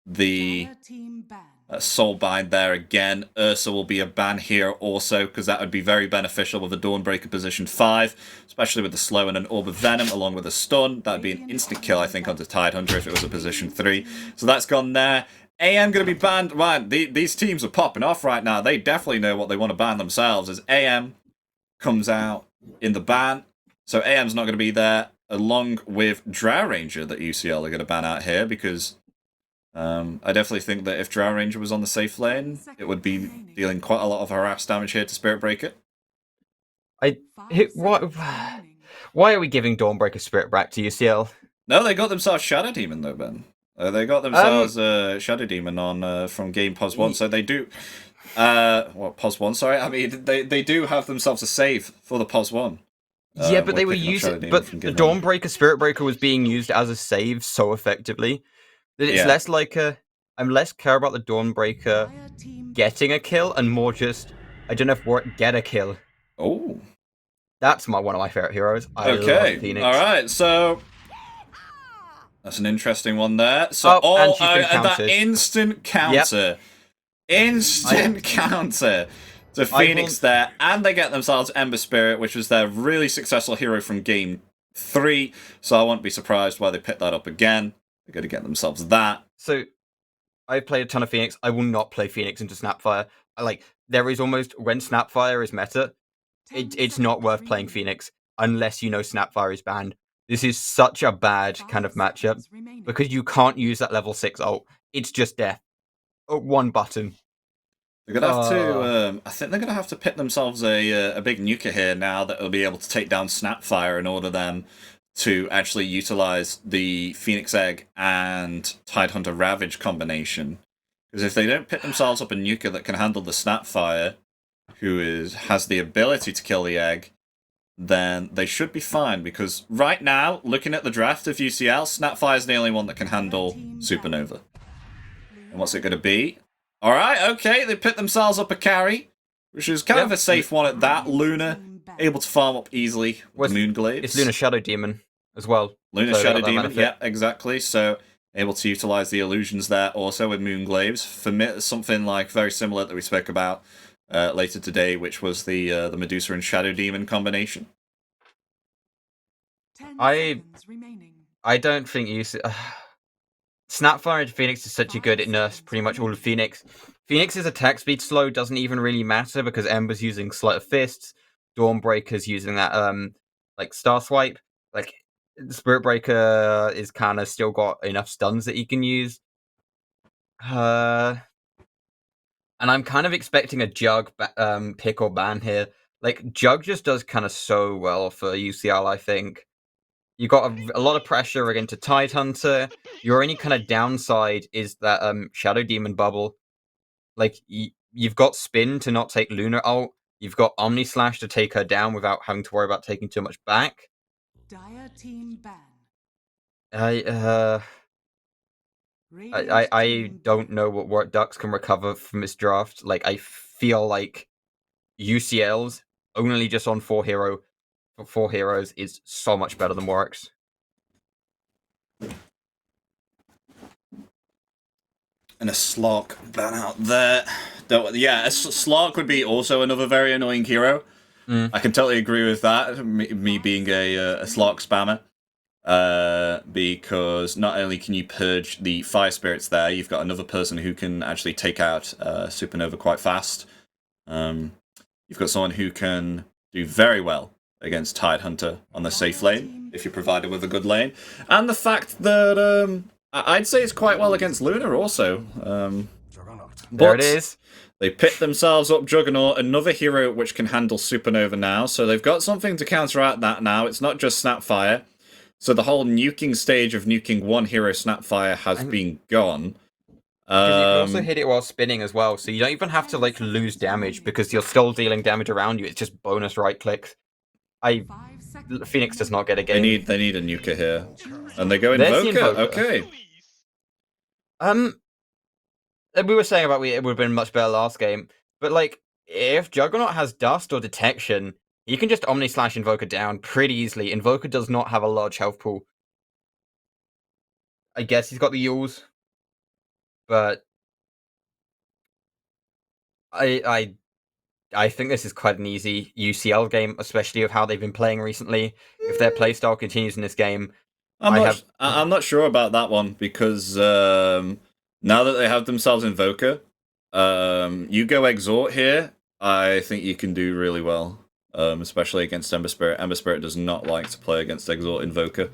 the Soulbind there again. Ursa will be a ban here also, because that would be very beneficial with a Dawnbreaker position 5, especially with the slow and an Orb of Venom along with a stun. That would be an instant kill, I think, onto Tidehunter if it was a position 3. So that's gone there. AM going to be banned. Man, these teams are popping off right now. They definitely know what they want to ban themselves, as AM comes out in the ban. So AM's not going to be there, along with Drow Ranger that UCL are going to ban out here, because I definitely think that if Drow Ranger was on the safe lane, it would be dealing quite a lot of harass damage here to Spirit Breaker. Why are we giving Dawnbreaker Spirit back to UCL? No, they got themselves Shadow Demon though, Ben. They got themselves Shadow Demon on from game POS 1, so they do... what, POS 1, sorry? I mean, they do have themselves a save for the POS 1. Yeah, but they were using... But the Dawnbreaker Spirit Breaker was being used as a save so effectively that it's less like a... I'm less care about the Dawnbreaker getting a kill and more just... I don't know if Warwick get a kill. Oh. That's one of my favorite heroes. I love Phoenix. Alright, so... That's an interesting one there. So, that instant counter. Yep. Instant counter to Phoenix there. And they get themselves Ember Spirit, which was their really successful hero from Game 3. So I won't be surprised why they picked that up again. They're going to get themselves that. So, I played a ton of Phoenix. I will not play Phoenix into Snapfire. There is almost... When Snapfire is meta, it's not worth playing Phoenix unless you know Snapfire is banned. This is such a bad kind of matchup because you can't use that level 6 ult. It's just death. One button. They're gonna have to. I think they're gonna have to pick themselves a big nuker here now that will be able to take down Snapfire in order them to actually utilize the Phoenix Egg and Tidehunter Ravage combination. Because if they don't pick themselves up a nuker that can handle the Snapfire, who has the ability to kill the egg, then they should be fine, because right now, looking at the draft of UCL, Snapfire is the only one that can handle Supernova. And what's it going to be? Alright, okay, they picked themselves up a carry, which is kind of a safe one at that. Luna, able to farm up easily with Moonglaives. It's Luna Shadow Demon as well. Luna Shadow Demon, yeah, exactly. So, able to utilize the illusions there also with Moonglaives. For me, something like very similar that we spoke about later today, which was the Medusa and Shadow Demon combination. I don't think Snapfire into Phoenix is such a good. It nerfs pretty much all of Phoenix. Phoenix's attack speed slow doesn't even really matter because Ember's using Sleight of Fists, Dawnbreaker's using that Star Swipe. Spirit Breaker is kind of still got enough stuns that he can use. And I'm kind of expecting a Jug pick or ban here. Jug just does kind of so well for UCL, I think. You got a lot of pressure into Tidehunter. Your only kind of downside is that Shadow Demon bubble. you've got Spin to not take Lunar ult. You've got Omni Slash to take her down without having to worry about taking too much back. Dire team ban. I don't know what Warwick Ducks can recover from this draft. Like, I feel like UCL's only just on 4 heroes is so much better than Warwick's. And a Slark ban out there. Yeah, a Slark would be also another very annoying hero. I can totally agree with that, me being a Slark spammer. Because not only can you purge the fire spirits there, you've got another person who can actually take out Supernova quite fast. You've got someone who can do very well against Tidehunter on the safe lane, if you're provided with a good lane. And the fact that I'd say it's quite well against Luna also. There it is. They pit themselves up Juggernaut, another hero which can handle Supernova now, so they've got something to counteract that now. It's not just Snapfire. So the whole nuking stage of nuking one hero Snapfire has been gone. Because you can also hit it while spinning as well, so you don't even have to like lose damage because you're still dealing damage around you. It's just bonus right clicks. Phoenix does not get a game. They need a nuker here, and they go Invoker. Okay. We were saying about it would have been much better last game, but like if Juggernaut has Dust or Detection, you can just Omni Slash Invoker down pretty easily. Invoker does not have a large health pool. I guess he's got the Yules, but I think this is quite an easy UCL game, especially with how they've been playing recently. If their playstyle continues in this game, I'm not sure about that one because now that they have themselves Invoker, you go Exhort here. I think you can do really well. Especially against Ember Spirit. Ember Spirit does not like to play against Exhort Invoker.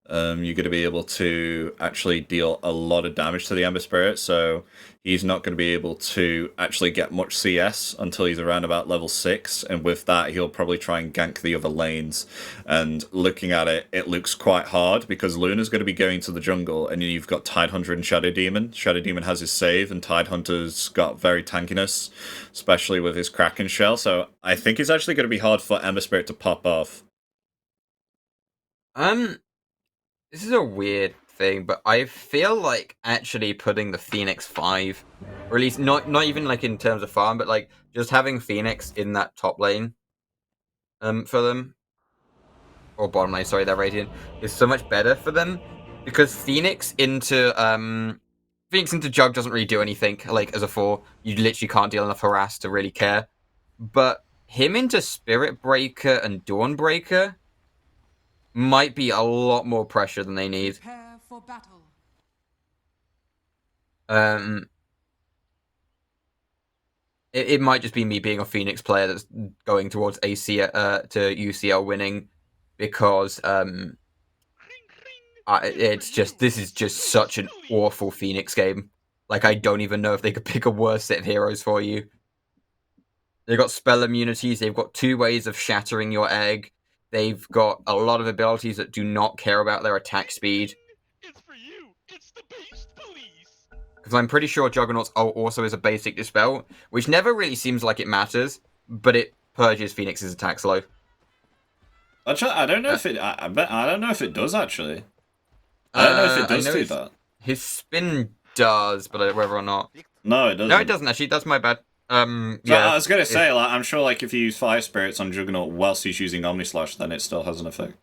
You're going to be able to actually deal a lot of damage to the Ember Spirit, so he's not going to be able to actually get much CS until he's around about level 6, and with that he'll probably try and gank the other lanes. And looking at it, it looks quite hard, because Luna's going to be going to the jungle, and you've got Tidehunter and Shadow Demon. Shadow Demon has his save, and Tidehunter's got very tankiness, especially with his Kraken Shell, so I think it's actually going to be hard for Ember Spirit to pop off. This is a weird thing, but I feel like actually putting the Phoenix 5, or at least not even like in terms of farm, but like just having Phoenix in that top lane for them, or bottom lane, sorry, their Radiant, is so much better for them, because Phoenix into Jug doesn't really do anything, like as a 4, you literally can't deal enough harass to really care, but him into Spirit Breaker and Dawnbreaker might be a lot more pressure than they need. Prepare for battle. It might just be me being a Phoenix player that's going towards AC to UCL winning, because this is just such an awful Phoenix game. Like, I don't even know if they could pick a worse set of heroes for you. They've got spell immunities. They've got 2 ways of shattering your egg. They've got a lot of abilities that do not care about their attack speed. It's for you. It's the Beast Police. Because I'm pretty sure Juggernaut's ult also is a basic Dispel, which never really seems like it matters, but it purges Phoenix's attack slow. Actually, I don't know if it. I don't know if it does actually. I don't know if it does do that. His spin does, but whether or not. No, it doesn't. No, it doesn't actually. That's my bad. So Yeah. I was gonna say, like, I'm sure, like, if you use Fire Spirits on Juggernaut whilst he's using Omni Slash, then it still has an effect.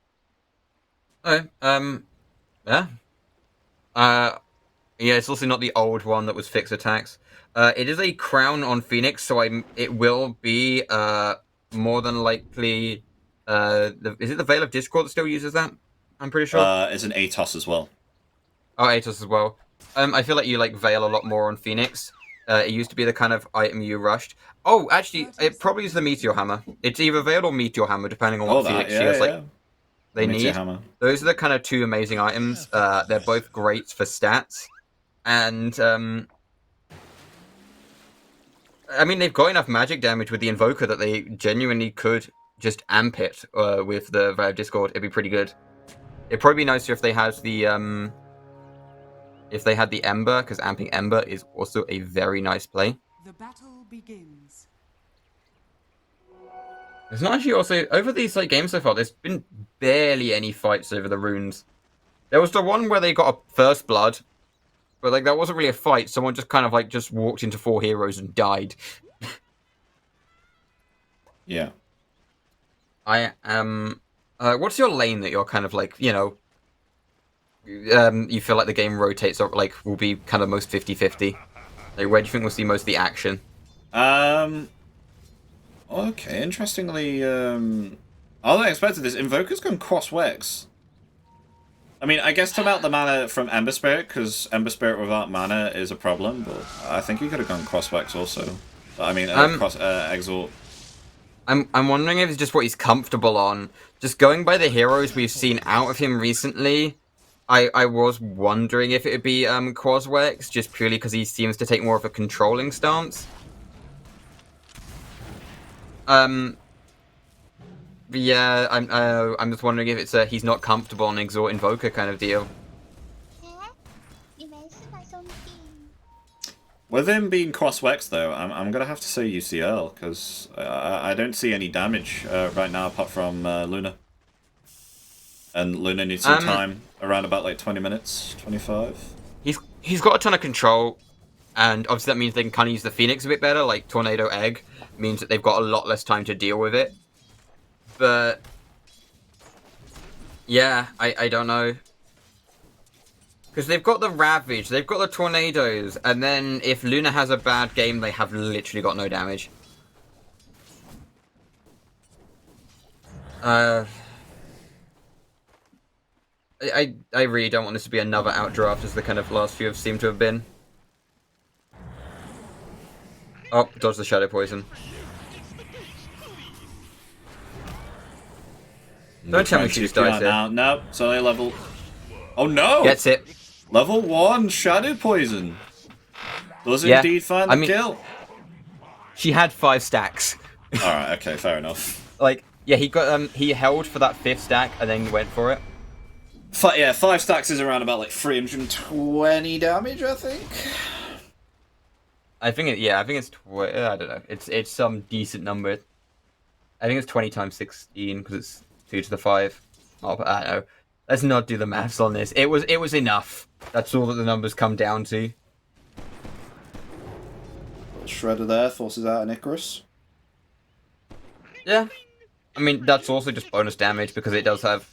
Okay. Yeah. Yeah, it's also not the old one that was fixed attacks. It is a crown on Phoenix, so it will be more than likely. Is it the Veil of Discord that still uses that? I'm pretty sure. It's an Atos as well. Oh, Atos as well. I feel like you like Veil a lot more on Phoenix. It used to be the kind of item you rushed. Oh, actually, it probably is the Meteor Hammer. It's either Veil or Meteor Hammer, depending on what Phoenix feels like they Meteor need. Hammer. Those are the kind of 2 amazing items. They're both great for stats. And, I mean, they've got enough magic damage with the Invoker that they genuinely could just amp it with the Veil of Discord. It'd be pretty good. It'd probably be nicer if they had the Ember, because amping Ember is also a very nice play. The battle begins. There's not actually also over these like games so far. There's been barely any fights over the runes. There was the one where they got a first blood, but like that wasn't really a fight. Someone just kind of like just walked into 4 heroes and died. Yeah. I am. What's your lane that you're kind of like, you know, you feel like the game rotates or like will be kind of most 50-50? Like, where do you think we'll see most of the action? Okay, interestingly, I wasn't expecting this. Invoker's gone cross-Wex. I mean, I guess to melt the mana from Ember Spirit, because Ember Spirit without mana is a problem, but I think he could have gone cross-Wex also. But, I mean, Exalt. I'm wondering if it's just what he's comfortable on. Just going by the heroes we've seen out of him recently, I was wondering if it would be Quaswex, just purely because he seems to take more of a controlling stance. But yeah, I'm just wondering if it's he's not comfortable on Exalt Invoker kind of deal. With him being cross-Wex, though, I'm going to have to say UCL, because I don't see any damage right now apart from Luna. And Luna needs some time, around about like 20 minutes, 25. He's got a ton of control, and obviously that means they can kind of use the Phoenix a bit better, like Tornado Egg means that they've got a lot less time to deal with it. But yeah, I don't know. Because they've got the Ravage, they've got the Tornadoes, and then if Luna has a bad game, they have literally got no damage. I really don't want this to be another outdraft as the kind of last few have seemed to have been. Oh, dodge the Shadow Poison. Don't tell me she just dies there. No, it's only level... Oh no! Gets it. Level 1, Shadow Poison. Does indeed find the kill. She had 5 stacks. Alright, okay, fair enough. Like, yeah, he got he held for that 5th stack and then went for it. Yeah, 5 stacks is around about like 320 damage, I think. I think it's I don't know. It's some decent number. I think it's 20 times 16 because it's 2 to the 5. Oh, but I don't know. Let's not do the maths on this. It was enough. That's all that the numbers come down to. Shredder there forces out an Icarus. Yeah. I mean, that's also just bonus damage because it does have...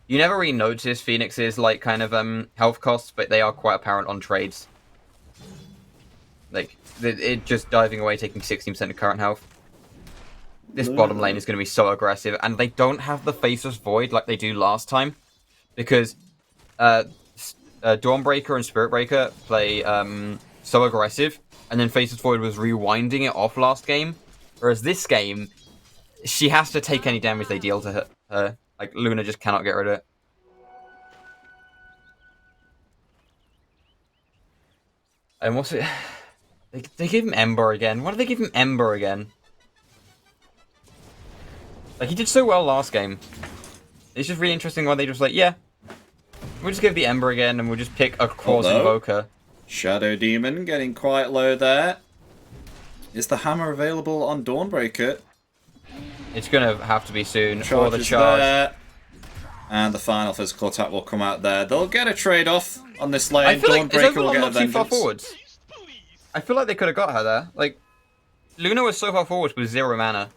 You never really notice Phoenix's, like, kind of health costs, but they are quite apparent on trades. Like, it just diving away, taking 16% of current health. This bottom lane is going to be so aggressive, and they don't have the Faceless Void like they do last time. Because Dawnbreaker and Spiritbreaker play so aggressive, and then Faceless Void was rewinding it off last game. Whereas this game, she has to take any damage they deal to her. Like, Luna just cannot get rid of it. And what's it? They give him Ember again. Why do they give him Ember again? Like, he did so well last game. It's just really interesting why they just like, yeah, we'll just give the Ember again and we'll just pick a Cross Invoker. Shadow Demon getting quite low there. Is the hammer available on Dawnbreaker? It's going to have to be soon. Charge Or the is charge. there. And the final physical attack will come out there. They'll get a trade-off on this lane. I feel like Dawnbreaker will get a not too far vengeance. forwards. I feel like they could have got her there. Like, Luna was so far forward with 0 mana.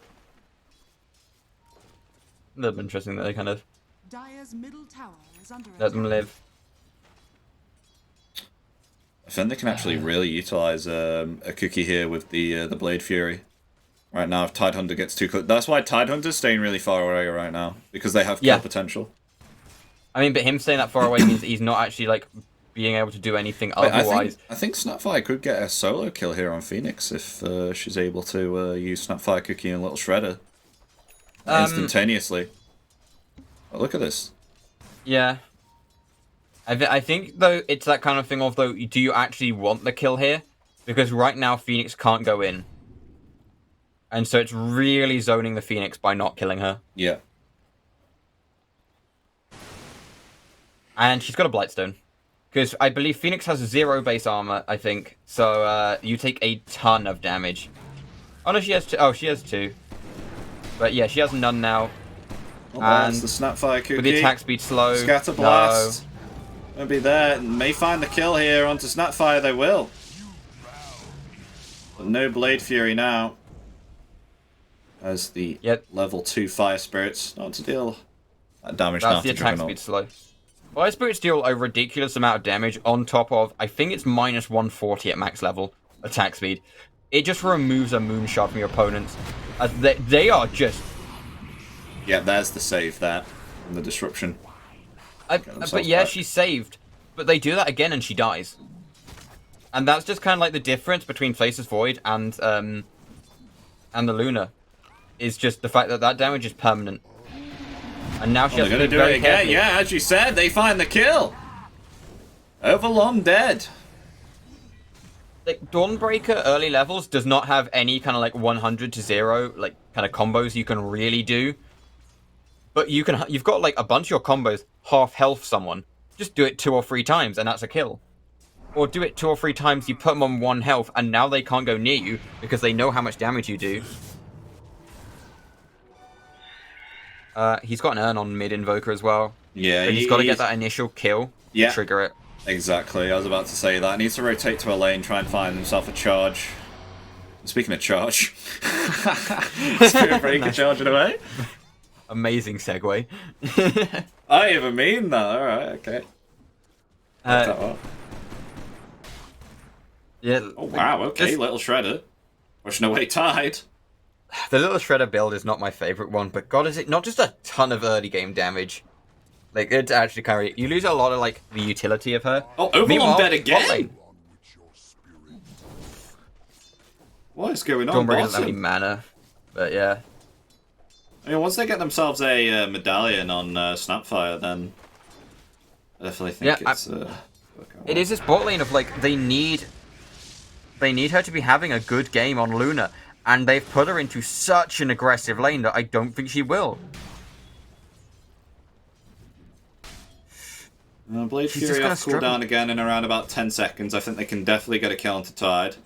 A little bit interesting that they kind of Dire's middle tower is under let them live. I think they can actually really utilize a cookie here with the Blade Fury. Right now, if Tidehunter gets too close, that's why Tidehunter's staying really far away right now, because they have kill potential. I mean, but him staying that far away means that he's not actually like being able to do anything otherwise. I think Snapfire could get a solo kill here on Phoenix if she's able to use Snapfire Cookie and Little Shredder instantaneously. Oh, look at this. Yeah. I think, though, it's that kind of thing of, though, do you actually want the kill here? Because right now, Phoenix can't go in. And so it's really zoning the Phoenix by not killing her. Yeah. And she's got a Blightstone. Because I believe Phoenix has 0 base armor, I think. So you take a ton of damage. Oh no, she has two. Oh, she has two. But yeah, she has none now. Oh, And there's the Snapfire Cookie. with the attack speed slow. Scatter Blast. Won't be there. May find the kill here onto Snapfire. They will. But no Blade Fury now. As the level 2 Fire Spirits. Not to deal that damage. That's the attack speed slow. Fire Spirits deal a ridiculous amount of damage on top of, I think it's minus 140 at max level attack speed. It just removes a moonshot from your opponents. As they are just... Yeah, there's the save there. From the disruption. But yeah, she's saved. But they do that again and she dies. And that's just kind of like the difference between Faceless Void and the Luna. Is just the fact that that damage is permanent. And now she has to be very careful. Yeah, as you said, they find the kill. Overlom dead. Like, Dawnbreaker early levels does not have any kind of like 100 to 0 like kind of combos you can really do. But you've got like a bunch of your combos half health someone. Just do it 2 or 3 times and that's a kill. Or do it 2 or 3 times, you put them on 1 health and now they can't go near you because they know how much damage you do. He's got an urn on mid Invoker as well. Yeah, but he's got to get that initial kill to trigger it. Exactly, I was about to say that. He needs to rotate to a lane, try and find himself a charge. Speaking of charge, Spirit Breaker charging away. Amazing segue. I didn't even mean that. Alright, okay. Yeah. Oh wow, okay, Little Shredder. Pushing away Tide. The Little Shredder build is not my favourite one, but god, is it not just a ton of early game damage? Like, it's actually carry. You lose a lot of, like, the utility of her. Oh, Overlong dead again! What is going on, Dawnbreaker doesn't have any mana, but yeah. I mean, once they get themselves a medallion on Snapfire, then I definitely think it's... it is this bot lane of, like, they need her to be having a good game on Luna, and they've put her into such an aggressive lane that I don't think she will. Blade Fury off cooldown again in around about 10 seconds. I think they can definitely get a kill onto Tide.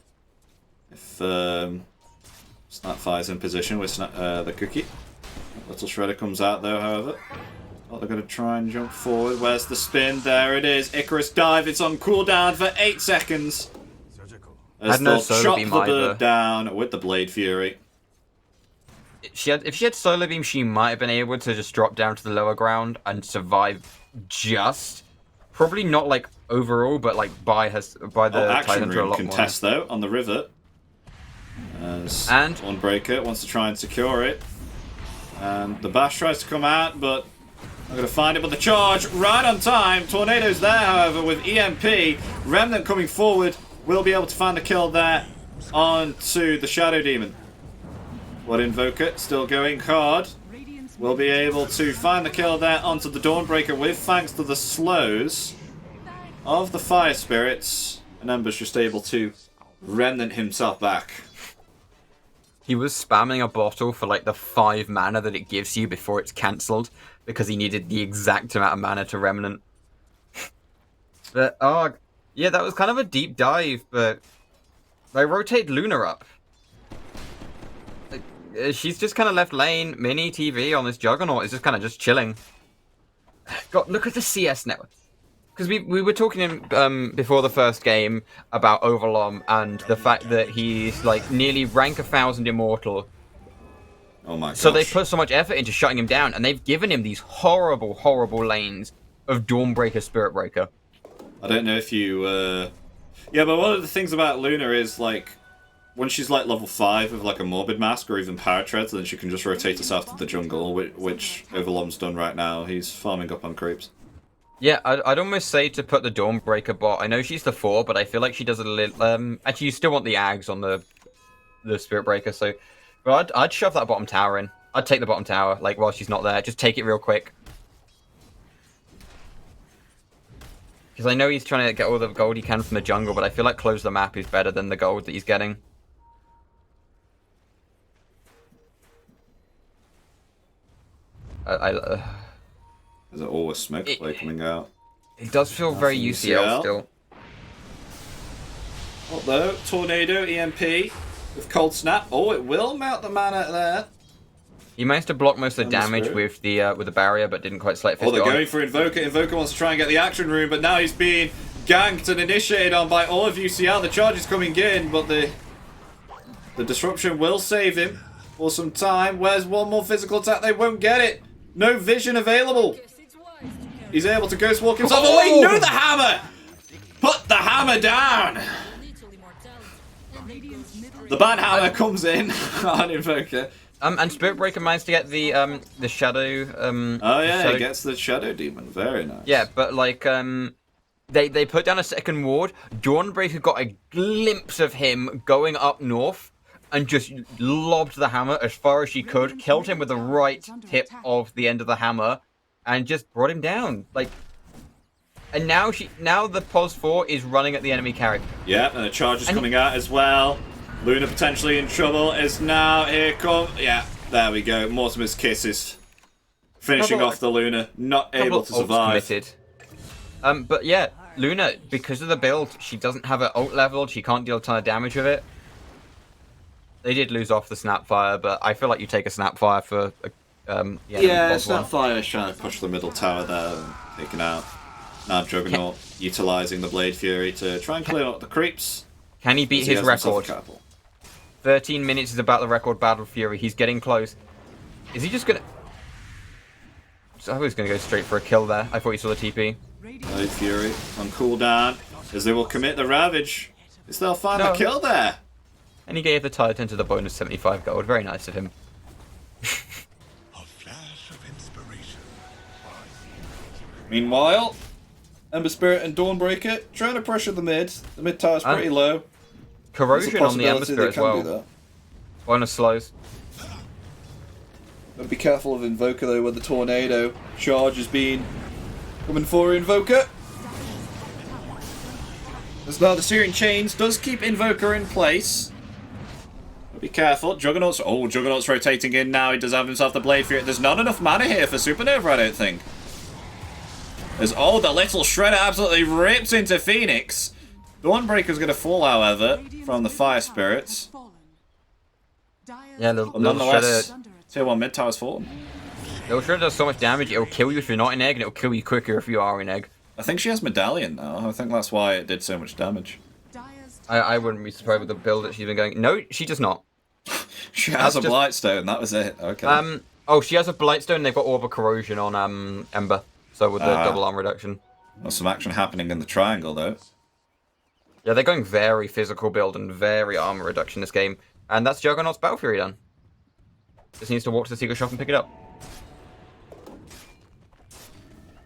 If Snapfire's in position with the Cookie. Little Shredder comes out though, however. Oh, they're going to try and jump forward. Where's the spin? There it is. Icarus Dive. It's on cooldown for 8 seconds. As they'll chop the bird down with the Blade Fury. If she had Solar Beam, she might have been able to just drop down to the lower ground and survive just. Probably not like overall, but like by the Action Titan a lot contest more. Though on the river. As Dawnbreaker wants to try and secure it. And the Bash tries to come out, but I'm going to find it. But the charge right on time. Tornado's there, however, with EMP. Remnant coming forward will be able to find the kill there onto the Shadow Demon. What Invoker still going hard. Will be able to find the kill there onto the Dawnbreaker with thanks to the slows of the Fire Spirits. And Ember's just able to remnant himself back. He was spamming a bottle for like the 5 mana that it gives you before it's cancelled because he needed the exact amount of mana to remnant. But yeah, that was kind of a deep dive, but they rotate Luna up. She's just kind of left lane, mini TV on this Juggernaut is just kind of just chilling. God, look at the CS network. Because we were talking before the first game about Overlom and the fact that he's like nearly rank 1000 immortal. Oh my gosh. So they put so much effort into shutting him down, and they've given him these horrible, horrible lanes of Dawnbreaker, Spirit Breaker. I don't know if you... Yeah, but one of the things about Luna is like... When she's like level 5 with like a Morbid Mask or even Power Treads, then she can just rotate herself to the jungle, which Overlom's done right now. He's farming up on creeps. Yeah, I'd almost say to put the Dawnbreaker bot. I know she's the 4, but I feel like she does a little... actually, you still want the Ags on the Spirit Breaker, so... But I'd shove that bottom tower in. I'd take the bottom tower, like, while she's not there. Just take it real quick. Because I know he's trying to get all the gold he can from the jungle, but I feel like close the map is better than the gold that he's getting. There's always smoke play coming out. It does feel very UCL still. Although, Tornado, EMP, with Cold Snap. Oh, it will melt the mana there. He managed to block most of the Ember damage Spirit. with the barrier, but didn't quite slate. Oh, they're going for Invoker. Invoker wants to try and get the action room, but now he's being ganked and initiated on by all of UCL. The charge is coming in, but the disruption will save him for some time. Where's one more physical attack? They won't get it. No vision available. He's able to ghost walk himself away. No, the hammer! Put the hammer down! The bad hammer comes in on Invoker. And Spirit Breaker managed to get the shadow. Oh yeah, he gets the shadow demon. Very nice. Yeah, but like they put down a second ward. Dawnbreaker got a glimpse of him going up north and just lobbed the hammer as far as she could, killed him with the right tip of the end of the hammer, and just brought him down. Like, and now the Pos 4 is running at the enemy carry. Yeah, and the charge is coming out as well. Luna potentially in trouble is now here come. Yeah, there we go. Mortimer's kisses. Finishing off the Luna, not able to survive. Committed. But yeah, Luna, because of the build, she doesn't have her ult leveled. She can't deal a ton of damage with it. They did lose off the Snapfire, but I feel like you take a Snapfire for yeah, Snapfire is trying to push the middle tower there and taken out. Now Juggernaut utilising the Blade Fury to try and clear up the creeps. Can he beat his record? 13 minutes is about the record Battle Fury. He's getting close. Is he just gonna... I was gonna go straight for a kill there. I thought you saw the TP. Blade Fury on cooldown as they will commit the Ravage. Is they'll find a kill there? And he gave the Titan to the bonus 75 gold. Very nice of him. Meanwhile, Ember Spirit and Dawnbreaker trying to pressure the mid. The mid tower's pretty low. Corrosion on the Ember Spirit as well. Bonus slows. But be careful of Invoker though with the tornado. Charge has been coming for Invoker. As now the Searing Chains does keep Invoker in place. But be careful. Juggernaut's Juggernaut's rotating in now. He does have himself the Blade Fury. There's not enough mana here for Supernova, I don't think. As the little Shredder absolutely rips into Phoenix. Dawnbreaker's going to fall, however, from the Fire Spirits. Yeah, little nonetheless, Shredder. Tier 1 mid tower's fallen. Little Shredder does so much damage, it'll kill you if you're not in egg, and it'll kill you quicker if you are in egg. I think she has Medallion now. I think that's why it did so much damage. I wouldn't be surprised with the build that she's been going. No, she does not. She has a Blightstone, that was it. Okay. Oh, she has a Blightstone, and they've got Orb of Corrosion on Ember. So with the double arm reduction. There's some action happening in the triangle, though. Yeah, they're going very physical build and very armor reduction this game. And that's Juggernaut's Battle Fury done. Just needs to walk to the secret shop and pick it up.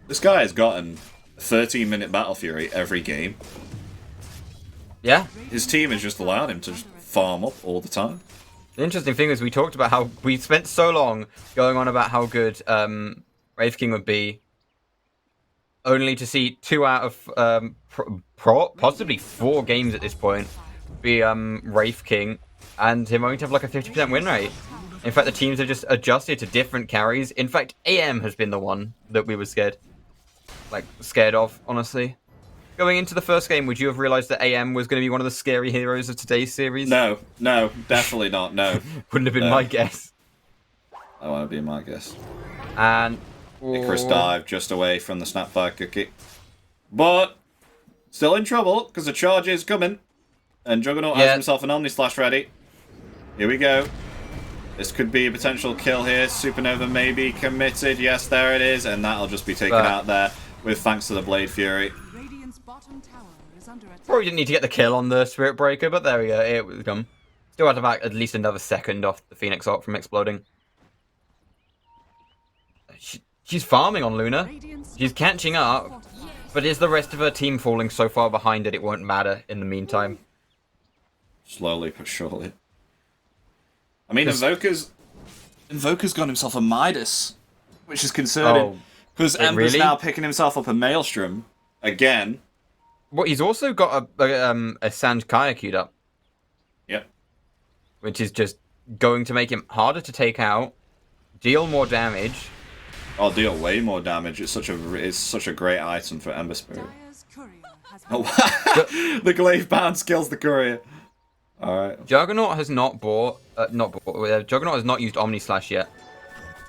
This guy has gotten a 13-minute Battle Fury every game. Yeah. His team has just allowed him to just farm up all the time. The interesting thing is we talked about how we spent so long going on about how good Wraith King would be, only to see 2 out of possibly 4 games at this point be Wraith King, and him only to have like a 50% win rate. In fact, the teams have just adjusted to different carries. In fact, AM has been the one that we were scared of, honestly. Going into the first game, would you have realised that AM was going to be one of the scary heroes of today's series? No, definitely not, no. Wouldn't have been my guess. I want to be my guess. And... Icarus dive just away from the Snapfire cookie. But still in trouble because the charge is coming. And Juggernaut has himself an Omni Slash ready. Here we go. This could be a potential kill here. Supernova may be committed. Yes, there it is. And that'll just be taken out there with thanks to the Blade Fury. Probably didn't need to get the kill on the Spirit Breaker, but there we go. It was come. Still had about at least another second off the Phoenix ult from exploding. She's farming on Luna. She's catching up. But is the rest of her team falling so far behind that it won't matter in the meantime? Slowly but surely. I mean, Invoker's got himself a Midas, which is concerning. Because Ember's now picking himself up a Maelstrom again. Well, he's also got a Sand Kaya queued up. Yep. Which is just going to make him harder to take out, deal more damage. I'll deal way more damage. It's such a great item for Ember Spirit. Oh, the glaive bounce kills the courier. Alright. Juggernaut has Juggernaut has not used Omni Slash yet.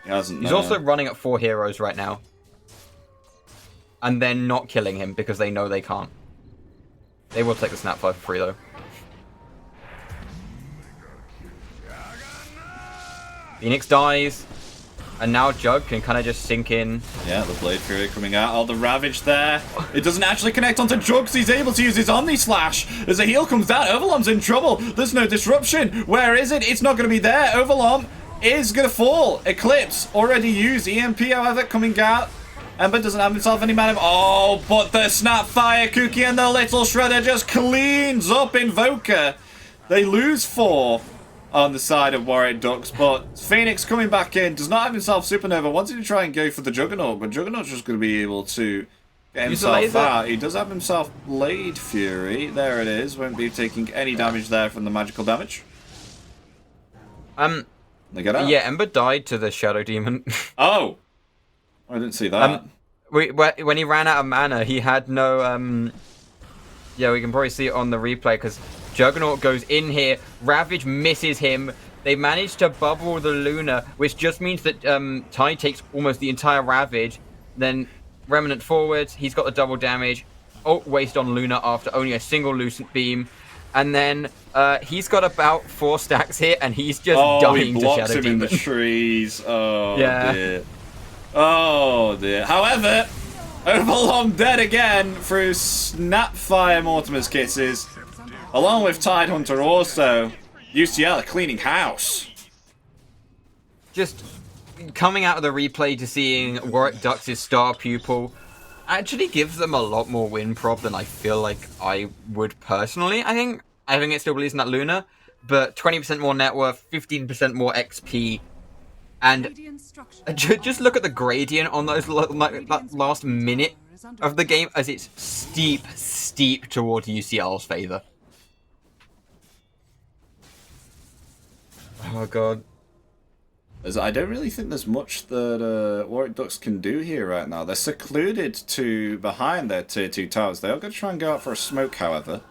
He hasn't. He's also running at 4 heroes right now. And they're not killing him because they know they can't. They will take the Snapfire for free though. Phoenix dies. And now Jug can kind of just sink in. Yeah, the Blade Fury coming out. Oh, the Ravage there. It doesn't actually connect onto Jug, so he's able to use his Omni Slash. As the heal comes down, Overlom's in trouble. There's no disruption. Where is it? It's not going to be there. Overlom is going to fall. Eclipse already used. EMP, however, coming out. Ember doesn't have himself any mana. Oh, but the Snapfire Cookie and the Little Shredder just cleans up Invoker. They lose 4 on the side of Warwick Ducks, but Phoenix coming back in, does not have himself Supernova, wanted to try and go for the Juggernaut, but Juggernaut's just going to be able to get himself out. He does have himself Blade Fury, there it is, won't be taking any damage there from the magical damage. They get out. Yeah, Ember died to the Shadow Demon. Oh! I didn't see that. When he ran out of mana, he had no, yeah, we can probably see it on the replay, because Juggernaut goes in here, Ravage misses him, they manage to bubble the Luna, which just means that Ty takes almost the entire Ravage, then Remnant forwards, he's got the double damage, ult waste on Luna after only a single Lucent Beam, and then he's got about 4 stacks here, and he's just dying he to blocks Shadow him Demon. in the trees. Oh, Yeah. dear. Oh, dear. However, Overlom dead again through Snapfire Mortimer's Kisses. Along with Tidehunter also. UCL cleaning house. Just coming out of the replay to seeing Warwick Ducks' star pupil actually gives them a lot more win prop than I feel like I would personally. I think it still believes in that Luna, but 20% more net worth, 15% more XP, and just look at the gradient on those that last minute of the game as it's steep towards UCL's favor. Oh god. As I don't really think there's much that Warwick Ducks can do here right now. They're secluded to behind their tier 2 towers. They are going to try and go out for a smoke, however.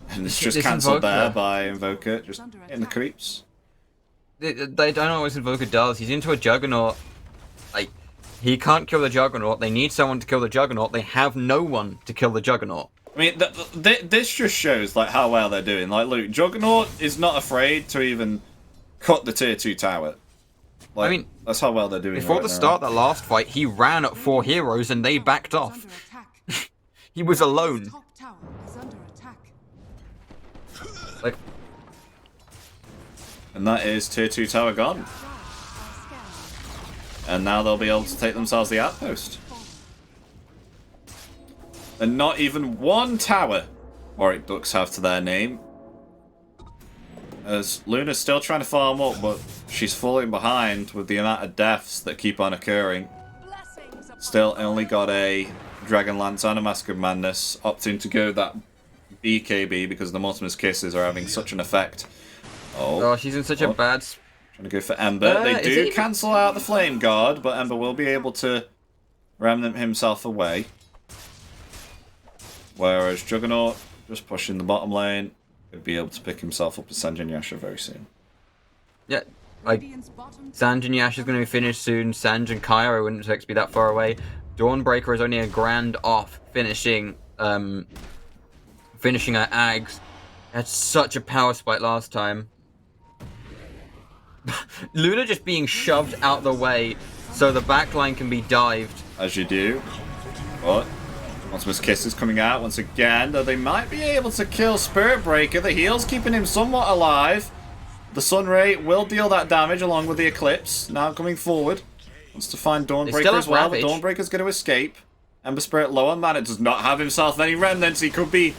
And it's just cancelled there by Invoker, just in the creeps. They don't know what Invoker does. He's into a Juggernaut. Like, he can't kill the Juggernaut. They need someone to kill the Juggernaut. They have no one to kill the Juggernaut. I mean, this just shows like how well they're doing. Like, look, Juggernaut is not afraid to even cut the tier 2 tower. Like, I mean, that's how well they're doing. Before the start of the last fight, he ran at 4 heroes and they backed off. He was alone. Like, and that is tier 2 tower gone. And now they'll be able to take themselves the outpost. And not even one tower Warwick Ducks have to their name. As Luna's still trying to farm up, but she's falling behind with the amount of deaths that keep on occurring. Still only got a Dragon Lance and a Mask of Madness, opting to go that BKB because the Mortimer's Kisses are having such an effect. Oh, she's in such a bad... Trying to go for Ember. They do cancel out the Flame Guard, but Ember will be able to remnant himself away. Whereas Juggernaut, just pushing the bottom lane, could be able to pick himself up as Sanjin Yasha very soon. Yeah, like, Sanjin Yasha is going to be finished soon. Sanj and Kyra wouldn't expect to be that far away. Dawnbreaker is only a grand off finishing her Ags. Had such a power spike last time. Luna just being shoved out the way so the backline can be dived. As you do. But Mortimer's Kiss is coming out once again, though they might be able to kill Spirit Breaker. The heal's keeping him somewhat alive. The Sunray will deal that damage along with the Eclipse. Now coming forward. Wants to find Dawnbreaker as well, but Dawnbreaker's going to escape. Ember Spirit low on mana, does not have himself any remnants. He could be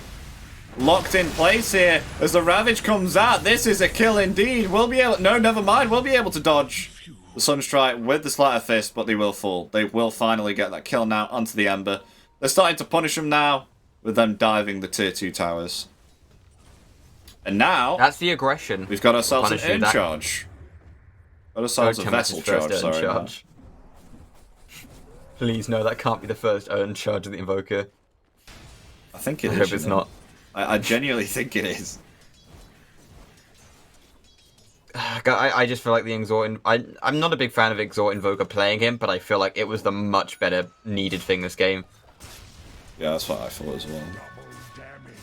locked in place here as the Ravage comes out. This is a kill indeed. We'll be able... No, never mind. We'll be able to dodge the Sunstrike with the Sleight of Fist, but they will fall. They will finally get that kill now onto the Ember. They're starting to punish him now with them diving the tier 2 towers. And now... That's the aggression. We've got ourselves an Urn Charge. Got ourselves a Vessel Charge, sorry. Please, no, that can't be the first Urn Charge of the Invoker. I think it is. I hope it's not. I genuinely think it is. I just feel like the Exhort... I'm not a big fan of Exhort Invoker playing him, but I feel like it was the much better needed thing this game. Yeah, that's what I thought as well.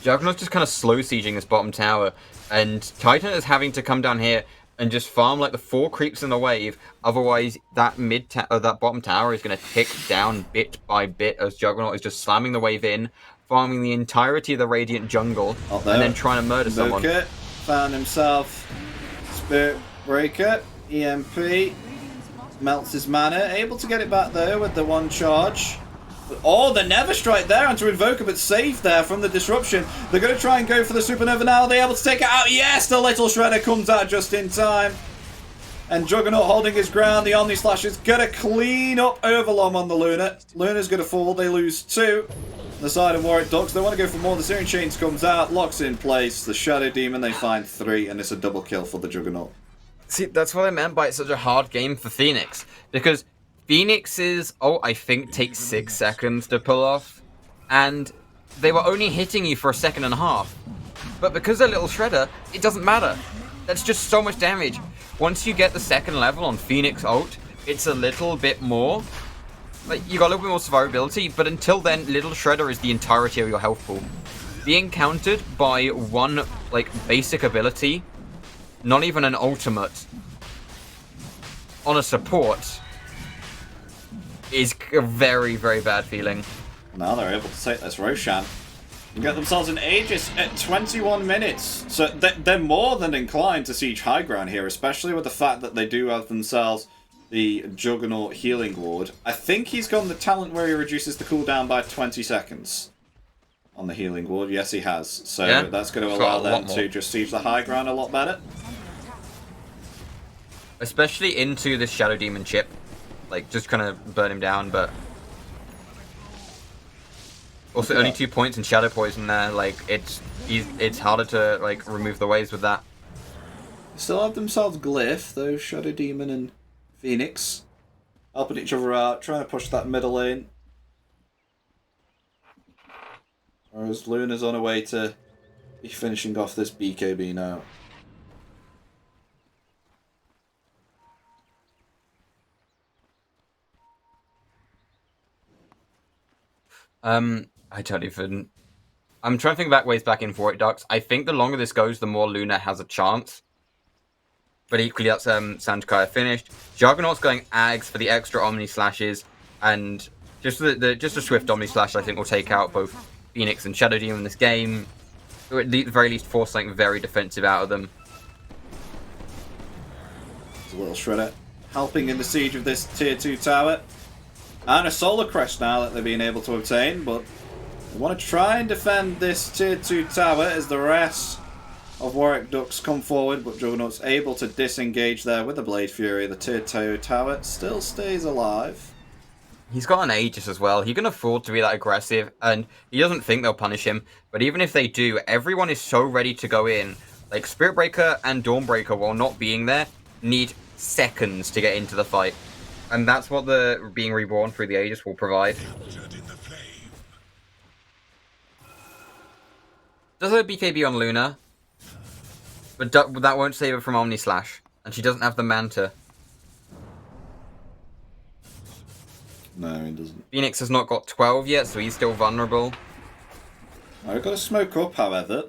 Juggernaut's just kind of slow sieging this bottom tower, and Titan is having to come down here and just farm like the 4 creeps in the wave. Otherwise, that that bottom tower is going to tick down bit by bit as Juggernaut is just slamming the wave in, farming the entirety of the Radiant jungle, and then trying to murder someone. Found himself Spirit Breaker, EMP, melts his mana, able to get it back there with the 1 charge. Oh, the Never Strike there onto Invoker, but safe there from the disruption. They're going to try and go for the Supernova now. Are they able to take it out? Yes, the Little Shredder comes out just in time. And Juggernaut holding his ground. The Omni Slash is going to clean up Overlom on the Luna. Luna's going to fall. They lose 2. The side of Warwick Ducks. They want to go for more. The Searing Chains comes out, locks in place. The Shadow Demon, they find 3, and it's a double kill for the Juggernaut. See, that's what I meant by it's such a hard game for Phoenix. Because Phoenix's ult, I think, takes 6 seconds to pull off. And they were only hitting you for a second and a half. But because they're Little Shredder, it doesn't matter. That's just so much damage. Once you get the 2nd level on Phoenix ult, it's a little bit more. Like, you got a little bit more survivability, but until then, Little Shredder is the entirety of your health pool. Being countered by 1, like, basic ability, not even an ultimate, on a support, is a very, very bad feeling. Now they're able to take this Roshan and get themselves an Aegis at 21 minutes. So they're more than inclined to siege high ground here, especially with the fact that they do have themselves the Juggernaut Healing Ward. I think he's got the talent where he reduces the cooldown by 20 seconds on the Healing Ward. Yes, he has. So yeah, that's going to allow them to just siege the high ground a lot better. Especially into this Shadow Demon chip. Like, just kind of burn him down, but... Also, only 2 points in Shadow Poison there. Like, it's harder to, like, remove the waves with that. Still have themselves Glyph, though, Shadow Demon and Phoenix. Helping each other out, trying to push that middle lane. Whereas Luna's on her way to be finishing off this BKB now. I don't even... I'm trying to think back ways back in Warwick Ducks. I think the longer this goes, the more Luna has a chance. But equally, that's Santakaya finished. Juggernaut's going Ags for the extra Omni Slashes, and just just a swift Omni Slash, I think, will take out both Phoenix and Shadow Demon in this game. Or at the very least, force something very defensive out of them. It's a Little Shredder helping in the siege of this tier 2 tower. And a Solar Crest now that they've been able to obtain, but they want to try and defend this tier 2 tower as the rest of Warwick Ducks come forward, but Juggernaut's able to disengage there with the Blade Fury. The tier 2 tower still stays alive. He's got an Aegis as well. He can afford to be that aggressive, and he doesn't think they'll punish him. But even if they do, everyone is so ready to go in. Like, Spirit Breaker and Dawnbreaker, while not being there, need seconds to get into the fight. And that's what the being reborn through the Aegis will provide. Does have a BKB on Luna, but that won't save her from Omni Slash, and she doesn't have the Manta. No, he doesn't. Phoenix has not got 12 yet, so he's still vulnerable. I've got to smoke up, however.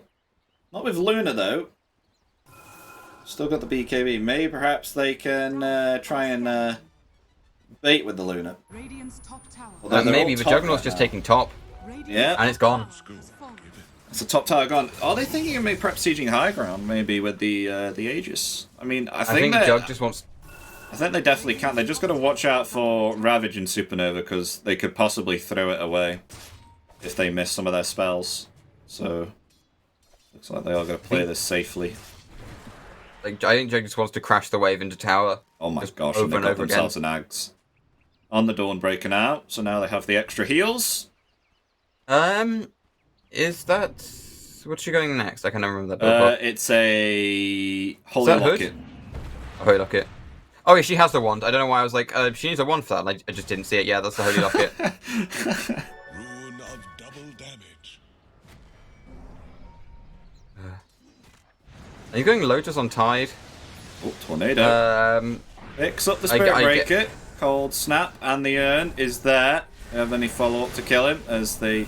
Not with Luna, though. Still got the BKB. Maybe perhaps they can try and bait with the Luna. Maybe, but Juggernaut's just taking top. Yeah. And it's gone. It's a top tower gone. Are they thinking of maybe perhaps sieging high ground, maybe with the Aegis? I mean, I think Jug just wants... I think they definitely can. They just got to watch out for Ravage and Supernova, because they could possibly throw it away if they miss some of their spells. So, looks like they are going to play this safely. Like, I think Jug just wants to crash the wave into tower. Oh my gosh, and they got themselves an Ags. On the Dawnbreaker now, so now they have the extra heals. Is that... What's she going next? I can't remember that. It's a Holy Locket. A Holy Locket. Oh yeah, she has the wand. I don't know why I was like, she needs a wand for that, and I just didn't see it. Yeah, that's the Holy Locket. Rune of double damage. Are you going Lotus on Tide? Oh, tornado. Picks up the Spirit Breaker. Cold Snap, and the urn is there. Do you have any follow-up to kill him as the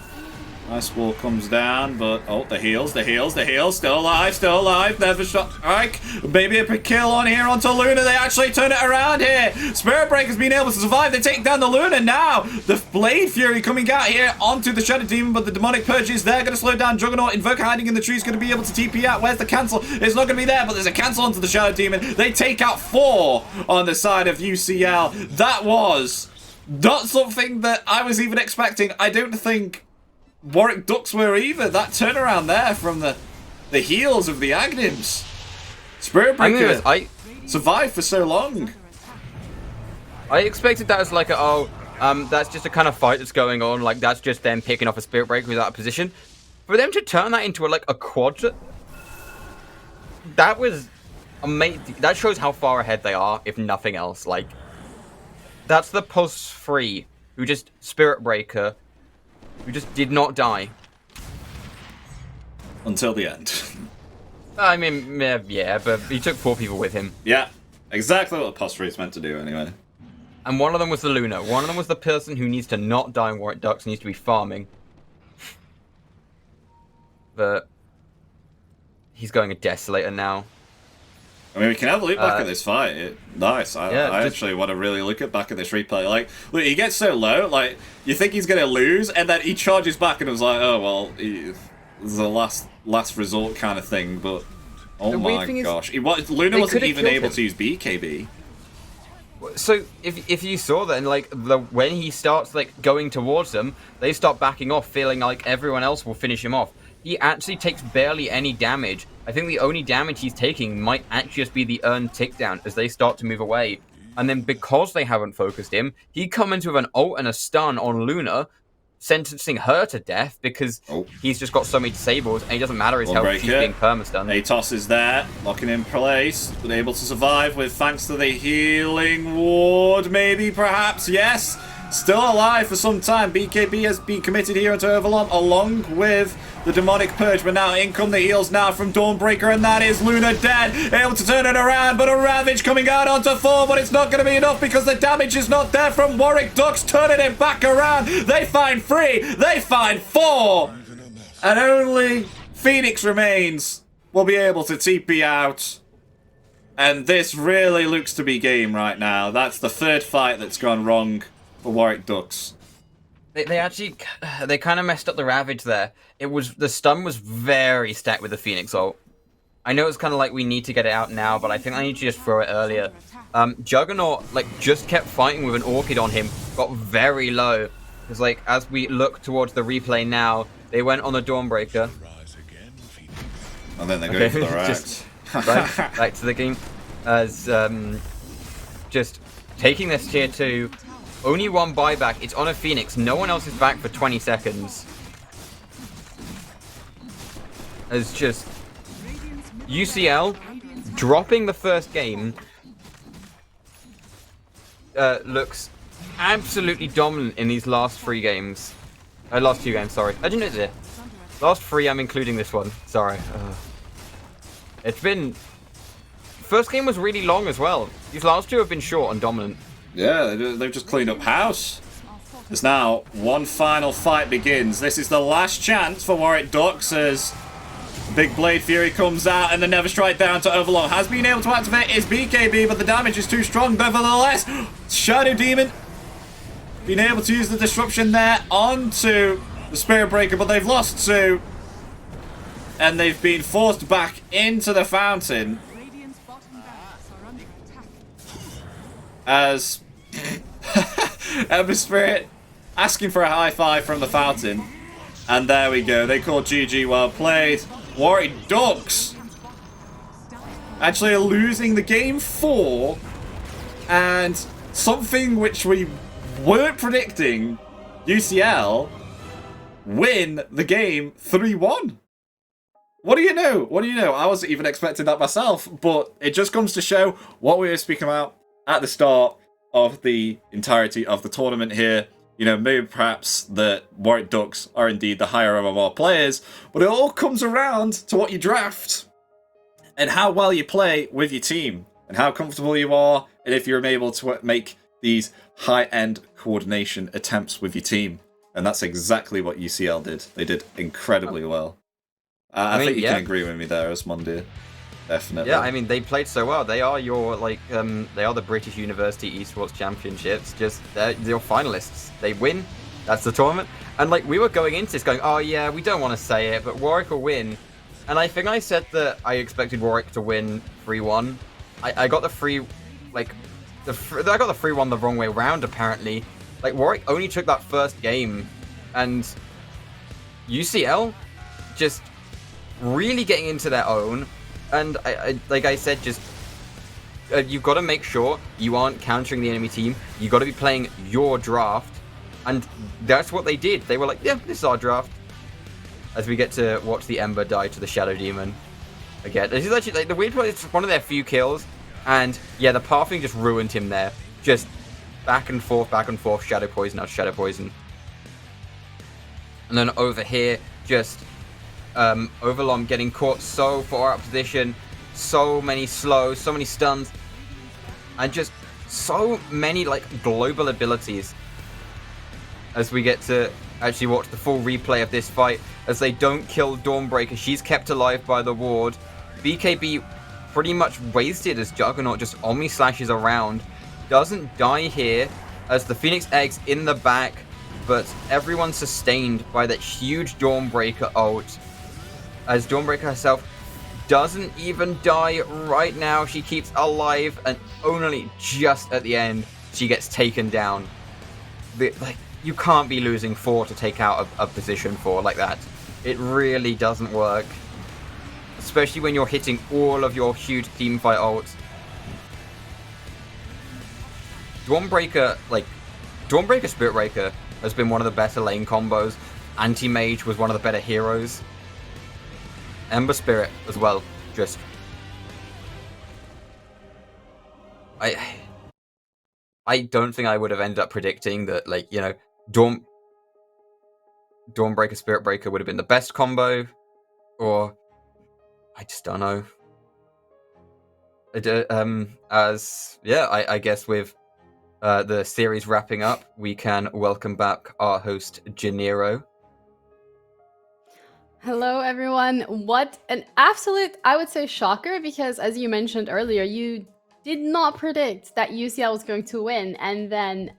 Ice Wall comes down? But, oh, the heals. Still alive. Never shot. Strike. Maybe a kill on here onto Luna. They actually turn it around here. Spirit Breaker's been able to survive. They take down the Luna now. The Blade Fury coming out here onto the Shadow Demon, but the Demonic Purge is there. Going to slow down Juggernaut. Invoker hiding in the tree is going to be able to TP out. Where's the cancel? It's not going to be there, but there's a cancel onto the Shadow Demon. They take out 4 on the side of UCL. That was not something that I was even expecting. I don't think Warwick Ducks were either. That turnaround there from the heels of the Agnims. Spirit Breaker survived for so long. I expected that as like that's just a kind of fight that's going on. Like that's just them picking off a Spirit Breaker without a position. For them to turn that into a quad, that was amazing. That shows how far ahead they are, if nothing else. Like that's the pulse 3 who just Spirit Breaker. Who just did not die. Until the end. I mean, yeah, but he took 4 people with him. Yeah, exactly what the Posture is meant to do anyway. And one of them was the Luna. One of them was the person who needs to not die in Warwick Ducks, needs to be farming. But he's going a Desolator now. I mean, we can have a look back at this fight. Nice. I actually want to really look back at this replay. Like, look, he gets so low, like, you think he's going to lose, and then he charges back and it was like, oh, well, this is a last resort kind of thing, but oh my gosh. Luna wasn't even able to use BKB. So, if you saw that, and like, when he starts, like, going towards them, they start backing off, feeling like everyone else will finish him off. He actually takes barely any damage. I think the only damage he's taking might actually just be the Urn Tickdown as they start to move away. And then because they haven't focused him, he comes with an ult and a stun on Luna, sentencing her to death because he's just got so many disables and it doesn't matter his health, she's being perma-stunned. Atos is there, locking in place, but able to survive with thanks to the healing ward, maybe, perhaps, yes. Still alive for some time. BKB has been committed here into Overlord along with the Demonic Purge, but now in come the heals now from Dawnbreaker, and that is Luna dead. Able to turn it around, but a Ravage coming out onto 4, but it's not going to be enough because the damage is not there from Warwick Ducks, turning it back around. They find 3, they find 4, and only Phoenix remains will be able to TP out. And this really looks to be game right now. That's the 3rd fight that's gone wrong for Warwick Ducks. They actually kind of messed up the Ravage there. The stun was very stacked with the Phoenix ult. I know it's kind of like we need to get it out now, but I think I need to just throw it earlier. Juggernaut just kept fighting with an Orchid on him, got very low. Because as we look towards the replay now, they went on the Dawnbreaker. And then they go for the Rax. Back to the game. As just taking this tier 2. Only 1 buyback. It's on a Phoenix. No one else is back for 20 seconds. As just UCL dropping the first game looks absolutely dominant in these last 3 games. Last 2 games, sorry. I didn't know this. Last 3, I'm including this one. Sorry. It's been... First game was really long as well. These last 2 have been short and dominant. Yeah, they've just cleaned up house. As now, one final fight begins. This is the last chance for Warwick Ducks as Big Blade Fury comes out and the Never Strike down to Overlord. Has been able to activate his BKB, but the damage is too strong. Nevertheless, Shadow Demon being able to use the disruption there onto the Spirit Breaker, but they've lost 2. And they've been forced back into the fountain. As Ember Spirit asking for a high 5 from the fountain. And there we go. They call GG well played. Warwick Ducks actually losing the game 4. And something which we weren't predicting, UCL win the game 3-1. What do you know? What do you know? I wasn't even expecting that myself. But it just comes to show what we were speaking about at the start of the entirety of the tournament here. You know, maybe perhaps that Warwick Ducks are indeed the higher MMR players, but it all comes around to what you draft and how well you play with your team. and how comfortable you are, and if you're able to make these high-end coordination attempts with your team. And that's exactly what UCL did. They did incredibly well. I think you can agree with me there, Osmondia. Definitely. Yeah, I mean, they played so well. They are your, they are the British University Esports Championships. They're your finalists. They win. That's the tournament. And, we were going into this going, oh, yeah, we don't want to say it, but Warwick will win. And I think I said that I expected Warwick to win 3-1. I got the 3-1 the wrong way around, apparently. Warwick only took that first game, and UCL just really getting into their own. And like I said, you've got to make sure you aren't countering the enemy team. You've got to be playing your draft. And that's what they did. They were like, yeah, this is our draft. As we get to watch the Ember die to the Shadow Demon again. This is actually, the weird part, it's one of their few kills. And yeah, the pathing just ruined him there. Just back and forth, Shadow Poison out, Shadow Poison. And then over here, just Overlom getting caught so far out of position. So many slows, so many stuns. And just so many, global abilities. As we get to actually watch the full replay of this fight. As they don't kill Dawnbreaker, she's kept alive by the ward. BKB pretty much wasted as Juggernaut just Omni slashes around. Doesn't die here as the Phoenix Egg's in the back, but everyone's sustained by that huge Dawnbreaker ult. As Dawnbreaker herself doesn't even die right now. She keeps alive, and only just at the end she gets taken down. You can't be losing 4 to take out a position 4 like that. It really doesn't work. Especially when you're hitting all of your huge teamfight ults. Dawnbreaker Spirit Breaker has been one of the better lane combos. Anti-Mage was one of the better heroes. Ember Spirit as well. Just... I don't think I would have ended up predicting that, Dawnbreaker Spirit Breaker would have been the best combo. Or... I just don't know. I guess with the series wrapping up, we can welcome back our host, Janiro. Hello, everyone. What an absolute, I would say, shocker, because as you mentioned earlier, you did not predict that UCL was going to win. And then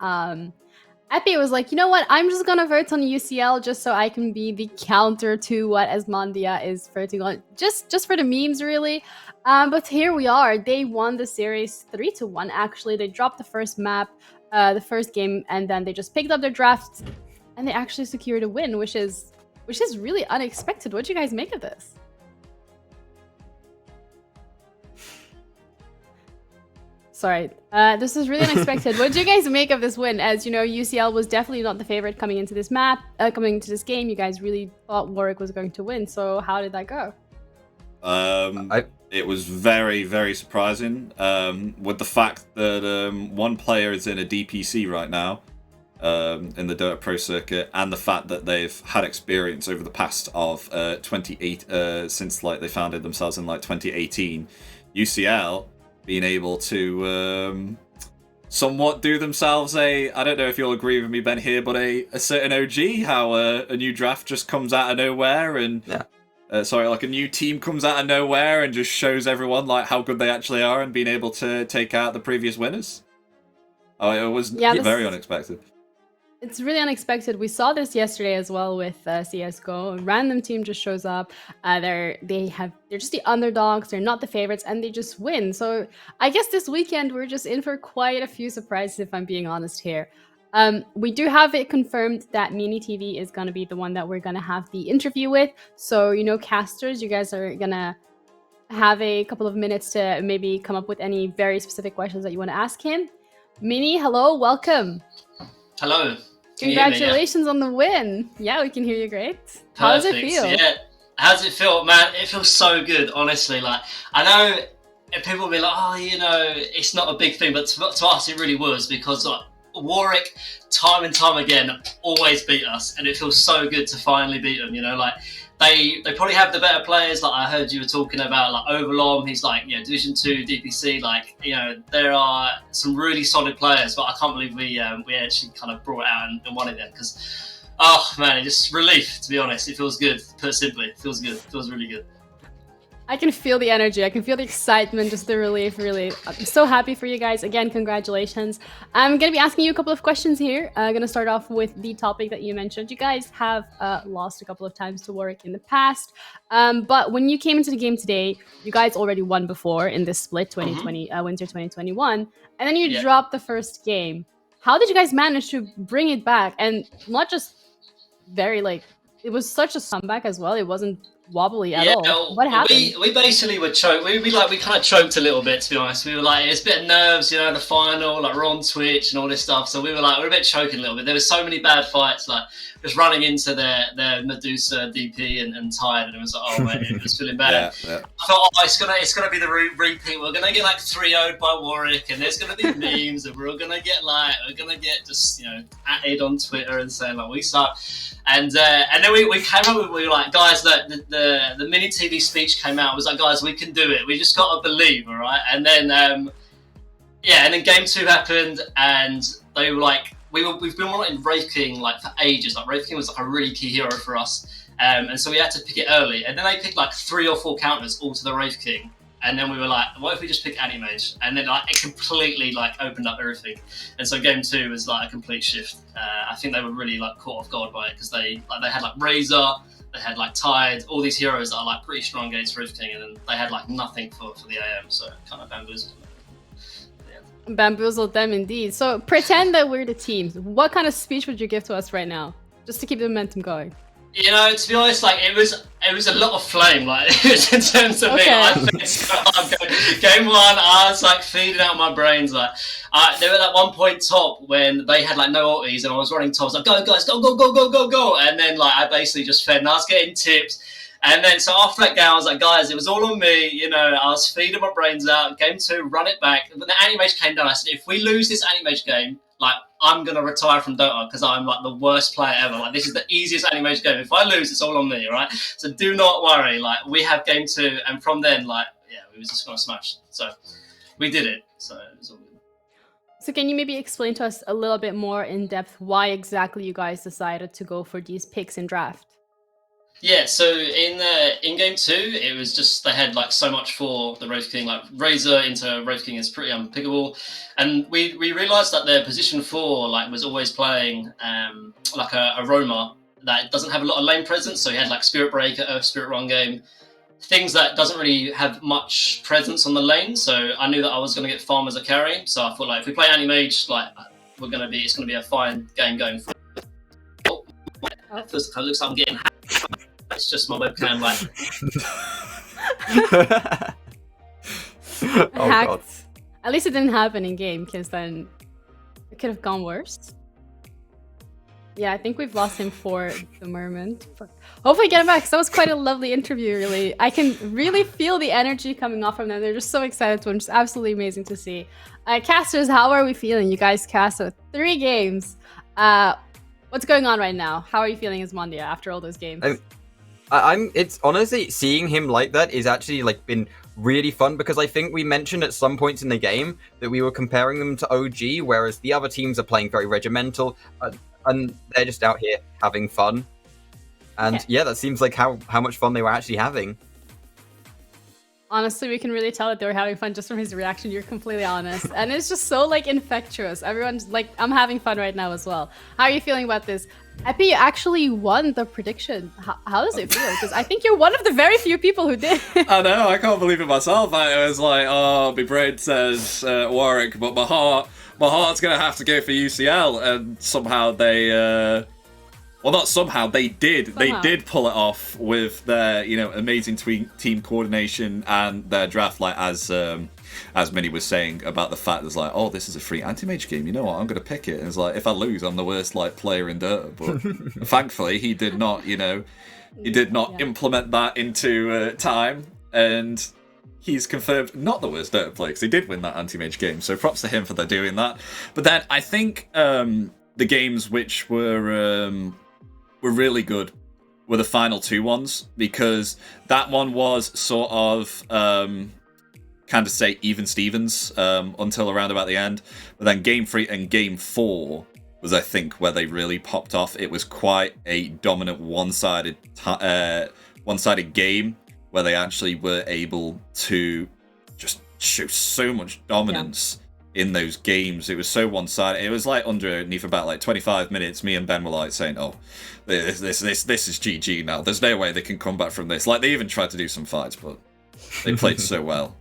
Epi was like, you know what? I'm just going to vote on UCL just so I can be the counter to what Asmondia is voting on. Just for the memes, really. But here we are. They won the series 3-1, actually. They dropped the first map, the first game, and then they just picked up their draft, and they actually secured a win, which is really unexpected. What do you guys make of this? Sorry, this is really unexpected. What do you guys make of this win? As you know, UCL was definitely not the favorite coming into this game. You guys really thought Warwick was going to win. So how did that go? It was very, very surprising. With the fact that one player is in a DPC right now in the Dota Pro circuit, and the fact that they've had experience over the past of 28 since they founded themselves in 2018, UCL being able to somewhat do themselves I don't know if you'll agree with me, Ben, here, but a certain OG, how a new draft just comes out of nowhere, and a new team comes out of nowhere and just shows everyone how good they actually are, and being able to take out the previous winners. It was very unexpected. It's really unexpected. We saw this yesterday as well with CSGO. A random team just shows up. They're just the underdogs. They're not the favorites, and they just win. So I guess this weekend we're just in for quite a few surprises, if I'm being honest here. We do have it confirmed that Mini TV is going to be the one that we're going to have the interview with. So, casters, you guys are going to have a couple of minutes to maybe come up with any very specific questions that you want to ask him. Mini, hello, welcome. Hello. Congratulations on the win. Yeah, we can hear you great. How does it feel? Yeah. How does it feel, man? It feels so good, honestly. I know people will be like, it's not a big thing, but to us it really was, because Warwick, time and time again, always beat us, and it feels so good to finally beat them. they probably have the better players. Like I heard you were talking about, like Overlom. He's like, Division 2 DPC. Like, there are some really solid players, but I can't believe we actually kind of brought it out and won it then. Because, oh man, it's just relief, to be honest. It feels good. Put it simply, it feels good. It feels really good. I can feel the energy. I can feel the excitement, just the relief, really. I'm so happy for you guys. Again, congratulations. I'm going to be asking you a couple of questions here. I'm going to start off with the topic that you mentioned. You guys have lost a couple of times to Warwick in the past. But when you came into the game today, you guys already won before in this split, 2020, Winter 2021. And then you dropped the first game. How did you guys manage to bring it back? And not just it was such a comeback as well. It wasn't wobbly at all. What happened? We basically were choked. We kind of choked a little bit, to be honest. We were like, it's a bit of nerves, the final, like we're on Twitch and all this stuff. So we were a bit choking a little bit. There were so many bad fights, like just running into their Medusa DP and tired, and it was like, oh man, it was feeling bad. I thought, it's gonna be the repeat. We're gonna get like 3-0'd by Warwick, and there's gonna be memes, and we're gonna get just atted on Twitter and saying like we suck. And then we came up we were like, guys, the mini TV speech came out. It was like, guys, we can do it. We just got to believe, all right? And then, and then game 2 happened, and they were like, we've been wanting Wraith King like for ages. Like Wraith King was like a really key hero for us, and so we had to pick it early. And then they picked like 3 or 4 counters all to the Wraith King. And then we were like, what if we just pick Anti-Mage? And then it completely opened up everything. And so game 2 was like a complete shift. I think they were really caught off guard by it because they had Razor, they had Tide, all these heroes that are pretty strong against Wraith King, and then they had nothing for the AM, so kind of bamboozled them. Bamboozled them indeed. So pretend that we're the teams. What kind of speech would you give to us right now, just to keep the momentum going? To be honest, it was a lot of flame. In terms of me, I think so hard. Game 1, I was feeding out my brains. They were at one point top when they had no ulties, and I was running top. I was like, go guys, go, go, go, go, go, go, and then I basically just fed, and I was getting tips. And then so after that game, I was like, guys, it was all on me. I was feeding my brains out. Game 2, run it back. But the Anti-Mage came down. I said, if we lose this Anti-Mage game, I'm going to retire from Dota because I'm the worst player ever. This is the easiest Anti-Mage game. If I lose, it's all on me, all right? So do not worry. We have game 2, and from then, we were just going to smash. So we did it. So it was all good. So can you maybe explain to us a little bit more in depth why exactly you guys decided to go for these picks in draft? Yeah, so in game 2, it was just they had so much for the Wraith King. Razor into Wraith King is pretty unpickable, and we realised that their position 4 was always playing a roamer that doesn't have a lot of lane presence. So he had Spirit Breaker, Spirit Run Game, things that doesn't really have much presence on the lane. So I knew that I was going to get farm as a carry. So I thought if we play Anti-Mage, it's going to be a fine game going forward. First, it looks like I'm getting hacked. It's just my webcam, Hacked. God. At least it didn't happen in game, because then it could have gone worse. Yeah, I think we've lost him for the moment. But hopefully get him back, because that was quite a lovely interview, really. I can really feel the energy coming off from them. They're just so excited to win. Just absolutely amazing to see. Casters, how are we feeling? You guys cast 3 games. What's going on right now? How are you feeling as Mondia after all those games? It's honestly, seeing him like that is actually been really fun, because I think we mentioned at some points in the game that we were comparing them to OG, whereas the other teams are playing very regimental, and they're just out here having fun. And yeah, that seems like how much fun they were actually having. Honestly, we can really tell that they were having fun just from his reaction. You're completely honest. And it's just so infectious. Everyone's I'm having fun right now as well. How are you feeling about this? Epi, you actually won the prediction. How does it feel? Because I think you're one of the very few people who did. I know, I can't believe it myself. I was like, oh, my brain says Warwick, but my heart's going to have to go for UCL. And somehow they... Well, not somehow, they did. Somehow. They did pull it off with their, amazing team coordination and their draft, as Minnie was saying about the fact that oh, this is a free Anti-Mage game, you know what, I'm going to pick it. And it's if I lose, I'm the worst, player in Dota. But thankfully, he did not, implement that into time, and he's confirmed not the worst Dota player, because he did win that Anti-Mage game, so props to him for doing that. But then, I think the games which were really good were the final two ones, because that one was sort of kind of say even Stevens until around about the end. But then Game 3 and Game 4 was, I think, where they really popped off. It was quite a dominant one-sided game where they actually were able to just show so much dominance in those games. It was so one-sided. It was like underneath about like 25 minutes, me and Ben were like saying, "Oh, this is GG now. There's no way they can come back from this." Like they even tried to do some fights, but they played so well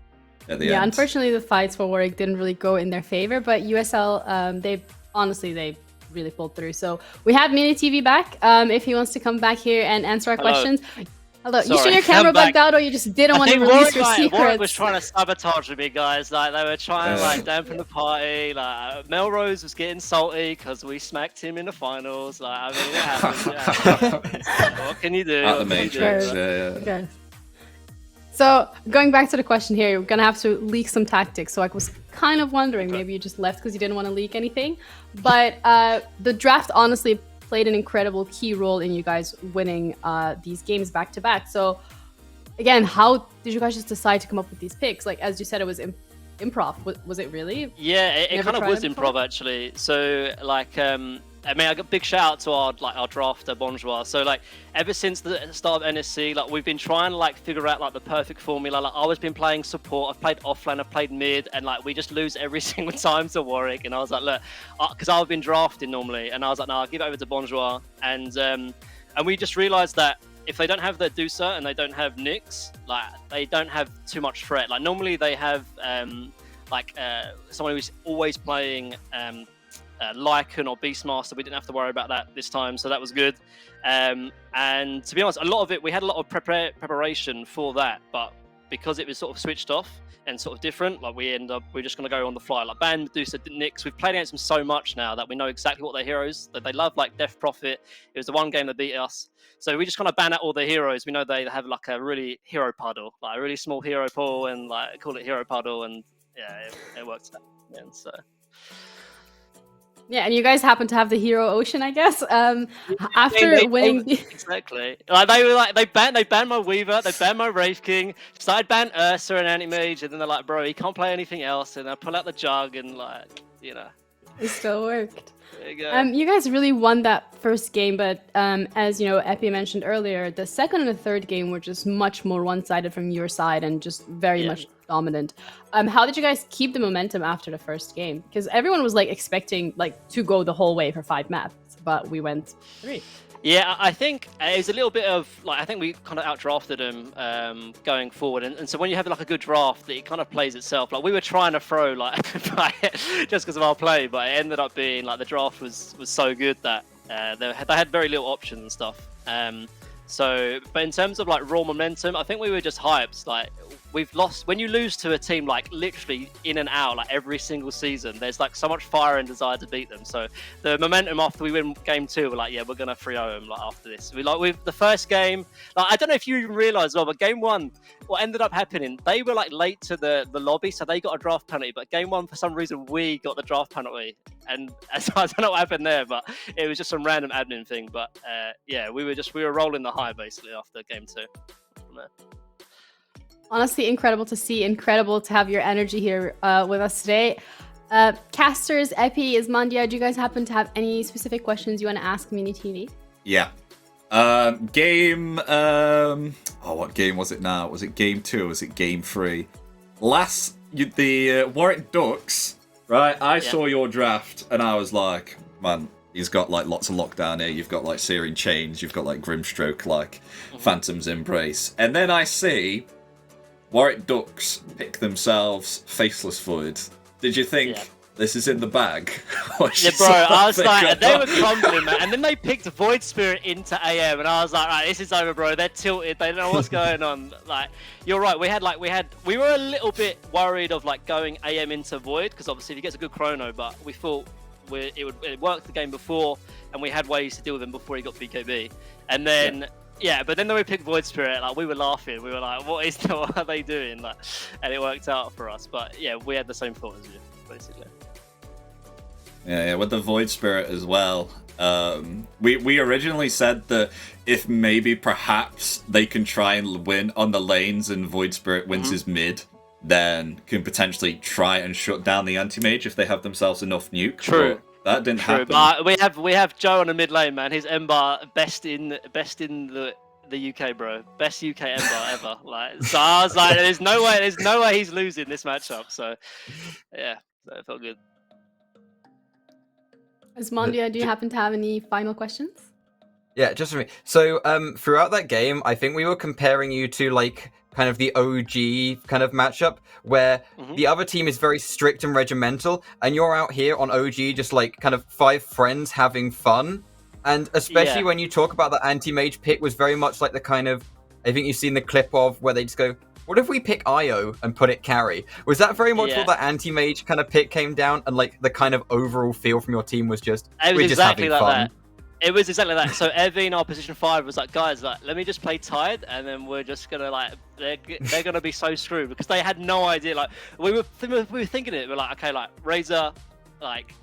at the end. Yeah, unfortunately, the fights for Warwick didn't really go in their favor, but USL, they really pulled through. So we have Mini TV back. If he wants to come back here and answer our questions. Hello. Sorry, you sure your camera bugged out, or you just didn't want to release your secrets? Warwick was trying to sabotage me, guys. Like they were trying to like dampen the party. Like Melrose was getting salty because we smacked him in the finals. Like I mean, it happens. What can you do? At the Matrix, yeah. Okay. So going back to the question here, you're gonna have to leak some tactics. So I was kind of wondering, maybe you just left because you didn't want to leak anything. But the draft honestly played an incredible key role in you guys winning these games back to back. So again, how did you guys just decide to come up with these picks? Like as you said, it was improv. Was it really? Yeah, it kind of was improv actually. So like I mean, I got a big shout out to our drafter Bonjour. So like ever since the start of NSC, like we've been trying to like figure out like the perfect formula. Like I always been playing support, I've played offlane, I've played mid, and like we just lose every single time to Warwick. And I was like, look, because I've been drafting normally, and I was like, no, I'll give it over to Bonjour. And we just realized that if they don't have their Dusa and they don't have Nyx, like they don't have too much threat. Like normally they have someone who's always playing Lycan or Beastmaster. We didn't have to worry about that this time, so that was good. And to be honest, a lot of it, we had a lot of preparation for that, but because it was sort of switched off and sort of different, like we're just going to go on the fly. Like Ban, Medusa, Nyx, we've played against them so much now that we know exactly what their heroes, that they love, like Death Prophet. It was the one game that beat us. So we just kind of ban out all their heroes. We know they have like a really hero puddle, like a really small hero pool, and like call it hero puddle, and yeah, it works out. And so... Yeah, and you guys happen to have the hero ocean, I guess. After winning, exactly. Like they banned my Weaver, they banned my Wraith King, started ban Ursa and Anti-Mage, and then they're like, bro, he can't play anything else, and I pull out the jug and like, you know. It still worked. There you go. You guys really won that first game, but as you know, Epi mentioned earlier, the second and the third game were just much more one-sided from your side and just very much dominant. How did you guys keep the momentum after the first game? Because everyone was like expecting like to go the whole way for 5 maps, but we went 3. Yeah, I think it was a little bit of like, I think we kind of outdrafted them going forward, and so when you have like a good draft, it kind of plays itself. Like we were trying to throw like just because of our play, but it ended up being like the draft was so good that they had very little options and stuff. So, but in terms of like raw momentum, I think we were just hyped. Like we've lost, when you lose to a team like literally in and out like every single season, there's like so much fire and desire to beat them. So the momentum after we win game 2, we're like, yeah, we're gonna 3-0 them like after this. With the first game, like I don't know if you even realise well, but game 1, what ended up happening, they were like late to the lobby, so they got a draft penalty. But game 1, for some reason, we got the draft penalty, and so I don't know what happened there, but it was just some random admin thing. But yeah, we were rolling the high basically after game 2. Honestly, incredible to see, incredible to have your energy here with us today. Casters, Epi, Ismandia, do you guys happen to have any specific questions you want to ask Mini TV? Yeah. What game was it now? Was it game 2 or was it game 3? The Warwick Ducks, right? I saw your draft and I was like, man, he's got like lots of lockdown here. You've got like Searing Chains, you've got like Grimstroke, like Phantom's Embrace. And then I see Warwick Ducks pick themselves Faceless Void. Did you think this is in the bag? Yeah, bro, I was like, they were crumbling, man. And then they picked Void Spirit into AM, and I was like, right, this is over, bro. They're tilted. They don't know what's going on. Like, you're right. We were a little bit worried of like going AM into Void, because obviously if he gets a good chrono, but we thought it worked the game before, and we had ways to deal with him before he got BKB. And then but then we picked Void Spirit, like we were laughing. We were like, what are they doing? Like, and it worked out for us. But yeah, we had the same thought as you, basically. Yeah, with the Void Spirit as well. We originally said that if maybe perhaps they can try and win on the lanes and Void Spirit wins his mid, then can potentially try and shut down the anti-mage if they have themselves enough nuke. True. But that didn't happen. But we have Joe on the mid lane, man. His Ember best in the UK, bro. Best UK Ember ever. Like, so I was like, there's no way he's losing this matchup. So yeah, so it felt good. Asmondia, do you happen to have any final questions? Yeah, just for me. So, throughout that game, I think we were comparing you to, like, kind of the OG kind of matchup, where the other team is very strict and regimental, and you're out here on OG just, like, kind of 5 friends having fun. And especially when you talk about the anti-mage pick was very much like the kind of, I think you've seen the clip of where they just go, what if we pick Io and put it carry? Was that very much what the anti-mage kind of pick came down, and like the kind of overall feel from your team was just, we're just having fun? It was exactly that. So Evie in our position 5 was like, guys, like, let me just play Tide, and then we're just gonna like, they're gonna be so screwed, because they had no idea. Like, we were thinking it. We're like, okay, like Razor, like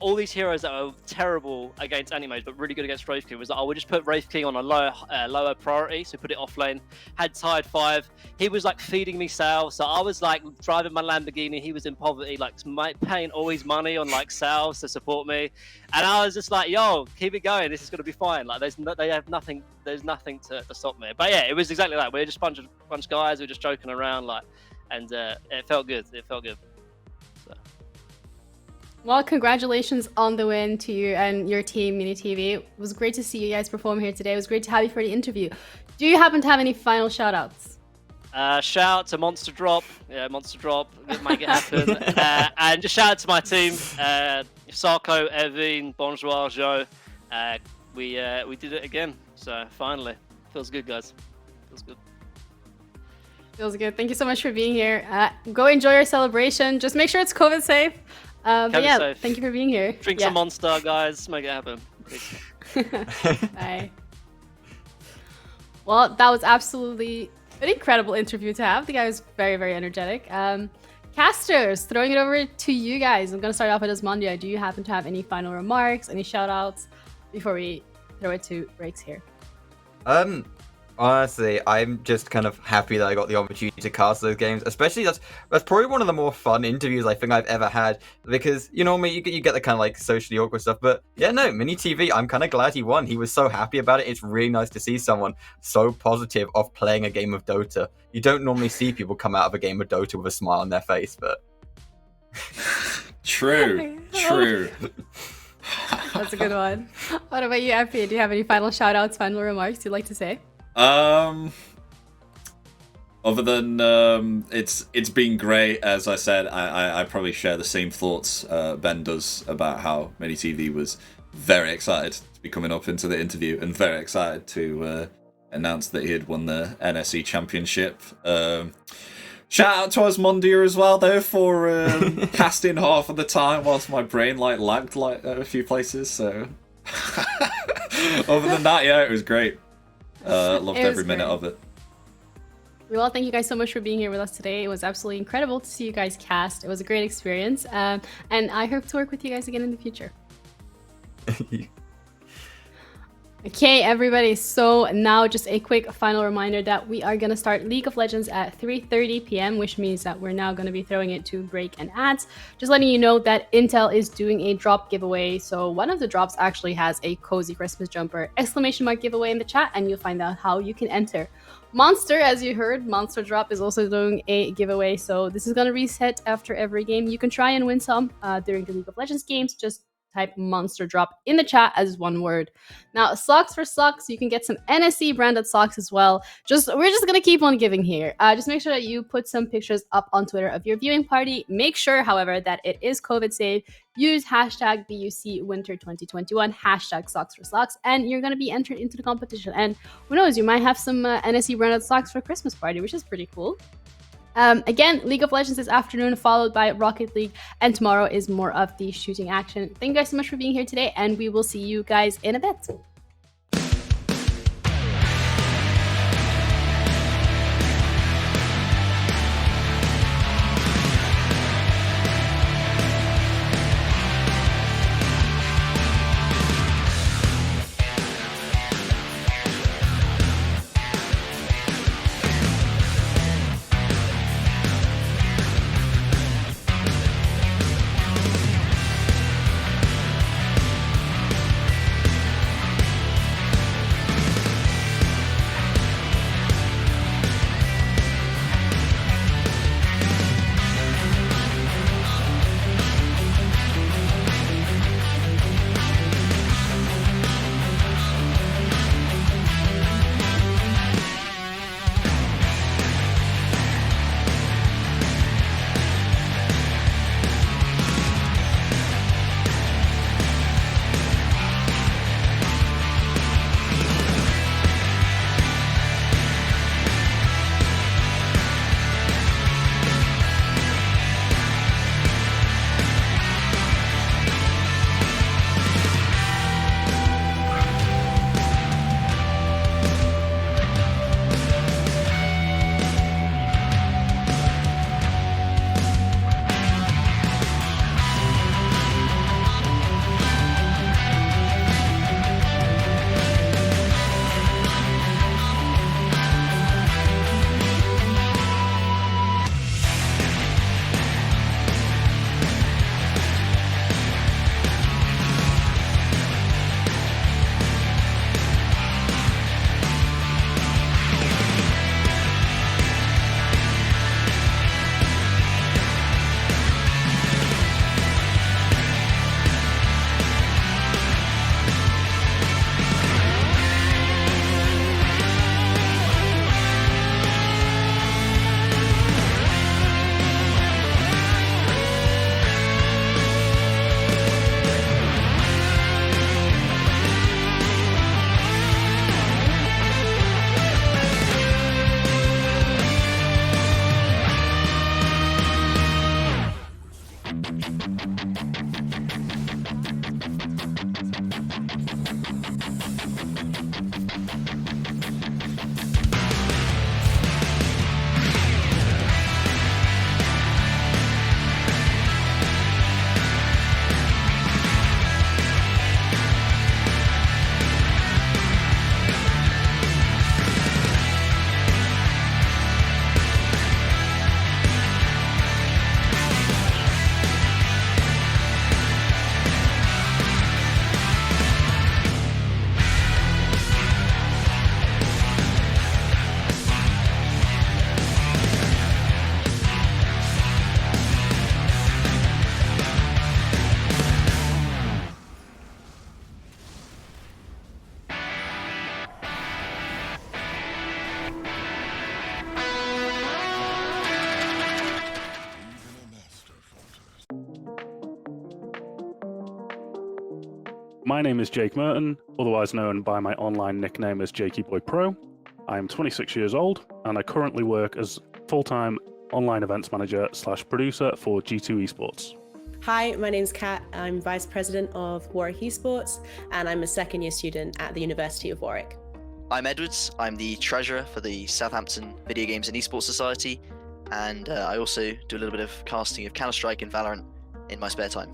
all these heroes that are terrible against anti-mage but really good against Wraith King, was like, oh, we'll just put Wraith King on a lower priority, so put it off lane. Had Tide 5. He was like feeding me salve, so I was like driving my Lamborghini. He was in poverty, like paying all his money on like salves to support me, and I was just like, yo, keep it going, this is gonna be fine. Like, there's nothing to stop me. But yeah, it was exactly that. We were just bunch of guys, we were just joking around, like, and it felt good. Well, congratulations on the win to you and your team, Mini TV. It was great to see you guys perform here today. It was great to have you for the interview. Do you happen to have any final shout-outs? Shout out to Monster Drop. Yeah, Monster Drop. Make it happen. And just shout out to my team. Sarko, Evine, Bonjour, Joe. We did it again. So finally. Feels good, guys. Feels good. Feels good. Thank you so much for being here. Go enjoy your celebration. Just make sure it's COVID safe. But yeah, safe. Thank you for being here. Drink some Monster, guys. Make it happen. Bye. Well, that was absolutely an incredible interview to have. The guy was very, very energetic. Casters, throwing it over to you guys. I'm going to start off with Asmondia. Do you happen to have any final remarks, any shout-outs before we throw it to Breaks here? Honestly, I'm just kind of happy that I got the opportunity to cast those games. Especially that's probably one of the more fun interviews I think I've ever had, because you know, you get the kind of like socially awkward stuff. But yeah, no, Mini TV, I'm kind of glad he won. He was so happy about it. It's really nice to see someone so positive of playing a game of Dota. You don't normally see people come out of a game of Dota with a smile on their face, but true. That's a good one. What about you, Effie? Do you have any final shout-outs, final remarks you'd like to say? Other than it's been great. As I said, I probably share the same thoughts Ben does about how Mini TV was very excited to be coming up into the interview and very excited to announce that he had won the NSE championship. Shout out to Asmondia as well though for casting half of the time whilst my brain lagged a few places. So other than that, yeah, it was great. Loved every minute of it. Well, thank you guys so much for being here with us today. It was absolutely incredible to see you guys cast. It was a great experience, and I hope to work with you guys again in the future. Okay, everybody, so now just a quick final reminder that we are going to start League of Legends at 3:30 p.m., which means that we're now going to be throwing it to break and ads. Just letting you know that Intel is doing a drop giveaway, so one of the drops actually has a cozy Christmas jumper ! Giveaway in the chat, and you'll find out how you can enter. Monster, as you heard, Monster Drop is also doing a giveaway, so this is going to reset after every game. You can try and win some during the League of Legends games. Just type Monster Drop in the chat as one word. Now, socks for socks, you can get some NSE branded socks as well. We're just gonna keep on giving here. Just make sure that you put some pictures up on Twitter of your viewing party. Make sure, however, that it is COVID safe. Use hashtag BUC Winter 2021, hashtag socks for socks, and you're gonna be entered into the competition. And who knows, you might have some NSE branded socks for Christmas party, which is pretty cool. Again, League of Legends this afternoon, followed by Rocket League, and tomorrow is more of the shooting action. Thank you guys so much for being here today, and we will see you guys in a bit. My name is Jake Merton, otherwise known by my online nickname as Jakey Boy Pro. I am 26 years old, and I currently work as full-time online events manager / producer for G2 Esports. Hi, my name's Kat. I'm Vice President of Warwick Esports, and I'm a second-year student at the University of Warwick. I'm Edwards. I'm the treasurer for the Southampton Video Games and Esports Society, and I also do a little bit of casting of Counter-Strike and Valorant in my spare time.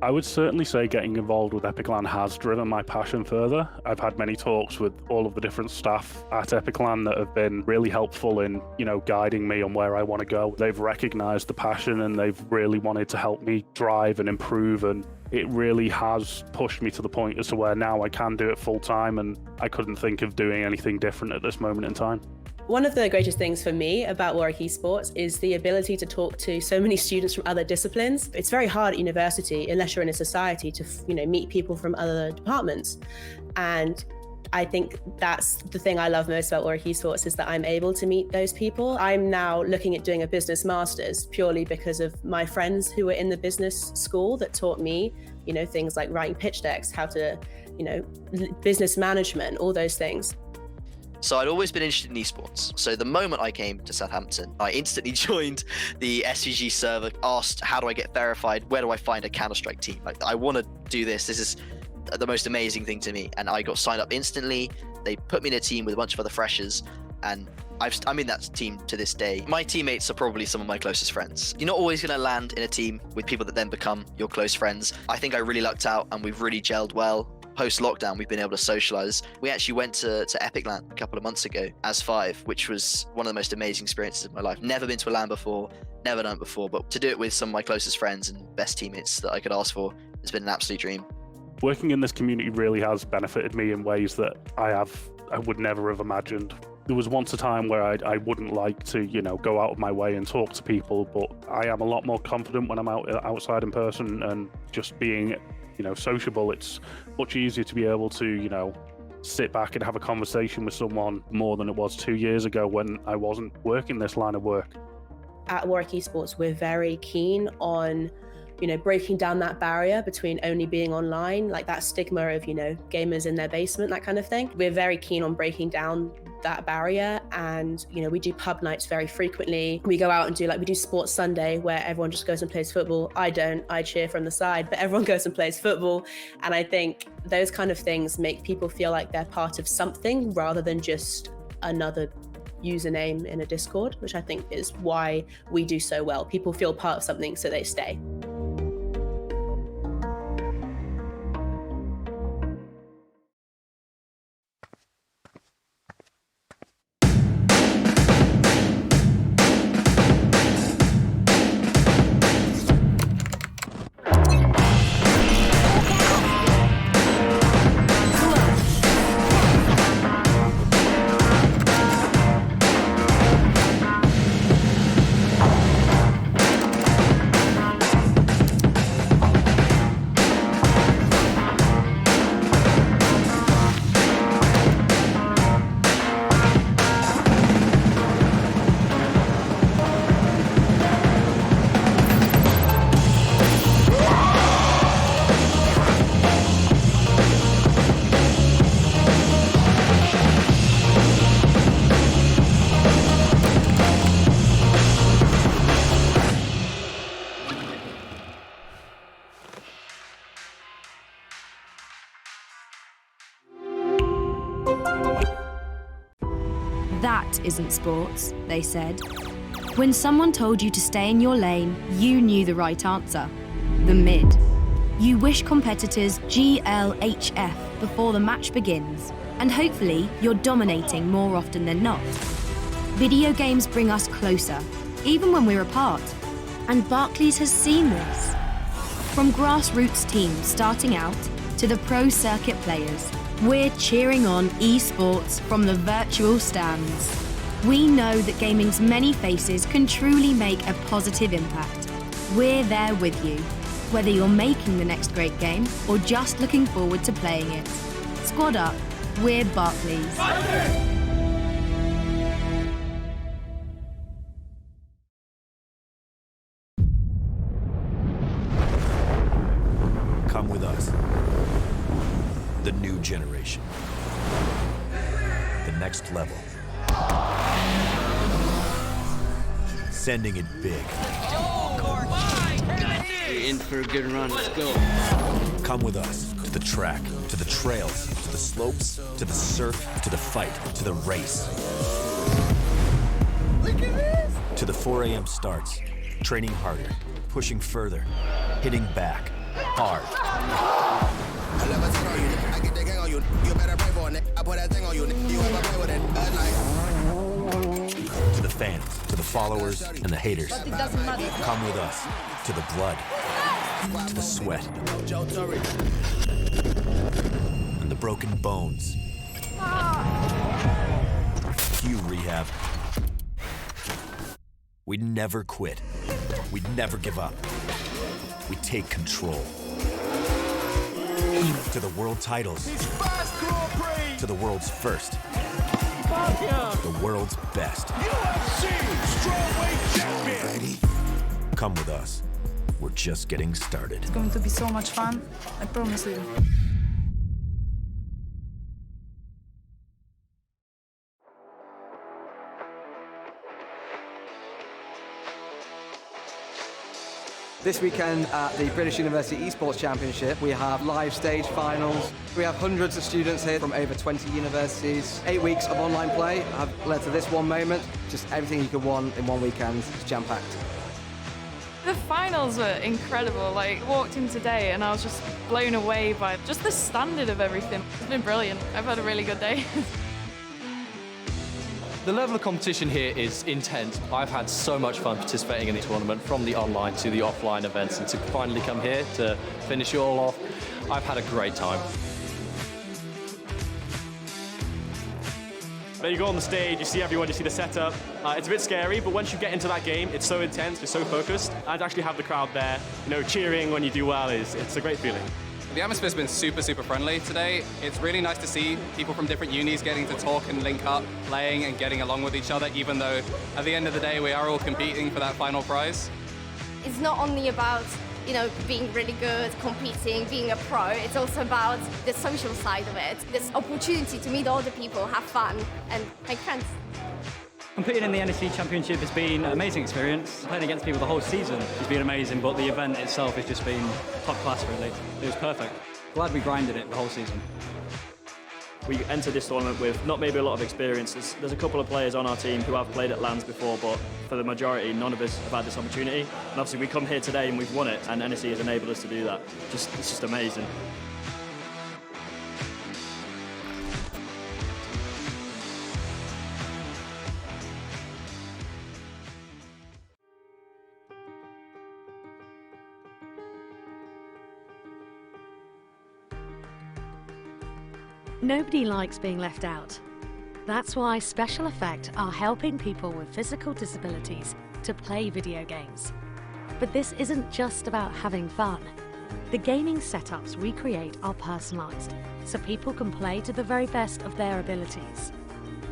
I would certainly say getting involved with Epic LAN has driven my passion further. I've had many talks with all of the different staff at Epic LAN that have been really helpful in, guiding me on where I want to go. They've recognized the passion and they've really wanted to help me drive and improve, and it really has pushed me to the point as to where now I can do it full time, and I couldn't think of doing anything different at this moment in time. One of the greatest things for me about Warwick Esports is the ability to talk to so many students from other disciplines. It's very hard at university, unless you're in a society, to meet people from other departments. And I think that's the thing I love most about Warwick Esports, is that I'm able to meet those people. I'm now looking at doing a business master's purely because of my friends who were in the business school that taught me, things like writing pitch decks, how to, business management, all those things. So I'd always been interested in esports. So the moment I came to Southampton, I instantly joined the SVG server, asked how do I get verified, where do I find a Counter-Strike team? Like, I want to do this is the most amazing thing to me. And I got signed up instantly. They put me in a team with a bunch of other freshers, and I'm in that team to this day. My teammates are probably some of my closest friends. You're not always going to land in a team with people that then become your close friends. I think I really lucked out and we've really gelled well. Post-lockdown, we've been able to socialize. We actually went to Epic LAN a couple of months ago as 5, which was one of the most amazing experiences of my life. Never been to a LAN before, never done it before, but to do it with some of my closest friends and best teammates that I could ask for has been an absolute dream. Working in this community really has benefited me in ways that I would never have imagined. There was once a time where I wouldn't like to, go out of my way and talk to people, but I am a lot more confident when I'm outside in person, and just being sociable. It's much easier to be able to, sit back and have a conversation with someone more than it was 2 years ago when I wasn't working this line of work. At Warwick Esports, we're very keen on, breaking down that barrier between only being online, like that stigma of, gamers in their basement, that kind of thing. We're very keen on breaking down that barrier, and we do pub nights very frequently. We go out and we do Sports Sunday, where everyone just goes and plays football. I cheer from the side, but everyone goes and plays football. And I think those kind of things make people feel like they're part of something rather than just another username in a Discord, which I think is why we do so well. People feel part of something, so they stay. That isn't sports, they said. When someone told you to stay in your lane, you knew the right answer. The mid. You wish competitors GLHF before the match begins, and hopefully you're dominating more often than not. Video games bring us closer, even when we're apart. And Barclays has seen this. From grassroots teams starting out to the pro circuit players, we're cheering on esports from the virtual stands. We know that gaming's many faces can truly make a positive impact. We're there with you, whether you're making the next great game or just looking forward to playing it. Squad up, we're Barclays. Come with us. The new generation. The next level. Sending it big. You're in for a good run. Let's go. Come with us to the track, to the trails, to the slopes, to the surf, to the fight, to the race. Look at this! To the 4 a.m. starts. Training harder, pushing further, hitting back, hard. I get the gang on you. You better pray for it. I put that thing on you. You ever play with it? To the fans, to the followers, and the haters. But it doesn't matter. Come with us to the blood, to the sweat, and the broken bones. You rehab. We never quit. We never give up. We take control. To the world titles. To the world's first. The world's best. UFC strawweight champion. Come with us. We're just getting started. It's going to be so much fun, I promise you. This weekend at the British University Esports Championship, we have live stage finals. We have hundreds of students here from over 20 universities. 8 weeks of online play have led to this one moment. Just everything you could want in one weekend. It's jam-packed. The finals were incredible. Like, I walked in today and I was just blown away by just the standard of everything. It's been brilliant. I've had a really good day. The level of competition here is intense. I've had so much fun participating in the tournament, from the online to the offline events, and to finally come here to finish it all off, I've had a great time. Then you go on the stage, you see everyone, you see the setup. It's a bit scary, but once you get into that game, it's so intense, you're so focused. And to actually have the crowd there, cheering when you do well, it's a great feeling. The atmosphere's been super friendly today. It's really nice to see people from different unis getting to talk and link up, playing and getting along with each other, even though at the end of the day we are all competing for that final prize. It's not only about, being really good, competing, being a pro. It's also about the social side of it. This opportunity to meet other people, have fun, and make friends. Competing in the NEC Championship has been an amazing experience. Playing against people the whole season has been amazing, but the event itself has just been top class, really. It was perfect. Glad we grinded it the whole season. We entered this tournament with not maybe a lot of experience. There's a couple of players on our team who have played at LANs before, but for the majority, none of us have had this opportunity. And obviously we come here today and we've won it, and NEC has enabled us to do that. It's just amazing. Nobody likes being left out. That's why Special Effect are helping people with physical disabilities to play video games. But this isn't just about having fun. The gaming setups we create are personalised, so people can play to the very best of their abilities.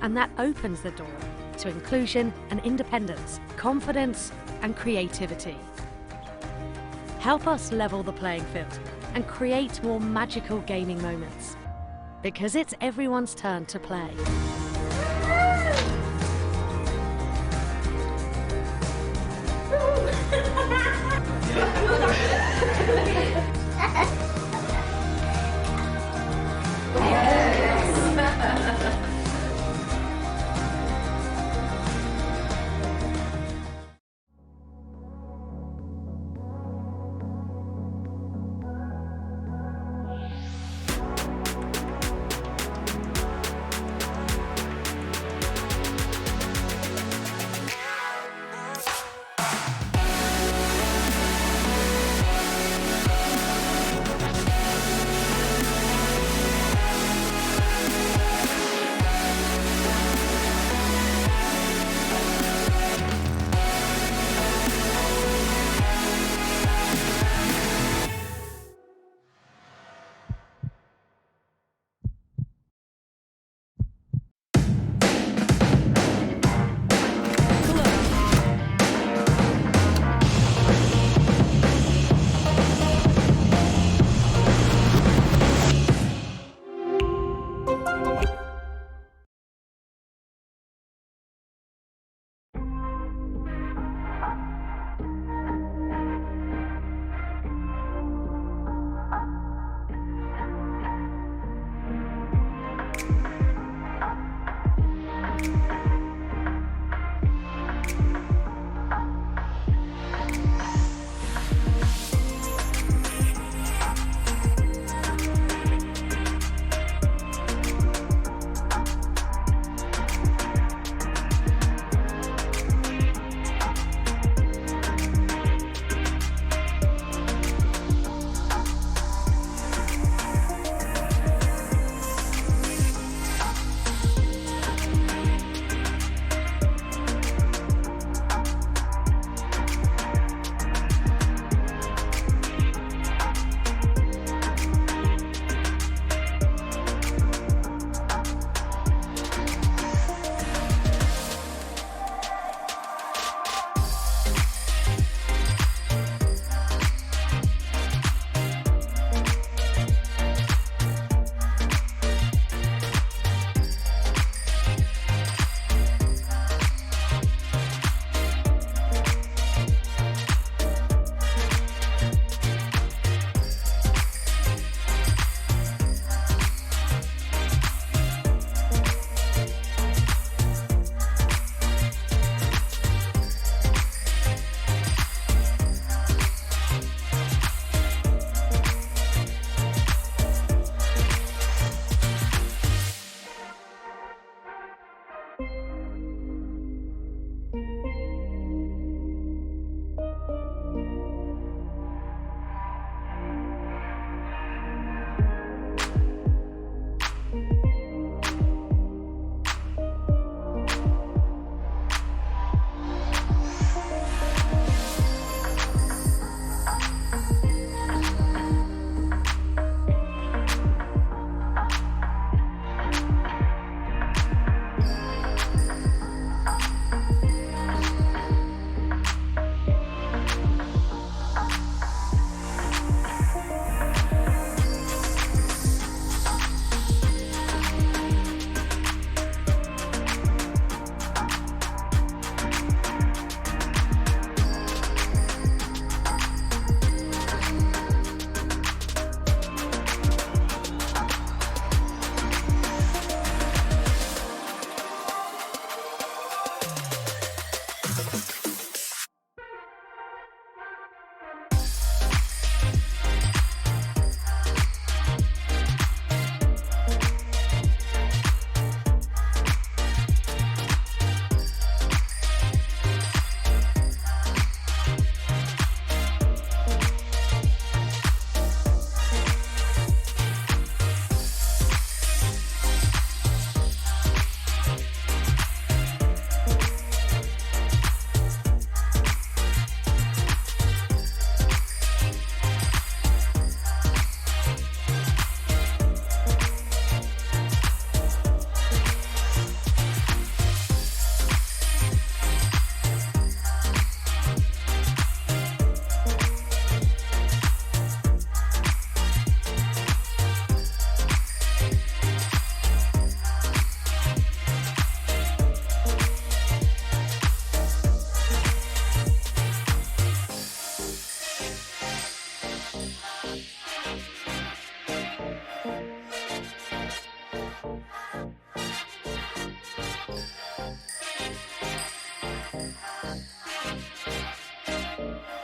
And that opens the door to inclusion and independence, confidence and creativity. Help us level the playing field and create more magical gaming moments. Because it's everyone's turn to play.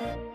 Bye.